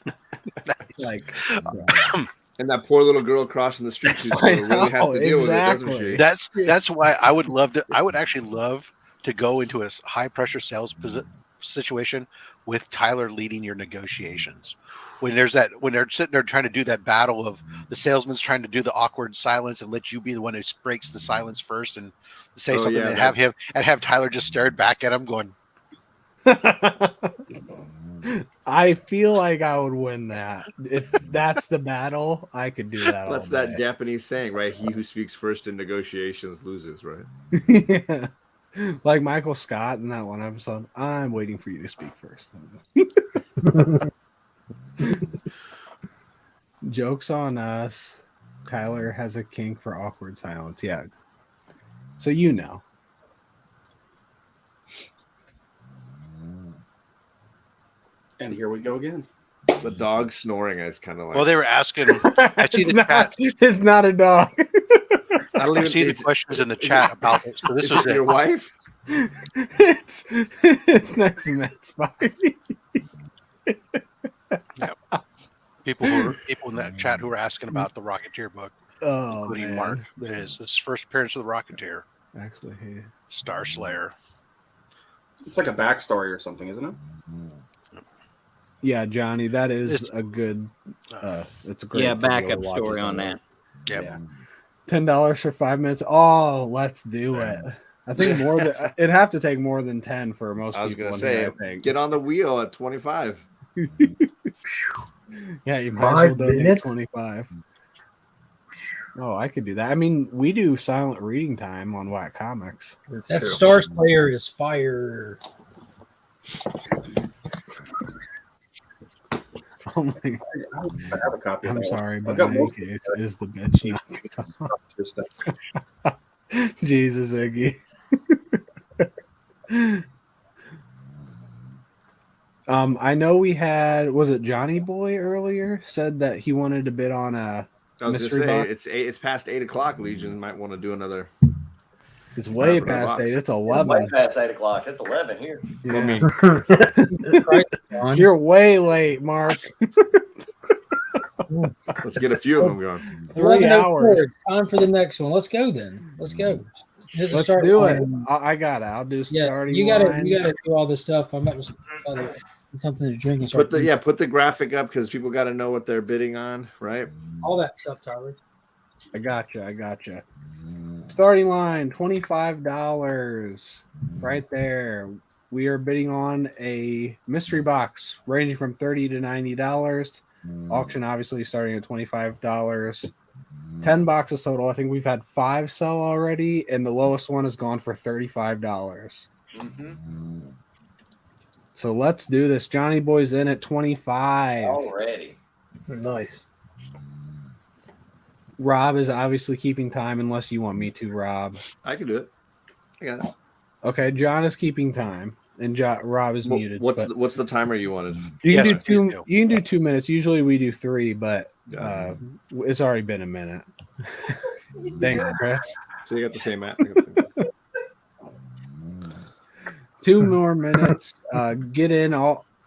Nice. Like, and that poor little girl crossing the street really has to deal with it, doesn't she? That's why I would actually love to go into a high pressure sales situation with Tyler leading your negotiations. When they're sitting there trying to do that battle of the salesman's trying to do the awkward silence and let you be the one who breaks the silence first and say something and have Tyler just stare back at him going. I feel like I would win that. If that's the battle, I could do that. That's that Japanese saying, right? He who speaks first in negotiations loses, right? Yeah. Like Michael Scott in that one episode. I'm waiting for you to speak first. Joke's on us. Tyler has a kink for awkward silence. Yeah. So And here we go again. The dog snoring is kind of like. Well, they were asking. I see the chat. It's not a dog. I don't I even see the it's- questions in the chat about this. So this is is it your wife? it's next to Matt Spivey. people in that chat who are asking about the Rocketeer book, including Mark. That is this first appearance of the Rocketeer. Actually, hey. Star Slayer. It's like a backstory or something, isn't it? Yeah, Johnny, that is a good. It's a great. Yeah, to go backup watch story us on on that. Yeah. $10 for 5 minutes. Oh, let's do it. I think more than it'd have to take more than 10 for most I was people. gonna say, I think. get on the wheel at 25. Yeah, you might 5 as well donate minutes? 25. Oh, I could do that. I mean, we do silent reading time on Whack Comics. That Star Slayer is fire. Oh my I have a copy. I'm sorry, but I've got in any most case, is the bed sheet. Jesus, Iggy. I know we had, was it Johnny Boy earlier said that he wanted to bid on a I was mystery gonna box. say it's past 8 o'clock. Legion might want to do another. It's way another past box. 8. It's It's 11. way past 8 o'clock. It's 11 here. Yeah. I mean, You're way late, Mark. let's get a few of them going. 3 hours. Time for the next one. Let's go then. Let's go. Hit the Let's start do line. it. I got it. I'll do Yeah, starting you line. gotta do all this stuff. I'm not something to drink and start. Put the graphic up because people got to know what they're bidding on, right? all that stuff, Tyler. I gotcha. Starting line, $25. Right there. We are bidding on a mystery box ranging from $30 to $90. Auction obviously starting at $25. 10 boxes total. I think we've had 5 sell already, and the lowest one has gone for $35. So let's do this. Johnny Boy's in at 25. Already. Nice. Rob is obviously keeping time unless you want me to, Rob. I can do it. I got it. Okay, John is keeping time, and Rob is muted. What's the timer you wanted? You can do two. You can do 2 minutes. Usually we do 3, but it's already been a minute. Thanks, Chris. So you got the same app. 2 more minutes. Get in.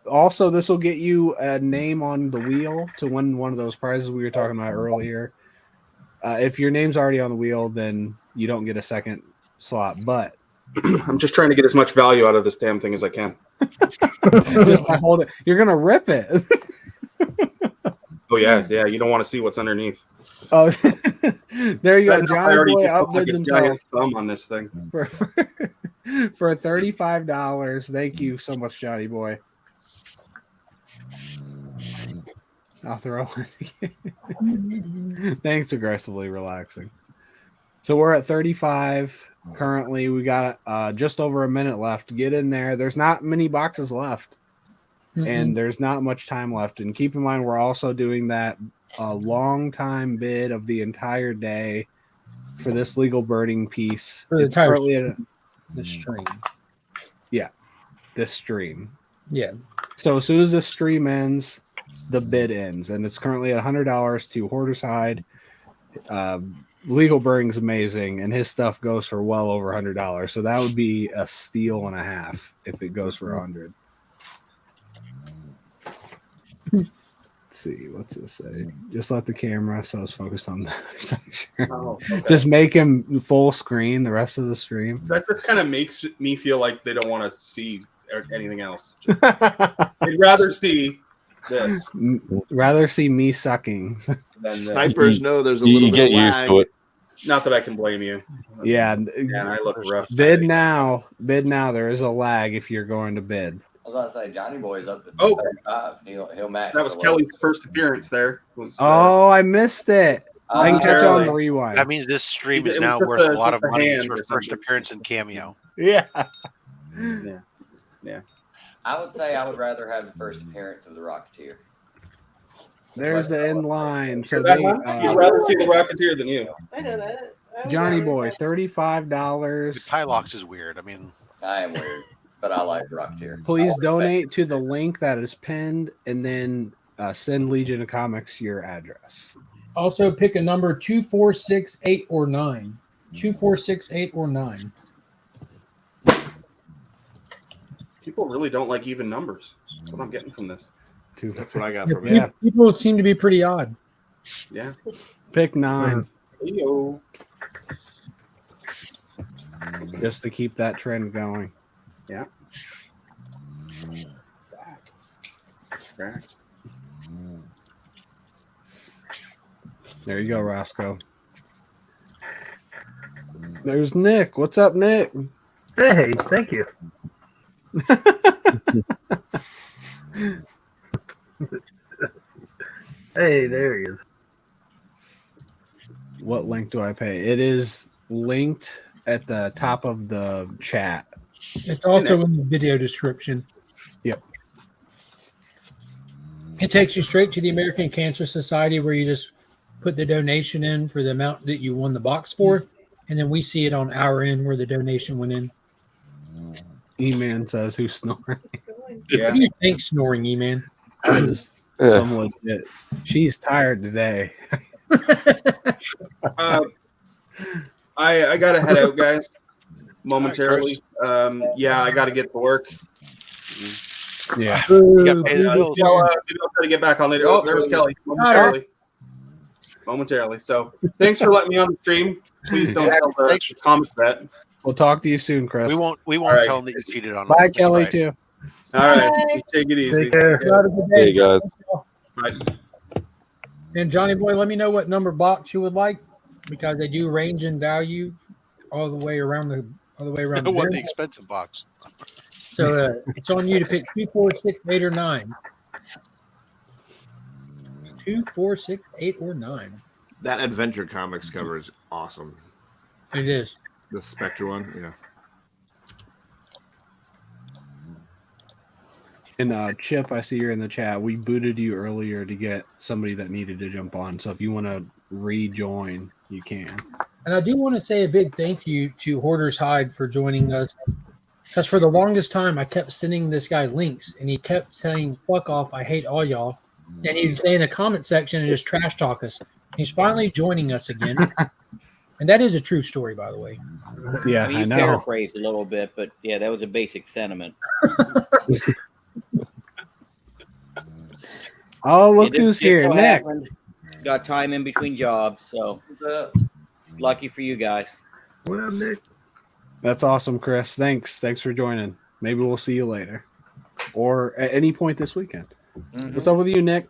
Also, this will get you a name on the wheel to win one of those prizes we were talking about earlier. If your name's already on the wheel, then you don't get a second slot. But I'm just trying to get as much value out of this damn thing as I can. just by holding, you're gonna rip it. Oh yeah. You don't want to see what's underneath. Oh, there you go. I Johnny already Boy just look like outbids a himself giant thumb on this thing. for $35. Thank you so much, Johnny Boy. I'll throw it. Thanks, aggressively relaxing. So we're at 35 currently. We got just over a minute left. Get in there. There's not many boxes left, and there's not much time left. And keep in mind, we're also doing that long time bid of the entire day for this legal birding piece. For the It's entire currently the stream. Yeah, this stream. Yeah. So as soon as this stream ends, the bid ends, and it's currently at $100 to Hoarder's Hide. Legal Birding's amazing, and his stuff goes for well over $100. So that would be a steal and a half if it goes for 100. Let's see, what's it say? Just let the camera, so it's focused on the section. Oh, okay. Just make him full screen the rest of the stream. That just kind of makes me feel like they don't want to see anything else. They'd rather see this. Rather see me sucking. Than Snipers know there's a little bit of lag. Not that I can blame you. Yeah, Man, I look rough. Bid now. There is a lag if you're going to bid. I was about to say, Johnny Boy's up to 35. He'll match. That was the Kelly's first appearance there. I missed it. I can catch on the rewind. That means this stream It is was now just worth a a- lot of just a money hand for or first something. appearance in Cameo. Yeah. Yeah. I would say I would rather have the first appearance of the Rocketeer. There's the end line. So Hear that they, one? You'd rather see the Rocketeer than you. I know that. Johnny Boy, $35. Tylox is weird. I mean, I am weird, but I like Rocketeer. Please donate to the link that is pinned, and then send Legion of Comics your address. Also, pick a number 2, 4, 6, 8, or 9. 2, 4, 6, 8, or 9. People really don't like even numbers. That's what I'm getting from this. That's what I got Yeah, from it. people seem to be pretty odd. Yeah. Pick 9. Yo. Just to keep that trend going. Yeah. Correct. There you go, Roscoe. There's Nick. What's up, Nick? Hey, thank you. Hey, there he is. What link do I pay? It is linked at the top of the chat. It's also in the video description. Yep. It takes you straight to the American Cancer Society where you just put the donation in for the amount that you won the box for, and then we see it on our end where the donation went in. E-Man says, who's snoring? What do you think, snoring, E-Man? Some legit. She's tired today. I got to head out, guys, momentarily. Yeah, I got to get to work. Yeah. Maybe I'll try to get back on later. Oh, there was Kelly. Momentarily. So thanks for letting me on the stream. Please don't tell the comment that. We'll talk to you soon, Chris. We won't right. tell them that you cheated on Bye, them. Kelly, Right. too. All right. Take it easy. Take care. Have a good day. Hey, guys. Bye. And Johnny Boy, let me know what number box you would like because they do range in value all the way around the I want the bin. expensive box. So it's on you to pick 2, 4, 6, 8, or 9. 2, 4, 6, 8, or 9. That Adventure Comics cover is awesome. It is. The Spectre one, yeah. And Chip, I see you're in the chat. We booted you earlier to get somebody that needed to jump on. So if you want to rejoin, you can. And I do want to say a big thank you to Hoarder's Hide for joining us. Because for the longest time, I kept sending this guy links, and he kept saying, fuck off, I hate all y'all. And he'd say in the comment section and just trash talk us. He's finally joining us again. And that is a true story, by the way. Yeah, You I know. paraphrased a little bit, but yeah, that was a basic sentiment. Oh, look It who's just here. so Nick. happened, got time in between jobs, so lucky for you guys. What up, Nick? That's awesome, Chris. Thanks for joining. Maybe we'll see you later. Or at any point this weekend. What's up with you, Nick?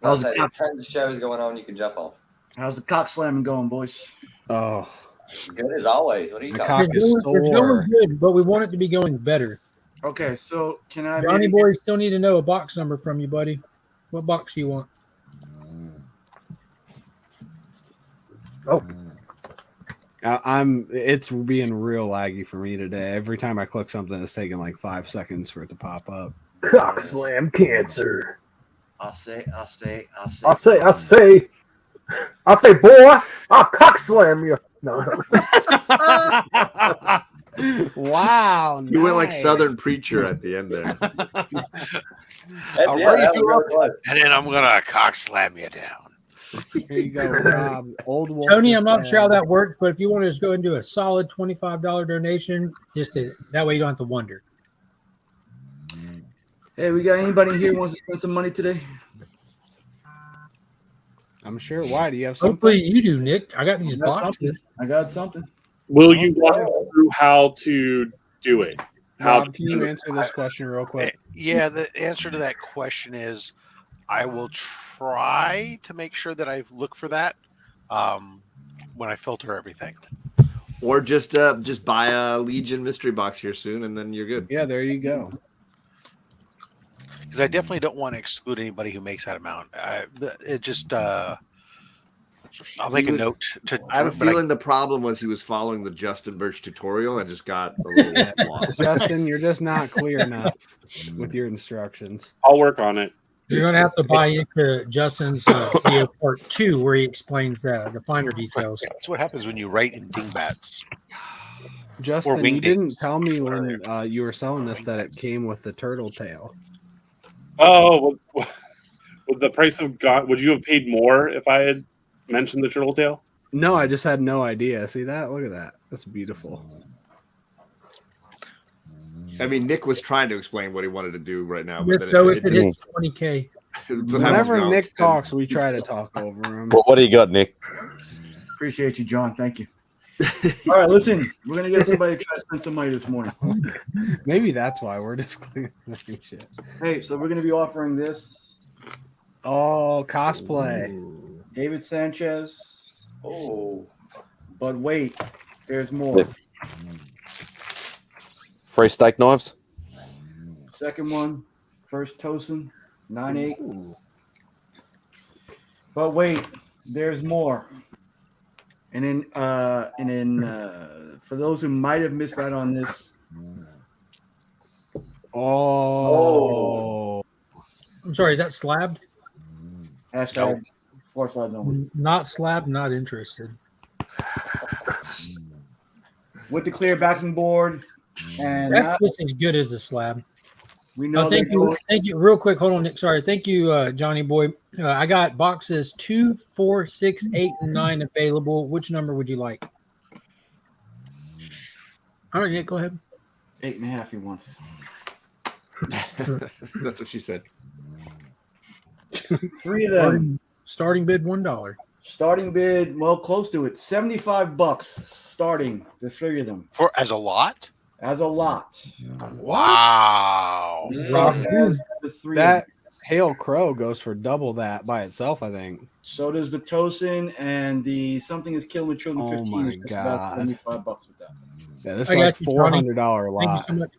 How's the show's going on? You can jump off. How's the cock slamming going, boys? Oh, Good as always. What are you the talking cock about? is It's going sore. good, but we want it to be going better. Okay, so can I Johnny maybe Boy, still need to know a box number from you, buddy. What box do you want? Oh, It's being real laggy for me today. Every time I click something, it's taking like 5 segens for it to pop up. cock slam cancer. I say, I say, boy, I'll cock slam you. No. Wow. You went like nice. Southern Preacher at the end there. I'll raise you up, and then I'm gonna cock slam you down. Here you go, Rob. Old Wolf Tony, just I'm not sure how had- that works, but if you want to just go and do a solid $25 donation, that way you don't have to wonder. hey, we got anybody here who wants to spend some money today? I'm sure. Why? Do you have something? Hopefully you do, Nick. I got these I got boxes. something. I got something. Will you walk me through how to do it? How Rob, can you answer this question real quick? Yeah, the answer to that question is I will try to make sure that I look for that when I filter everything. Or just buy a Legion mystery box here soon, and then you're good. Yeah, there you go. Because I definitely don't want to exclude anybody who makes that amount. I'll make a note to. I have a but feeling the problem was he was following the Justin Birch tutorial and just got a little lost. Justin, you're just not clear enough with your instructions. I'll work on it. You're going to have to buy into Justin's video part 2 where he explains the finer details. That's what happens when you write in dingbats. Justin, wingdings. you didn't tell me when you were selling this that it came with the turtle tail. Oh, with the price of God, would you have paid more if I had mentioned the turtle tail? No, I just had no idea. See that? Look at that. That's beautiful. I mean, Nick was trying to explain what he wanted to do right now. Yes, But so it hits 20K. Whenever Nick talks, we try to talk over him. Well, what do you got, Nick? Appreciate you, John. Thank you. All right, listen, we're gonna get somebody to try to spend some money this morning. Maybe that's why we're just clearing shit. Hey, so we're gonna be offering this. Oh, cosplay. David Sanchez. Oh. But wait, there's more. Free steak knives. Second one, first Tosin, 9.8. But wait, there's more. And then for those who might have missed out on this. Oh. I'm sorry, is that slabbed? Hashtag for slab number. Not slabbed, not interested. With the clear backing board. And That's just as good as the slab. We know. Thank you. Real quick, hold on, Nick. Sorry. Thank you, Johnny Boy. I got boxes 2, 4, 6, 8, and 9 available. Which number would you like? All right, Nick, go ahead. 8.5 he wants. That's what she said. 3 of them. Starting bid $1. Starting bid, well, close to it. $75 starting the 3 of them. For as a lot? As a lot. Wow. That Hail Crow goes for double that by itself, I think. So does the Tosin, and the Something is Killing the Children 15 is just about $75 with that. Yeah, this is like $400 lot. Thank you so much.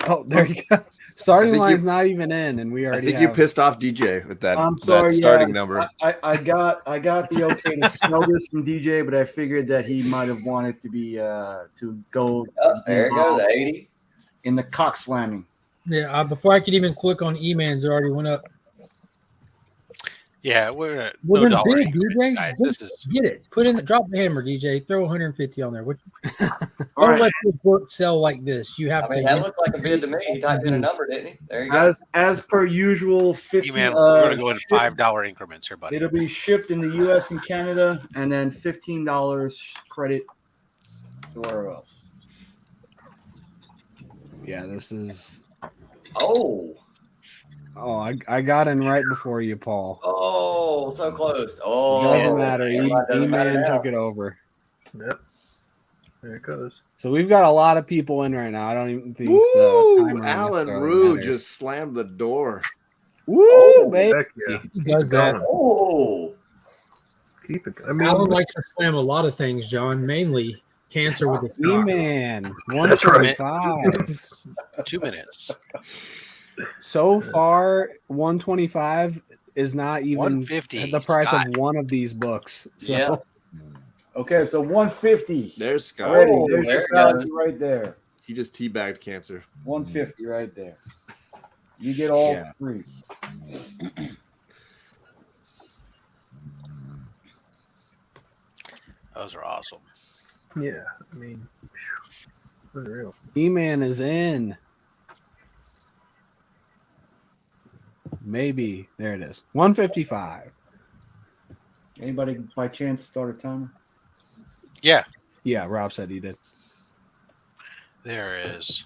Oh, there you go. Starting line's not even in, and we already. I think you pissed off DJ with that. I'm sorry, that starting number. I got the okay to sell this from DJ, but I figured that he might have wanted to be to go. Oh, there it goes, 80 in the cock slamming. Yeah, before I could even click on E-Mans, it already went up. Yeah, we're at We're no gonna dollar bid, increments, DJ. guys. This is Get it. Put in the drop the hammer, DJ. Throw 150 on there. Don't right. let your book sell like this. You have I mean, to. that looked like a bid to me. He typed in a number, didn't he? There you go. As per usual, 50. man, we're gonna go in $5 increments here, buddy. It'll be shipped in the U.S. and Canada, and then $15 credit to where else. Yeah, this is. Oh, I got in right before you, Paul. Oh, so close. Oh, Doesn't matter. doesn't matter E-Man now. took it over. Yep. There it goes. So we've got a lot of people in right now. I don't even think the Woo! timer Alan necessarily Rue matters. just slammed the door. Woo, baby. Heck yeah. He does that. Oh, Keep it. I mean, Alan likes to slam a lot of things, John. Mainly cancer with his cock. E-Man, That's right. 125. 2 minutes. So far, 125 is not even 150. the price Scott. of one of these books. So Yeah. Okay, so 150. There's Scott. Already, Oh, there's there your it goes. value right there. He just teabagged cancer. 150 right there. You get all Yeah. 3. Those are awesome. yeah. I mean, unreal. E-Man is in. Maybe. There it is. 155. Anybody by chance start a timer? Yeah, Yeah, Rob said he did. there is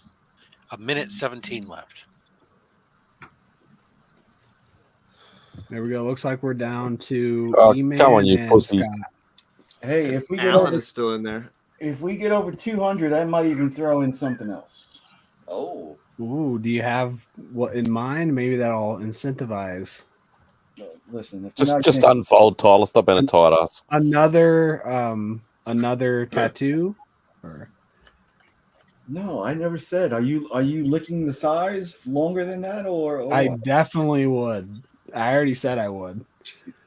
a minute 17 left. There we go. Looks like we're down to Oh, E-Man come on, you and pussies. Scott. Hey, if we get Alan over is still in there. 200, I might even throw in something else. oh. Ooh, do you have what in mind? Maybe that'll incentivize Listen, if Just unfold, Tyler. Stop being a tight ass. another tattoo. Or No, I never said. Are you licking the thighs longer than that, or I what? definitely would. I already said I would.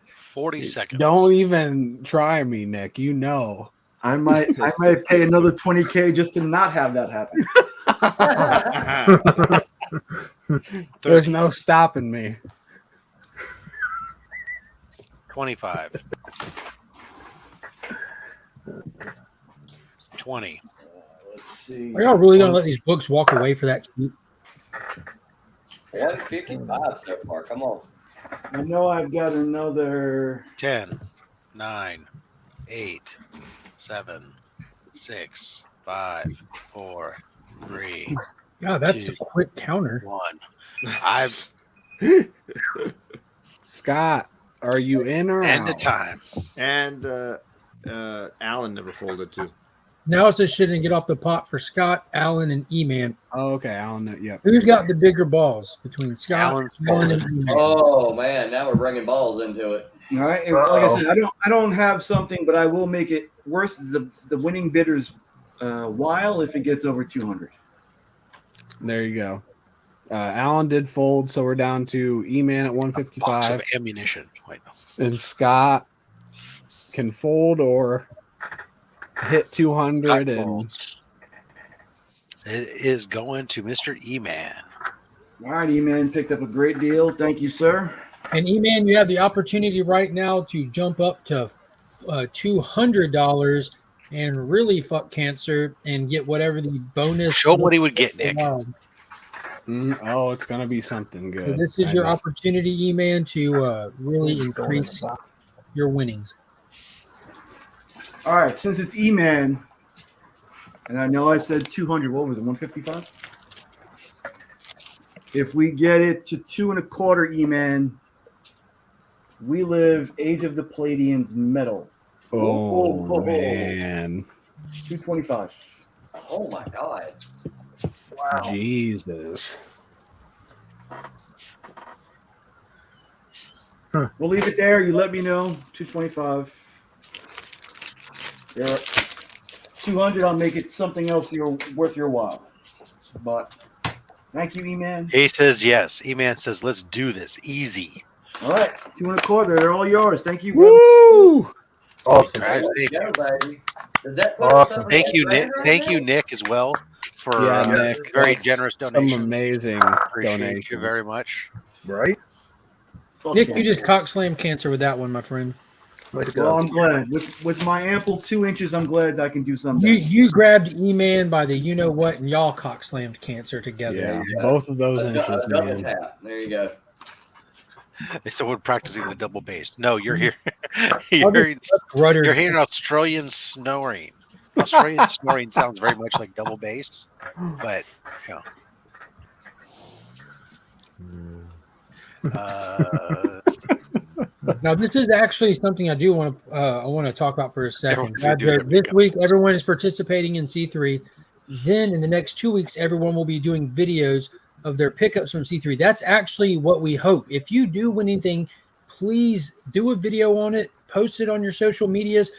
40 seconds. Don't even try me, Nick. You know. I might pay another 20K just to not have that happen. There's no stopping me. 25. 20. Let's see. Are y'all really gonna let these books walk away for that cheap? 155 so far. Come on. I know I've got another 10. 9, 8, 7, 6, 5, 4, 3. Yeah, that's 2, a quick counter. 1. I've Scott, are you in or end out? the time. And Alan never folded too. Now it's just shit and get off the pot for Scott, Allen, and E-Man. Oh, okay, Alan. Yep. Who's got the bigger balls between Scott, Allen, and E-Man? Oh man, now we're bringing balls into it. All right. And like I said, I don't have something, but I will make it worth the winning bidder's while if it gets over 200. There you go. Alan did fold, so we're down to E-Man at Box 155. of ammunition. Wait, no. And Scott can fold or hit 200. And it is going to Mr. E-Man. All right, E-Man picked up a great deal. Thank you, sir. And E-Man, you have the opportunity right now to jump up to $200 and really fuck cancer and get whatever the bonus. Show him what he would get, Nick. Oh, it's going to be something good. So this is your opportunity, E-Man, to really increase your winnings. All right, since it's E-Man, and I know I said 200, what was it, 155? If we get it to 2.25, E-Man, we live Age of the Palladians metal. Oh, man. 225. Oh my god. Wow. Jesus. We'll leave it there. You let me know. 225. Yeah. 200, I'll make it something else worth your while. But thank you, E-Man. He says yes. E-Man says, let's do this. Easy. All right. 2.25. They're all yours. Thank you. Brother. Woo! Awesome. Awesome. Thank you, Nick. Thank you, Nick, as well, for Nick, very that's generous some donation. amazing Appreciate donations. you very much. Right? Nick, you just cock slammed cancer with that one, my friend. Well, I'm glad. With my ample 2 inches, I'm glad I can do something. You grabbed E-Man by the you-know-what, and y'all cock slammed cancer together. Yeah, both of those inches, Double man. tap. There you go. Someone practicing the double bass. No, you're here. I'll just You're hearing Australian snoring. Australian snoring sounds very much like double bass, but you know. Now, this is actually something I do want to talk about for a second. Everyone's gonna do it This week, everyone is participating in C3. Then, in the next 2 weeks, everyone will be doing videos of their pickups from C3. That's actually what we hope. If you do win anything, please do a video on it, post it on your social medias,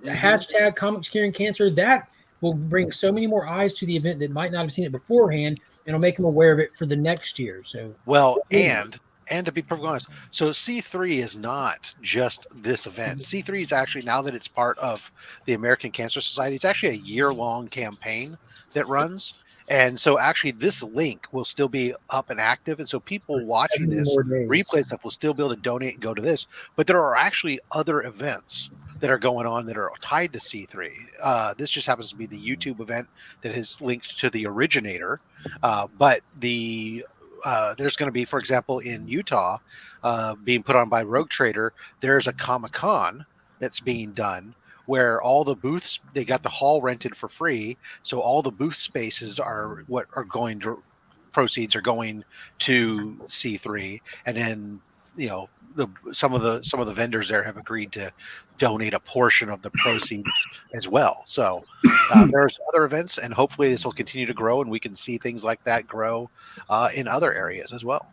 hashtag Comics Curing Cancer. That will bring so many more eyes to the event that might not have seen it beforehand, and it'll make them aware of it for the next year. So, Well, and to be perfectly honest, so C3 is not just this event. C3 is actually, now that it's part of the American Cancer Society, it's actually a year-long campaign that runs. And so actually this link will still be up and active. And so people watching this replay stuff will still be able to donate and go to this. But there are actually other events that are going on that are tied to C3. This just happens to be the YouTube event that is linked to the originator. But there's going to be, for example, in Utah, being put on by Rogue Trader, there's a Comic-Con that's being done where all the booths, they got the hall rented for free. So all the booth spaces are what are going to, proceeds are going to C3. And then, you know, some of the vendors there have agreed to donate a portion of the proceeds as well. So there's other events, and hopefully this will continue to grow, and we can see things like that grow in other areas as well.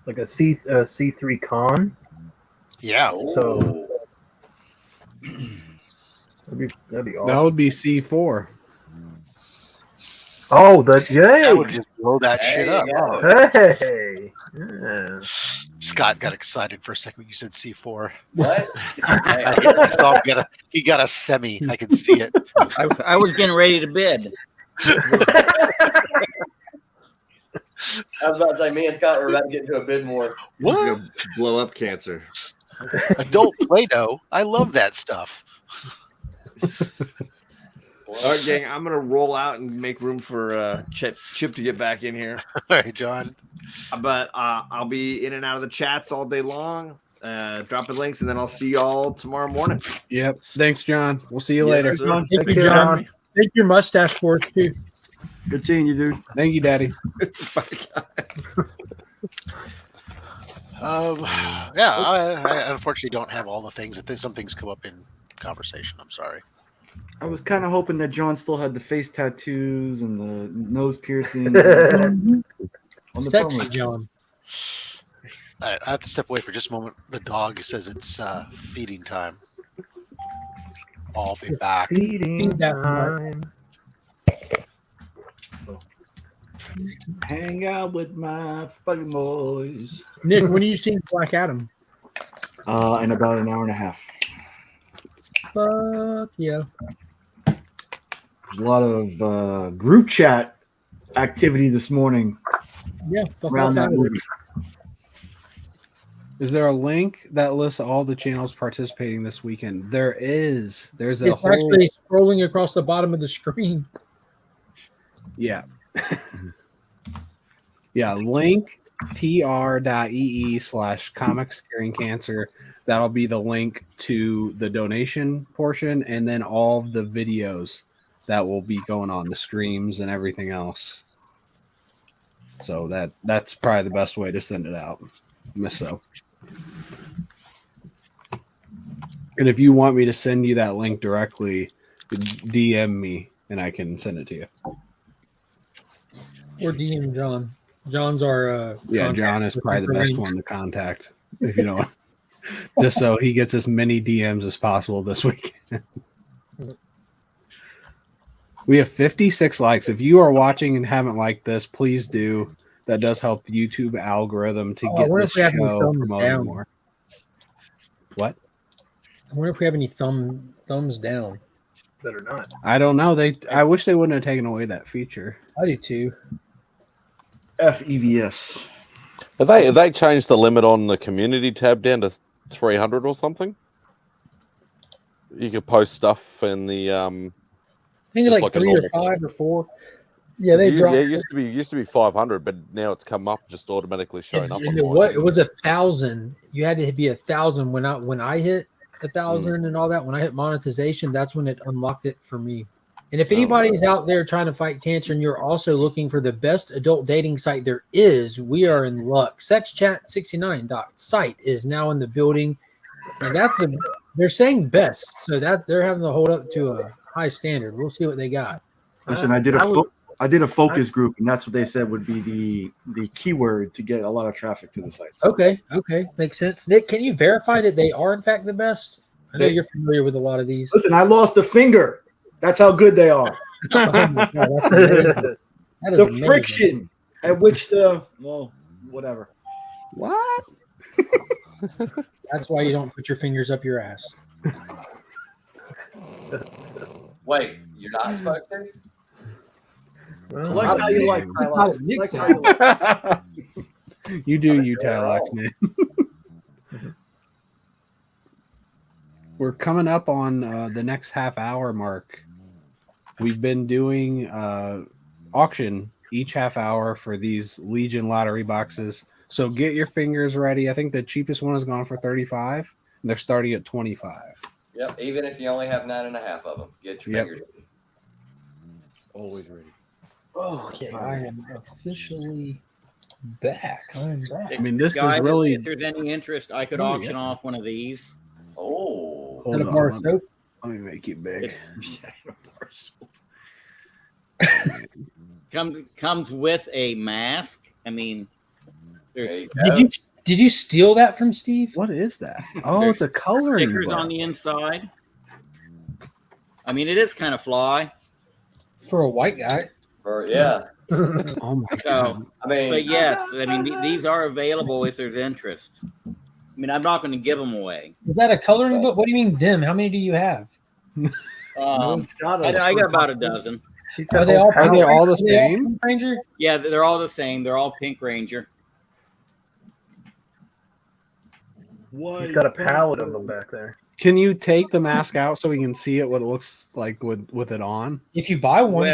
Like a C3 con. Yeah. So that'd be awesome. That would be C4. Oh, yay! That would just blow that shit up. Hey. Yeah. Scott got excited for a second when you said C4. What? I saw him he got a semi. I can see it. I was getting ready to bid. I was about to say, me and Scott were about to get into a bid more. What? Blow up cancer. Adult Play-Doh. I love that stuff. All right, gang, I'm going to roll out and make room for Chip to get back in here. All right, John. But I'll be in and out of the chats all day long. dropping links, and then I'll see y'all tomorrow morning. Yep. Thanks, John. We'll see you Yes, later. sir. Thank you, John. Thank your mustache for us too. Good seeing you, dude. Thank you, Daddy. I unfortunately don't have all the things. I think some things come up in conversation. I'm sorry. I was kind of hoping that John still had the face tattoos and the nose piercings. On the Sexy promo. John. I have to step away for just a moment. The dog says it's feeding time. I'll be back. Feeding time. Hang out with my fucking boys. Nick, when are you seeing Black Adam? In about an hour and a half. Fuck yeah. There's a lot of group chat activity this morning Yeah, fuck around off that movie. Is there a link that lists all the channels participating this weekend? There is. There's a It's whole. actually scrolling across the bottom of the screen. Yeah. Yeah. Link tr.ee/comics curing cancer. That'll be the link to the donation portion, and then all of the videos that will be going on, the streams and everything else. So that's probably the best way to send it out. So. And if you want me to send you that link directly, DM me and I can send it to you. Or DM John. John's our Yeah, John is probably the best one to contact if you don't. Just so he gets as many DMs as possible this weekend. We have 56 likes. If you are watching and haven't liked this, please do. That does help the YouTube algorithm to get this show promoted more. What? I wonder if we have any thumbs down. That are not. I don't know. I wish they wouldn't have taken away that feature. I do too. FEVS. Have they changed the limit on the community tab down to 300 or something? You could post stuff in the I think it's like 3 or 5 or 4. Yeah, they dropped. Yeah, it used to be 500, but now it's come up just automatically showing up. And it was 1,000. You had to be 1,000 when I hit 1,000 and all that. When I hit monetization, that's when it unlocked it for me. And if anybody's out there trying to fight cancer and you're also looking for the best adult dating site there is, we are in luck. Sexchat69.site is now in the building, and they're saying best, so that they're having to hold up to a high standard. We'll see what they got. Listen, I did a focus group, and that's what they said would be the keyword to get a lot of traffic to the site. Okay, makes sense. Nick, can you verify that they are in fact the best? I know you're familiar with a lot of these. Listen, I lost a finger. That's how good they are. Oh my God, that's amazing. That is the amazing. friction at which whatever. What? That's why you don't put your fingers up your ass. Wait, you're not supposed to? Select how you like, Tyler. Select how you like. You do you, Tyler, man. We're coming up on the next half hour mark. We've been doing auction each half hour for these Legion lottery boxes. So get your fingers ready. I think the cheapest one has gone for 35, and they're starting at 25. Yep, even if you only have 9.5 of them, get your fingers ready. Always ready. Okay, I am officially back. I'm back. I mean, this Guys, is really. If there's any interest, I could auction off one of these. Oh, Hold on, let me make it big. Comes with a mask. I mean, Did you steal that from Steve? What is that? Oh, it's a coloring stickers book. on the inside. I mean, it is kind of fly for a white guy. Yeah. Oh my God. I mean, but yes, I mean these are available if there's interest. I mean, I'm not going to give them away. Is that a coloring book? What do you mean them? How many do you have? I got about a dozen. Are they all the same? Ranger? Yeah, they're all the same. They're all Pink Ranger. He's got a pallet of them back there. Can you take the mask out so we can see it, what it looks like with it on? If you buy one,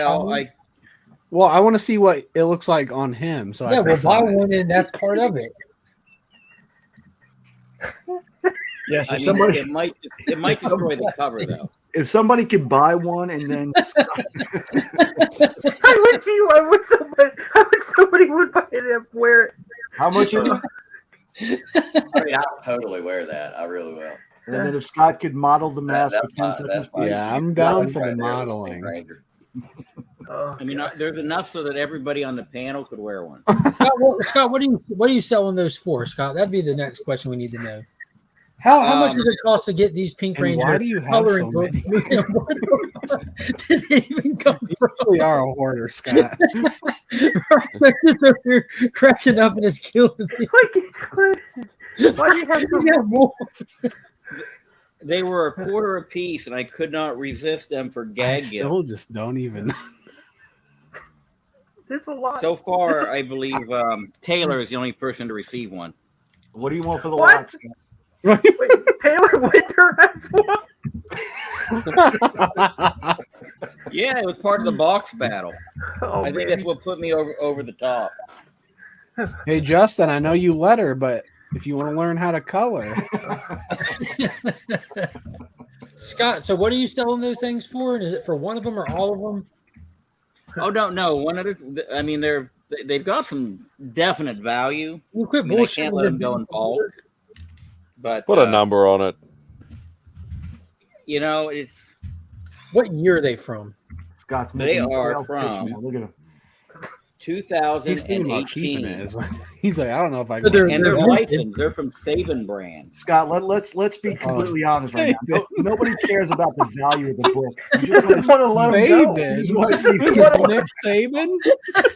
well, I want to see what it looks like on him. So yeah, we'll buy one, and that's part of it. Yes, I if mean, somebody it might destroy the cover though. if somebody could buy one and then I wish somebody would buy it and wear it. how much is it? I mean, I'll totally wear that. I really will. And then if Scott could model the mask for 10 seconds, Yeah, I'm down for the modeling. Oh, I mean, there's enough so that everybody on the panel could wear one. Scott, what are you selling those for, Scott? That'd be the next question we need to know. How much does it cost to get these Pink And Ranger why do you have coloring so books? many? Where did they even come from? You really are a hoarder, Scott. They're just over here cracking up and it's killing me. Why do you have so more? They were a quarter a piece, and I could not resist them for I gag still gifts. just don't even. There's a lot. So far, I believe Taylor is the only person to receive one. What do you want for the What? lot? Wait, Taylor Winter has one. Yeah, it was part of the box battle. Oh, I think that's what put me over the top. Hey, Justin, I know you let her, but if you want to learn how to color. Scott, so what are you selling those things for? And is it for one of them or all of them? Oh, no. One of the, I mean, they've got some definite value. You quit I mean, I can't let them bullshitting. go in bulk. But Put a number on it. you know, it's What year are they from? Scott's they making a are sales pitch from now. Look at him. He's thinking about keeping 2018, it. He's like, I don't know if I So can. and they're licensed. They're from Saban brand. Scott, let's be completely honest right now. Nobody cares about the value of the book. You Just just want to let them go. Saban. You just want to see This is Nick Saban.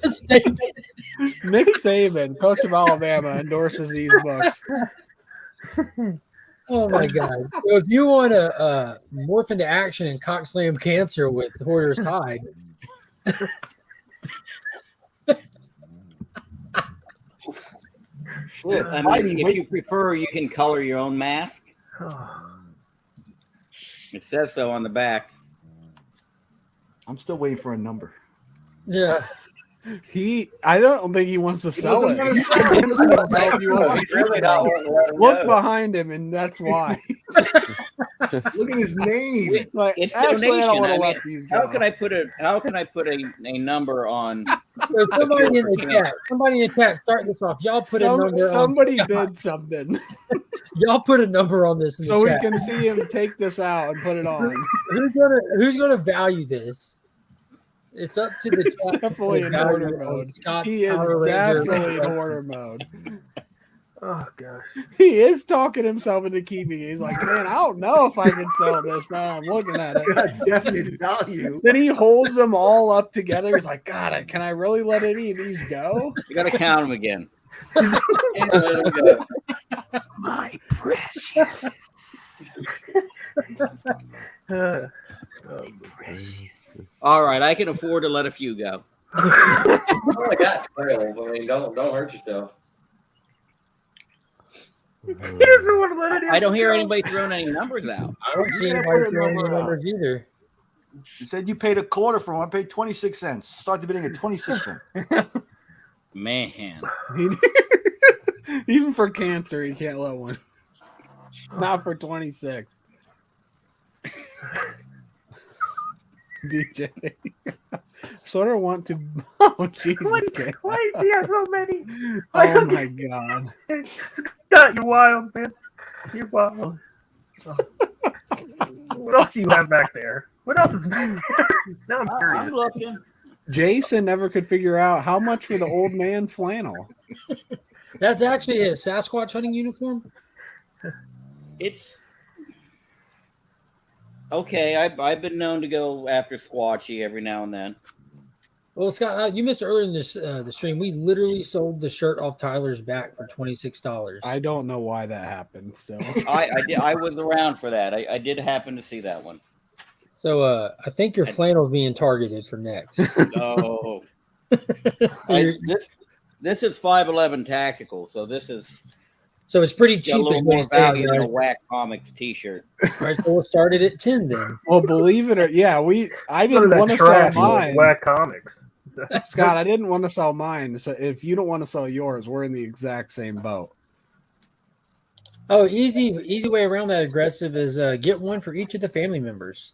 Saban. Nick Saban, coach of Alabama, endorses these books. Oh my God! So if you want to morph into action and cock slam cancer with Hoarder's Hide, I mean, if you prefer, you can color your own mask. It says so on the back. I'm still waiting for a number. yeah. I don't think he wants to sell it. doesn't wanna sell it. Really not wanting to let them Look know. behind him, and that's why. Look at his name. Like, It's actually, I don't donation. want I to mean, let these go. how can I put a number on? So somebody in the chat, start this off. Y'all put a number. Somebody on bid something, Y'all put a number on this in so the we chat. can see him take this out and put it on. Who's gonna value this? It's up to the chat. Definitely in to value hoarder it on mode. Scott's He is Power Ranger. definitely in hoarder mode. Oh gosh. He is talking himself into keeping it. He's like, man, I don't know if I can sell this. Now I'm looking at it. Got definite value. Then he holds them all up together. He's like, God, can I really let any of these go? You got to count them again. My precious. All right, I can afford to let a few go. I only got 12. I mean, don't hurt yourself. He doesn't want to let it in. I don't hear anybody throwing any numbers out. I don't see Yeah, anybody put a throwing number any out. numbers either. You said you paid a quarter for one. I paid 26 cents. Start the bidding at 26 cents. Man, Even for cancer, he can't let one. Not for 26. DJ. Sort of want to. Oh, Jesus. Why does he have so many? Oh, my God. Scott, you're wild, man. You're wild. Oh. What else do you have back there? What else is back there? Now I'm I'm curious. looking. Jason never could figure out how much for the old man flannel. That's actually a Sasquatch hunting uniform. It's okay. I've been known to go after Squatchy every now and then. Well, Scott, you missed earlier in this the stream. We literally sold the shirt off Tyler's back for $26. I don't know why that happened. So I was around for that. I did happen to see that one. So I think your flannel is being targeted for next. Oh, this is 511 tactical, so this is So it's pretty got cheap. a little is what more he's saying, value than a right? Whack Comics T-shirt. All right, so we'll start it at 10 then. Well, believe it or I None of didn't that want to sell trash mine. Whack Comics. Scott, I didn't want to sell mine. So if you don't want to sell yours, we're in the exact same boat. Oh, easy way around that aggressive is get one for each of the family members.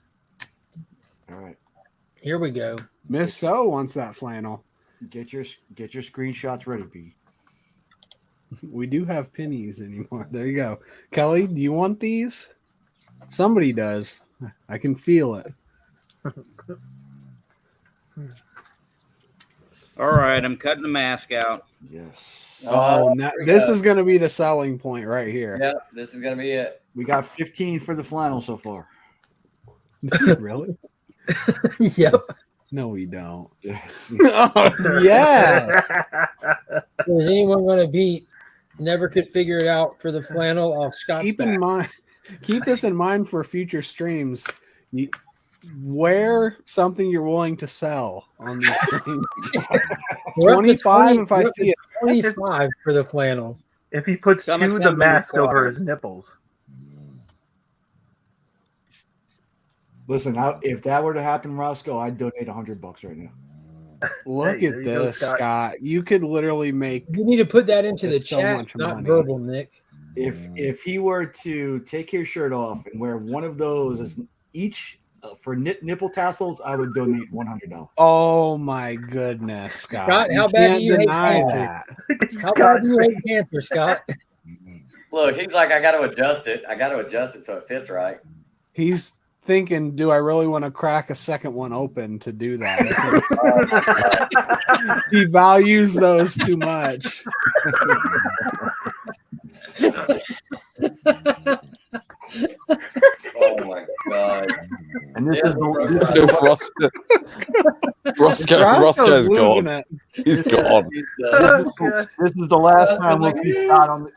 All right. Here we go. Miss So wants that flannel. Get your screenshots ready, B. We do have pennies anymore. There you go. Kelly, do you want these? Somebody does. I can feel it. All right, I'm cutting the mask out. Yes. Oh, this is going to be the selling point right here. Yep, this is gonna be it. We got 15 for the flannel so far. Really? Yep. No, we don't. Yes. Oh, yeah. Is anyone going to beat? Never could figure it out for the flannel off Scott's Keep back. in mind, keep this in mind for future streams. Wear something you're willing to sell on these streams. 25 if I see it. 25 for the flannel. If he puts Some the assembly mask over required. his nipples. Listen, if that were to happen, Roscoe, I'd donate $100 right now. Look Hey, at there you go, this, Scott. Scott. You could literally make. You need to put that into the so chat, much not money. verbal, Nick. If he were to take his shirt off and wear one of those as each for nipple tassels, I would donate $100. Oh my goodness, Scott! Scott, You how bad do can't you hate deny cancer? that. How bad do you hate cancer, Scott? Look, he's like, I got to adjust it. I got to adjust it so it fits right. He's thinking, do I really want to crack a second one open to do that? He values those too much. Oh my god! And this Yeah, is Roscoe's losing gone. it. He's gone. This is the last time we'll see Scott on the.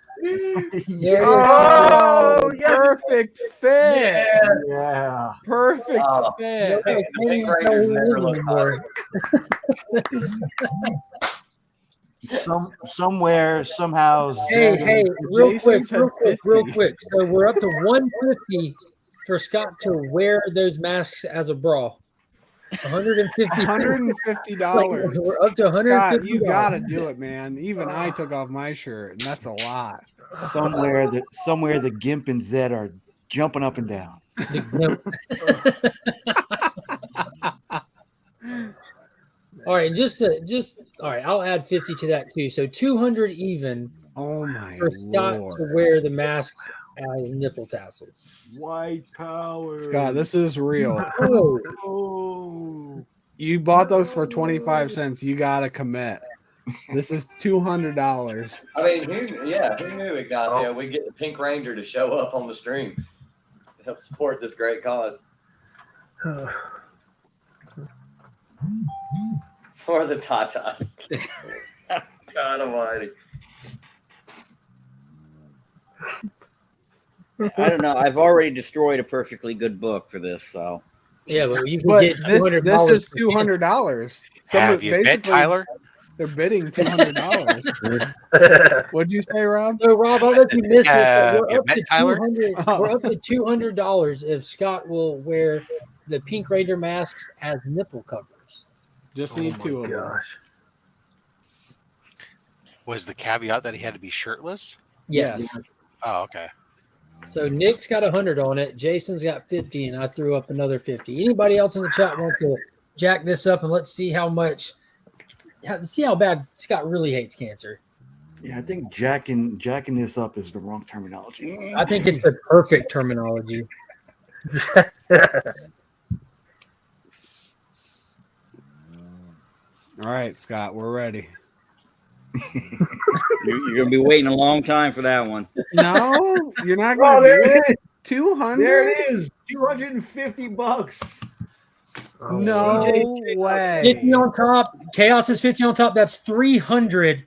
Oh, perfect fit. Yeah. Perfect Oh, fit. the Pink Rangers never look hotter. Somewhere, somehow. Hey, Zed hey, and- real Jason's quick. So we're up to 150 for Scott to wear those masks as a bra. $150. $150. We're up to $150. Scott, you gotta do it, man. Even I took off my shirt, and that's a lot. somewhere the Gimp and Zed are jumping up and down. All right, just all right. I'll add 50 to that too. So 200 even. Oh my for Scott Lord. to wear the masks as nipple tassels. White power. Scott, this is real. Oh. You bought those for 25 cents. You gotta commit. This is $200. I mean, who knew it, guys? Yeah, we get the Pink Ranger to show up on the stream to help support this great cause. For the Tatas. God almighty. I don't know. I've already destroyed a perfectly good book for this, so. Yeah, but you can But get this $200 is for $200. Have you bet, Tyler? They're bidding $200. What'd you say, Rob? So, Rob, I'll let you miss it. But you met Tyler? We're up to $200 if Scott will wear the Pink Ranger masks as nipple covers. Just need two of them. Was the caveat that he had to be shirtless? Yes. Oh, okay. So Nick's got 100 on it. Jason's got 50, and I threw up another 50. Anybody else in the chat want to jack this up, and let's see how bad Scott really hates cancer. Yeah, I think jacking this up is the wrong terminology. I think it's the perfect terminology. All right, Scott, we're ready. You're going to be waiting a long time for that one. No, you're not Oh, going there to do it it. 200? There it is. $250. No way. 50 on top. Chaos is 50 on top. That's $300.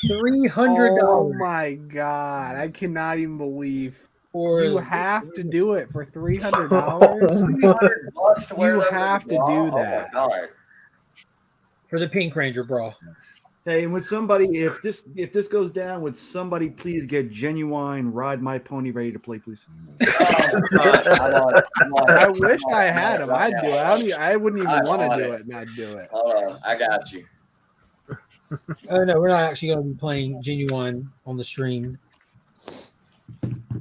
$300. Oh my God. I cannot even believe you have to do it for $300. $300 to wear You that have with to a bra? do Oh my that. God. For the Pink Ranger bra. Hey, and would somebody, if this goes down, would somebody please get Genuine Ride My Pony ready to play, please? I wish I had him. I'd do it. I wouldn't even want to do it, and I'd do it. Hold on, I got you. Oh no, we're not actually going to be playing Genuine on the stream.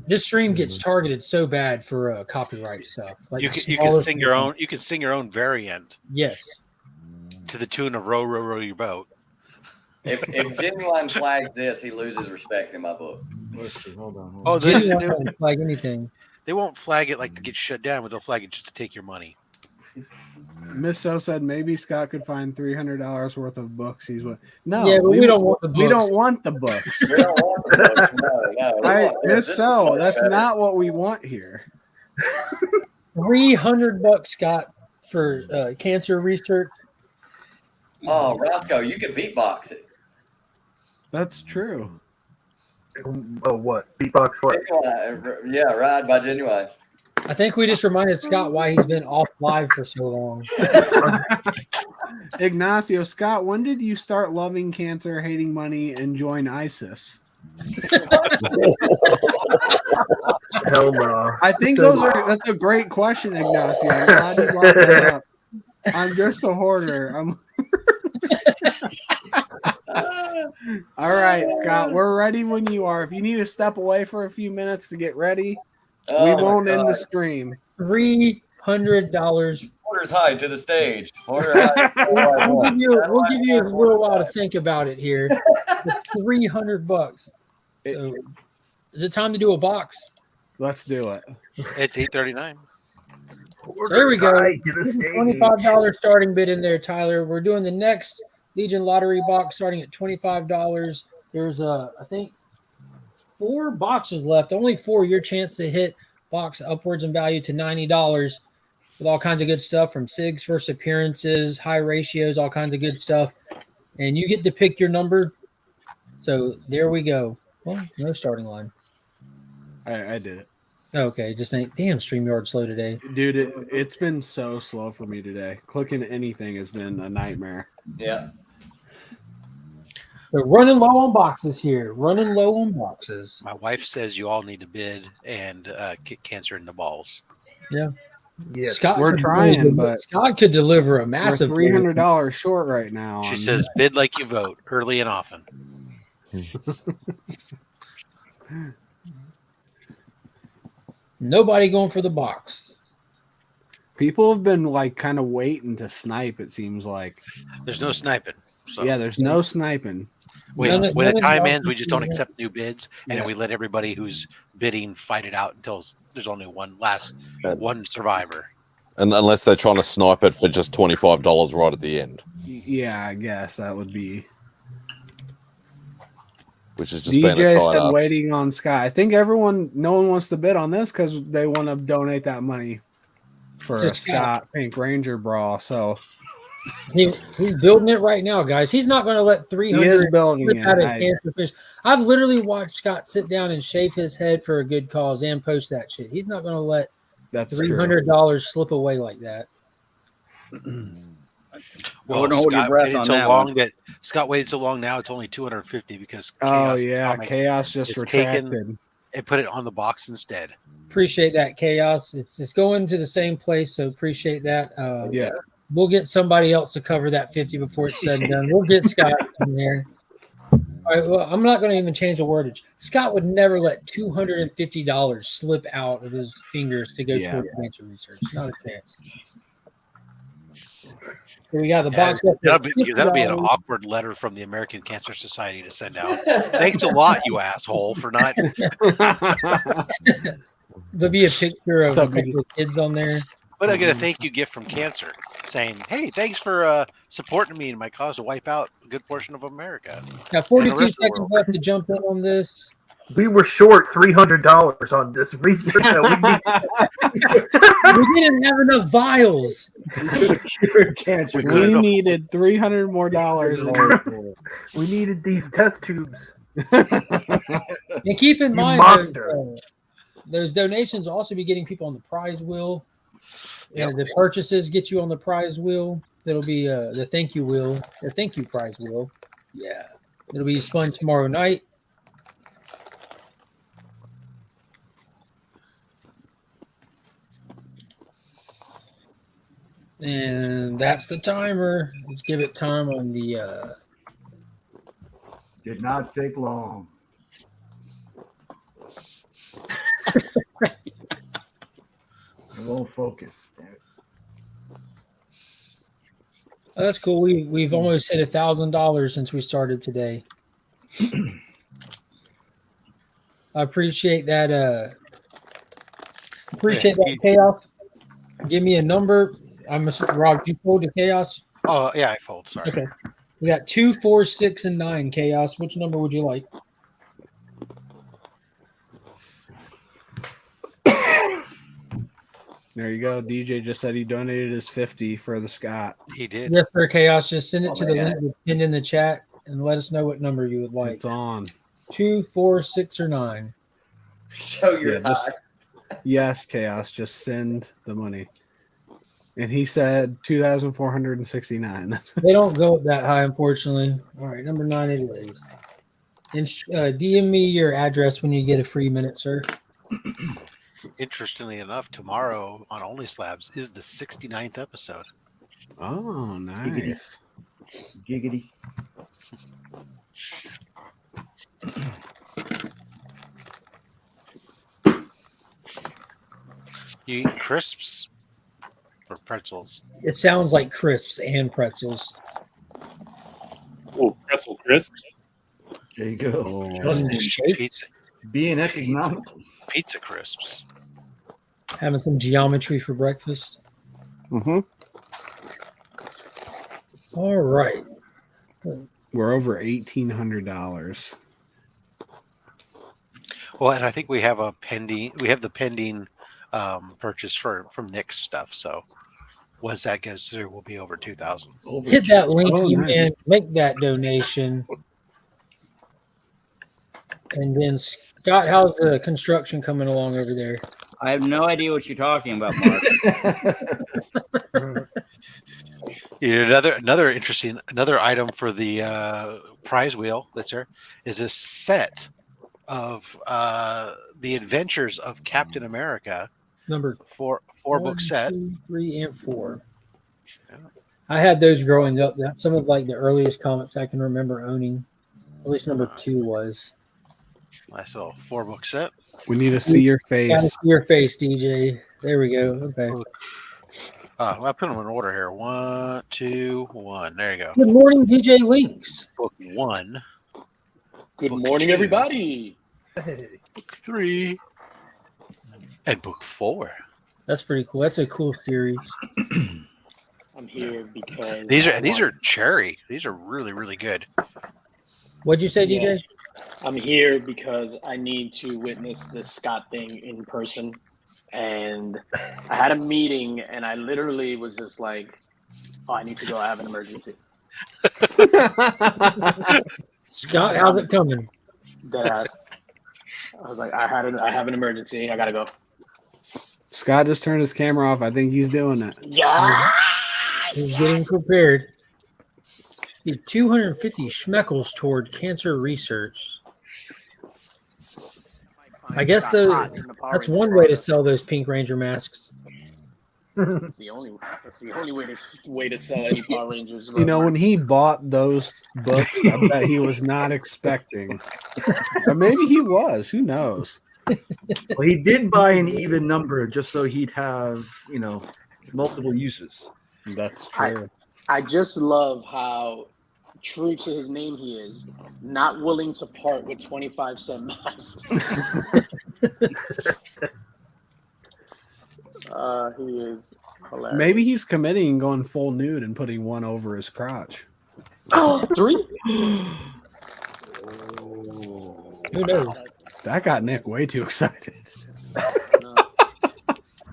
This stream gets targeted so bad for copyright stuff. Like You can smaller sing your people. own. You can sing your own variant. Yes. To the tune of "Row, row, row your boat." If Genuine flags this, he loses respect in my book. Let's see. Hold on. Oh, Genuine don't flag anything. They won't flag it like to get shut down, but they'll flag it just to take your money. Miss So said maybe Scott could find $300 worth of books. No, Yeah, but we don't want the books. We don't want the books. We don't want the books. No. Miss So, that's not what we want here. $300, Scott, for cancer research. Oh, Roscoe, you could beatbox it. That's true. Oh, what? Beatbox what? Genuine. Yeah, Ride by Genuine. I think we just reminded Scott why he's been off live for so long. Ignacio, Scott, when did you start loving cancer, hating money, and join ISIS? Hell no. I think that's a great question, Ignacio. I'm glad you brought that up. I'm just a hoarder. All right, Scott, we're ready when you are. If you need to step away for a few minutes to get ready, we won't end the stream. $300. Porter's high to the stage. Porter high. We'll give you a little while to think about it here. $300. So, is it time to do a box? Let's do it. It's 8:39. There we go. To the stage. $25 starting bid in there, Tyler. We're doing the next Legion Lottery box starting at $25. There's I think 4 boxes left. Only 4. Your chance to hit box upwards in value to $90 with all kinds of good stuff from SIGs, first appearances, high ratios, all kinds of good stuff. And you get to pick your number. So there we go. Well, no starting line. I did it. Okay, just ain't damn StreamYard slow today. Dude, it's been so slow for me today. Clicking anything has been a nightmare. Yeah. We're running low on boxes here. Running low on boxes. My wife says you all need to bid and kick cancer in the balls. Yeah. Yeah. Scott We're could trying, deliver- but Scott could deliver a massive we're $300 short right now. She says bid like you vote, early and often. Nobody going for the box. People have been like kind of waiting to snipe, it seems like. There's no sniping. So. Yeah, there's no sniping. When the time ends, we just don't accept new bids, and then we let everybody who's bidding fight it out until there's only one survivor. And unless they're trying to snipe it for just $25 right at the end. Yeah, I guess that would be. Which is just being a DJ tight said ass. waiting on Sky. I think no one wants to bid on this because they want to donate that money for a Scott Pink Ranger bra. So he's building it right now, guys. He's not going to let 300 He is building it. out of cancer fish. I've literally watched Scott sit down and shave his head for a good cause and post that shit. He's not going to let $300 slip away like that. Well, Wouldn't hold your Scott breath waited on so that long one. that Scott waited so long. Now it's only $250 because Chaos just is retracted taken and put it on the box instead. Appreciate that, Chaos. It's going to the same place, so appreciate that. Yeah. We'll get somebody else to cover that 50 before it's said and done. We'll get Scott in there. All right, well, I'm not going to even change the wordage. Scott would never let $250 slip out of his fingers to go toward cancer research. Not a chance. So we got the box. That'll be an awkward letter from the American Cancer Society to send out. Thanks a lot, you asshole, for not. There'll be a picture of a couple of kids on there. But I get a thank you gift from Cancer saying, "Hey, thanks for supporting me in my cause to wipe out a good portion of America." Got 42 seconds left to jump in on this. We were short $300 on this research. We didn't have enough vials. We needed $300 more dollars. We needed these test tubes. And keep in You mind, monster. those donations will also be getting people on the prize wheel. The purchases get you on the prize wheel. It'll be the thank you wheel, the thank you prize wheel. Yeah, it'll be spun tomorrow night. And that's the timer. Let's give it time on the. Did not take long. It won't focus. Damn it. Oh, that's cool. We've almost hit $1,000 since we started today. I appreciate that. Appreciate that, Chaos. Give me a number. I'm assuming, Rob, you pulled the Chaos? Oh, yeah, I fold. Sorry. Okay. We got 2, 4, 6, and 9, Chaos. Which number would you like? There you go. DJ just said he donated his 50 for the Scott. He did. Yes, sir, Chaos. Just send it to the man. link that's pinned in the chat and let us know what number you would like. It's on. 2, 4, 6, or 9. Show your Yeah, just- yes, Chaos. Just send the money. And he said 2,469. That's They don't go up that high, unfortunately. All right, number 9 it is. And DM me your address when you get a free minute, sir. Interestingly enough, tomorrow on Only Slabs is the 69th episode. Oh, nice. Giggity. You eat crisps or pretzels? It sounds like crisps and pretzels. Oh, pretzel crisps. There you go. Oh, Pizza. Being economical. Pizza crisps. Having some geometry for breakfast. Mm-hmm. All right. We're over $1,800. Well, and I think we have a pending. We have the pending purchase from Nick's stuff. So once that goes through, we'll be over 2,000. Hit that link, Oh, you nice. man. Make that donation. And then Scott, how's the construction coming along over there? I have no idea what you're talking about, Mark. Another interesting item for the prize wheel that's there is a set of the Adventures of Captain America. Number four book set. 2, 3, and 4. I had those growing up. That's some of like the earliest comics I can remember owning. At least number 2 was. Nice little 4 book set. We need to see your face. Gotta see your face, DJ. There we go. Okay. I put them in order here. 1, 2, 1. There you go. Good morning, DJ Links. Book 1. Good Book morning, 2, everybody. Book 3. And book 4. That's pretty cool. That's a cool series. I'm here because These are cherry. These are really, really good. What'd you say, Yeah. DJ? I'm here because I need to witness this Scott thing in person. And I had a meeting and I literally was just like, oh, I need to go. I have an emergency. Scott, how's it coming? Deadass. I was like, I have an emergency. I gotta go. Scott just turned his camera off. I think he's doing it. Yeah. He's getting prepared. 250 schmeckles toward cancer research. I guess that's one way to sell those Pink Ranger masks. That's the only way to sell any Power Rangers. You know, when he bought those books, I bet he was not expecting. Or maybe he was. Who knows? Well, he did buy an even number just so he'd have, multiple uses. That's true. I just love how true to his name he is, not willing to part with 25-cent masks. He is hilarious. Maybe he's committing and going full nude and putting one over his crotch. Oh, 3? Who knows? That got Nick way too excited.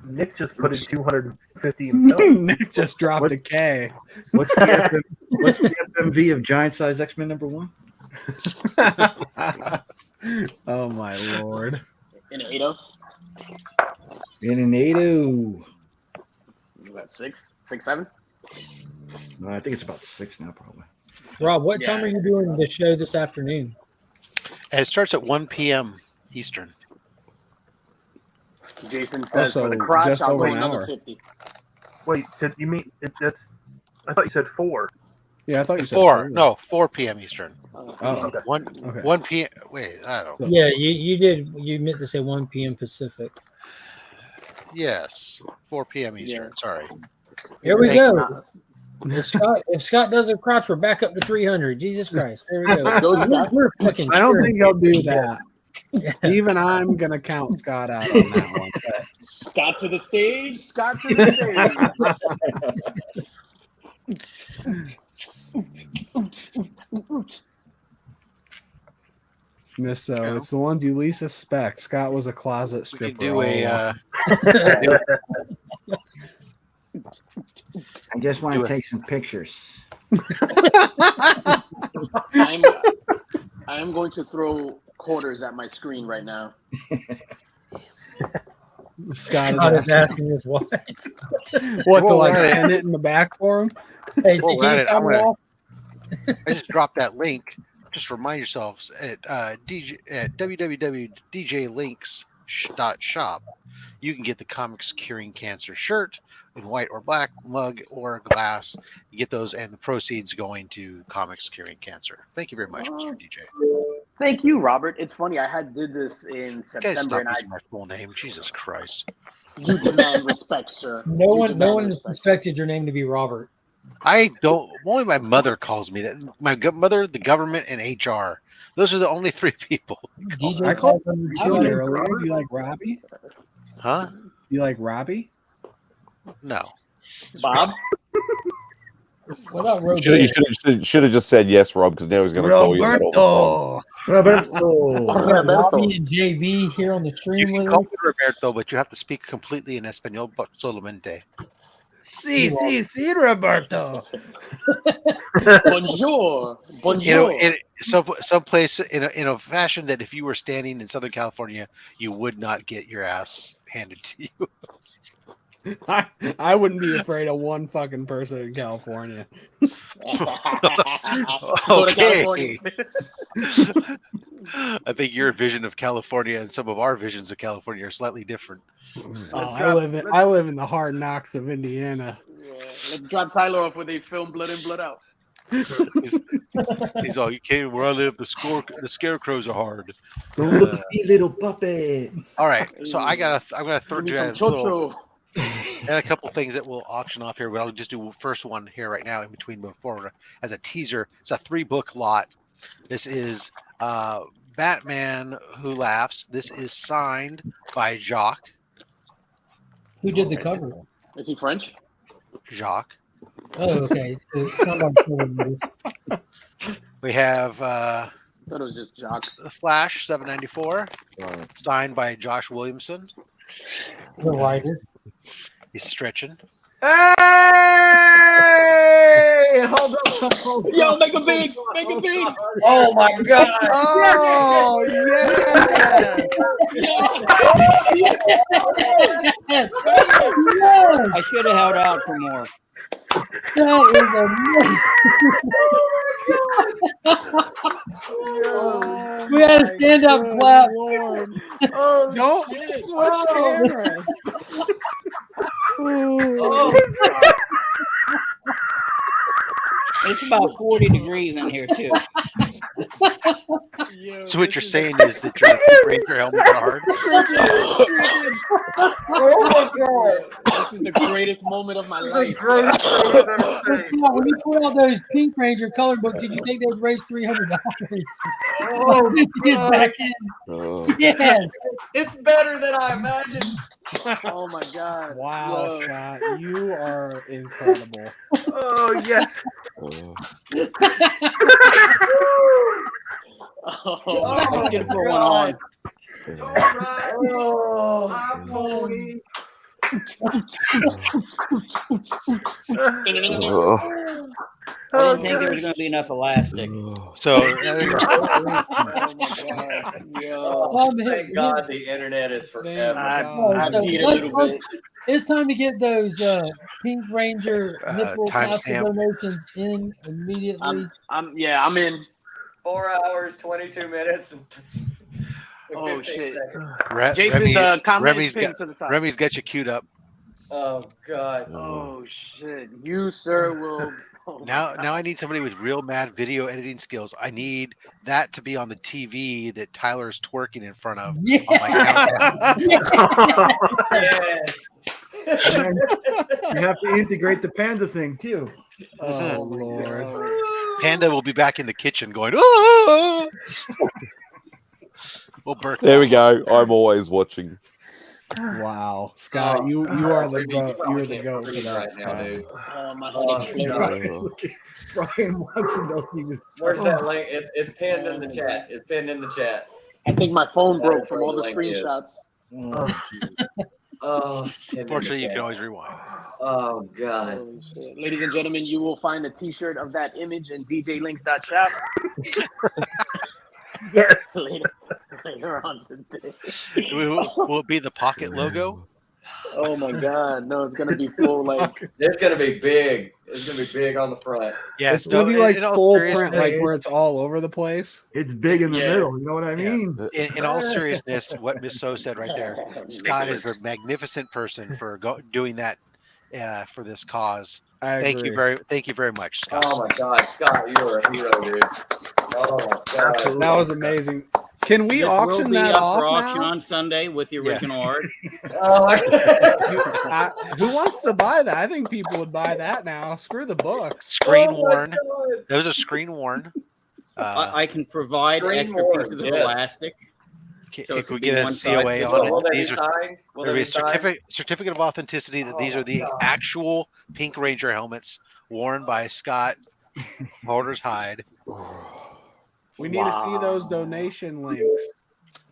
Nick just put in 250 himself. Nick just dropped a K. What's the FMV of Giant Size X-Men #1? Oh my lord! In an 8-0? In an 8-0. What, 6, 7? No, I think it's about 6 now, probably. Rob, what time are you doing the show this afternoon? And it starts at 1 p.m. Eastern. Jason says Also, for the crotch, just I'll over go an another hour. 50. Wait, you mean that's? I thought you said 4. Yeah, I thought you said 4 p.m. Eastern. Oh, okay. 1 p.m. Wait, I don't know. Yeah, you meant to say 1 p.m. Pacific. Yes, 4 p.m. Eastern. Sorry. Here we Thank go. If Scott does a crotch, we're back up to 300. Jesus Christ. There we go. We're fucking I don't think he'll do cheering. that. Even I'm gonna count Scott out on that one. Scott to the stage. Scott to the stage. Miss, so it's the ones you least suspect. Scott was a closet stripper. do a. I just want to take some pictures. I am going to throw quarters at my screen right now. Scott is asking his wife. What to like pin it in the back for him? Hey, Well, can you right, come off? I just dropped that link. Just remind yourselves at www.djlinks.shop. You can get the Comix Curing Cancer shirt in white or black, mug or glass. You get those, and the proceeds going to Comix Curing Cancer. Thank you very much, Mr. DJ. Thank you, Robert. It's funny. I did this in Guys, September, stop and using my full name. Jesus Christ. You demand respect, sir. No one suspected your name to be Robert. I don't. Only my mother calls me that. My mother, the government, and HR. Those are the only 3 people. DJ I called him Robbie earlier. Do you like Robbie? Huh? You like Robbie? No. Bob? What about Rob? You should have just said yes, Rob, because now he's going to call you. Robbie and JB here on the stream You with can call us. me Roberto, but you have to speak completely in Espanol, but solamente. Sí, Roberto. Bonjour. You know, in some place in a fashion that if you were standing in Southern California, you would not get your ass handed to you. I wouldn't be afraid of one fucking person in California. Okay. I think your vision of California and some of our visions of California are slightly different. I live in the hard knocks of Indiana. Let's drop Tyler off with a film Blood In, Blood Out. He's all, you came where I live. The scarecrows are hard. Don't look at me, little puppet. All right, so I'm gonna throw Give me you some a little, chocho. and a couple things that we'll auction off here, but I'll just do first one here right now in between moving forward as a teaser. It's a 3-book lot. This is Batman Who Laughs. This is signed by Jacques. Who did the cover? Is he French? Jacques. Oh, okay. We have I thought it was just Jock. The Flash 794, signed by Josh Williamson. The writer. He's stretching. Hey, hold on. Yo, make it big. Make it big. Oh my God. Oh, yes. Yes. I should have held out for more. That is amazing. We had a stand-up clap. Oh, don't switch cameras. It's about 40 degrees in here too. So what you're saying is that your Ranger helmets are hard? Oh my God. This is the greatest moment of my life. When you put out those Pink Ranger color books, did you think they would raise $300? Oh, Get back in. Yes. It's better than I imagined. Oh my God. Wow, Whoa. Scott, you are incredible. Oh yes. Let's get it for one on. I didn't think there was going to be enough elastic. So there you go. Thank God the internet is forever. I need a little bit. It's time to get those Pink Ranger nipple timestamp. donations in immediately. I'm in. 4 hours, 22 minutes, and Oh 15 shit. seconds. Jason's comment is pinned to the top. Remy's got you queued up. Oh God. Oh shit. You, sir, will Now I need somebody with real mad video editing skills. I need that to be on the TV that Tyler's twerking in front of. Yeah. On my And you have to integrate the panda thing too. Oh Lord. Panda will be back in the kitchen going, oh. We'll burp. There we go. I'm always watching. Wow, Scott, you are the goat. You are the goat for Right that, now, Scott. dude. My Oh, heart is God. Brian wants to know if he was. Where's that link? It's pinned in the chat. It's pinned in the chat. I think my phone broke That's from where all the link is. screenshots. Oh, it's pinned in the Fortunately, you chat. can always rewind. Oh God. Oh, shit. Ladies and gentlemen, you will find a T-shirt of that image in djlinks.shop. Yes. later on today. Will it be the pocket logo? Oh my God! No, it's gonna be full like. It's gonna be big. It's gonna be big on the front. Yeah, It's gonna be like full print, like where it's all over the place. It's big in the Yeah. middle. You know what I mean? In all seriousness, what Miss So said right there, Scott is a magnificent person for doing that for this cause. Thank you very much, Scott. Oh my God, Scott, you're a hero, dude. Oh my God, That was amazing. Can we This auction will be that up off for auction now? on Sunday with the original art. Oh my Who wants to buy that? I think people would buy that now. Screw the books. Screen worn. Those are screen worn. I can provide Screen extra worn, pieces of yes. plastic. So If it we could be get a one COA side. on Will it, they be these are signed? Will there'll they be be signed? certificate of authenticity that these are the actual Pink Ranger helmets worn by Scott Holders Hide. We need to see those donation links.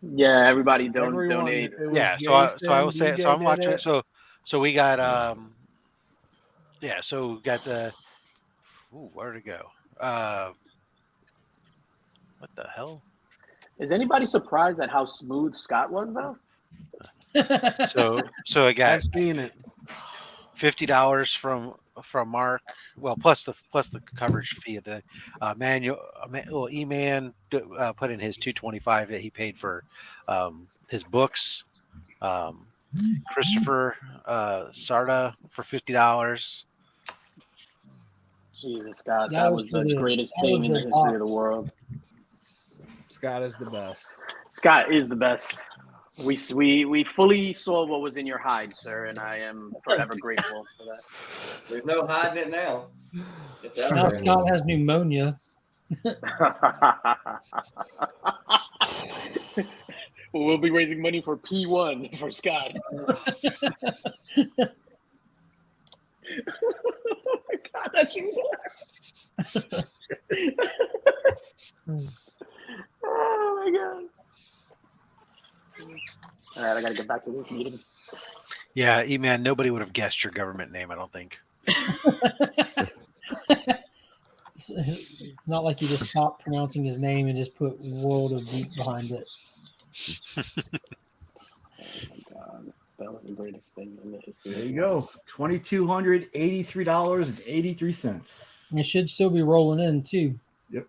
Yeah, everybody Everyone, donate. it was Yeah, so I will Jason, say, DJ so I'm did watching it. it. So we got so we got the where'd it go? What the hell? Is anybody surprised at how smooth Scott was though? So I got I've seen it. $50 from Mark. Well, plus the coverage fee of the little E-Man put in his $225 that he paid for his books. Christopher Sarda for $50. Jesus, Scott, That that was was for the the- greatest that was thing in the the history of the box. world. Scott is the best. Scott is the best. We fully saw what was in your hide, sir, and I am forever grateful for that. There's no hiding it now. It's out Now there. Scott has pneumonia. We'll be raising money for P1 for Scott. Oh my God, that's you. Oh my God. All right, I gotta get back to this meeting. Yeah, E-Man, nobody would have guessed your government name, I don't think. It's not like you just stop pronouncing his name and just put World of Deep behind it. God, that was the greatest thing in the history. There you go. $2,283.83. And it should still be rolling in too. Yep.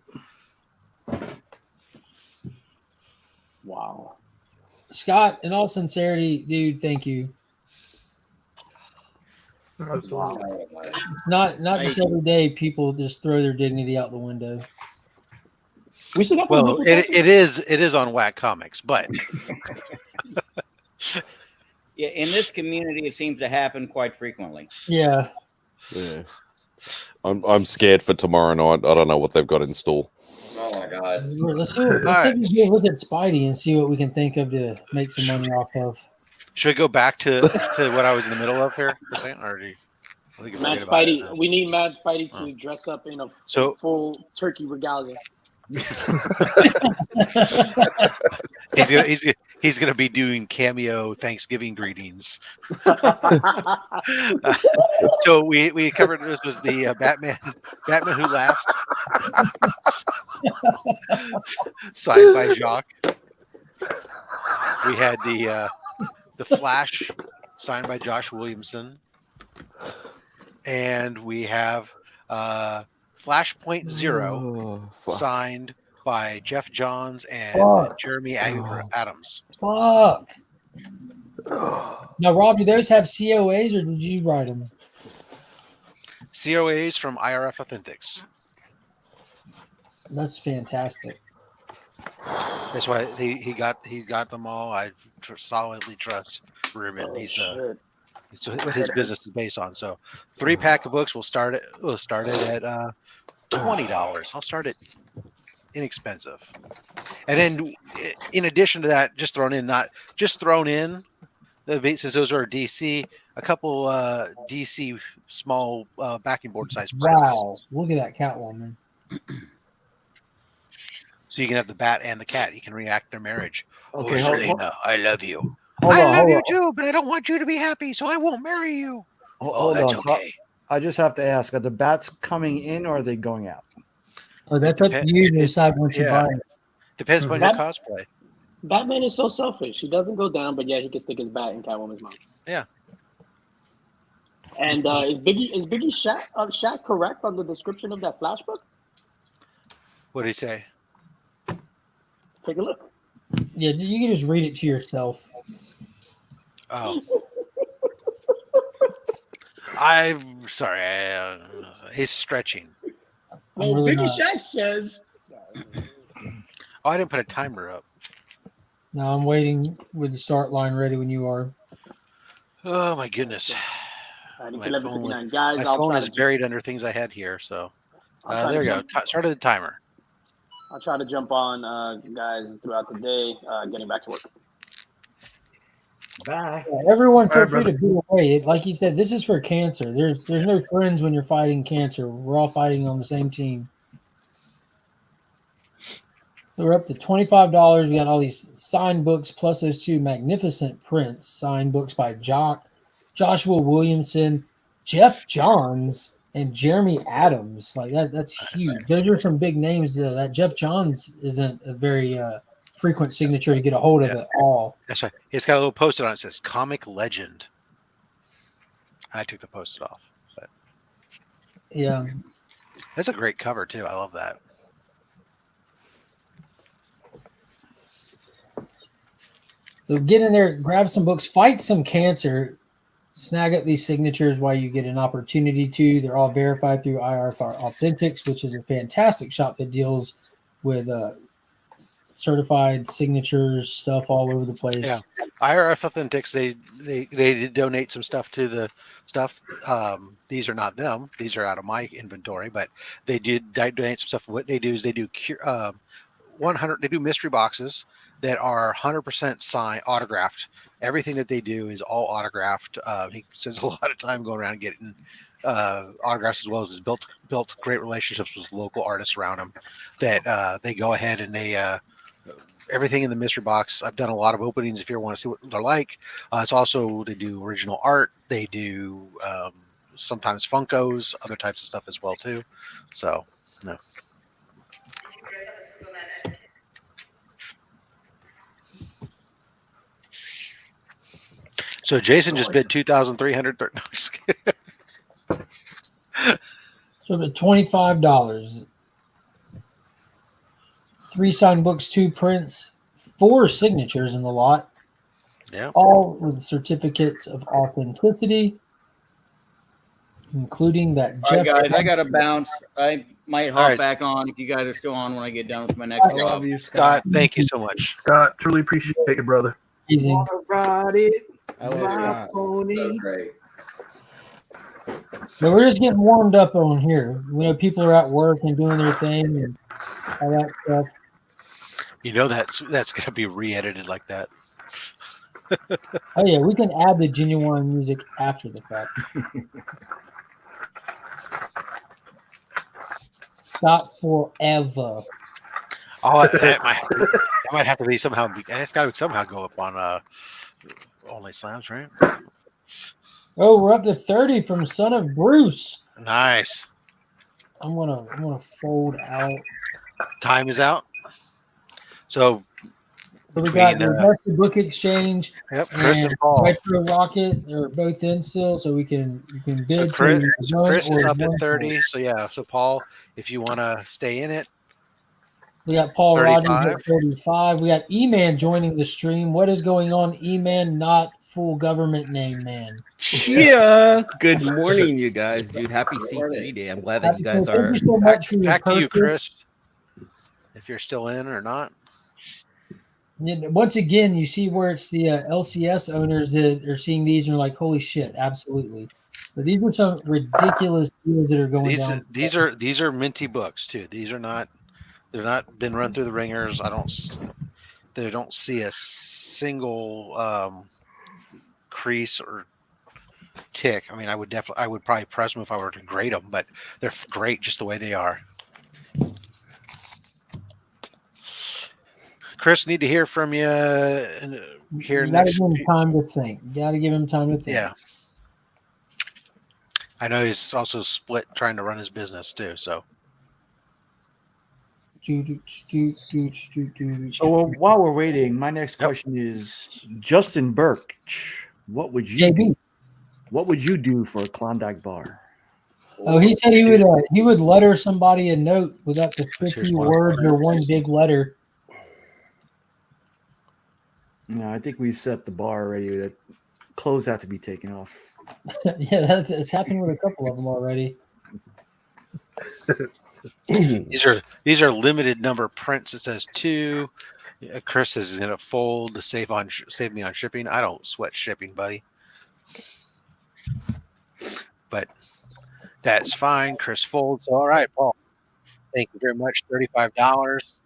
Wow. Scott, in all sincerity, dude, thank you. Absolutely. It's not just every day people just throw their dignity out the window. We should have Well, it is on Whack Comics, but Yeah, in this community, it seems to happen quite frequently. Yeah. Yeah. I'm scared for tomorrow night. I don't know what they've got in store. Oh my God. Let's see if we look at Spidey and see what we can think of to make some money off of. should I go back to what I was in the middle of here for a second? Or do you, I think Mad forget about it Spidey, now. we need Mad Spidey to dress up in a full turkey regalia. He's gonna be doing cameo Thanksgiving greetings. So we covered this was the Batman Who Laughs, signed by Jacques. We had the Flash, signed by Josh Williamson, and we have Flashpoint Zero, signed by Jeff Johns and Jeremy Adams. Fuck. Now, Rob, do those have COAs or did you write them? COAs from IRF Authentics. That's fantastic. That's why he got them all. I solidly trust Ruben. He's it's what his business is based on. So 3-pack of books will start at $20. I'll start it inexpensive. And then in addition to that, just thrown in the bases, those are DC, a couple DC small backing board size prints. Wow, look at that Catwoman. So you can have the bat and the cat. You can react their marriage. Okay, Oh, Selena, I love you. Hold I on, love hold you on. too, but I don't want you to be happy, so I won't marry you. Hold that's on. So okay. I just have to ask: are the bats coming in or are they going out? Oh, that's up to you to decide once you buy it. Depends upon your cosplay. Batman is so selfish. He doesn't go down, but yeah, he can stick his bat in Catwoman's mouth. Yeah. And is Biggie Shaq correct on the description of that flash book? What did he say? Take a look. Yeah, you can just read it to yourself. Oh. I'm sorry. He's stretching. Well, really Biggie not. Shaq says. Oh, I didn't put a timer up. No, I'm waiting with the start line ready when you are. Oh my goodness. I think My 11:59. Guys, my I'll phone try is to- buried under things I had here. So I'll try there to you go. jump- Started the timer. I'll try to jump on, guys, throughout the day, getting back to work. Bye. Yeah, everyone feel All right, free to brother. be away. Like you said, this is for cancer. There's no friends when you're fighting cancer. We're all fighting on the same team. So we're up to $25. We got all these signed books plus those 2 magnificent prints. Signed books by Joshua Williamson, Jeff Johns, and Jeremy Adams. Like that's huge. Those are some big names. That Jeff Johns isn't a very frequent signature to get a hold of at all. That's right. It's got a little post-it on it. It says Comic Legend. I took the post-it off. But Yeah. that's a great cover too. I love that. So get in there, grab some books, fight some cancer, snag up these signatures while you get an opportunity to. They're all verified through IRF Authentics, which is a fantastic shop that deals with certified signatures, stuff all over the place. Yeah, IRF Authentics. They donate some stuff to the stuff. These are not them. These are out of my inventory, but they did donate some stuff. What they do is they do 100. They do mystery boxes that are 100% signed, autographed. Everything that they do is all autographed. He spends a lot of time going around getting autographs, as well as has built great relationships with local artists around him. That they go ahead and they everything in the mystery box. I've done a lot of openings. If you want to see what they're like, it's also they do original art. They do sometimes Funkos, other types of stuff as well too. So no. So Jason just bid 2,300. No, just kidding. So the $25. 3 signed books, 2 prints, 4 signatures in the lot. Yeah. All with certificates of authenticity, including that All right, Jeff. guys, I got to bounce. I might hop All right. back on if you guys are still on when I get done with my next I job. love you, Scott, thank you so much. Scott, truly appreciate you, brother. Easy. Wanna ride it, I love my Scott. pony. Great. But we're just getting warmed up on here. We know people are at work and doing their thing and all that stuff. You know that's going to be re-edited like that. Oh yeah, we can add the genuine music after the fact. Scott forever. Oh, that might have to be somehow. It's got to somehow go up on Only Slams, right? Oh, we're up to 30 from Son of Bruce. Nice. I'm gonna fold out. Time is out. So we got the Investor Book Exchange. Yep, Chris and Paul. Retro Rocket. They're both in still, so you can bid. So Chris to is up at one. 30. So yeah. So Paul, if you want to stay in it, We got Paul 35. Rogers at 35. We got E-Man joining the stream. What is going on, E-Man? Not full government name, man. Yeah. Good morning, you guys, dude. Happy C3 Day. I'm glad that you guys Thank are you so much for your Back to you, purchase. Chris. If you're still in or not. Once again, you see where it's the LCS owners that are seeing these and are like, holy shit, absolutely. But these are some ridiculous deals that are going down. These are minty books too. These are not. They're not been run through the ringers. They don't see a single crease or tick. I mean, I would probably press them if I were to grade them, but they're great just the way they are. Chris, need to hear from you here You gotta next give him week. time to think. You gotta give him time to think. Yeah. I know he's also split trying to run his business too, so. So while we're waiting, my next question is Justin Birch. What would you do? What would you do for a Klondike bar? Oh, he said he would letter somebody a note with up to 50 words or one big letter. No, I think we've set the bar already. That clothes have to be taken off. Yeah, that's happened with a couple of them already. These are limited number prints. It says 2. Chris is in a fold to save me on shipping. I don't sweat shipping, buddy. But that's fine. Chris folds. All right, Paul. Thank you very much. $35.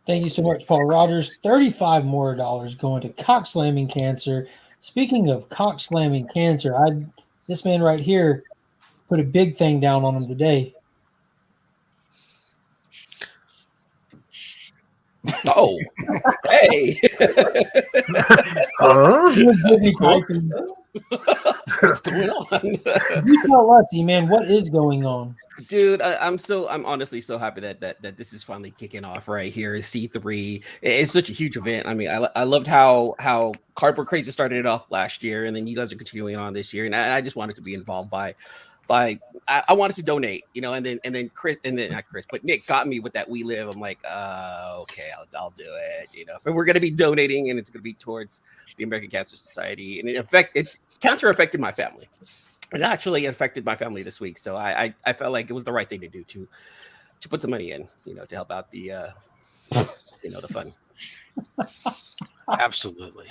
Thank you so much, Paul Rogers. $35 more going to cock slamming cancer. Speaking of cock slamming cancer, this man right here put a big thing down on him today. Oh, hey. He was busy typing. What's going on? You tell us, man, what is going on? Dude, I'm honestly so happy that this is finally kicking off right here. C3. It's such a huge event. I mean, I loved how Cardboard Crazies started it off last year, and then you guys are continuing on this year, and I just wanted to be involved by I wanted to donate, and then not Chris, but Nick got me with that We Live. I'm like, okay, I'll do it. But we're gonna be donating, and it's gonna be towards the American Cancer Society, and cancer affected my family. It actually affected my family this week, so I felt like it was the right thing to do to put some money in, to help out the the fund. Absolutely.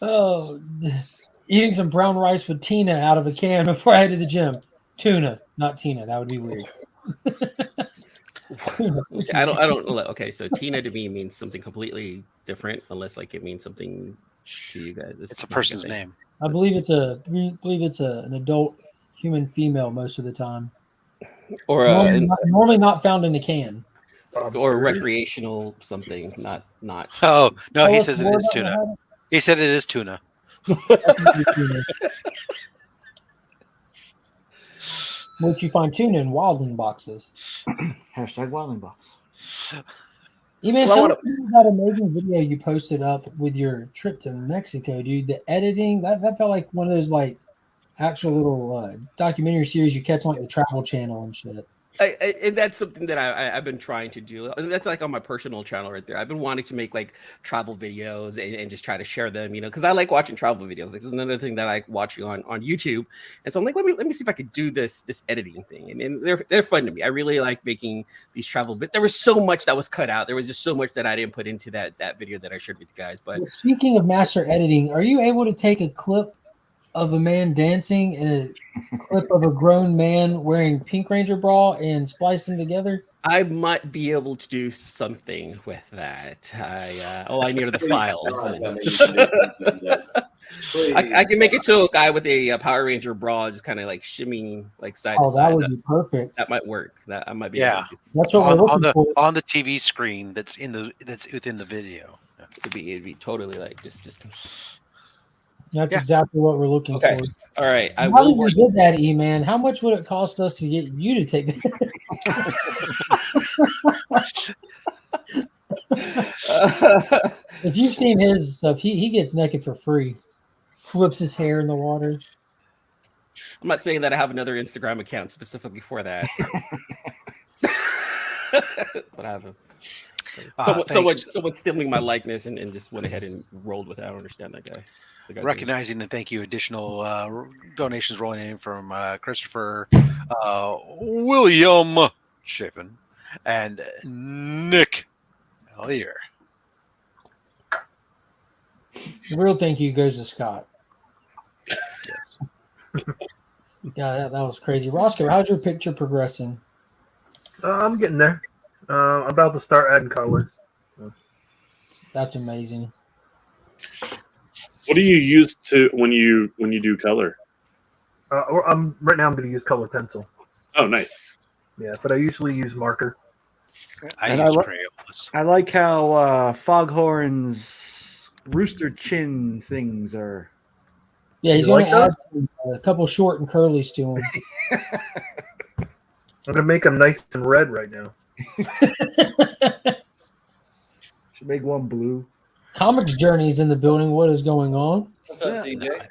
Oh, eating some brown rice with Tina out of a can before I head to the gym. Tuna, not Tina. That would be weird. I don't. Okay, so Tina to me means something completely different, unless like it means something to you guys. It's a person's name. I believe it's an adult human female most of the time, or normally not found in a can, or recreational something. Not. Oh no, he says it is tuna. He said it is tuna. Which you find tuna in wildling boxes. Hashtag wildling box. Man, tell me that amazing video you posted up with your trip to Mexico, dude. The editing, that felt like one of those like actual little documentary series you catch on like the Travel Channel and shit. And that's something that I've been trying to do. And that's like on my personal channel right there. I've been wanting to make like travel videos and just try to share them, because I like watching travel videos. Like, this is another thing that I like watching on YouTube. And so I'm like, let me see if I could do this editing thing. And they're fun to me. I really like making these travel, but there was so much that was cut out. There was just so much that I didn't put into that video that I shared with you guys. But well, speaking of master editing, are you able to take a clip of a man dancing and a clip of a grown man wearing Pink Ranger bra and splice them together? I might be able to do something with that. I need the files. I can make it so a guy with a Power Ranger bra just kind of like shimmying like side to side. That would be perfect. That might work. That I might be. Yeah, that's what we're looking for. On the TV screen that's within the video. It'd be totally like just. That's exactly what we're looking for. All right. How did you did that, E-Man? How much would it cost us to get you to take that? If you've seen his stuff, he gets naked for free. Flips his hair in the water. I'm not saying that I have another Instagram account specifically for that. But I have a Thanks. someone stealing my likeness and just went ahead and rolled with it. I don't understand that guy. The guy's Recognizing and thank you. Additional donations rolling in from Christopher, William Chapin, and Nick Ellier. The real thank you goes to Scott. Yes. Yeah, that was crazy. Roscoe, how's your picture progressing? I'm getting there. I'm about to start adding color. So. That's amazing. What do you use to when you do color? Right now I'm going to use color pencil. Oh, nice. Yeah, but I usually use marker. I use crayons. I like how Foghorn's rooster chin things are. Yeah, he's You going like to add those? a couple short and curlies to him. I'm going to make them nice and red right now. Should make one blue. Comix Journey's in the building. What is going on? What's up, CJ?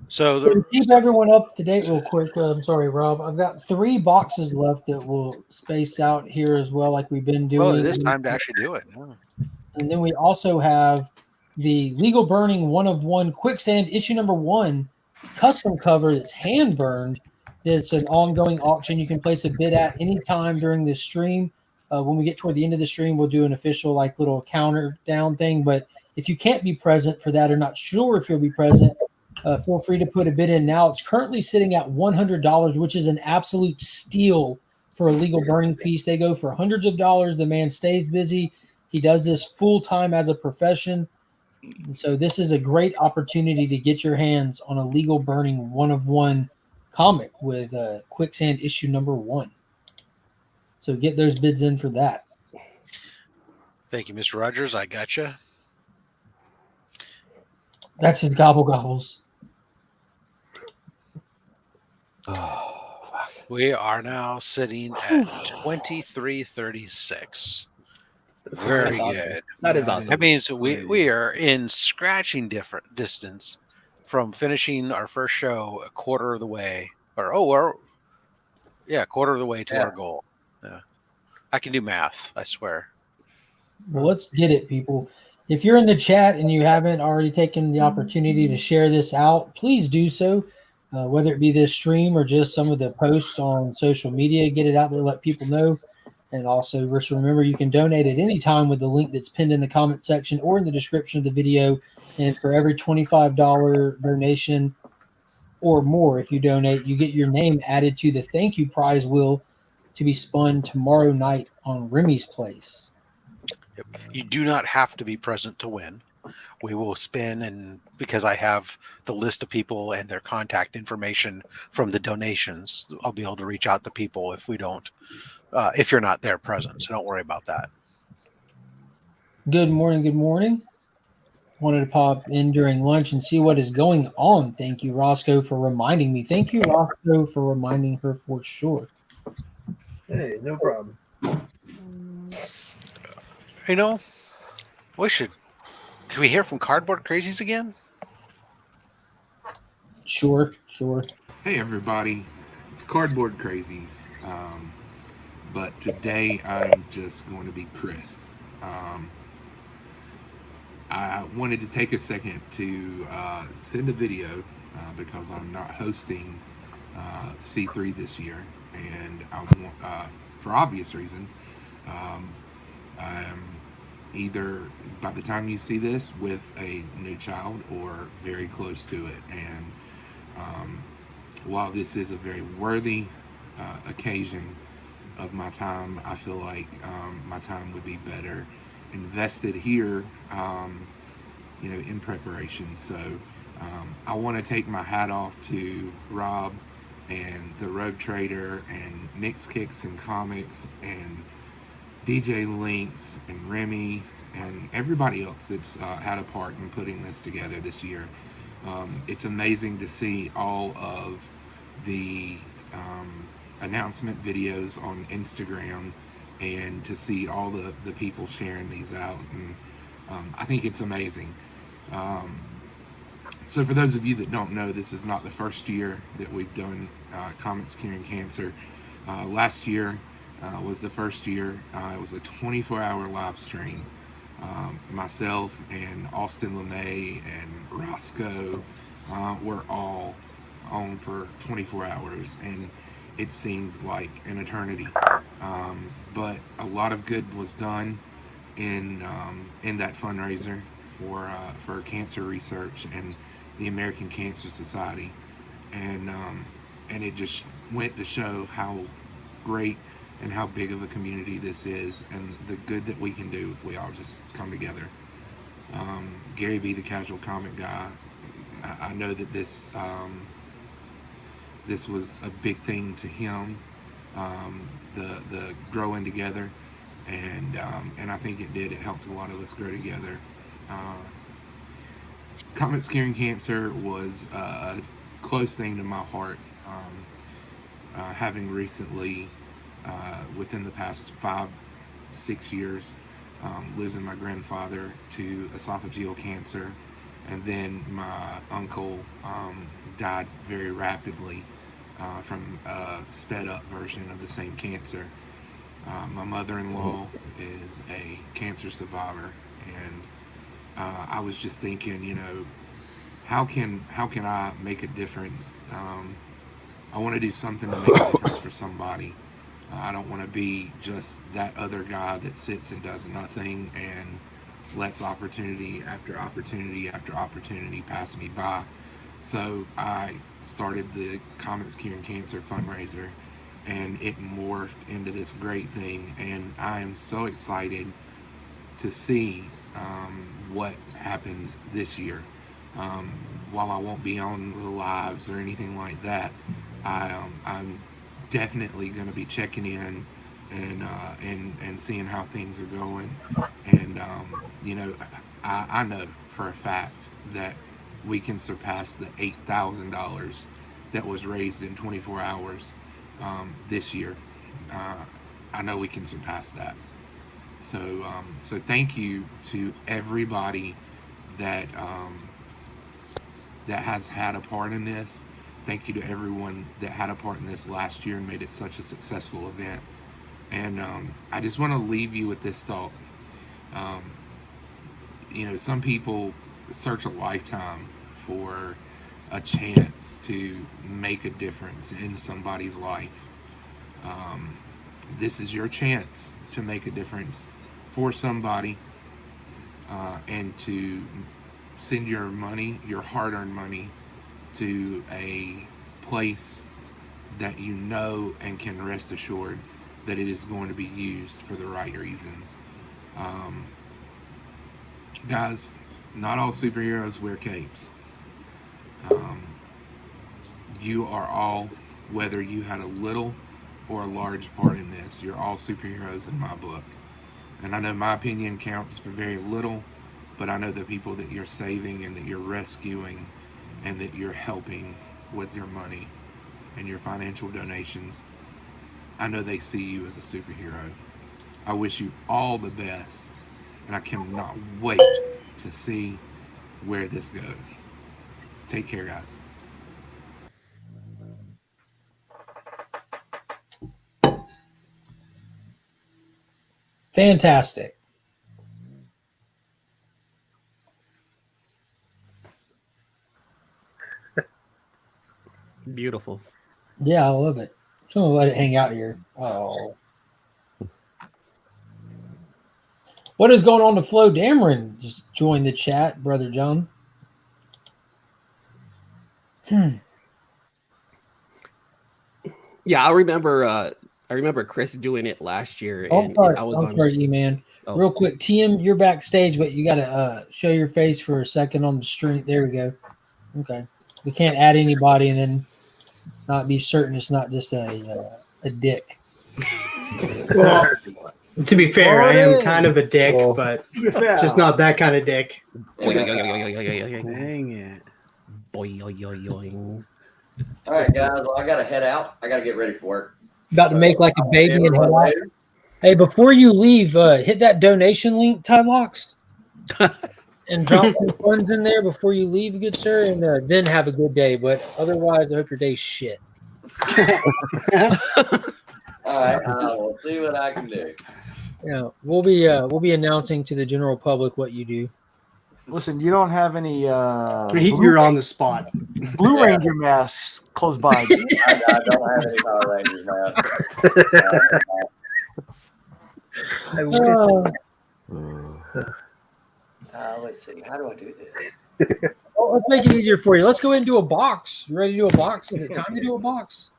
So To keep everyone up to date real quick, I'm sorry, Rob. I've got 3 boxes left that will space out here as well, like we've been doing. Well, it is time to actually do it. Yeah. And then we also have the Legal Burning 1 of 1 Quicksand issue number 1 custom cover that's hand burned. It's an ongoing auction. You can place a bid at any time during this stream. When we get toward the end of the stream, we'll do an official like little counter down thing. But if you can't be present for that or not sure if you'll be present, feel free to put a bid in now. It's currently sitting at $100, which is an absolute steal for a legal burning piece. They go for hundreds of dollars. The man stays busy. He does this full time as a profession. And so this is a great opportunity to get your hands on a legal burning 1 of 1 comic with Quicksand issue number 1. So get those bids in for that. Thank you, Mr. Rogers. I gotcha. That's his gobble gobbles. We are now sitting at 23:36. Very That's awesome. good. That is awesome. That means we are in scratching different distance from finishing our first show a quarter of the way, quarter of the way to our goal. Yeah, I can do math. I swear. Well, let's get it, people. If you're in the chat and you haven't already taken the opportunity to share this out, please do so. Whether it be this stream or just some of the posts on social media, get it out there, let people know. And also, just remember, you can donate at any time with the link that's pinned in the comment section or in the description of the video. And for every $25 donation or more, if you donate, you get your name added to the thank you prize wheel to be spun tomorrow night on Remy's Place. Yep. You do not have to be present to win. We will spin, and because I have the list of people and their contact information from the donations, I'll be able to reach out to people if we don't, if you're not there present. So don't worry about that. Good morning. Good morning. Wanted to pop in during lunch and see what is going on. Thank you, Roscoe, for reminding me. Thank you, Roscoe, for reminding her for sure. Hey, no problem. You know, can we hear from Cardboard Crazies again? Sure. Hey everybody, it's Cardboard Crazies. But today I'm just going to be Chris. I wanted to take a second to send a video because I'm not hosting C3 this year, and I want, for obvious reasons, I'm either by the time you see this with a new child or very close to it. And while this is a very worthy occasion of my time, I feel like my time would be better invested here, in preparation. So I want to take my hat off to Rob and the Rogue Trader and Nick's Kicks and Comix and DJ Links and Remy and everybody else that's had a part in putting this together this year. It's amazing to see all of the announcement videos on Instagram and to see all the people sharing these out, and I think it's amazing. So for those of you that don't know, this is not the first year that we've done Comix Curing Cancer. Last year was the first year. It was a 24-hour live stream. Myself and Austin LeMay and Roscoe were all on for 24 hours, and it seemed like an eternity. But a lot of good was done in that fundraiser for cancer research and the American Cancer Society, and it just went to show how great and how big of a community this is, and the good that we can do if we all just come together. Gary V, the casual comic guy, I know that this was a big thing to him, the growing together, and I think it did. It helped a lot of us grow together. Comix Curing Cancer was a close thing to my heart, having recently, within the past 5-6 years, losing my grandfather to esophageal cancer, and then my uncle died very rapidly from a sped up version of the same cancer. My mother-in-law is a cancer survivor, and I was just thinking, you know, how can I make a difference? I want to do something to make a difference for somebody. I don't want to be just that other guy that sits and does nothing and lets opportunity after opportunity after opportunity pass me by. So I started the Comix Curing Cancer fundraiser, and it morphed into this great thing, and I am so excited to see what happens this year. While I won't be on the lives or anything like that, I'm definitely going to be checking in and seeing how things are going. And you know, I know for a fact that we can surpass the $8,000 that was raised in 24 hours this year. I know we can surpass that. So thank you to everybody that that has had a part in this. Thank you to everyone that had a part in this last year and made it such a successful event. And I just want to leave you with this thought. You know, some people search a lifetime for a chance to make a difference in somebody's life. This is your chance to make a difference for somebody, and to send your money, your hard-earned money, to a place that you know and can rest assured that it is going to be used for the right reasons. Guys, not all superheroes wear capes. You are all, whether you had a little or a large part in this, you're all superheroes in my book. And I know my opinion counts for very little, but I know the people that you're saving and that you're rescuing and that you're helping with your money and your financial donations, I know they see you as a superhero. I wish you all the best, and I cannot wait to see where this goes. Take care, guys. Fantastic. Beautiful. Yeah, I love it. Just gonna let it hang out here. Oh. What is going on to Flo Dameron? Just join the chat, Brother John. Yeah, I remember Chris doing it last year, and I was on. Sorry, E-Man. Oh. Real quick, TM, you're backstage, but you gotta show your face for a second on the stream. There we go. Okay, we can't add anybody and then not be certain it's not just a dick. Well, to be fair, I am kind of a dick, but just not that kind of dick. Dang it. All right, guys. Well, I gotta head out. I gotta get ready for work. About to make like a baby and head out. Hey, before you leave, hit that donation link, Ty Locks. and drop some funds in there before you leave, good sir, and then have a good day. But otherwise, I hope your day's shit. All right, we'll see what I can do. Yeah, we'll be announcing to the general public what you do. Listen, you don't have any. You're on the spot. Blue Ranger masks close by. I don't have any Power Rangers masks. Let's see. How do I do this? Well, let's make it easier for you. Let's go ahead and do a box. You ready to do a box? Is it time to do a box?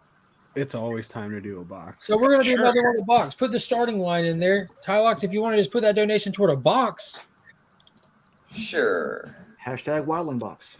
It's always time to do a box. So we're going to do another one of the box. Put the starting line in there. Tylox, if you want to just put that donation toward a box. Sure. Hashtag Wildland Box.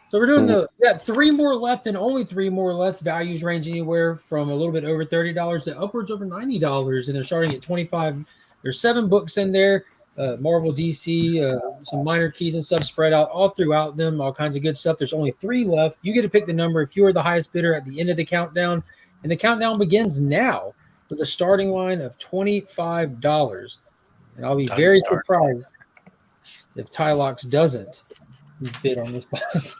So we're doing three more left and only three more left. Values range anywhere from a little bit over $30 to upwards over $90. And they're starting at 25. There's 7 books in there. Marvel, DC, some minor keys and stuff spread out all throughout them. All kinds of good stuff. There's only 3 left. You get to pick the number if you are the highest bidder at the end of the countdown. And the countdown begins now with a starting line of $25. And I'll be very surprised if Tylox doesn't bid on this box.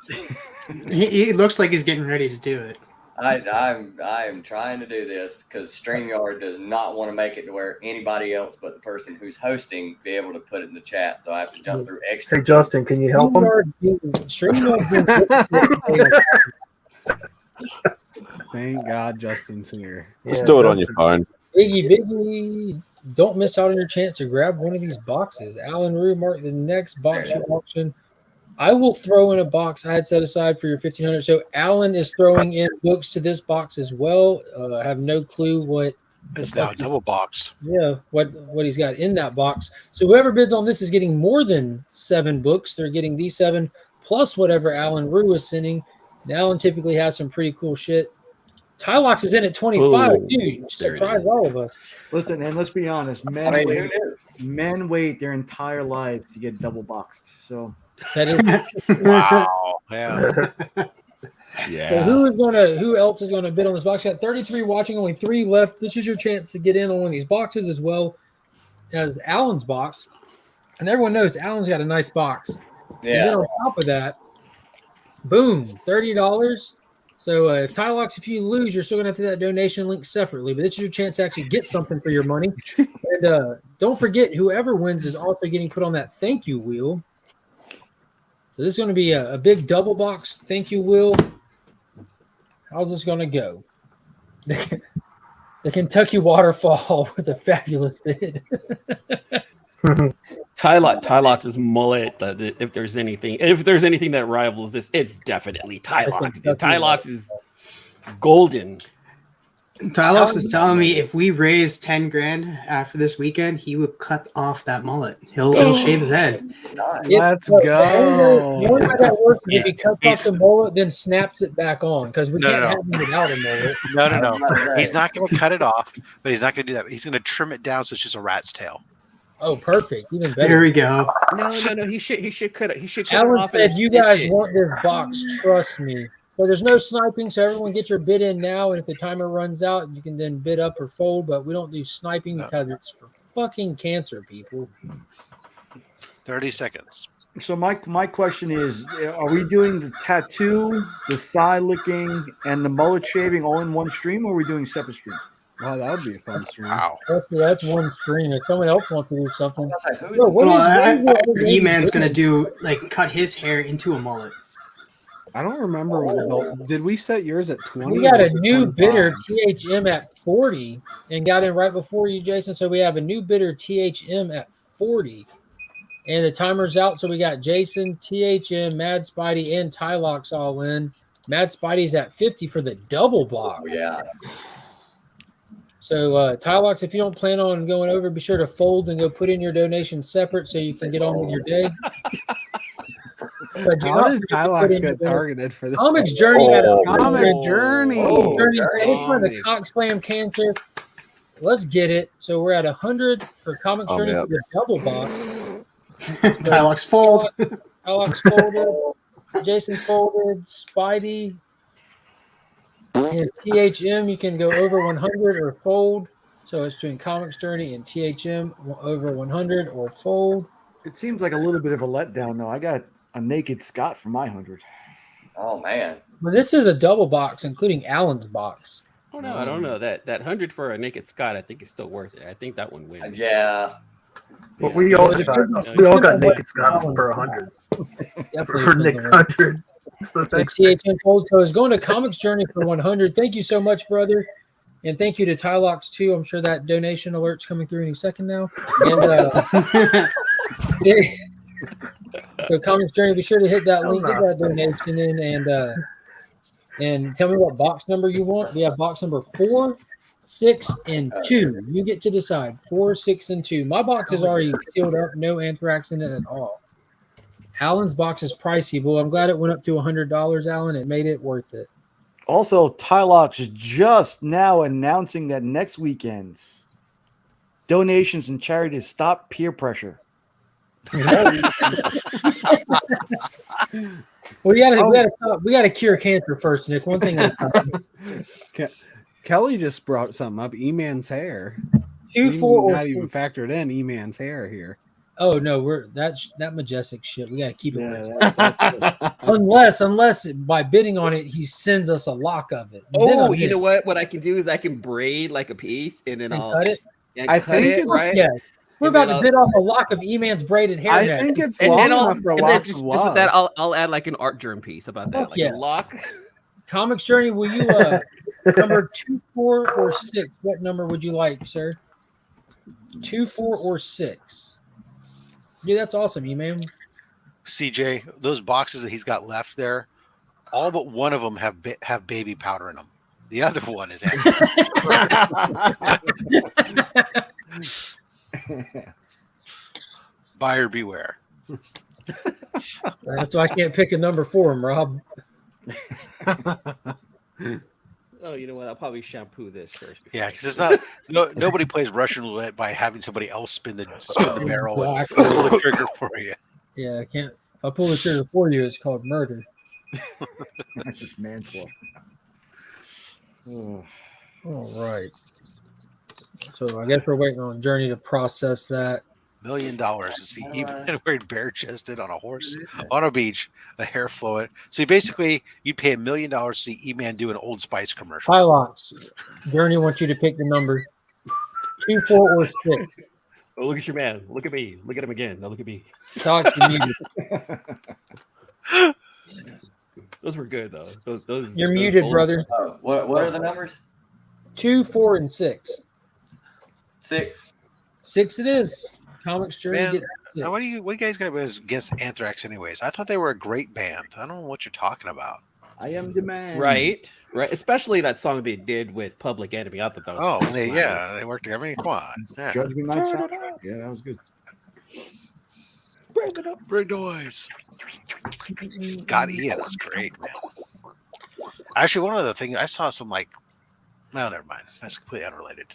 He looks like he's getting ready to do it. I'm trying to do this because StreamYard does not want to make it to where anybody else but the person who's hosting be able to put it in the chat. So I have to jump through extra. Hey, Justin, can you help him? Thank God Justin's here. Just do it on your phone. Biggie, don't miss out on your chance to grab one of these boxes. Alan Rue, mark the next box you auction. I will throw in a box I had set aside for your 1,500. So Alan is throwing in books to this box as well. I have no clue what it's now a double box. Yeah, what he's got in that box. So whoever bids on this is getting more than 7 books. They're getting these 7 plus whatever Alan Rue is sending. And Alan typically has some pretty cool shit. Tylox is in at 25. Ooh, dude, surprise all of us. Listen, and let's be honest, men wait their entire lives to get double boxed. So that is wow. Yeah. So who else is gonna bid on this box? Got 33 watching, only 3 left. This is your chance to get in on one of these boxes as well as Alan's box. And everyone knows Alan's got a nice box. Yeah. And then on top of that, boom, $30. So if Tylox, if you lose, you're still gonna have to do that donation link separately. But this is your chance to actually get something for your money. And don't forget, whoever wins is also getting put on that thank you wheel. So this is going to be a big double box thank you wheel. How's this going to go? The Kentucky Waterfall with a fabulous bid. Tylox's mullet. If there's anything that rivals this, it's definitely Tylox. Tylox is golden. Tylox was telling me if we raise 10 grand after this weekend, he will cut off that mullet. He'll shave his head. Let's go. The only way that works is if he cuts off the mullet, then snaps it back on because we can't have him without a mullet. No. He's not going to cut it off, but he's not going to do that. He's going to trim it down so it's just a rat's tail. Oh, perfect! Even better. There we go. No. He should cut it. He should cut Alan it off. said, "You guys want this box? Trust me." So there's no sniping, so everyone get your bid in now, and if the timer runs out, you can then bid up or fold, but we don't do sniping because it's for fucking cancer, people. 30 seconds. So my question is, are we doing the tattoo, the thigh licking, and the mullet shaving all in one stream, or are we doing separate stream? Wow, that would be a fun stream. Wow. That's one stream. If someone else wants to do something. E-Man's going to do, cut his hair into a mullet. I don't remember did we set yours at 20? We got a new bidder, THM, at 40 and got in right before you, Jason. So we have a new bidder, THM, at 40. And the timer's out. So we got Jason, THM, Mad Spidey, and Tylox all in. Mad Spidey's at 50 for the double box. Yeah. So Tylox, if you don't plan on going over, be sure to fold and go put in your donation separate so you can get on with your day. How did Tylox get targeted for this? Comix Journey had a Comix Journey. Journey for the Cock Slam cancer. Let's get it. So we're at 100 for Comix Journey for the double box. Tylox fold. Tylox folded. Jason folded. Spidey. And THM, you can go over 100 or fold. So it's between Comix Journey and THM over 100 or fold. It seems like a little bit of a letdown, though. I got a naked Scott for my 100. Oh man. Well, this is a double box, including Alan's box. Oh no, I don't know that 100 for a naked Scott. I think is still worth it. I think that one wins. Yeah. But we all got naked Scott for 100. For Nick's 100. So thanks. THN Fold Co is going to Comics Journey for 100. Thank you so much, brother. And thank you to Tylox too. I'm sure that donation alert's coming through any second now. And so Comics Journey, be sure to hit that link, get that donation in, and tell me what box number you want. We have box number 4, 6, and 2. You get to decide 4, 6, and 2. My box is already sealed up, no anthrax in it at all. Alan's box is pricey. Well, I'm glad it went up to $100, Alan. It made it worth it. Also, Tylox is just now announcing that next weekend, donations and charities stop peer pressure. We gotta cure cancer first, Nick. One thing at a time. Kelly just brought something up. E-Man's hair. 2, 4, or not even factored in E-Man's hair here. Oh no, that majestic shit. We gotta keep it. Unless by bidding on it, he sends us a lock of it. Oh, you know what? What I can do is I can braid like a piece and then I'll cut it. I think it's right. Yeah, we're about to bid off a lock of E-Man's braided hair. I think it's long enough for locks of love. Just with that, I'll add like an art germ piece about that, like a lock. Comics Journey, will you number 2, 4, or 6? What number would you like, sir? 2, 4, or 6? Yeah, that's awesome, E-Man. CJ, those boxes that he's got left there, all but one of them have baby powder in them. The other one is buyer beware. That's why I can't pick a number for him, Rob. Oh, you know what? I'll probably shampoo this first. Yeah, because it's not nobody plays Russian roulette by having somebody else spin the barrel and Exactly. pull the trigger for you. Yeah, I can't. If I pull the trigger for you, it's called murder. That's just manslaughter. All right. So I guess we're waiting on Journey to process that. $1 million to see E-Man wearing bare chested on a horse on a beach, a hair flowing. So you'd pay $1 million to see E-Man do an Old Spice commercial. Hylox. Journey wants you to pick the number 2, 4, or 6. Oh, look at your man. Look at me. Look at him again. Now look at me. Talk to me. Those were good though. Those You're muted, brother. What are the numbers? 2, 4, and 6. 6. 6 it is. Comics Journey. Man, gets 6. what do you guys got against Anthrax anyways? I thought they were a great band. I don't know what you're talking about. I am the man. Right. Especially that song they did with Public Enemy. I thought that was they worked together. I mean, come on. Yeah. Judgment Night soundtrack. Yeah, that was good. Bring it up. Bring noise. Scott Ian was great, man. Actually, one of the things I saw some no, never mind. That's completely unrelated.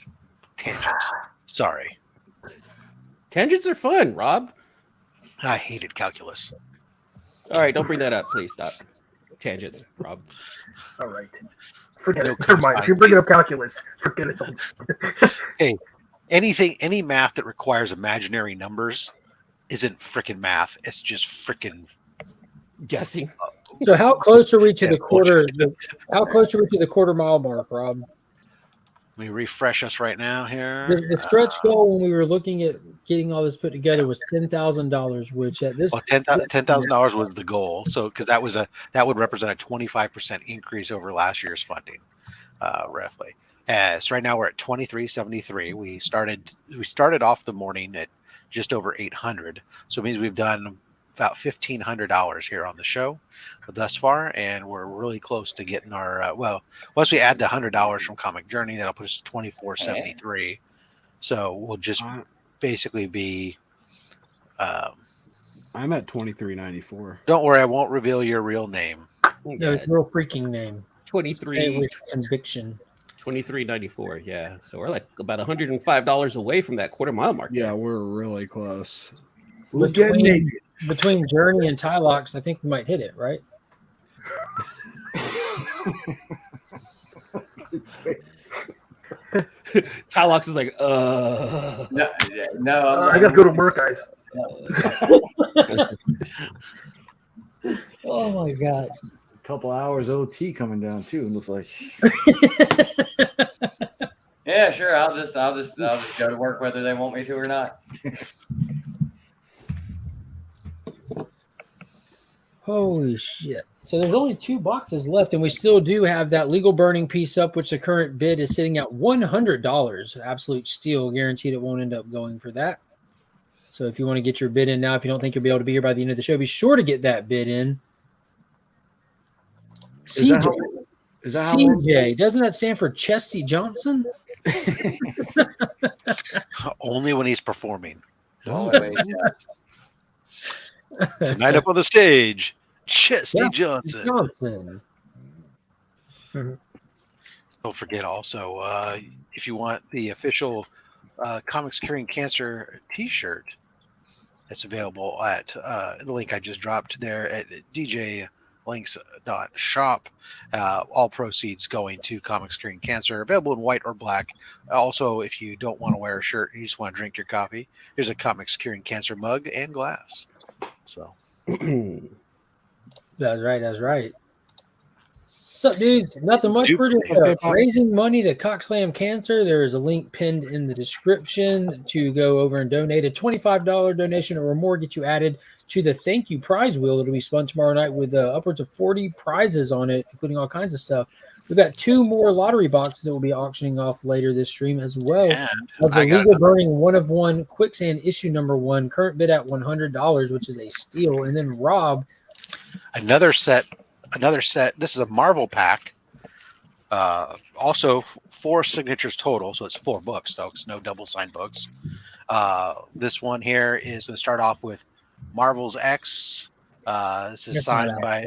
Tangents. Sorry. Tangents are fun, Rob. I hated calculus. All right, don't bring that up, please. Stop. Tangents, Rob. All right. Forget it. Never mind. If you're bringing up calculus, forget it. Hey, any math that requires imaginary numbers isn't freaking math. It's just freaking guessing. So how close are we to the quarter? How close are we to the quarter mile mark, Rob? Let me refresh us right now here. The stretch goal when we were looking at getting all this put together was $10,000, which at this $10,000 was the goal. So because that would represent a 25% increase over last year's funding, roughly. So right now we're at 2373. We started off the morning at just over 800. So it means we've done about $1,500 here on the show thus far, and we're really close to getting our once we add the $100 from Comic Journey, that'll put us to 2473. So we'll just basically be I'm at 2394. Don't worry, I won't reveal your real name. No, it's real freaking name. 23 conviction. 2394. Yeah, so we're like about $105 away from that quarter mile mark. Yeah, we're really close. Between Journey and Tylox, I think we might hit it, right? Tylox is like, No, I gotta go to work, guys. Oh my god. A couple hours OT coming down too. It looks like. Yeah, sure. I'll just go to work whether they want me to or not. Holy shit. So there's only 2 boxes left, and we still do have that legal burning piece up, which the current bid is sitting at $100. Absolute steal, guaranteed it won't end up going for that. So if you want to get your bid in now, if you don't think you'll be able to be here by the end of the show, be sure to get that bid in. CJ. CJ. Doesn't that stand for Chesty Johnson? Only when he's performing. Always, Tonight up on the stage, Chesty Johnson. Don't forget also, if you want the official Comics Curing Cancer t-shirt, that's available at the link I just dropped there at djlinks.shop. All proceeds going to Comics Curing Cancer, available in white or black. Also, if you don't want to wear a shirt, you just want to drink your coffee, there's a Comics Curing Cancer mug and glass. So That's right. What's up, dudes? Nothing much. We're just raising money to Cockslam Cancer. There is a link pinned in the description to go over and donate. A $25 donation or more get you added to the thank you prize wheel that'll be spun tomorrow night with upwards of 40 prizes on it, including all kinds of stuff. We've got 2 more lottery boxes that we'll be auctioning off later this stream as well. Of the legal burning 1 of 1 quicksand issue number 1, current bid at $100, which is a steal. And then Rob, another set. This is a Marvel pack. Also 4 signatures total, so it's 4 books, though. It's no double signed books. This one here is going to start off with Marvel's X. This is signed by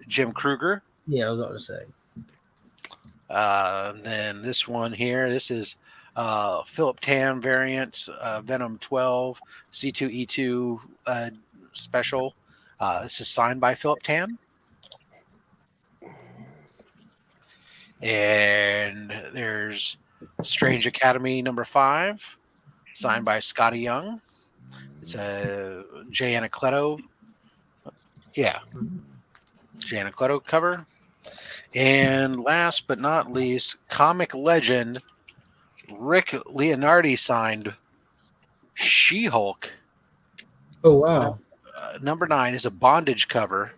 Jim Kruger. Yeah, I was about to say. Then this one here, this is Philip Tan variant, Venom 12, C2E2 special. This is signed by Philip Tan. And there's Strange Academy number 5, signed by Scotty Young. It's a Jay Anacleto. Yeah. Jay Anacleto cover. And last but not least, comic legend Rick Leonardi signed She-Hulk. Oh, wow. Number 9 is a bondage cover.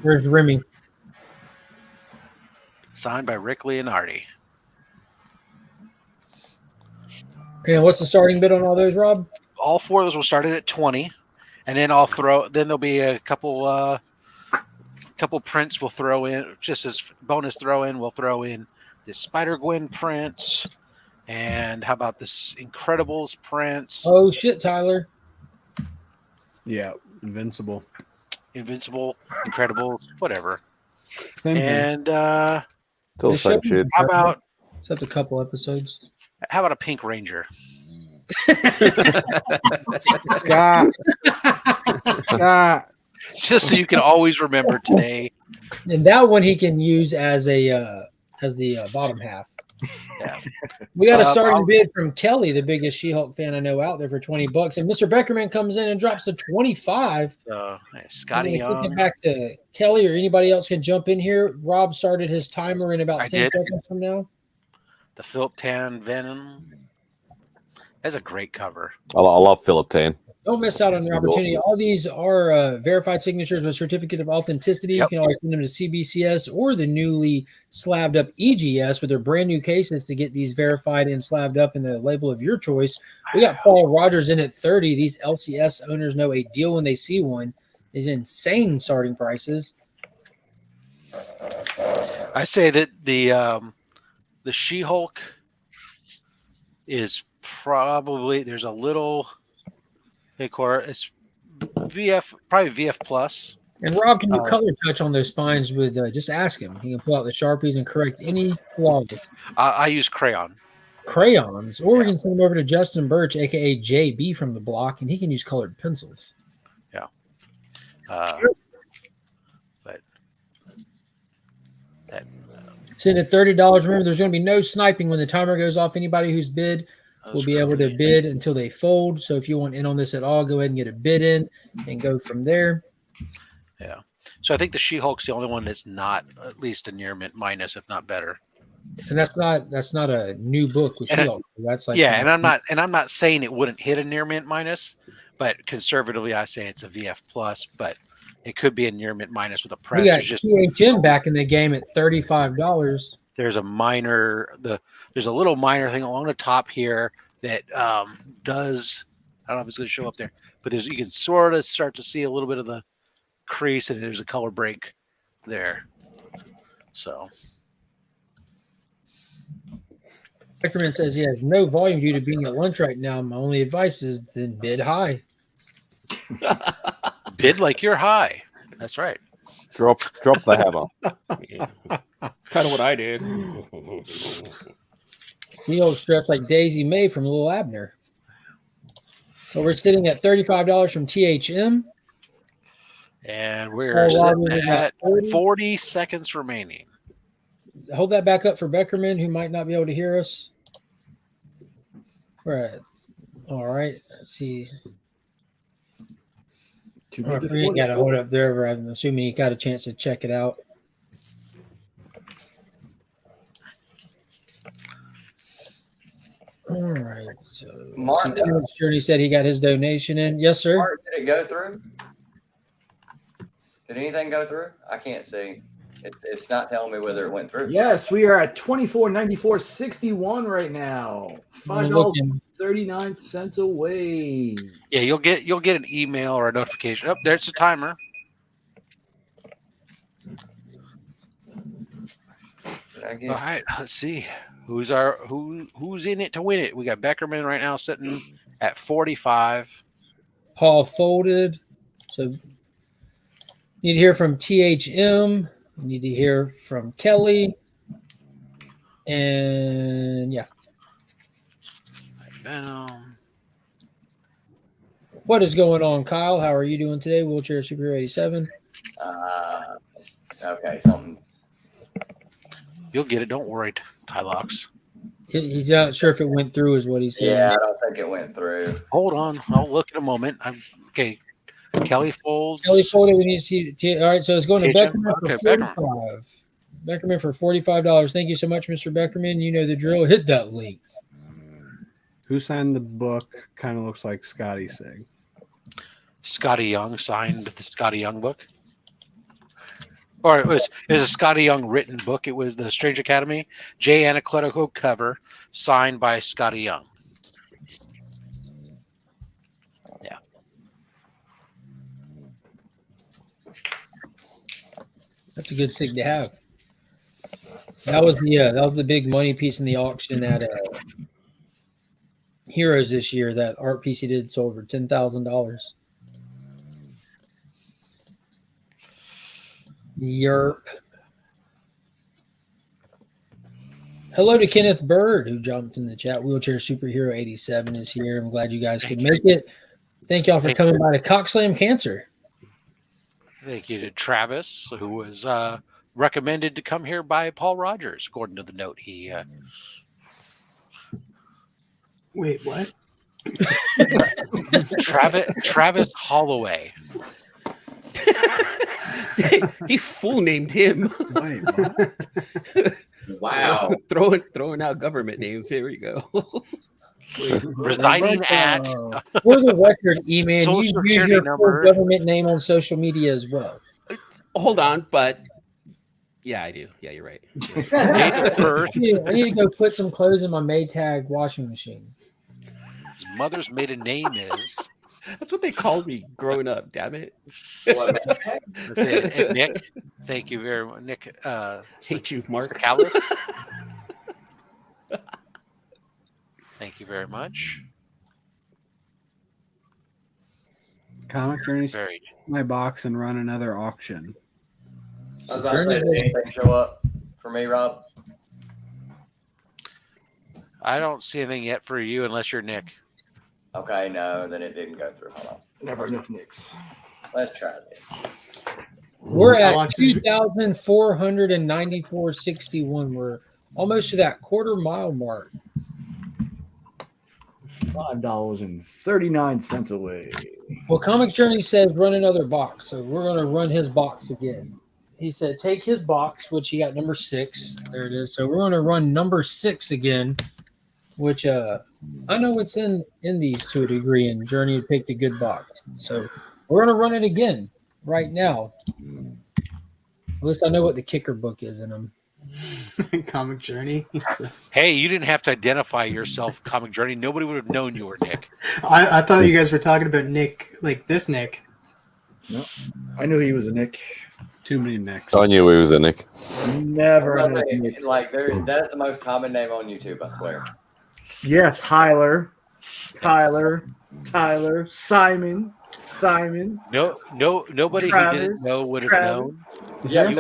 Where's Remy? Signed by Rick Leonardi. And what's the starting bid on all those, Rob? All 4 of those will start at 20, and then there'll be a couple prints we'll throw in, just as bonus throw in. We'll throw in the Spider-Gwen print, and how about this Incredibles print? Oh shit, Tyler. Yeah, Invincible, Incredibles, whatever. Same and still the same shit. How about except a couple episodes? How about a Pink Ranger? Scott. Just so you can always remember today. And that one he can use as the bottom half. Yeah. We got a starting bid from Kelly, the biggest She-Hulk fan I know out there, for $20. And Mr. Beckerman comes in and drops a 25. Scotty Young. Get back to Kelly, or anybody else can jump in here. Rob started his timer in about 10 seconds from now. The Philip Tan Venom. That's a great cover. I love Philip Tan. Don't miss out on your opportunity. Awesome. All these are verified signatures with certificate of authenticity. You can always send them to CBCS or the newly slabbed up EGS with their brand new cases to get these verified and slabbed up in the label of your choice. We got Paul Rogers in at 30. These LCS owners know a deal when they see one. These insane starting prices. I say that the She-Hulk is probably, there's a little, it's VF, probably VF plus. And Rob can do color touch on those spines with just ask him. He can pull out the Sharpies and correct any flaws. I use crayons, or we can send them over to Justin Birch, aka JB from the block, and he can use colored pencils. Yeah. But that sitting at $30. Remember, there's going to be no sniping when the timer goes off. Anybody who's bid We'll be able to bid until they fold. So if you want in on this at all, go ahead and get a bid in and go from there. Yeah. So I think the She-Hulk's the only one that's not at least a near mint minus, if not better. And that's not a new book with She-Hulk. That's like and I'm not saying it wouldn't hit a near mint minus, but conservatively I say it's a VF plus, but it could be a near mint minus with a press. We got THM back in the game at $35. There's a little minor thing along the top here that does, I don't know if it's going to show up there, but you can sort of start to see a little bit of the crease, and there's a color break there. So Beckerman says he has no volume due to being at lunch right now. My only advice is then bid high. Bid like you're high. That's right. Drop the hammer. Kind of what I did. She-Hulk dressed like Daisy May from Little Abner. So we're sitting at $35 from THM. And we're sitting at 40 seconds remaining. Hold that back up for Beckerman, who might not be able to hear us. Right. All right. Let's see. He got to hold up there. I'm assuming he got a chance to check it out. All right. So Mark Journey said he got his donation in. Yes, sir. Mark, did it go through? Did anything go through? I can't see. It's not telling me whether it went through. Yes, we are at $24.94.61 right now. $5.39 away. Yeah, you'll get an email or a notification. Oh, there's the timer. All right, let's see who's in it to win it. We got Beckerman right now sitting at 45. Paul folded. So you need to hear from THM. You need to hear from Kelly. And yeah. What is going on, Kyle? How are you doing today? Wheelchair Superhero 87. Okay, something. You'll get it. Don't worry, Tylox. He's not sure if it went through, is what he said. Yeah, I don't think it went through. Hold on. I'll look in a moment. Okay. Kelly folds. Kelly folded. We need to see. All right, so it's going to Beckerman for Beckerman. $45. Beckerman for $45. Thank you so much, Mr. Beckerman. You know the drill. Hit that link. Who signed the book? Kind of looks like Scotty Sig. Scotty Young signed the Scotty Young book. Or it was a Scotty Young written book. It was the Strange Academy, J. Anacleto cover, signed by Scotty Young. Yeah. That's a good sig to have. That was the big money piece in the auction at Heroes this year. That art piece he did sold for $10,000. Yerp. Hello to Kenneth Bird, who jumped in the chat. Wheelchair Superhero 87 is here. I'm glad you guys could make it. Thank y'all for coming by to Cockslam Cancer. Thank you to Travis, who was recommended to come here by Paul Rogers, according to the note he. Wait, what? Travis Holloway. He full named him. Wait, Wow. throwing out government names. Here we go. Residing at. For the record, E-Man, you Social use Security your number. full government name on social media as well. Hold on, but yeah, I do. Yeah, you're right. I need to go put some clothes in my Maytag washing machine. His mother's maiden name is. That's what they called me growing up. Damn it. That's it. And Nick, thank you very much. Nick, hate you, Mark. Callis. Thank you very much. Comic Journey, Very. my box and run another auction. I was about to say, did anything show up for me, Rob? I don't see anything yet for you unless you're Nick. Okay, no, then it didn't go through. Hold on. Never enough nicks. Let's try this. We're at 2,494.61. We're almost to that quarter mile mark. $5.39 away. Well, Comic Journey says run another box, so we're going to run his box again. He said take his box, which he got number 6. There it is. So we're going to run number 6 again, which I know it's in these to a degree, and Journey had picked a good box. So we're going to run it again right now. At least I know what the kicker book is in them. Comic Journey. Hey, you didn't have to identify yourself, Comic Journey. Nobody would have known you were Nick. I thought you guys were talking about Nick, like this Nick. No, I knew he was a Nick. Too many Nicks. I knew he was a Nick. Never I had was a gonna Nick. say, like that's the most common name on YouTube, I swear. Yeah, Tyler, Simon. No, nobody Travis, who didn't know would have Travis. known. Is that You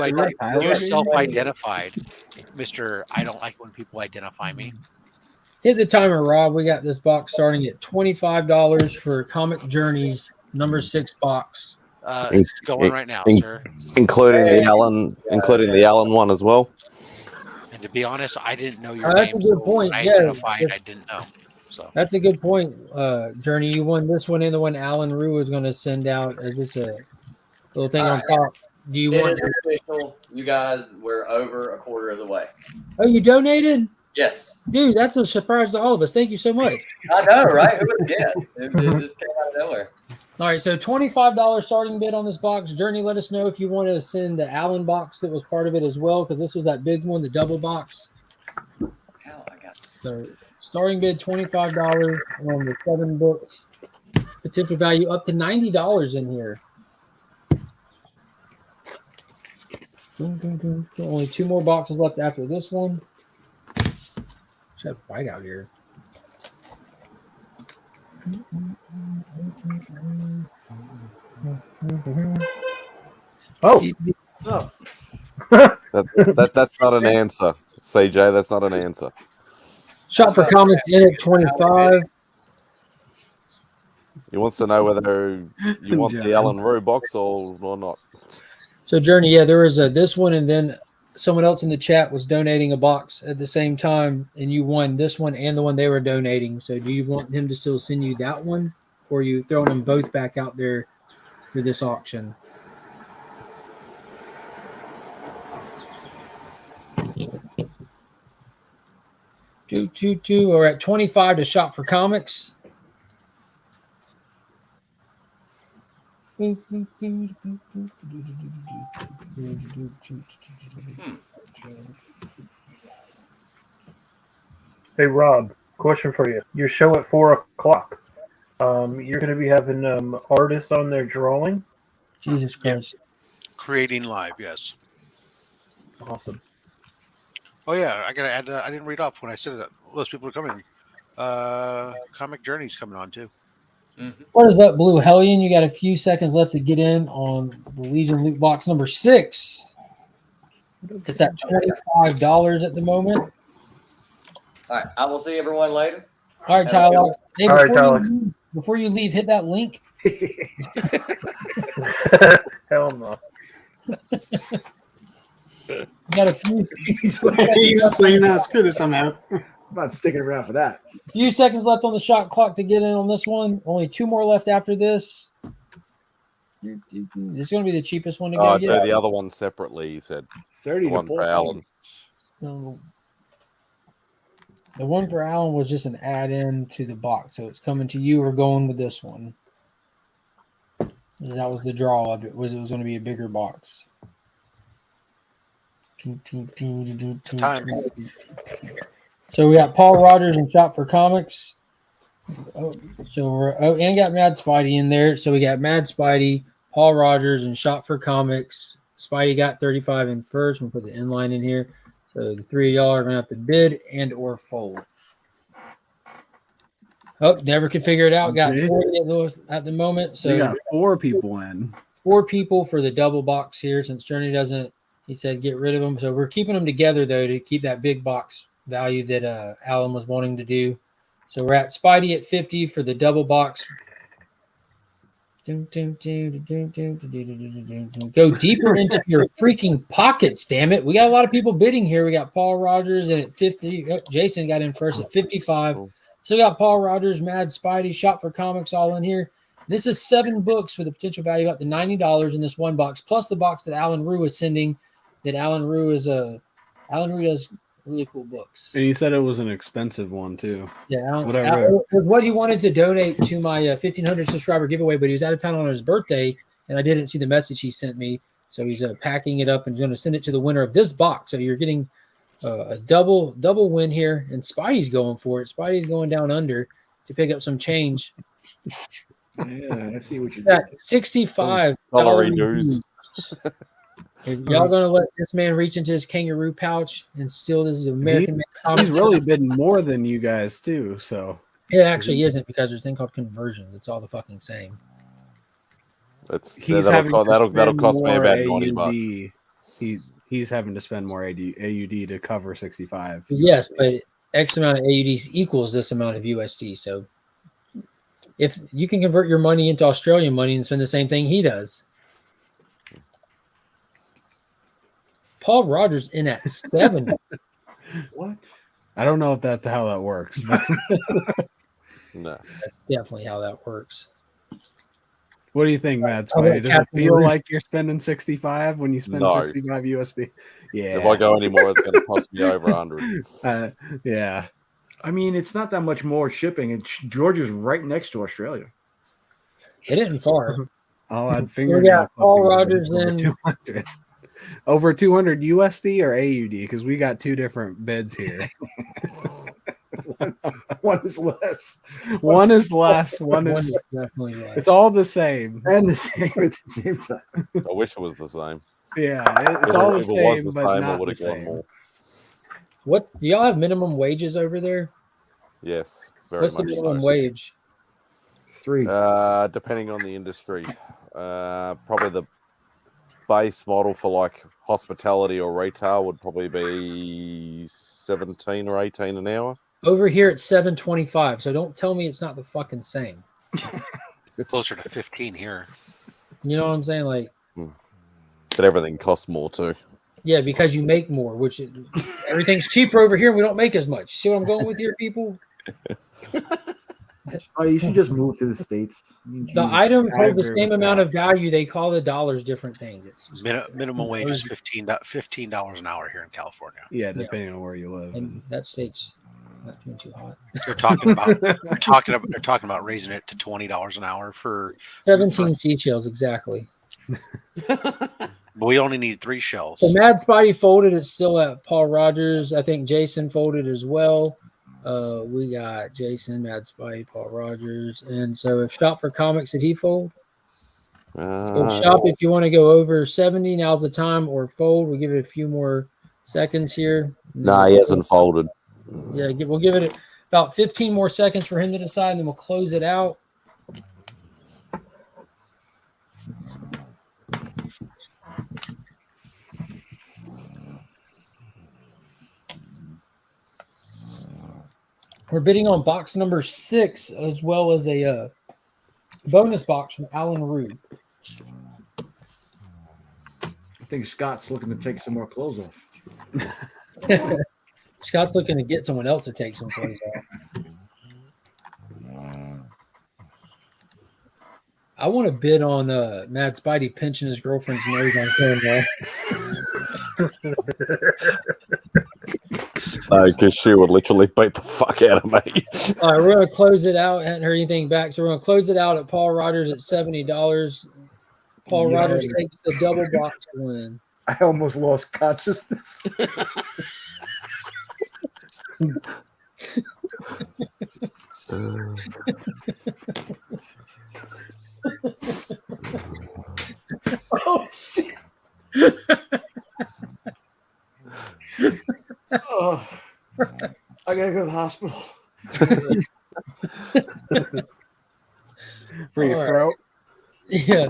self-identified, Mr. I don't like when people identify me. Hit the timer, Rob. We got this box starting at $25 for Comic Journey's number 6 box. It's going right now, sir. Including the Allen one as well. And to be honest, I didn't know your That's name. a good point. I Yeah, identified. I didn't know. So that's a good point, Journey. You won this one, and the one Alan Rue is going to send out as just a little thing on top. Do you It want? is official. You guys were over a quarter of the way. Oh, you donated? Yes. Dude, that's a surprise to all of us. Thank you so much. I know, right? Who would have guessed? It just came out of nowhere. All right, so $25 starting bid on this box. Journey, let us know if you want to send the Allen box that was part of it as well, because this was that big one, the double box. So starting bid $25 on the 7 books. Potential value up to $90 in here. Only 2 more boxes left after this one. Should have white out here. Oh, that's not an answer, CJ. That's not an answer. Shop for Comics in at 25. He wants to know whether you want the Alan Rue box or not. So Journey, yeah, there was this one, and then someone else in the chat was donating a box at the same time, and you won this one and the one they were donating. So do you want him to still send you that one, or are you throwing them both back out there for this auction? Two. We're at 25 to Shop for Comics. Hey Rob, question for you. Your show at 4:00. You're going to be having artists on there drawing. Jesus Christ! Creating live, yes. Awesome. Oh yeah, I gotta add. I didn't read off when I said that. Those people are coming. Comic Journey's coming on too. What is up, Blue Hellion? You got a few seconds left to get in on the Legion loot box number 6. It's at $25 at the moment. All right, I will see everyone later. All right, Tyler. Hey, All right, Tyler. before you leave, hit that link. Hell no. You got a few. He's just like, no, screw this, I'm out. I'm not sticking around for that. Few seconds left on the shot clock to get in on this one. Only 2 more left after this. This is going to be the cheapest one to go Do get. the other one separately, he said. 30 one for Alan. No. The one for Alan was just an add-in to the box, so it's coming to you or going with this one. That was the draw of it. Was it was going to be a bigger box. Time. So we got Paul Rogers and Shop for Comics. And got Mad Spidey in there. So we got Mad Spidey, Paul Rogers, and Shop for Comics. Spidey got 35 in first. We'll put the inline in here. So the 3 of y'all are going to have to bid and or fold. Oh, never could figure it out. Got 40 at the moment. So you got 4 people in. 4 people for the double box here since Journey doesn't, he said, get rid of them. So we're keeping them together, though, to keep that big box value that Alan was wanting to do. So we're at Spidey at 50 for the double box. Go deeper into your freaking pockets, damn it. We got a lot of people bidding here. We got Paul Rogers in at 50. Oh, Jason got in first at 55. So we got Paul Rogers, Mad Spidey, Shop for Comics all in here. This is 7 books with a potential value up to $90 in this one box, plus the box that Alan Rue is sending. That Alan Rue does really cool books. And you said it was an expensive one too. Yeah, whatever. It was what he wanted to donate to my 1,500 subscriber giveaway, but he was out of town on his birthday, and I didn't see the message he sent me. So he's packing it up and going to send it to the winner of this box. So you're getting a double win here, and Spidey's going for it. Spidey's going down under to pick up some change. Yeah, I see what you're doing. $65 dues. If y'all gonna let this man reach into his kangaroo pouch and steal this American man? He's really been more than you guys too. So it actually isn't, because there's a thing called conversion. It's all the fucking same. That'll cost me about $20. He's having to spend more AUD to cover 65. Yes, but X amount of AUDs equals this amount of USD. So if you can convert your money into Australian money and spend the same thing he does. Paul Rogers in at 7. What? I don't know if that's how that works. No, that's definitely how that works. What do you think, Matt? Does it feel like you're spending 65 when you spend 65 USD? Yeah. If I go anymore, it's going to cost me over 100. Yeah. I mean, it's not that much more shipping. And Georgia's right next to Australia. It isn't far. I'll add finger. Yeah, Paul Rogers over 200. Over 200 USD or AUD? Because we got 2 different bids here. One is less. One is less. One is definitely less. It's all the same. And the same at the same time. I wish it was the same. Yeah, it's all the same, but not the same. More. Do y'all have minimum wages over there? Yes, very What's much. the minimum so. wage? 3. Depending on the industry, probably the base model for like hospitality or retail would probably be 17 or 18 an hour. Over here it's $7.25. So don't tell me it's not the fucking same. Closer to 15 here. You know what I'm saying? Like, but everything costs more too. yeah, because you make more, which everything's cheaper over here. And we don't make as much. See what I'm going with here, people? Oh, you should just move to the States. The items hold the same amount of value. They call the dollars different things. Minimum wage is $15 an hour here in California. Yeah, depending on where you live. And that state's not doing too hot. They're talking about raising it to $20 an hour for 17 seashells exactly. But we only need 3 shells. So Mad Spidey folded. It's still at Paul Rogers. I think Jason folded as well. We got Jason, Mad Spidey, Paul Rogers, and so if Shop for Comics, did he fold? Shop, if you want to go over 70, now's the time, or fold. We'll give it a few more seconds here. Nah, he hasn't folded. Yeah, we'll give it about 15 more seconds for him to decide, and then we'll close it out. We're bidding on box number 6, as well as a bonus box from Alan Rue. I think Scott's looking to take some more clothes off. Scott's looking to get someone else to take some clothes off. I want to bid on Mad Spidey pinching his girlfriend's nose on camera. No, because she would literally beat the fuck out of me. All right, we're going to close it out. I hadn't heard anything back, so we're going to close it out at Paul Rogers at $70. Paul Rogers takes the double box win. I almost lost consciousness. Oh shit! Oh, I gotta go to the hospital. For your throat? Yeah.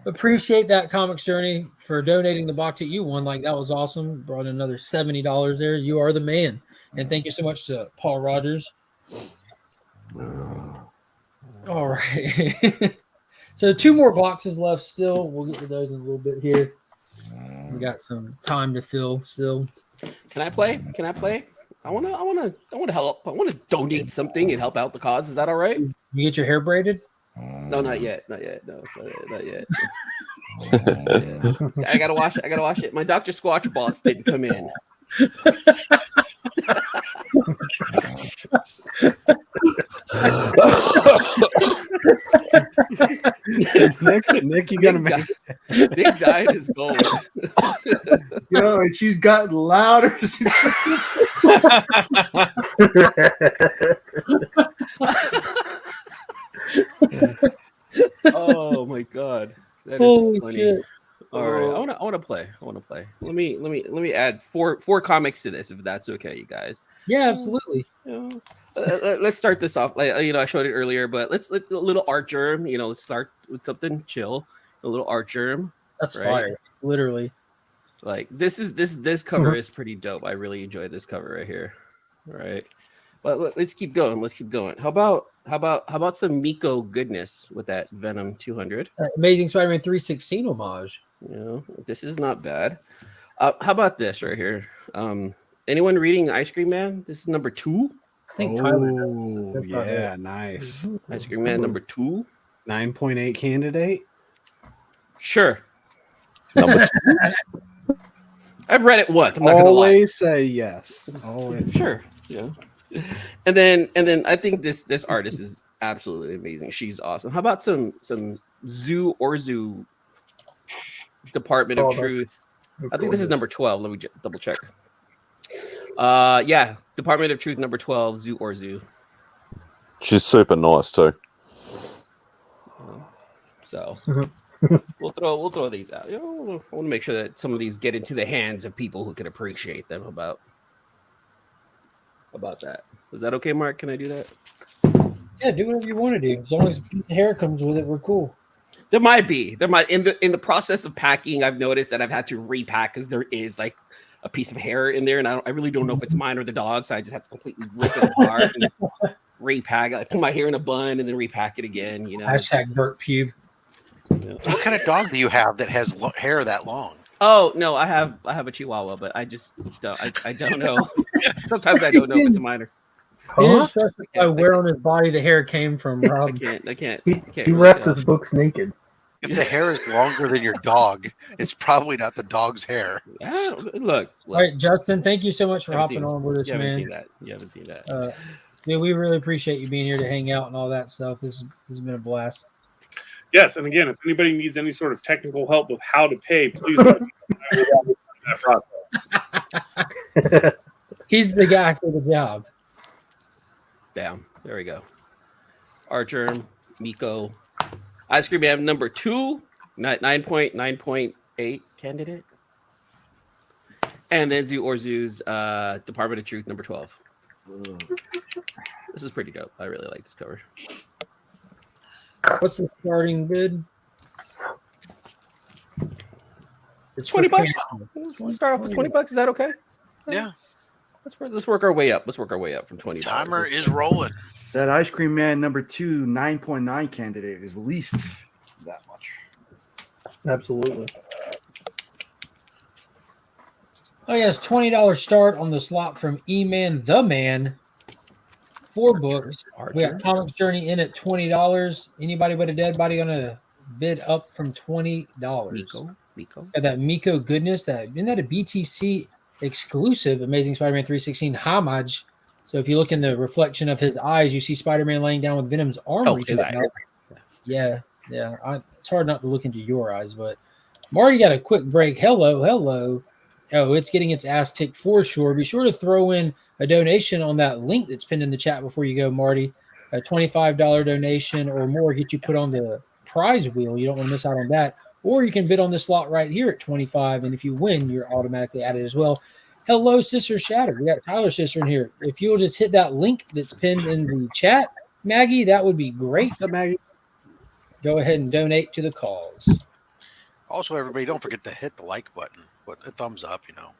Appreciate that, Comics Journey, for donating the box that you won. Like, that was awesome. Brought another $70 there. You are the man. And thank you so much to Paul Rogers. All right. So 2 more boxes left still. We'll get to those in a little bit here. We got some time to fill still. Can I play? I want to help. I want to donate something and help out the cause. Is that all right? You get your hair braided? No, not yet. Not yet. No, not yet. I gotta wash it. My Dr. Squatch bots didn't come in. Nick, you gotta make Big diet is gold. Yo, and she's gotten louder. Oh my god, that is Holy funny. shit. All right, I want to play. Let me add four comics to this, if that's okay, you guys. Yeah, absolutely. Let's start this off. Like I showed it earlier, but let's a little art germ. Let's start with something chill. A little art germ. That's fire. Literally. Like this cover is pretty dope. I really enjoy this cover right here. All right. But let's keep going. How about some Miko goodness with that Venom 200? Amazing Spider-Man 316 homage. This is not bad. How about this right here? Anyone reading Ice Cream Man? This is number 2. I think Tyler does. Yeah, nice. Ice Cream Man number 2. 9.8 candidate. Sure. Number 2. I've read it once. I'm not gonna lie. Always say yes. Always. Sure. Yeah. And then I think this artist is absolutely amazing. She's awesome. How about some Zoo Department of Truth? I think this is number 12. Let me double check. Yeah, Department of Truth number 12, Zoo. She's super nice too. So we'll throw these out. I want to make sure that some of these get into the hands of people who can appreciate them. About that. Is that okay, Mark? Can I do that? Yeah, do whatever you want to do. As long as a piece of hair comes with it, we're cool. There might in the process of packing, I've noticed that I've had to repack because there is like a piece of hair in there, and I really don't know if it's mine or the dog, so I just have to completely rip it apart and repack. I put my hair in a bun and then repack it again. Hashtag Burt Pube. What kind of dog do you have that has hair that long? Oh no, I have a Chihuahua, but I just don't. I don't know. Sometimes I don't know if it's mine or. He didn't specify where on his body the hair came from, Rob. I can't. He reps his books naked. If the hair is longer than your dog, it's probably not the dog's hair. Yeah, look. All right, Justin, thank you so much for hopping on with us, man. You haven't seen that. Yeah, we really appreciate you being here to hang out and all that stuff. This has been a blast. Yes, and again, if anybody needs any sort of technical help with how to pay, please let me know that process. He's the guy for the job. Bam. There we go. Archer, Miko. Ice Cream Man number 2, 9.8 candidate. And then Zoo's Department of Truth number 12. This is pretty dope. I really like this cover. What's the starting bid? It's $20. Let's start off with $20. Is that okay? Yeah. Let's work our way up. Let's work our way up from $20. Timer is rolling. That Ice Cream Man number 2, 9.9 candidate is least that much. Absolutely. Oh, yes, $20 start on the slot from E-Man the Man. 4 books. We got Comics Journey in at $20. Anybody but a dead body gonna bid up from $20. Miko. Got that Miko goodness. Isn't that a BTC exclusive Amazing Spider-Man 316 homage? So if you look in the reflection of his eyes, you see Spider-Man laying down with Venom's arm reaching out. Yeah. It's hard not to look into your eyes, but Marty got a quick break. Hello. Oh, it's getting its ass kicked for sure. Be sure to throw in a donation on that link that's pinned in the chat before you go, Marty. A $25 donation or more get you put on the prize wheel. You don't want to miss out on that. Or you can bid on the slot right here at $25, and if you win, you're automatically added as well. Hello, Sister Shattered. We got Tyler's sister in here. If you'll just hit that link that's pinned in the chat, Maggie, that would be great. Maggie, go ahead and donate to the cause. Also, everybody, don't forget to hit the like button. Put a thumbs up, How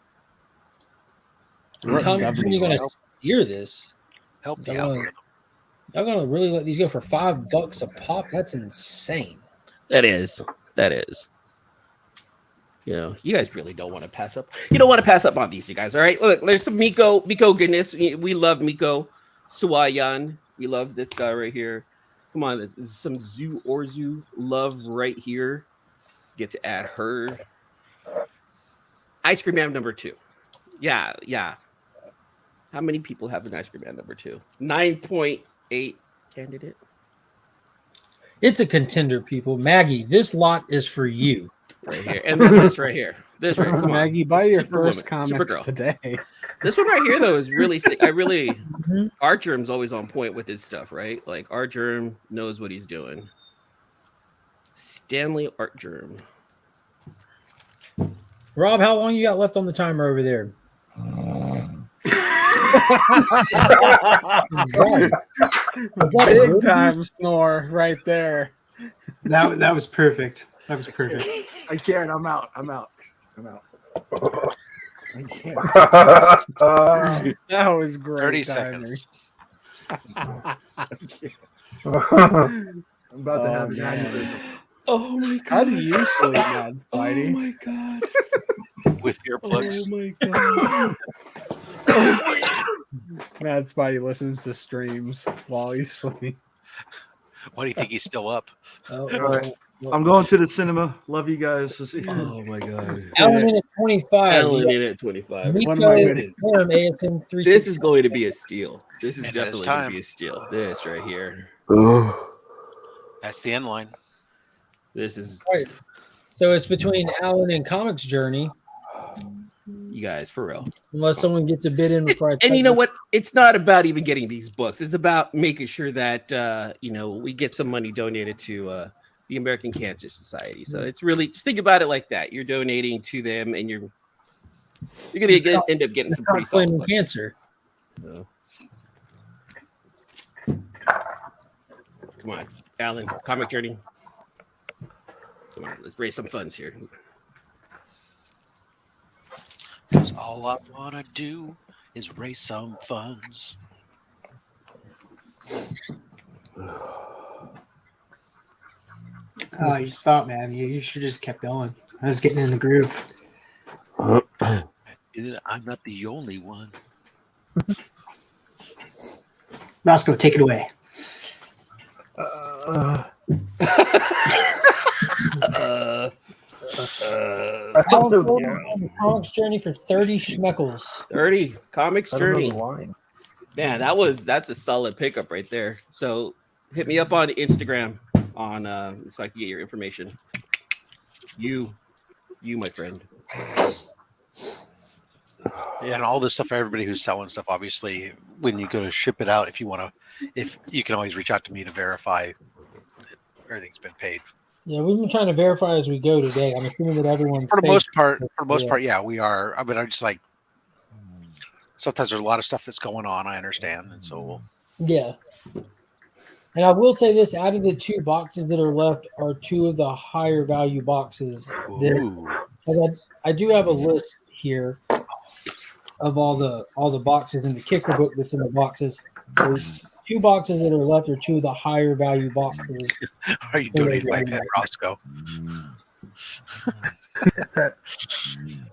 much are you going to steer this? Help the algorithm. Y'all going to really let these go for $5 a pop? That's insane. That is. You know, you guys really don't want to pass up. You don't want to pass up on these, you guys. All right, look, there's some Miko goodness. We love Miko Suayan. We love this guy right here. Come on, this is some Zoo Orzu love right here. Get to add her. Ice Cream Man number 2. Yeah. How many people have an Ice Cream Man number 2? 9.8 candidate. It's a contender, people. Maggie, this lot is for you. Right here. And then this right here. This right. Come Maggie, on. buy your Superwoman. first comics Supergirl. today. This one right here, though, is really sick. Art Germ's always on point with his stuff, right? Like, Art Germ knows what he's doing. Stanley Art Germ. Rob, how long you got left on the timer over there? Big time snore right there. That was perfect. That was perfect. I can't. I'm out. I can't. That was great. 30 timing. seconds. I'm about to have an aneurysm. Oh my god. How do you sleep, Mad Spidey? Oh my god. With earplugs. Oh my god. Mad Spidey listens to streams while he sleeps. Why do you think he's still up? All right. I'm going to the cinema. Love you guys. Oh my god. Alan in at 25. Alan in at 25. Miko One of my is goodies. ASM 360. This is going to be a steal. This is And definitely it's going to time. be a steal. This right here. That's the end line. This is Right. So it's between Alan and Comics Journey, you guys for real. unless someone gets a bid in before I And you know what? It's not about even getting these books. It's about making sure that we get some money donated to the American Cancer Society. So it's really just think about it like that. You're donating to them, and you're gonna end up getting some pretty solid claiming books. cancer. So. Come on, Alan, Comic Journey. Come on, let's raise some funds here. Because all I want to do is raise some funds. Oh, you stopped, man. You should just kept going. I was getting in the groove. I'm not the only one. Roscoe, take it away. Comics Journey for 30 schmeckles. 30 Comics I don't know Journey. the line. Man, that's a solid pickup right there. So hit me up on Instagram on so I can get your information. You my friend. Yeah, and all this stuff for everybody who's selling stuff. Obviously, when you go to ship it out, if you can always reach out to me to verify that everything's been paid. Yeah, we've been trying to verify as we go today. I'm assuming that everyone For the most part, yeah, we are. I mean, I'm just like sometimes there's a lot of stuff that's going on. I understand, and so Yeah. And I will say this: out of the 2 boxes that are left, are 2 of the higher value boxes. I do have a list here of all the boxes in the kicker book that's in the boxes. So 2 boxes that are left are 2 of the higher value boxes. are you donating my pet Roscoe?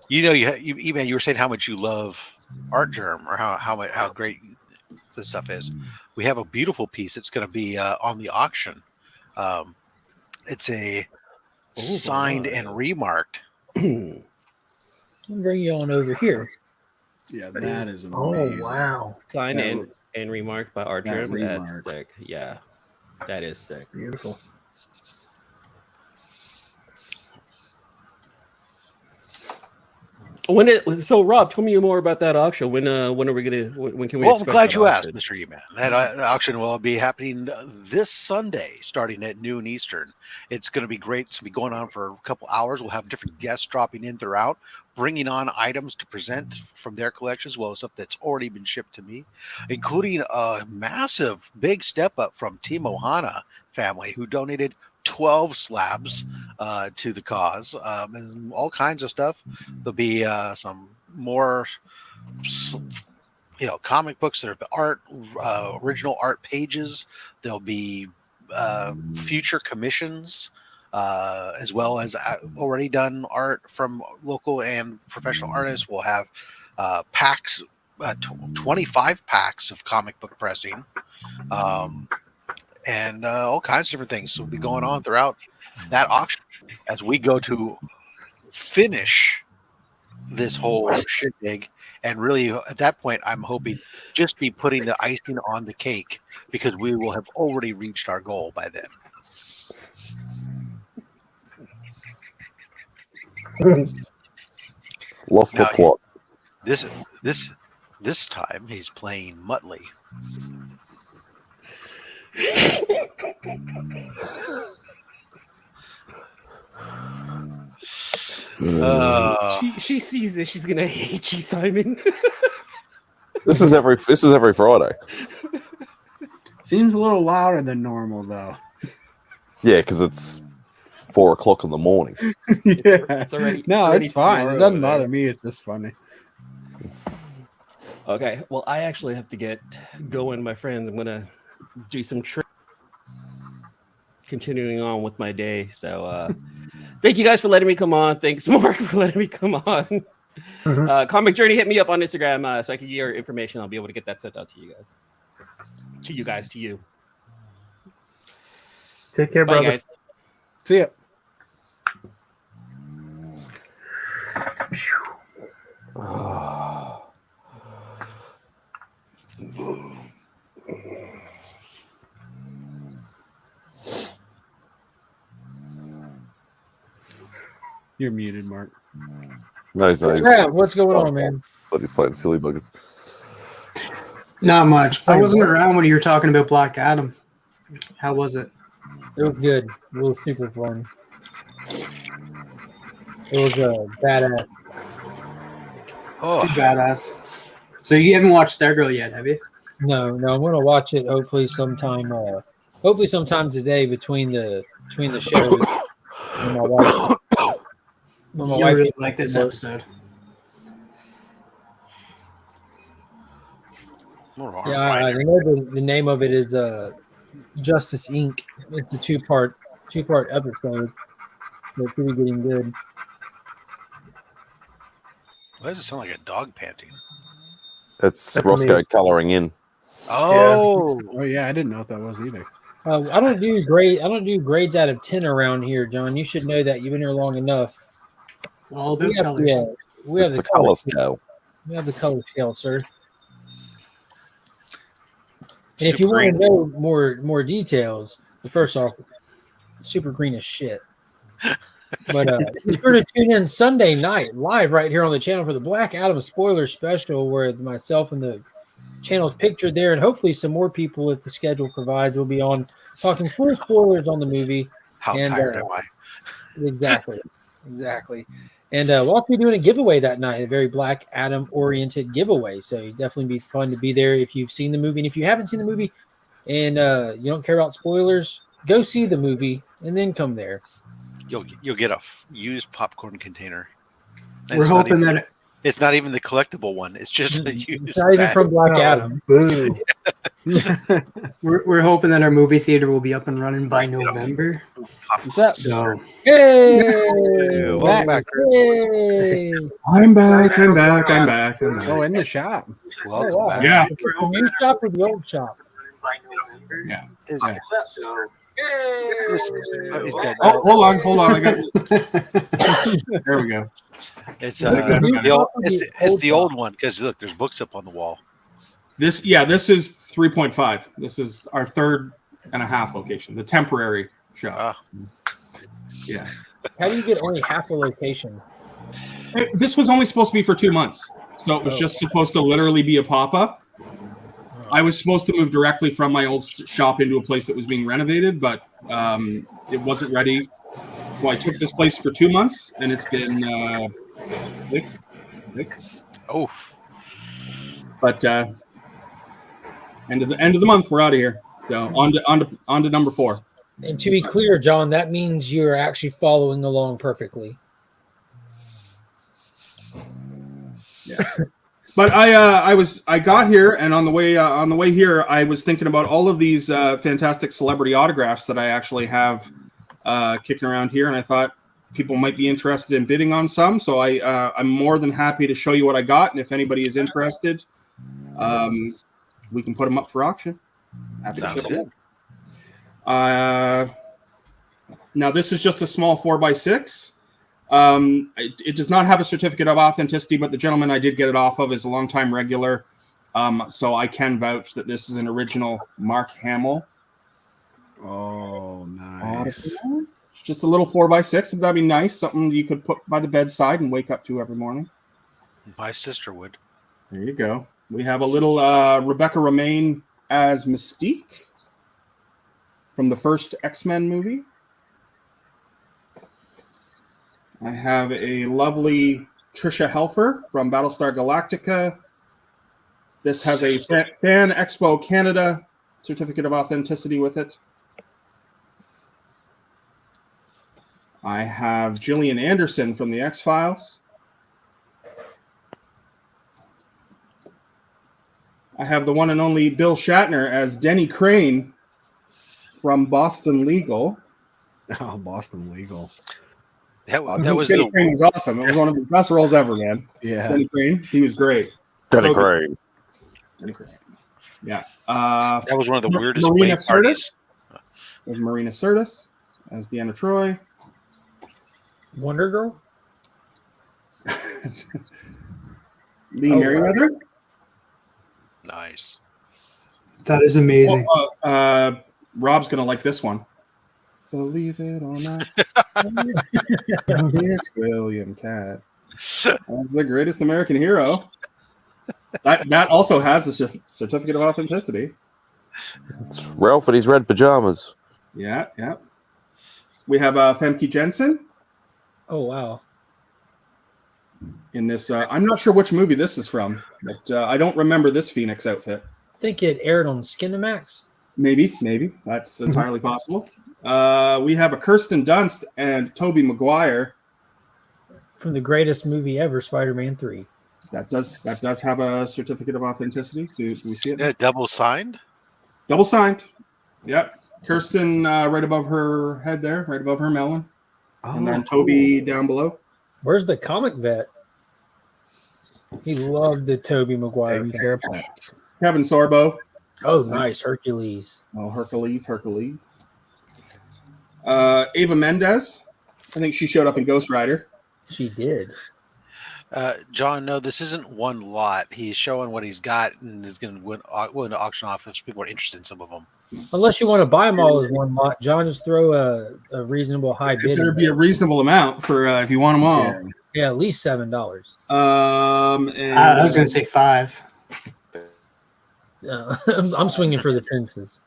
You were saying how much you love Art Germ, or how great this stuff is. We have a beautiful piece. It's going to be on the auction. It's a signed and remarked. I'll bring you on over here. Yeah, that is amazing. Oh wow! Signed and remarked by Art Yeah, Germ. That's remarked. sick. Yeah, that is sick. Beautiful. So Rob, tell me more about that auction. When are we gonna? When can we? Well, I'm expect glad that you auction? asked, Mr. E-Man. That auction will be happening this Sunday, starting at noon Eastern. It's going to be great. It's going to be going on for a couple hours. We'll have different guests dropping in throughout, bringing on items to present from their collections, as well as stuff that's already been shipped to me, including a massive, big step up from Team Ohana family, who donated 12 slabs to the cause, and all kinds of stuff. There'll be some more comic books that are original art pages. There'll be future commissions as well as already done art from local and professional artists. We'll have packs, 25 packs of comic book pressing, and all kinds of different things will be going on throughout that auction as we go to finish this whole shindig. And really, at that point, I'm hoping just be putting the icing on the cake, because we will have already reached our goal by then. Lost the Now, plot. This time he's playing Muttley. She sees this. She's gonna hate you, Simon. This is every Friday. Seems a little louder than normal, though. Yeah, because it's 4 o'clock in the morning. Yeah, It's already it's fine. tomorrow It doesn't over bother there. me. It's just funny. Okay, well, I actually have to get going, my friends. I'm gonna do some continuing on with my day. So, thank you guys for letting me come on. Thanks, Mark, for letting me come on. Comic Journey, hit me up on Instagram so I can get your information. I'll be able to get that sent out to you guys. To you. Take care, Bye, brother. guys. See ya. You're muted, Mark. No, he's not. Yeah, what's going on, man? But he's playing silly buggers. Not much. I wasn't around when you were talking about Black Adam. How was it? It was good. It was super fun. It was badass. Oh, Badass. So you haven't watched Stargirl yet, have you? No, I'm gonna watch it hopefully sometime today between the shows. When my wife, You really like this episode. Yeah, I know the name of it is Justice Inc. It's a two-part episode. It's really getting good. Why does it sound like a dog panting? It's That's Roscoe me. coloring in. Oh, Oh yeah, I didn't know what that was either. I don't do grades out of 10 around here, John. You should know that. You've been here long enough. It's all about colors. We have It's the the color color scale. We have the color scale, sir. And if you want to know more details, first off, super green as shit. But be sure to tune in Sunday night live right here on the channel for the Black Adam spoiler special, where myself and the channel's pictured there, and hopefully some more people, if the schedule provides, will be on talking full spoilers on the movie. How tired am I? Exactly. And we'll also be doing a giveaway that night, a very Black Adam oriented giveaway. So it'd definitely be fun to be there if you've seen the movie. And if you haven't seen the movie and you don't care about spoilers, go see the movie and then come there. You'll get a used popcorn container. We're hoping that it's not even the collectible one. It's just a used. It's not even bag. from Black Adam. Boo. we're hoping that our movie theater will be up and running by November. What's up? So Hey! Welcome back, Chris. Hey! I'm back. Oh, in the shop. Welcome wow. back. Yeah. The new shop or the old shop? Yeah. Oh, hold on. I got this. There we go. It's the old one, because look, there's books up on the wall. This is 3.5. This is our 3.5 location, the temporary shop. Yeah. How do you get only half a location? This was only supposed to be for 2 months, so it was just supposed to literally be a pop-up. I was supposed to move directly from my old shop into a place that was being renovated, but it wasn't ready. So I took this place for 2 months, and it's been six. Oh, but end of the month, we're out of here. So on to number 4. And to be clear, John, that means you're actually following along perfectly. Yeah. But I got here, and on the way here, I was thinking about all of these fantastic celebrity autographs that I actually have kicking around here, and I thought people might be interested in bidding on some. So I'm more than happy to show you what I got, and if anybody is interested, we can put them up for auction. Happy to ship them. Now this is just a small 4x6. It does not have a certificate of authenticity, but the gentleman I did get it off of is a longtime regular, so I can vouch that this is an original Mark Hamill. Oh, nice. It's just a little 4x6. That'd be nice. Something you could put by the bedside and wake up to every morning. My sister would. There you go. We have a little Rebecca Romaine as Mystique from the first X-Men movie. I have a lovely Trisha Helfer from Battlestar Galactica. This has a Fan Expo Canada certificate of authenticity with it. I have Gillian Anderson from the X-Files. I have the one and only Bill Shatner as Denny Crane from Boston Legal. Oh, Boston Legal. That Denny was Crane was awesome. It was one of his best roles ever, man. Yeah. Denny Crane, he was great. Denny So good. Crane. Denny Crane. Yeah. That was one of the weirdest Marina wave parties. Sirtis. There's Marina Sirtis as Deanna Troy. Wonder Girl. Lee Merriweather. Nice. That is amazing. Rob's gonna like this one. Believe it or not, it's William Cat. That's the greatest American hero. That also has a certificate of authenticity. It's Ralph in his red pajamas. Yeah. We have Femke Jensen. Oh wow. In this, I'm not sure which movie this is from, but I don't remember this Phoenix outfit. I think it aired on Skinamax. Maybe. That's entirely possible. We have a Kirsten Dunst and Tobey Maguire from the greatest movie ever, Spider-Man 3. That does have a certificate of authenticity. Do we see it? Yeah, double signed. Double signed. Yep. Kirsten right above her head there, right above her melon, and then Toby down below. Where's the comic vet? He loved the Tobey Maguire. Kevin Sorbo. Oh, nice. Hercules. Oh, Hercules. Ava Mendes. I think she showed up in Ghost Rider. She did. John, no, this isn't one lot. He's showing what he's got and is going to willing to auction off if people are interested in some of them. Unless you want to buy them all as one lot, John, just throw a reasonable high bid. There'd be a reasonable amount for if you want them all. Yeah, at least $7. I was going to say $5. I'm swinging for the fences.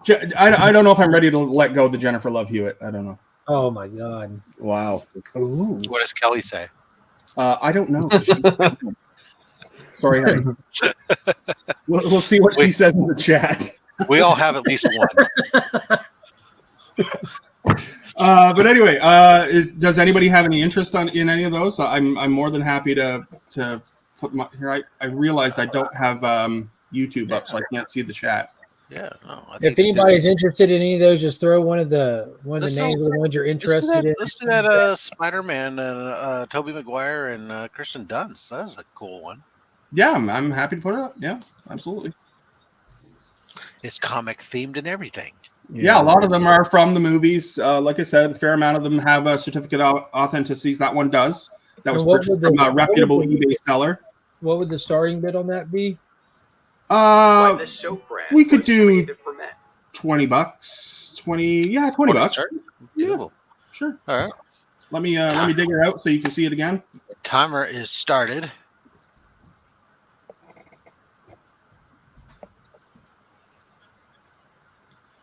I don't know if I'm ready to let go of the Jennifer Love Hewitt. I don't know. Oh my God! Wow. Ooh. What does Kelly say? I don't know. Sorry, honey. We'll see what she says in the chat. We all have at least one. But anyway, does anybody have any interest in any of those? I'm more than happy to put my here. I realized I don't have YouTube up, so I can't see the chat. Yeah. No, if anybody's interested in any of those, just throw one of the names of the ones you're interested in. Let's do that Spider-Man and Tobey Maguire and Kirsten Dunst. That was a cool one. Yeah, I'm happy to put it up. Yeah, absolutely. It's comic themed and everything. Yeah, a lot of them are from the movies. Like I said, a fair amount of them have a certificate of authenticities. That one does. That was purchased from a reputable eBay seller. What would the starting bid on that be? We could do $20. 20 bucks. Yeah, sure. All right. Let me dig her out so you can see it again. Timer is started.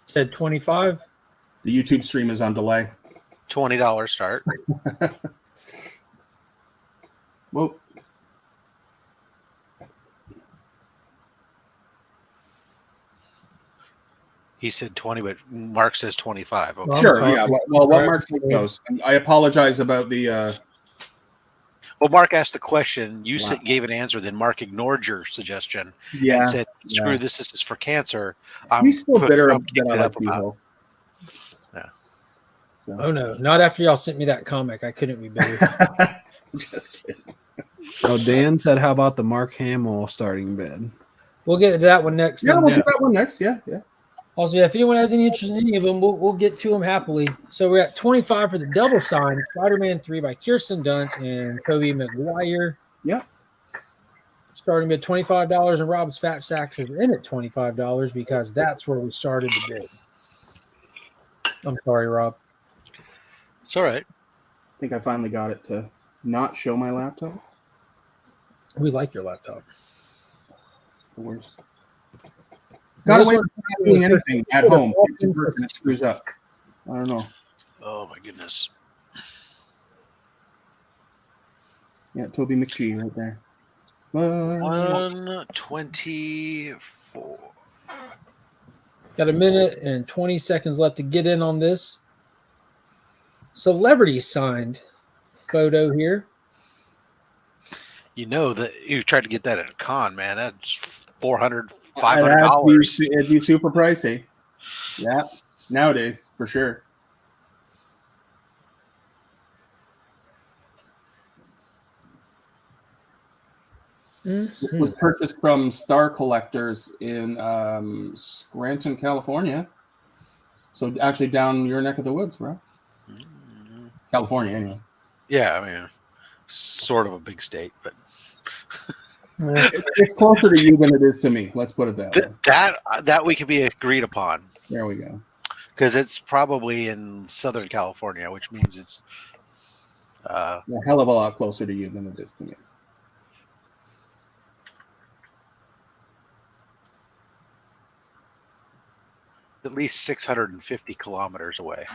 Said 25. The YouTube stream is on delay. $20 start. Whoa. He said 20, but Mark says 25. Okay. Sure, yeah. Well, what Mark said goes. I apologize about the... Well, Mark asked the question. You gave an answer. Then Mark ignored your suggestion and said, screw this. This is for cancer. He's still bitter about it. Yeah. So. Oh no, not after y'all sent me that comic. I couldn't be better. Just kidding. Oh, Dan said, "How about the Mark Hamill starting bid?" We'll get to that one next. Yeah, then, we'll Dan. do that one next. Yeah. Also, yeah, if anyone has any interest in any of them, we'll get to them happily. So we're at 25 for the double sign Spider-Man 3 by Kirsten Dunst and Tobey Maguire. Yep. Starting at $25, and Rob's Fat Stax is in at $25 because that's where we started the bid. I'm sorry, Rob. It's all right. I think I finally got it to not show my laptop. We like your laptop. It's the worst. Got This away one- from not doing anything at home. And it screws up. I don't know. Oh my goodness. Yeah, Toby McGee right there. 124. Got a minute and 20 seconds left to get in on this. Celebrity signed photo here. You know that you tried to get that at a con, man. That's $400, $500. It'd be super pricey. Yeah, nowadays for sure. This was purchased from Star Collectors in Scranton, California. So actually down your neck of the woods, bro. California, anyway. Yeah, I mean, sort of a big state, but It's closer to you than it is to me. Let's put it that way. that we can be agreed upon. There we go. Because it's probably in Southern California, which means it's A hell of a lot closer to you than it is to me. at least 650 kilometers away.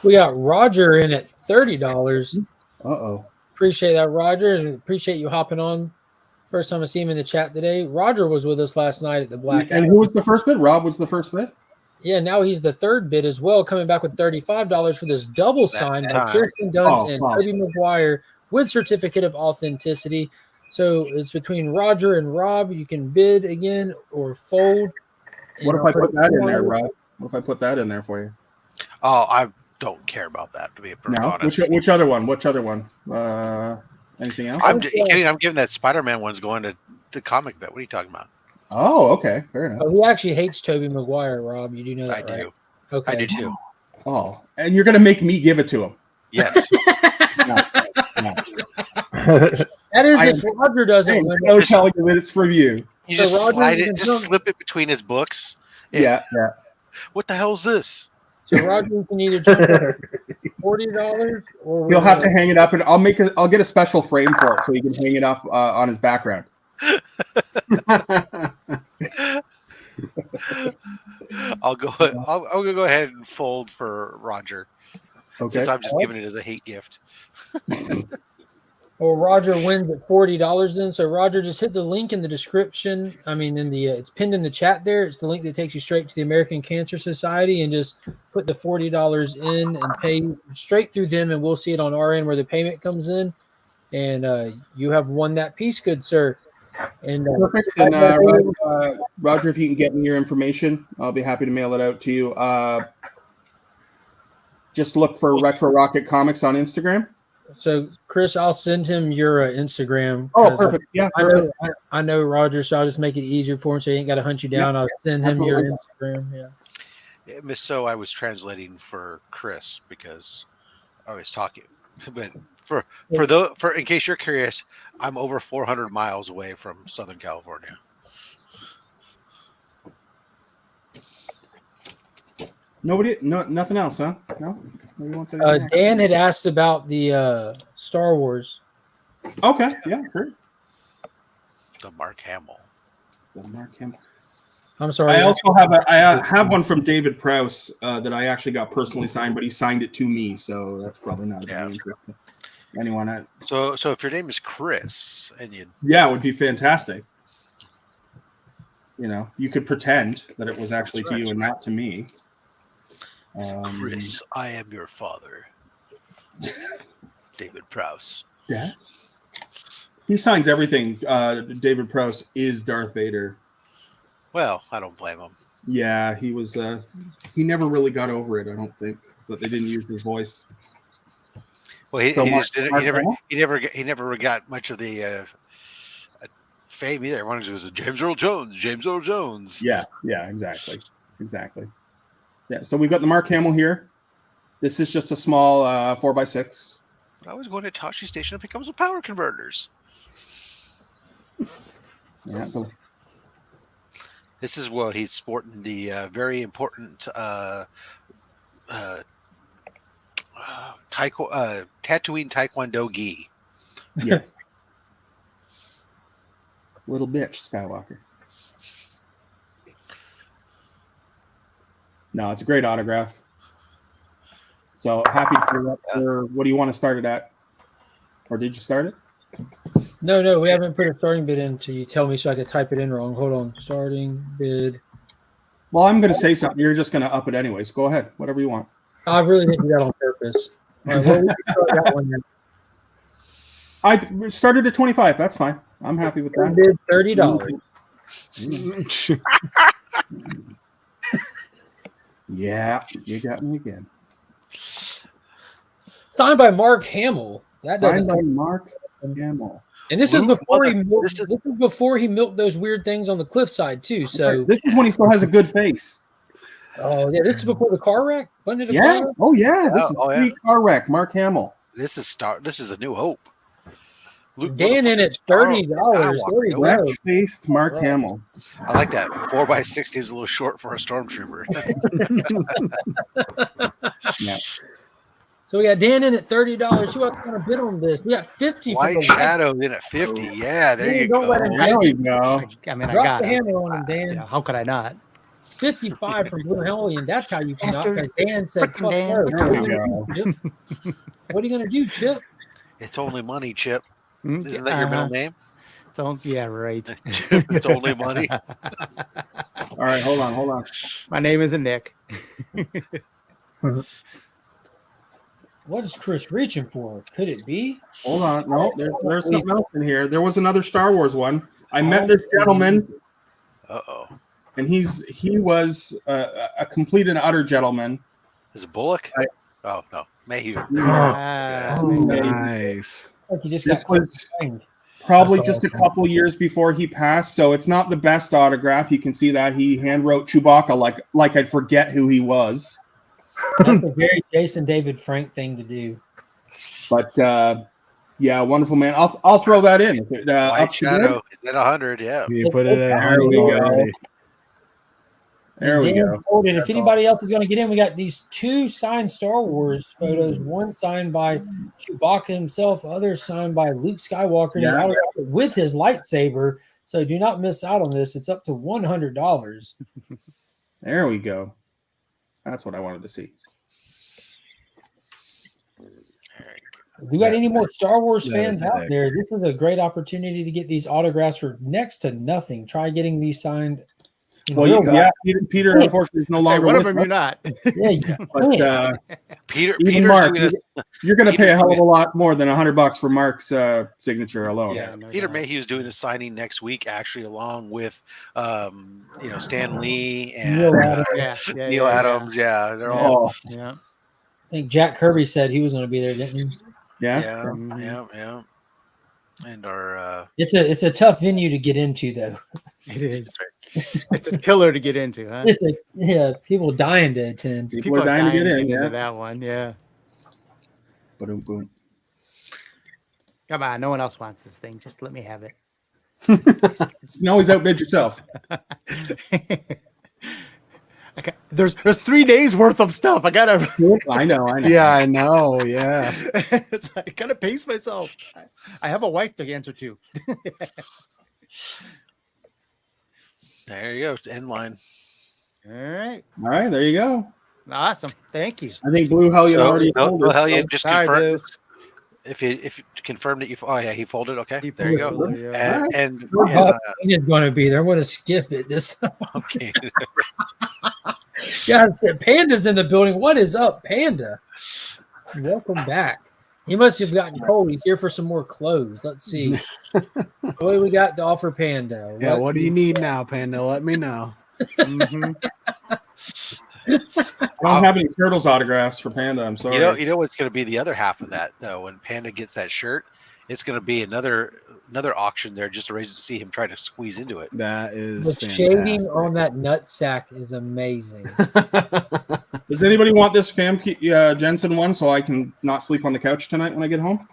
We got Roger in at $30. Uh-oh. Appreciate that, Roger, and appreciate you hopping on. First time I see him in the chat today. Roger was with us last night at the Black. And who was the first bid? Rob was the first bid? Yeah, now he's the third bid as well, coming back with $35 for this double sign by time. Kirsten Dunst Oh, and wow. Tobey Maguire with certificate of authenticity. So it's between Roger and Rob. You can bid again or fold. What if I put that in there, Rob? What if I put that in there for you? Oh, I don't care about that, to be No. honest. Which other one? Which other one? Anything else? I'm kidding. I'm giving that Spider-Man one's going to Comic Bet. What are you talking about? Oh, okay. Fair enough. Oh, he actually hates Tobey Maguire, Rob. You do know that, I do. right? Okay. I do too. Oh, and you're gonna make me give it to him? Yes. That is if Roger doesn't win. So telling you that it's from you. You So just Roger slide is it, in just front. slip it between his books. Yeah. What the hell's this? So Roger can either jump up $40 or He'll have to hang it up, and I'll get a special frame for it so he can hang it up on his background. I'll go ahead and fold for Roger. Okay. Since I'm just giving it as a hate gift. Or Roger wins at $40 then. So Roger, just hit the link in the description. I mean, in the it's pinned in the chat there. It's the link that takes you straight to the American Cancer Society, and just put the $40 in and pay straight through them, and we'll see it on our end where the payment comes in. And you have won that piece, good sir. And Perfect. And Roger, if you can get me your information, I'll be happy to mail it out to you. Just look for Retro Rocket Comics on Instagram. So, Chris, I'll send him your Instagram. Oh, 'cause perfect. Yeah, I know Roger, so I'll just make it easier for him so he ain't got to hunt you down. Yeah, I'll send him your absolutely. Instagram. Yeah. Yeah, Miss So I was translating for Chris because I was talking. But for in case you're curious, I'm over 400 miles away from Southern California. Nothing else, huh? No. Nobody wants anything else? Dan had asked about the Star Wars. Okay. Yeah. Great. The Mark Hamill. I'm sorry. I also have I have one from David Prowse that I actually got personally signed, but he signed it to me, so that's probably not very interesting. Anyone? So if your name is Chris and you Yeah, it would be fantastic. You know, you could pretend that it was actually to you and not to me. Chris, I am your father. David Prowse. Yeah. He signs everything. David Prowse is Darth Vader. Well, I don't blame him. Yeah, he was. He never really got over it. I don't think that they didn't use his voice. Well, he So just didn't. Mark He never got much of the fame either. One was James Earl Jones. James Earl Jones. Yeah, exactly. Yeah, so we've got the Mark Hamill here. This is just a small 4x6. I was going to Tashi Station to pick up some power converters. Yeah. This is what he's sporting the very important Tatooine Taekwondo gi. Yes. Little bitch, Skywalker. No, it's a great autograph. So happy to put it up for, what do you want to start it at? Or did you start it? No, we haven't put a starting bid in until you tell me so I can type it in wrong. Hold on. Starting bid. Well, I'm going to say something. You're just going to up it anyways. Go ahead. Whatever you want. I really didn't do that on purpose. All right, well, we can start that one then. I started at 25. That's fine. I'm happy with that. Bid $30. Yeah, you got me again. Signed by Mark Hamill. That Signed by doesn't Mark Hamill. And this is before he milked, this is before he milked those weird things on the cliffside too. So this is when he still has a good face. Oh yeah, this is before the car wreck. Wasn't it a Yeah. car wreck? Oh yeah. This is pre-car wreck. Mark Hamill. This is a new hope. Dan in at $30. Fresh-faced Mark Hamill. I like that. 4x6 seems a little short for a stormtrooper. Yeah. So we got Dan in at $30. Who else want to bid on this? We got 50 for White the Shadow in at 50. Yeah, there you don't go. let him There we go. I mean, I Drop got the it. hammer on him, Dan. How could I not? 55 from Blue Hellion. That's how you come out. Bastard. Because Dan said, Frickin' "Fuck Dan." no." There we go. What are you gonna do, Chip? It's only money, Chip. Isn't that your middle name? Yeah, right. It's only money. All right, hold on. My name isn't Nick. What is Chris reaching for? Could it be? Hold on. No, there's something else in here. There was another Star Wars one. I met this gentleman. Uh-oh. And he was a complete and utter gentleman. Is it Bullock? Oh no, Mayhew. Nice. Like you just This got was probably just a awesome. couple years before he passed, so it's not the best autograph. You can see that he hand wrote Chewbacca like I'd forget who he was. That's a very Jason David Frank thing to do. But yeah, wonderful man. I'll throw that in. White Up to Shadow is at 100. Yeah. You put it at There we go. already. There we Dan go. told it. If anybody else is going to get in, we got these 2 signed Star Wars photos. One signed by Chewbacca himself, other signed by Luke Skywalker, and he Yeah. autographed it with his lightsaber. So do not miss out on this. It's up to $100. There we go. That's what I wanted to see. We got any more Star Wars That fans is out sick. there? This is a great opportunity to get these autographs for next to nothing. Try getting these signed. in Well, real yeah, life. Peter unfortunately is no longer one of with them us. you're not. Yeah, you But can't. Peter. even Peter's Mark, doing you're going to pay a hell of a Peter's- lot more than $100 for Mark's signature alone. Yeah, Peter Mayhew's doing a signing next week, actually, along with Stan Lee and Neil Adams. Neil Adams. Yeah, they're all. Yeah. I think Jack Kirby said he was going to be there, didn't he? Yeah. Yeah. And our It's a tough venue to get into, though. It is. It's a killer to get into, huh? People dying to attend. People are dying to get in. into Yeah. that one. Yeah. Boom, boom. Come on, no one else wants this thing. Just let me have it. You can always outbid yourself. Okay. There's 3 days worth of stuff. I gotta. I know. Yeah, I know. Yeah. It's like, I gotta pace myself. I have a wife to answer to. there you go, end line. All right. All right, there you go. Awesome. Thank you. I think Blue Hellion already told us. Hellion just Sorry, confirmed. Blue. If you confirmed that he folded. Okay, there you go. folded, yeah. And He's going to be there. I'm going to skip it this time. okay. Guys, Panda's in the building. What is up, Panda? Welcome back. He must have gotten cold. He's here for some more clothes. Let's see. What do we got to offer Panda? Yeah, what do you need now, Panda? Let me know. Mm-hmm. I don't have any Turtles autographs for Panda. I'm sorry. You know what's going to be the other half of that though? When Panda gets that shirt, it's going to be another auction there just to see him try to squeeze into it. That is The shading on that nut sack is amazing. Does anybody want this Famke Jensen one so I can not sleep on the couch tonight when I get home?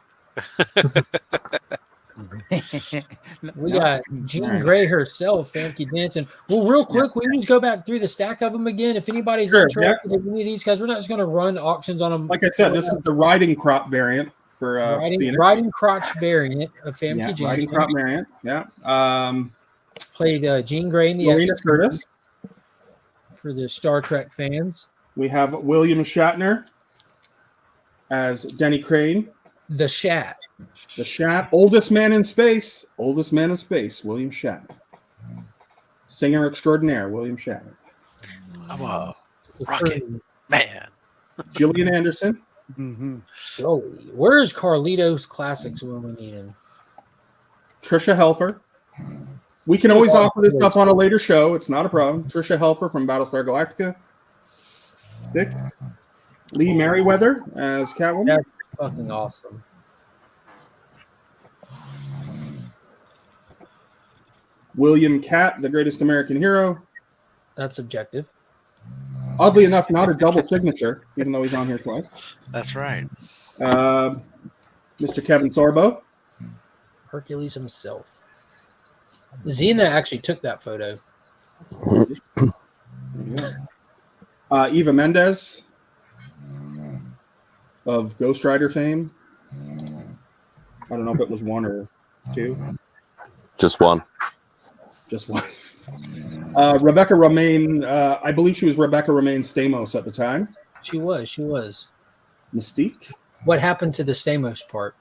We got Jean Grey herself, Famke Jensen. Well, real quick, we can just go back through the stack of them again. If anybody's interested in any of these, guys, we're not just going to run auctions on them. Like I said, this is the riding crop variant for riding crotch variant of Famke Jensen. Riding crop variant. Yeah. Played Jean Grey in the Marina X Curtis for the Star Trek fans. We have William Shatner as Denny Crane. The Shat. The Shat. Oldest man in space. Oldest man in space. William Shatner. Singer extraordinaire. William Shatner. I'm a rocket man. Gillian Anderson. Mm-hmm. Joey. Where's Carlitos Classics when we need him? Trisha Helfer. We can always offer this up on a later show. It's not a problem. Trisha Helfer from Battlestar Galactica. 6. Lee Merriweather as Catwoman. That's fucking awesome. William Catt, the greatest American hero. That's subjective. Oddly enough, not a double signature, even though he's on here twice. That's right. Mr. Kevin Sorbo. Hercules himself. Xena actually took that photo. Eva Mendes of Ghost Rider fame. I don't know if it was 1 or 2. Just one. Just one. Rebecca Romaine, I believe she was Rebecca Romaine Stamos at the time. She was. Mystique. What happened to the Stamos part?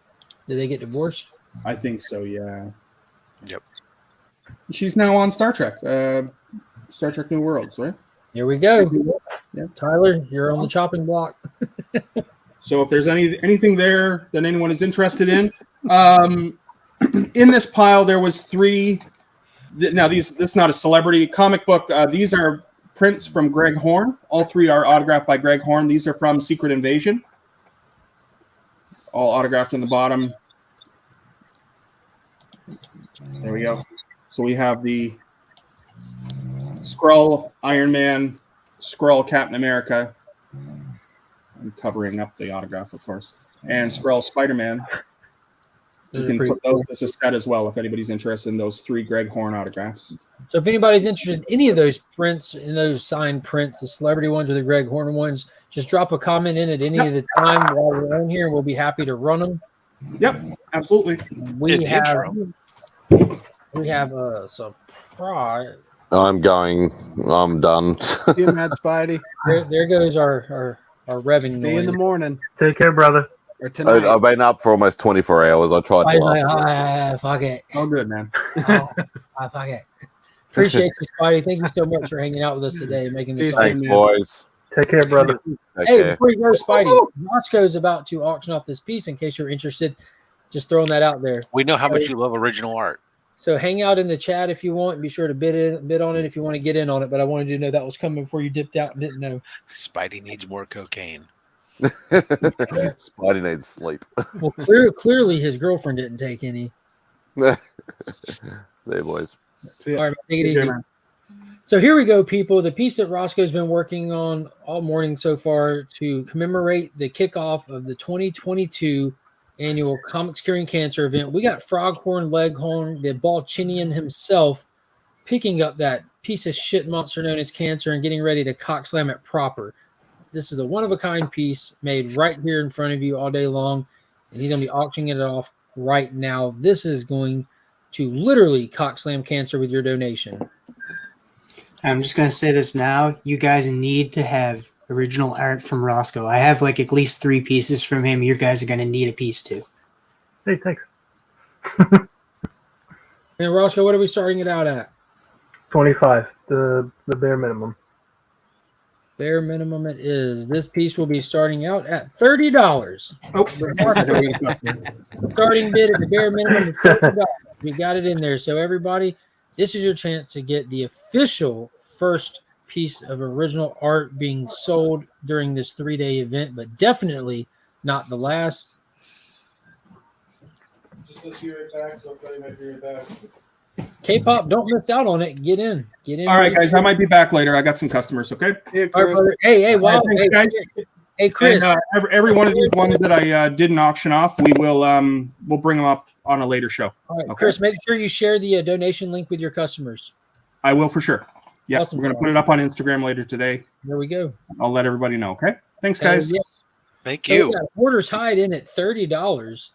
Did they get divorced? I think so, yeah. Yep. She's now on Star Trek. Star Trek New Worlds, right? Here we go. Yeah. Tyler, you're on the chopping block. So if there's anything there that anyone is interested in, in this pile there was 3. Now this is not a celebrity comic book. These are prints from Greg Horn. All 3 are autographed by Greg Horn. These are from Secret Invasion. All autographed in the bottom. There we go. So we have the Skrull Iron Man, Skrull Captain America. I'm covering up the autograph, of course. And Skrull Spider-Man. You can put those as a set as well if anybody's interested in those 3 Greg Horn autographs. So if anybody's interested in any of those prints, in those signed prints, the celebrity ones or the Greg Horn ones, just drop a comment in at any of the time while we're on here, and we'll be happy to run them. Yep, absolutely. We have a surprise. I'm done. See you, Mad Spidey. There goes our revenue. See you in the morning. Take care, brother. Or tonight. I've been up for almost 24 hours. I tried to last. Fuck it. Oh, good, man. Fuck it. Appreciate you, Spidey. Thank you so much for hanging out with us today, making this. Thanks, boys. Take care, brother. Hey, before you go, Spidey, Roscoe's about to auction off this piece. In case you're interested, just throwing that out there. We know how much you love original art. So hang out in the chat if you want. Be sure to bid on it if you want to get in on it. But I wanted you to know that was coming before you dipped out and didn't know. Spidey needs more cocaine. Spidey needs sleep. Well, clearly his girlfriend didn't take any. See you, boys. All right, take it easy. So here we go, people. The piece that Roscoe's been working on all morning so far to commemorate the kickoff of the 2022 annual Comics Curing Cancer event. We got Froghorn Leghorn, the Balchinian himself, picking up that piece of shit monster known as Cancer and getting ready to cock slam it proper. This is a one-of-a-kind piece made right here in front of you all day long, and he's going to be auctioning it off right now. This is going to literally cock slam Cancer with your donation. I'm just going to say this now. You guys need to have original art from Roscoe. I have like at least 3 pieces from him. You guys are going to need a piece too. Hey, thanks. And Roscoe, what are we starting it out at? 25, the bare minimum. Bare minimum it is. This piece will be starting out at $30. Oh, starting bid at the bare minimum of $30. We got it in there. So everybody, this is your chance to get the official first piece of original art being sold during this 3-day event, but definitely not the last. Just this year attacks, so play my year attacks. K-pop, don't miss out on it. Get in. All right, guys, I might be back later. I got some customers. Okay. Yeah, All right, brother. Hey, wow. Thanks, guys. Hey, Chris. And, every one of these ones that I didn't auction off, we'll bring them up on a later show. All right, okay? Chris, make sure you share the donation link with your customers. I will for sure. Yeah, Awesome. we're gonna put it up on Instagram later today. There we go. I'll let everybody know. Okay. Thanks, guys. Yeah. Thank So you. we got Hoarders Hide in at $30.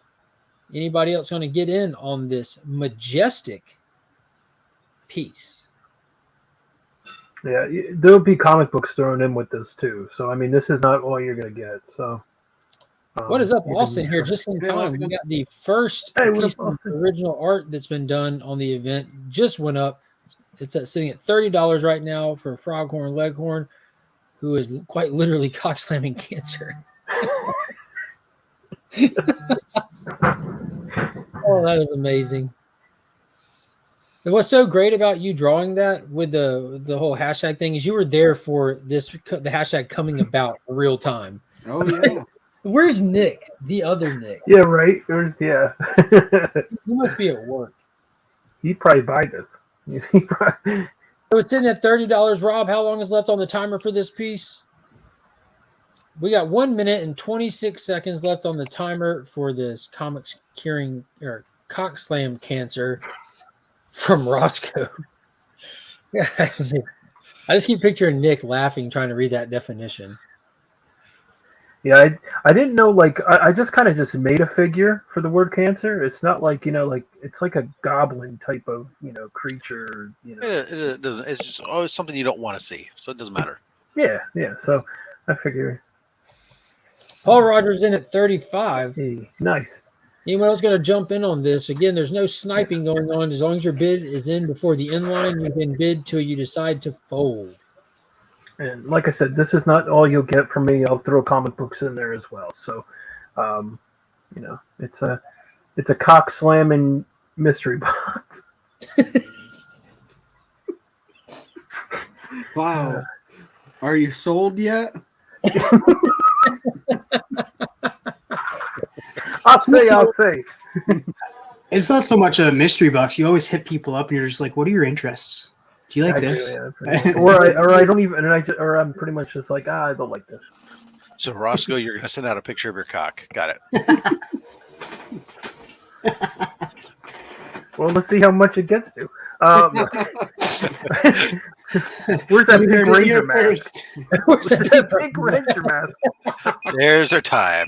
Anybody else going to get in on this majestic piece? Yeah, there'll be comic books thrown in with this too. So I mean, this is not all you're gonna get. So What is up, Austin? Here, just in time, we got the first piece of original art that's been done on the event. Just went up. It's sitting at $30 right now for Froghorn Leghorn, who is quite literally cock slamming cancer. Oh, that is amazing. And what's so great about you drawing that with the whole hashtag thing is you were there for the hashtag coming about real time. Oh yeah. Where's Nick? The other Nick. yeah, right. Yeah. He must be at work. He'd probably buy this. So it's in at $30. Rob, how long is left on the timer for this piece? We got 1 minute and 26 seconds left on the timer for this Comix curing or cock slam cancer from Roscoe. I just keep picturing Nick laughing trying to read that definition. Yeah, I didn't know. Like, I just kind of just made a figure for the word cancer. It's not like, like it's like a goblin type of, creature. It doesn't. It's just always something you don't want to see, so it doesn't matter. Yeah. So I figure. Paul Rogers in at 35. Hey, nice. Anyone else going to jump in on this? Again, there's no sniping going on. As long as your bid is in before the end line, you can bid till you decide to fold. And like I said, this is not all you'll get from me. I'll throw comic books in there as well. So, it's a cock slamming mystery box. Wow. Are you sold yet? I'll say. It's not so much a mystery box. You always hit people up and you're just like, what are your interests? Do you like this? Or I don't even, or I'm pretty much just like, I don't like this. So Roscoe, you're going to send out a picture of your cock. Got it. Well, let's see how much it gets to. Where's that pink ranger mask? Where's that pink ranger mask? There's our time.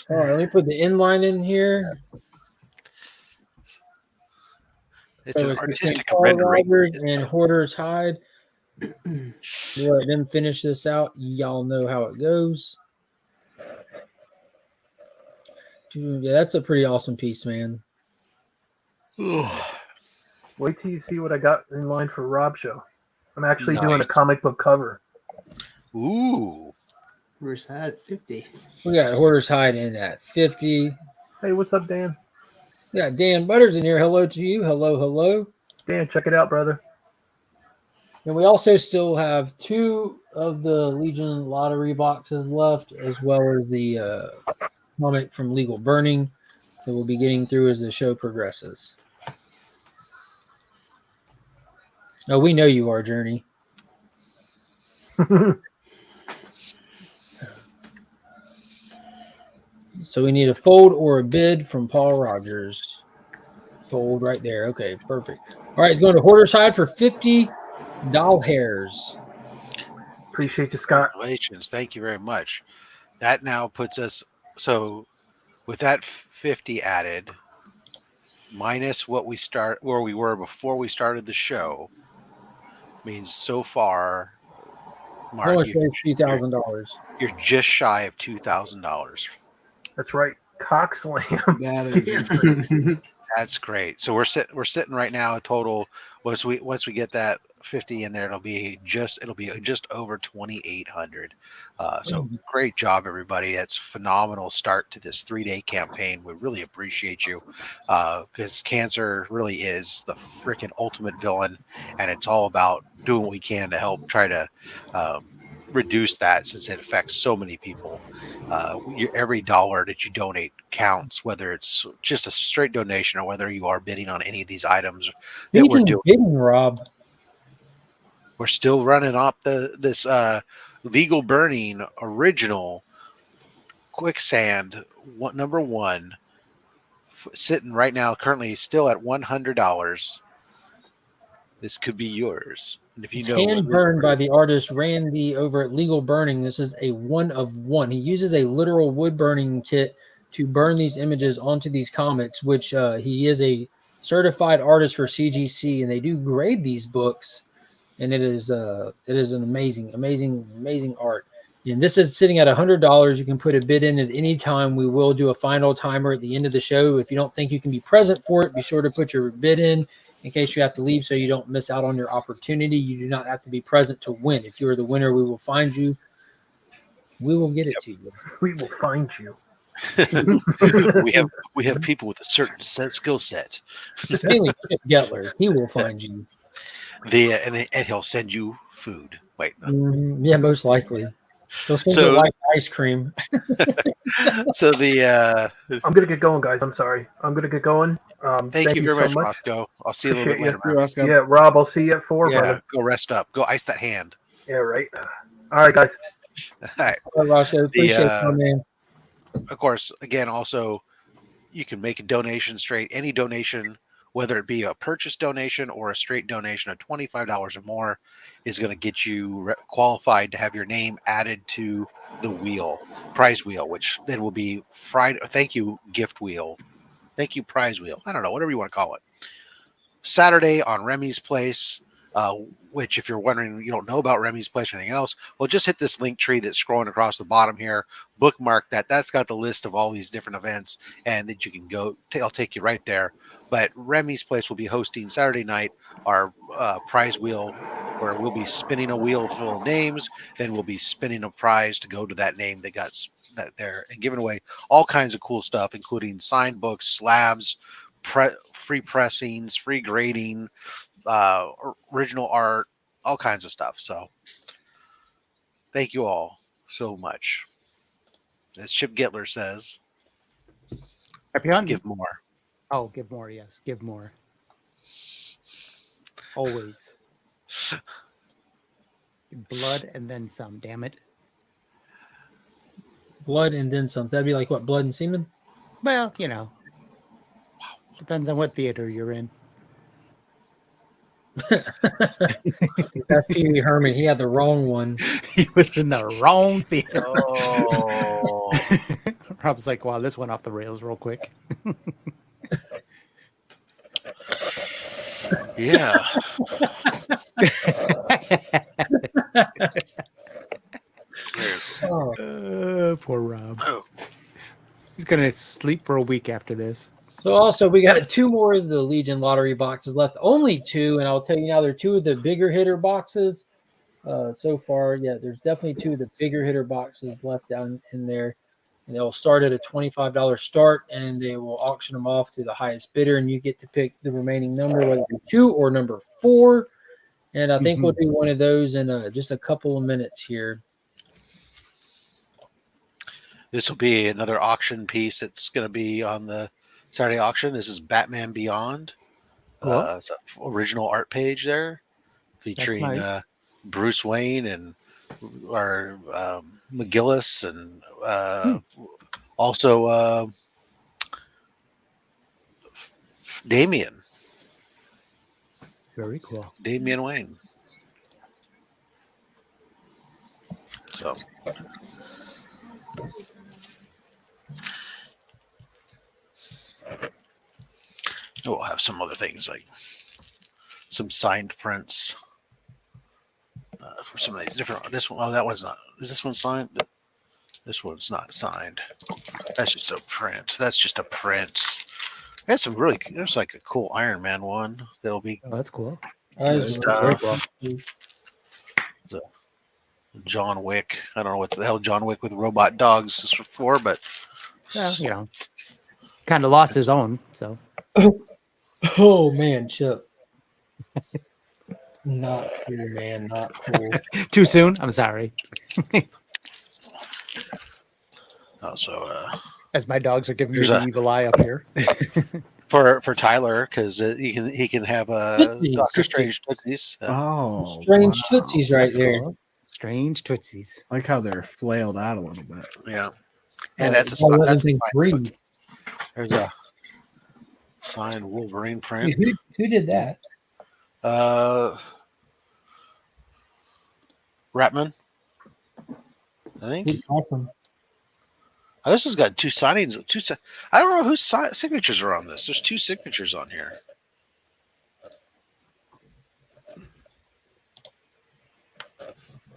All right, let me put the inline in here. It's So an artistic Paul rendering. Rogers and Hoarders Hide. We'll let them finish this out. Y'all know how it goes. Yeah, that's a pretty awesome piece, man. Wait till you see what I got in line for Rob show. I'm actually doing a Nice. comic book cover. Ooh. Where's that at 50? We got Hoarders Hide in at 50. Hey, what's up, Dan? We got Dan Butters in here. Hello to you. Hello. Dan, check it out, brother. And we also still have 2 of the Legion lottery boxes left, as well as the comic from Legal Burning that we'll be getting through as the show progresses. Oh, we know you are, Journey. So we need a fold or a bid from Paul Rogers. Fold right there. Okay, perfect. All right, it's going to Hoarder's Hide for 50 doll hairs. Appreciate you, Scott. Congratulations. Thank you very much. That now puts us, so with that 50 added, minus what we start where we were before we started the show, means so far, Mark, Almost $3,000. you're just shy of $2,000. That's right. Cock slam. That is That's great. So we're sitting right now a total. Once we get that 50 in there, it'll be just over 2,800. So great job, everybody. That's a phenomenal start to this 3-day campaign. We really appreciate you, because cancer really is the freaking ultimate villain, and it's all about doing what we can to help try to reduce that, since it affects so many people. Every dollar that you donate counts, whether it's just a straight donation or whether you are bidding on any of these items that we're Speaking doing. of bidding, Rob, We're still running up this legal burning original quicksand number 1, sitting right now currently still at $100. This could be yours. And if you it's know hand burned by the artist Randy over at Legal Burning. This is a 1 of 1. He uses a literal wood burning kit to burn these images onto these comics, which he is a certified artist for CGC, and they do grade these books. And it is an amazing art. And this is sitting at $100. You can put a bid in at any time. We will do a final timer at the end of the show. If you don't think you can be present for it, be sure to put your bid in case you have to leave, so you don't miss out on your opportunity. You do not have to be present to win. If you are the winner, we will find you. We will get it to you. We will find you. we have people with a certain skill set. Mainly Chip Getler. He will find you. And he'll send you food. Wait. Yeah, most likely. He'll send you white ice cream. So I'm gonna get going, guys. I'm sorry. I'm gonna get going. Thank you very much, Roscoe. I'll see you a little bit later, man. Roscoe. Yeah, Rob, I'll see you at 4, brother. Go rest up. Go ice that hand. Yeah, right. All right, guys. All right. Well, Roscoe, appreciate it, man. Of course, again, also, you can make a donation straight. Any donation, whether it be a purchase donation or a straight donation of $25 or more, is going to get you qualified to have your name added to the prize wheel, which then will be Friday. Thank you, gift wheel. Thank you, prize wheel. I don't know, whatever you want to call it. Saturday on Remy's Place, which, if you're wondering, you don't know about Remy's Place or anything else, well, just hit this link tree that's scrolling across the bottom here. Bookmark that. That's got the list of all these different events, and that you can go. I'll take you right there. But Remy's Place will be hosting Saturday night our prize wheel, where we'll be spinning a wheel full of names. Then we'll be spinning a prize to go to that name that got that there, and giving away all kinds of cool stuff, including signed books, slabs, free pressings, free grading, original art, all kinds of stuff. So thank you all so much. As Chip Getler says, happy hunting. Give more. Oh, give more. Yes, give more. Always. Blood and then some, damn it. Blood and then some. That'd be like what, blood and semen? Well, you know. Depends on what theater you're in. That's Pee Wee Herman. He had the wrong one. He was in the wrong theater. Oh. Rob's like, wow, this went off the rails real quick. Yeah. Poor Rob. He's gonna sleep for a week after this. So also, we got 2 more of the Legion lottery boxes left. Only 2, and I'll tell you now, they're 2 of the bigger hitter boxes so far. Yeah, there's definitely 2 of the bigger hitter boxes left down in there. And they'll start at a $25 start, and they will auction them off to the highest bidder, and you get to pick the remaining number, whether it be 2 or number 4. And I think we'll do one of those in just a couple of minutes here. This will be another auction piece. It's going to be on the Saturday auction. This is Batman Beyond. It's an original art page there, featuring nice. Bruce Wayne and our McGillis, and also Damian. Very cool. Damian Wayne. So. We'll have some other things, like some signed prints for some of these different. This one, that one's not. Is this one signed? This one's not signed. That's just a print. That's just a print. There's some really. There's like a cool Iron Man one that'll be. Oh, that's cool. That's very cool. John Wick. I don't know what the hell John Wick with robot dogs is for, but Well, kind of lost his own. So. Oh man, Chip. Not cool, man. Not cool. Too soon. I'm sorry. Also, as my dogs are giving me there's the a- evil eye up here. for Tyler, because he can have Tootsies. Doctor Strange Tootsies. Oh, Strange Tootsies right That's there. cool. Strange Tootsies. I like how they're flailed out a little bit. Yeah, and That's a signed breed. There's a signed Wolverine print. Who did that? Ratman, I think. Awesome. Oh, this has got two signings. I don't know whose signatures are on this. There's two signatures on here.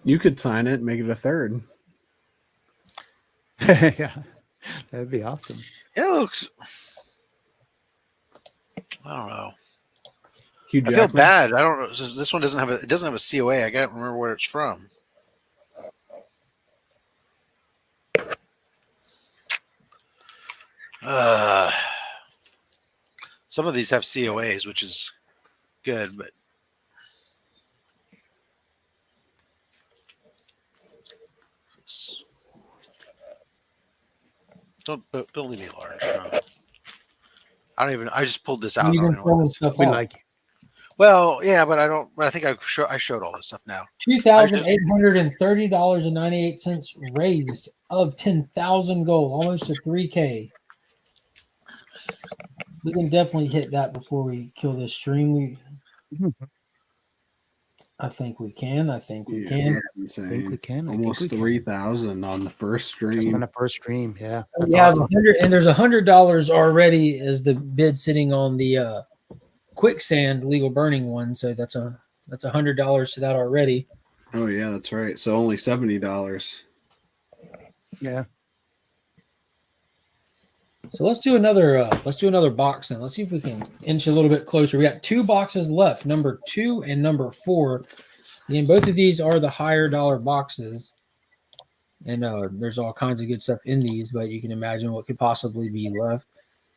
You could sign it and make it a third. Yeah, that'd be awesome. Yeah, it looks. I don't know. Hugh I feel Jackman? bad. I don't know. This one doesn't have it doesn't have a COA. I can't remember where it's from. Some of these have COAs, which is good, but don't leave me large. No. I don't even. I just pulled this out. You've I don't been know throwing what stuff We off. like you. Well, yeah, but I don't. I think I showed all this stuff now. $2,830.98 raised of 10,000 gold, almost to 3K. We can definitely hit that before we kill this stream. I think we can. I think we can. That's insane. I think we can. I think Almost we can. 3,000 on the first Just on stream. the first stream. Yeah. We That's have awesome. 100, and there's $100 already as the bid sitting on the quicksand legal burning one. So that's $100 to that already. Oh yeah, that's right. So only $70. Yeah. So let's do another box then. Let's see if we can inch a little bit closer. We got 2 boxes left, number 2 and number 4. Again, both of these are the higher dollar boxes. And there's all kinds of good stuff in these, but you can imagine what could possibly be left.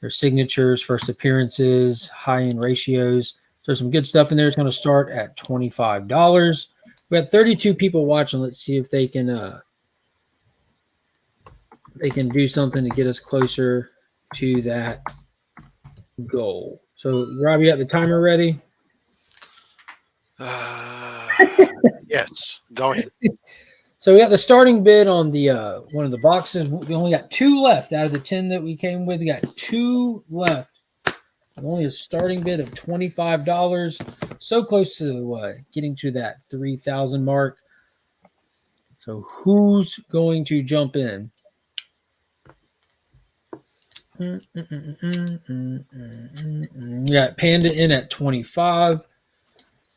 There's signatures, first appearances, high-end ratios. So there's some good stuff in there. It's going to start at $25. We got 32 people watching. Let's see if they can do something to get us closer to that goal. So, Rob, you got the timer ready? Yes, go ahead. So we got the starting bid on the one of the boxes. We only got 2 left out of the 10 that we came with. We got 2 left. Only a starting bid of $25. So close to getting to that 3,000 mark. So who's going to jump in? We got Panda in at 25.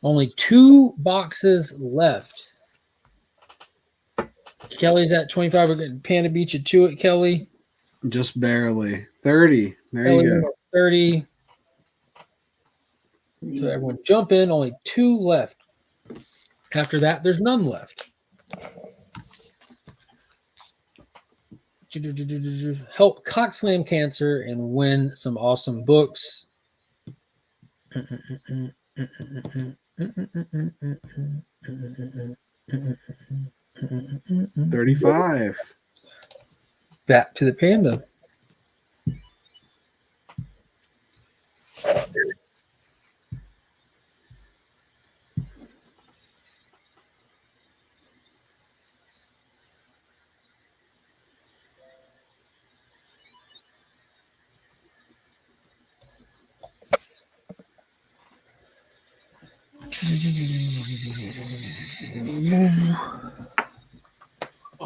Only 2 boxes left. Kelly's at 25. We're getting Panda beat you to it, Kelly. Just barely. 30. There Kelly you go. 30. So everyone jump in. Only 2 left. After that, there's none left. Help cock slam cancer and win some awesome books. 35. Back to the Panda.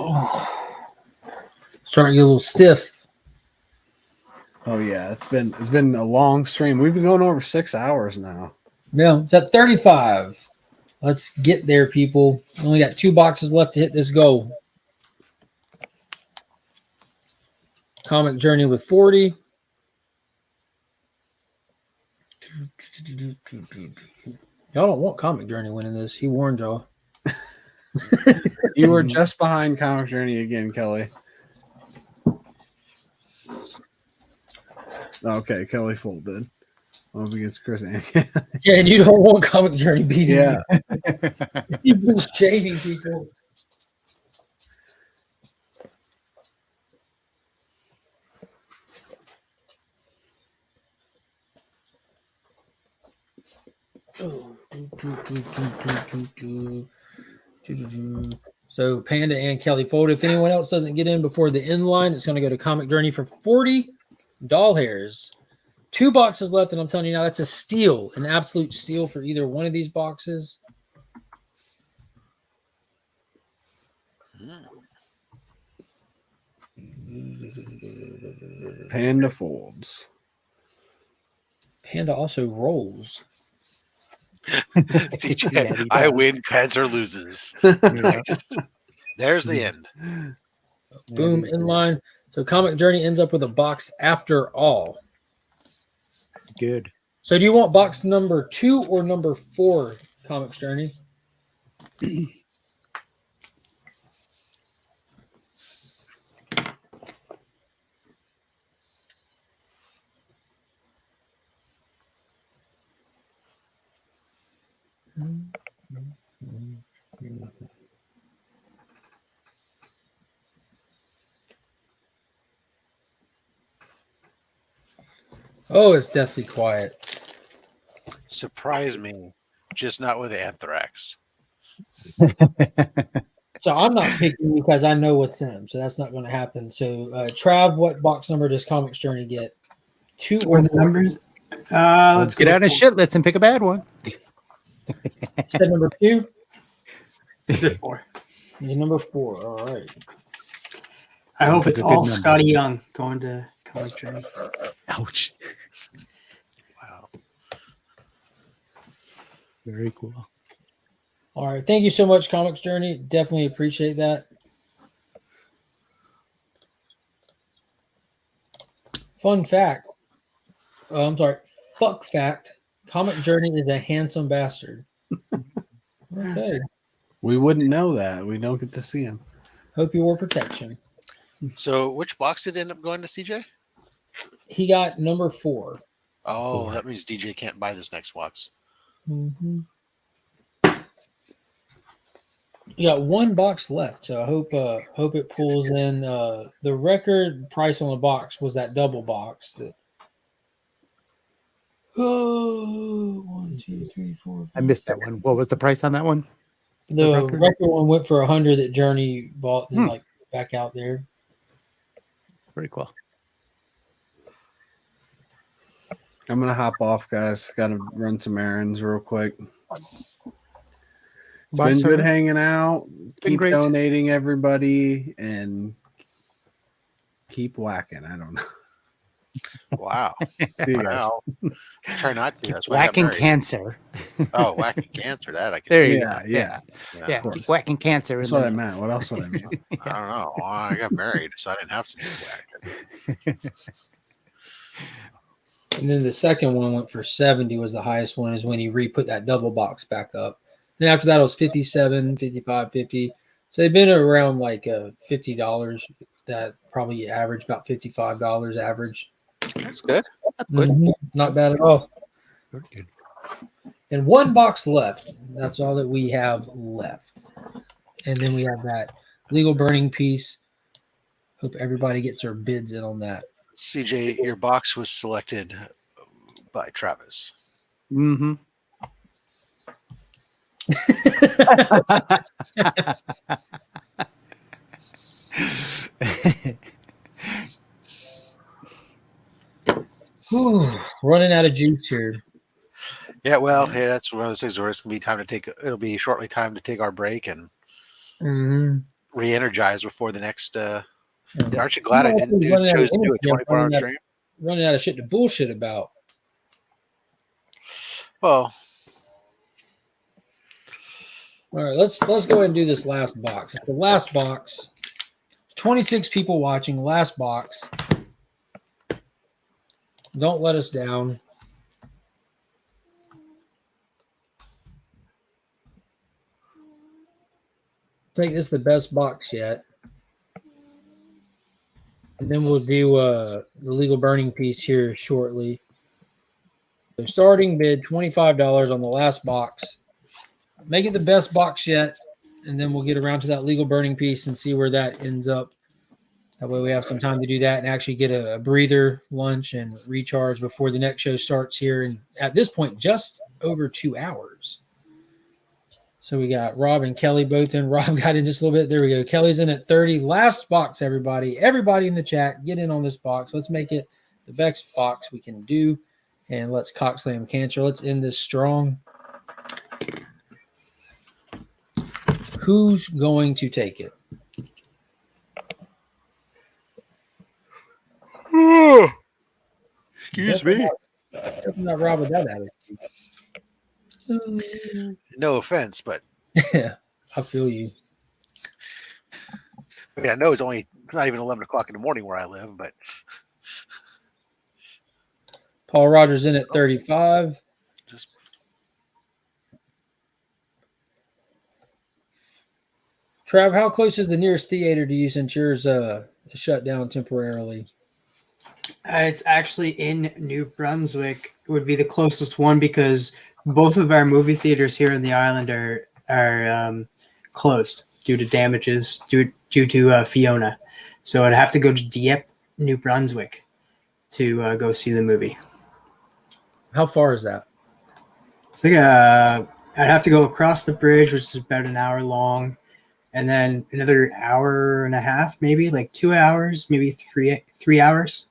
Oh, starting to get a little stiff. Oh yeah, it's been a long stream. We've been going over 6 hours now. Yeah, it's at 35. Let's get there, people. Only got 2 boxes left to hit this goal. Comic Journey with 40. Y'all don't want Comic Journey winning this. He warned y'all. You were just behind Comic Journey again, Kelly. Okay, Kelly folded. Up against Chris and Yeah, and you don't want Comic Journey beating yeah. you. He's been shaving people. So Panda and Kelly fold. If anyone else doesn't get in before the end line, it's going to go to Comic Journey for 40 doll hairs. 2 boxes left, and I'm telling you now, that's a steal, an absolute steal for either one of these boxes. Panda folds. Panda also rolls. TJ, Yeah, I win, Panzer loses. There's the end. Boom, in line. So Comic Journey ends up with a box after all. Good. So do you want box number 2 or number 4, Comic Journey? Oh, it's deathly quiet. Surprise me, just not with anthrax. So I'm not picking because I know what's in them, so that's not going to happen. So Trav, what box number does Comics Journey get? 2 or the 4? numbers? Let's get out a shit list and pick a bad one. Said number 2? Is it 4? Is number 4. All right. I hope it's That's a good all number. Scotty Young going to Comic Journey. Ouch. Wow. Very cool. All right. Thank you so much, Comics Journey. Definitely appreciate that. Fun fact. I'm sorry. Fuck fact. Comic Journey is a handsome bastard. Okay. We wouldn't know that. We don't get to see him. Hope you wore protection. So, which box did end up going to CJ? He got number 4. Oh, that means DJ can't buy this next box. Mm-hmm. You got 1 box left, so I hope it pulls in. The record price on the box was that double box. That 1, 2, 3, 4. 5. I missed that one. What was the price on that one? The record? record one went for 100 that Journey bought and like back out there. Pretty cool. I'm gonna hop off, guys. Got to run some errands real quick. It's Bye, been sir. good hanging out. Been Keep great. donating, everybody, and keep whacking. I don't know. Wow. See you guys. Wow. Try not to. That's why I got Whacking married. cancer. Oh, whacking cancer. That I can There you Yeah, go. yeah. Yeah. Of course. Keep whacking cancer. That's in what the I nuts. meant. What else would I mean? I don't know. Well, I got married, so I didn't have to do whacking. And then the second one went for 70 was the highest one, is when he re-put that double box back up. Then after that it was 57, 55, 50. So they've been around like $50. That probably average about $55 average. That's good. Mhm. Not bad at all. Very good. And 1 box left. That's all that we have left. And then we have that legal burning piece. Hope everybody gets their bids in on that. CJ, your box was selected by Travis. Mm-hmm. Whew, running out of juice here. Yeah, well, hey, that's one of those things where it's gonna be time to take. It'll be shortly time to take our break and re-energize before the next. Aren't you glad I didn't chose to do a 24-hour stream? Running out of shit to bullshit about. Well, all right, let's go ahead and do this last box. The last box, 26 people watching. Last box. Don't let us down. make this the best box yet. And then we'll do the legal burning piece here shortly. So starting bid $25 on the last box. Make it the best box yet, and then we'll get around to that legal burning piece and see where that ends up. That way we have some time to do that and actually get a breather, lunch, and recharge before the next show starts here. And at this point, just over 2 hours. So we got Rob and Kelly both in. Rob got in just a little bit. There we go. Kelly's in at 30. Last box, everybody. Everybody in the chat, get in on this box. Let's make it the best box we can do. And let's cock slam cancer. Let's end this strong. Who's going to take it? Excuse me. Not Rob with that attitude. No offense, but yeah, I feel you. I mean, I know it's not even 11 o'clock in the morning where I live, but Paul Rogers in at 35. Trav, how close is the nearest theater to you since yours shut down temporarily? It's actually in New Brunswick. It would be the closest one because both of our movie theaters here in the island are closed due to damages due to Fiona. So I'd have to go to Dieppe, New Brunswick, to go see the movie. How far is that? It's like I'd have to go across the bridge, which is about an hour long, and then another hour and a half, maybe like 2 hours, maybe three hours.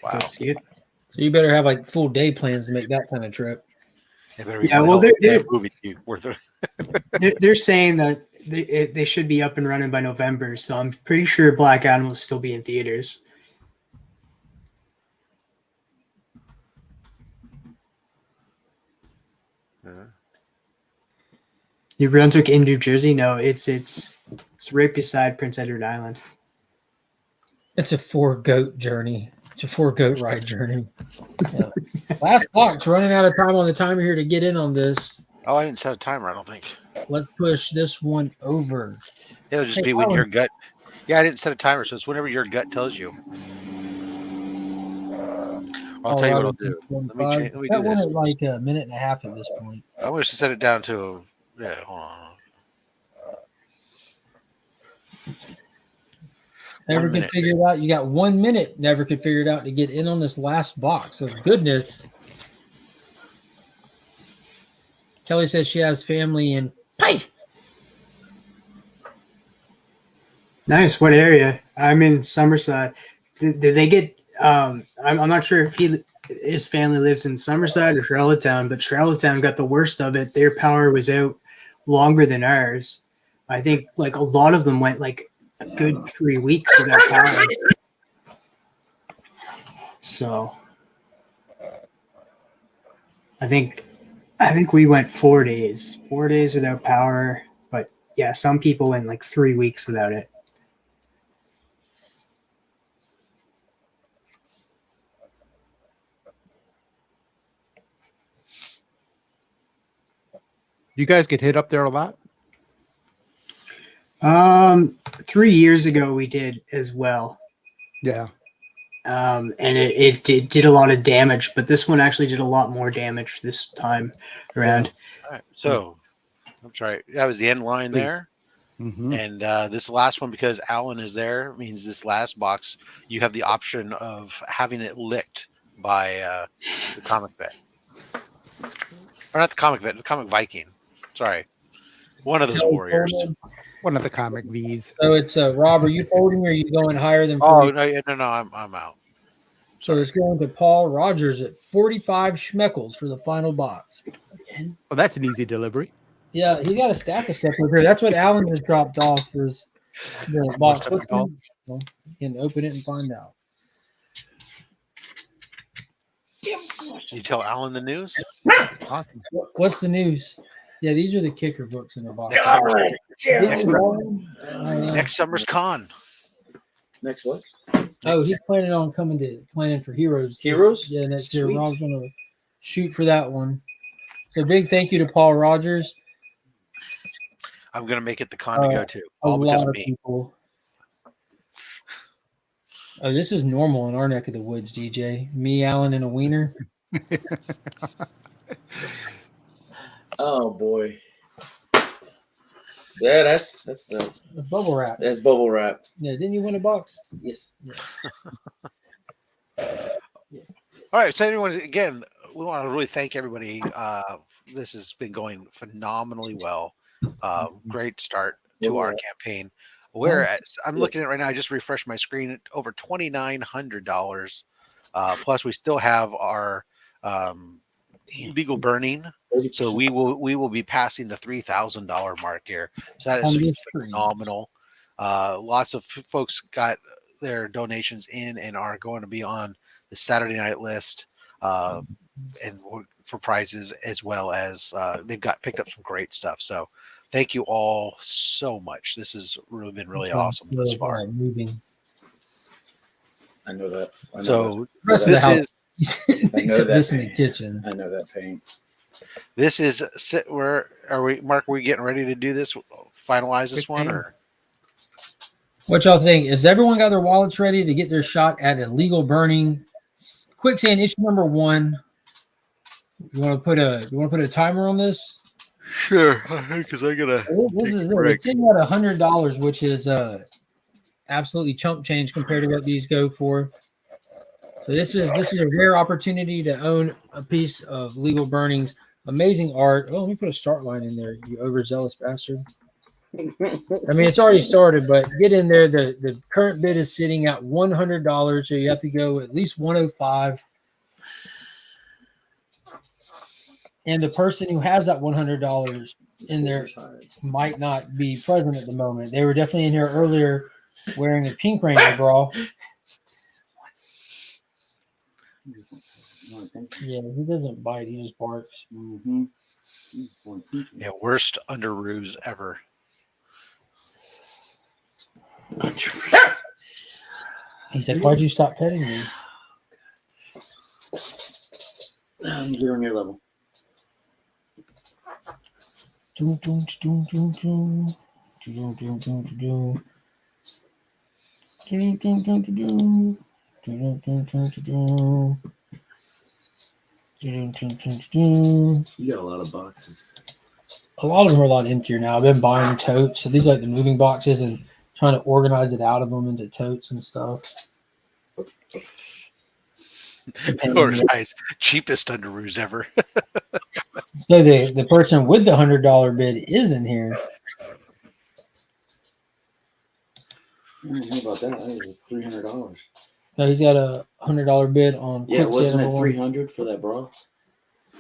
Wow. See it. So you better have like full day plans to make that kind of trip. Yeah, well, they're worth it. they're saying that they should be up and running by November, so I'm pretty sure Black Adam will still be in theaters. New Brunswick in New Jersey? No, it's right beside Prince Edward Island. It's a 4-goat journey. It's a 4-goat ride journey. Yeah. Last box, running out of time on the timer here to get in on this. Oh, I didn't set a timer, I don't think. Let's push this one over. It'll just be when your gut. Yeah, I didn't set a timer, so it's whenever your gut tells you. I'll tell you what I'll do. Let me do that one this. at like a minute and a half at this point. I wish to set it down to hold on. Never could figure it out. You got 1 minute. Never could figure it out to get in on this last box. Of goodness. Kelly says she has family in Pie. Nice. What area? I'm in Summerside. Did they get? I'm not sure if his family lives in Summerside or Charlottetown, but Charlottetown got the worst of it. Their power was out longer than ours. I think like a lot of them went like a good 3 weeks without power. So I think we went 4 days. 4 days without power. But yeah, some people went like 3 weeks without it. You guys get hit up there a lot? 3 years ago we did as well. Yeah. And it did a lot of damage, but this one actually did a lot more damage this time around. All right, so I'm sorry, that was the end line there. Mm-hmm. And this last one, because Alan is there, means this last box, you have the option of having it licked by the comic vet. Or not the comic vet, the comic Viking. Sorry. One of those warriors. One of the comic V's. So it's Rob, are you folding or are you going higher than 40? Oh, no, I'm out. So it's going to Paul Rogers at 45 schmeckles for the final box. Well, that's an easy delivery. Yeah, he got a stack of stuff over here. That's what Alan just dropped off is the box. Let's go. Well, you can open it and find out. You tell Alan the news? Awesome. What's the news? Yeah, these are the kicker books in the box. Next summer's con. Next what? Oh, he's planning on planning for Heroes. Heroes? Yeah, next year. Sweet. Rob's going to shoot for that one. So big thank you to Paul Rogers. I'm going to make it the con to go to. A All because lot of of me. people. Oh, this is normal in our neck of the woods, DJ. Me, Alan, and a wiener. Oh boy. Yeah, that's bubble wrap. That's bubble wrap. Yeah, didn't you win a box? Yes. Yeah. All right. So everyone, again, we want to really thank everybody. This has been going phenomenally well. Great start to our campaign. I'm looking at it right now. I just refreshed my screen at over $2,900. Plus, we still have our legal burning. So we will be passing the $3,000 mark here. So that is phenomenal. Lots of folks got their donations in and are going to be on the Saturday night list and for prizes, as well as they've picked up some great stuff. So thank you all so much. This has really been really awesome thus far. I know that. This is I know that this in pain. the kitchen. I know that pain. This is where are we, Mark? Are we getting ready to do this? Finalize this one, or what y'all think? Is everyone got their wallets ready to get their shot at illegal burning? Quicksand issue number 1. You want to put a timer on this? Sure, because I gotta. This is it. It's sitting at $100, which is absolutely chump change compared to what these go for. So this is a rare opportunity to own a piece of legal burnings. Amazing art. Oh, let me put a start line in there, you overzealous bastard. I mean, it's already started, but get in there. The current bid is sitting at $100, so you have to go at least $105. And the person who has that $100 in there might not be present at the moment. They were definitely in here earlier wearing a Pink Ranger bra. Yeah, he doesn't bite. He just barks. Yeah, worst underoos ever. He said, "Why'd you stop petting me?" I'm here on your level. You got a lot of boxes. A lot of them are a lot emptier now. I've been buying totes. So these are like the moving boxes and trying to organize it out of them into totes and stuff. Organize cheapest underoos ever. So the person with the $100 bid is in here. I don't know about that. That was $300. So he's got a $100 bid on. Yeah, wasn't it $300 for that bra?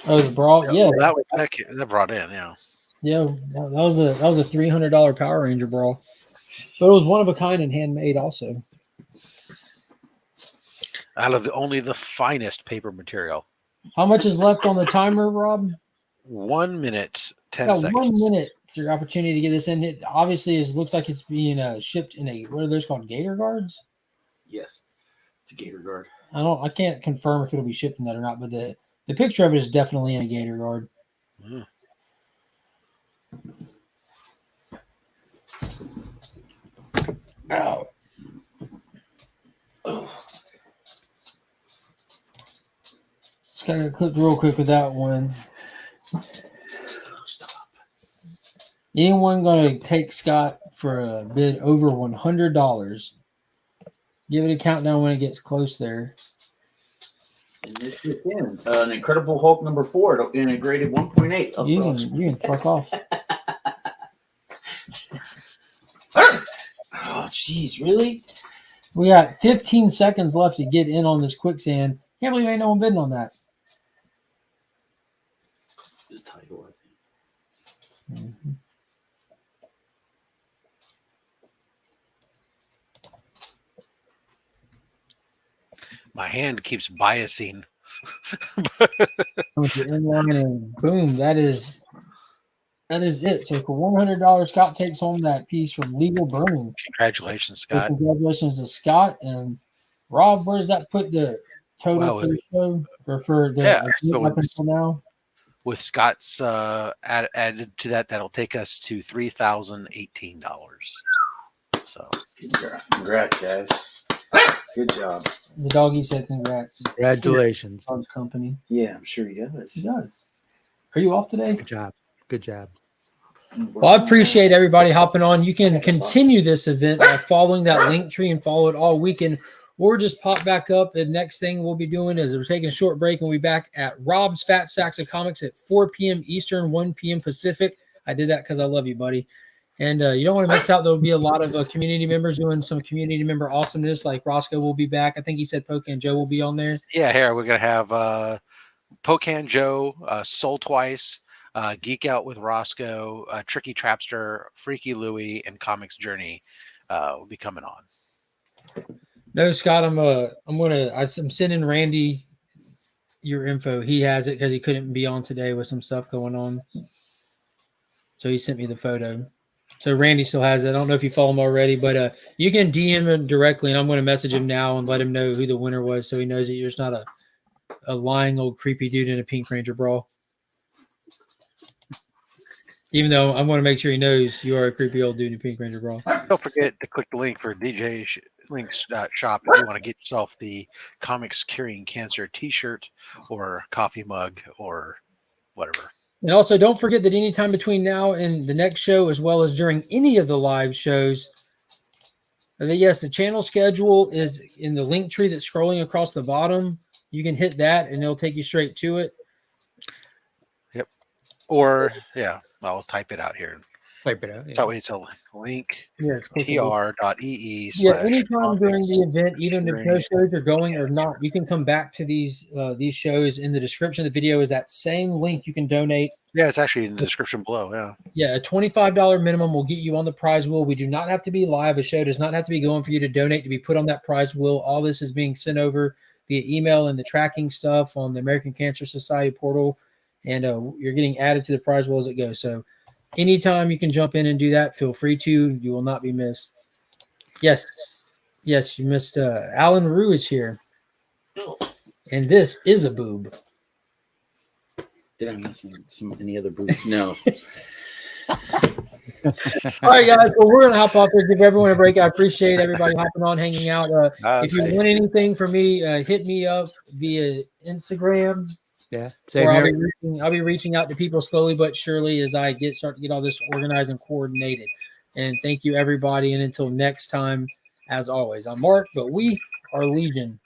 Oh, the bra. Yeah, well, that brought in. Yeah. Yeah, that was a $300 Power Ranger bra. So it was one of a kind and handmade also. Out of only the finest paper material. How much is left on the timer, Rob? 1 minute, 10 seconds. 1 minute. It's your opportunity to get this in. It obviously it looks like it's being shipped in a, what are those called? Gator guards? Yes. It's a gator guard. I can't confirm if it'll be shipped in that or not, but the picture of it is definitely in a gator guard. Mm. Ow. Oh. Just gotta clip real quick with that one. Stop. Anyone gonna take Scott for a bid over $100? Give it a countdown when it gets close there. An Incredible Hulk number 4 in a graded 1.8. You can fuck off. Oh, jeez, really? We got 15 seconds left to get in on this quicksand. Can't believe ain't no one bidding on that. The title, I think. Mm-hmm. My hand keeps biasing. In line and boom, that is it. So for $100, Scott takes home that piece from Legal Burning. Congratulations, So Scott. congratulations to Scott and Rob. Where does that put the total for the show or for the yeah, up until now? with Scott's added to that, that'll take us to $3,018. So Congrats, guys. Good job. The doggy said congrats. Congratulations. Dog's company. Yeah, I'm sure he does. He does. Are you off today? Good job. Good job. Well, I appreciate everybody hopping on. You can continue this event by following that link tree and follow it all weekend, or just pop back up. The next thing we'll be doing is we're taking a short break, and we'll be back at Rob's Fat Stax of Comics at 4 p.m. Eastern, 1 p.m. Pacific. I did that because I love you, buddy. And you don't want to miss out. There'll be a lot of community members doing some community member awesomeness. Like Roscoe will be back. I think he said Poke and Joe will be on there. yeah, here we're gonna have Pocan Joe, Soul Twice, Geek Out with Roscoe, Tricky Trapster, Freaky Louie, and Comics Journey will be coming on. No, Scott, I'm sending Randy your info. He has it because he couldn't be on today with some stuff going on. So he sent me the photo. So Randy still has it. I don't know if you follow him already, but you can DM him directly, and I'm going to message him now and let him know who the winner was, so he knows that you're just not a lying old creepy dude in a Pink Ranger bra. Even though I'm going to make sure he knows you are a creepy old dude in a Pink Ranger bra. Don't forget to click the link for DJ Link's shop if you want to get yourself the Comics Curing Cancer T-shirt or coffee mug or whatever. And also, don't forget that anytime between now and the next show, as well as during any of the live shows, yes, the channel schedule is in the link tree that's scrolling across the bottom. You can hit that, and it'll take you straight to it. Yep. Or, yeah, I'll type it out here. Type it out. Yeah. So it's a link, tr.ee. Yeah, anytime during the event, even if no shows are going or not, you can come back to these shows. In the description of the video is that same link you can donate. Yeah, it's actually in the description below. Yeah. Yeah, a $25 minimum will get you on the prize wheel. We do not have to be live. A show does not have to be going for you to donate to be put on that prize wheel. All this is being sent over via email and the tracking stuff on the American Cancer Society portal. And you're getting added to the prize wheel as it goes. So anytime you can jump in and do that, feel free to. You will not be missed. Yes, you missed. Alan Rue is here. And this is a boob. Did I miss any other boobs? No. All right, guys. Well, we're going to hop off there. Give everyone a break. I appreciate everybody hopping on, hanging out. If you want anything from me, hit me up via Instagram. Yeah, I'll be reaching out to people slowly but surely as I start to get all this organized and coordinated. And thank you, everybody. And until next time, as always, I'm Mark, but we are Legion.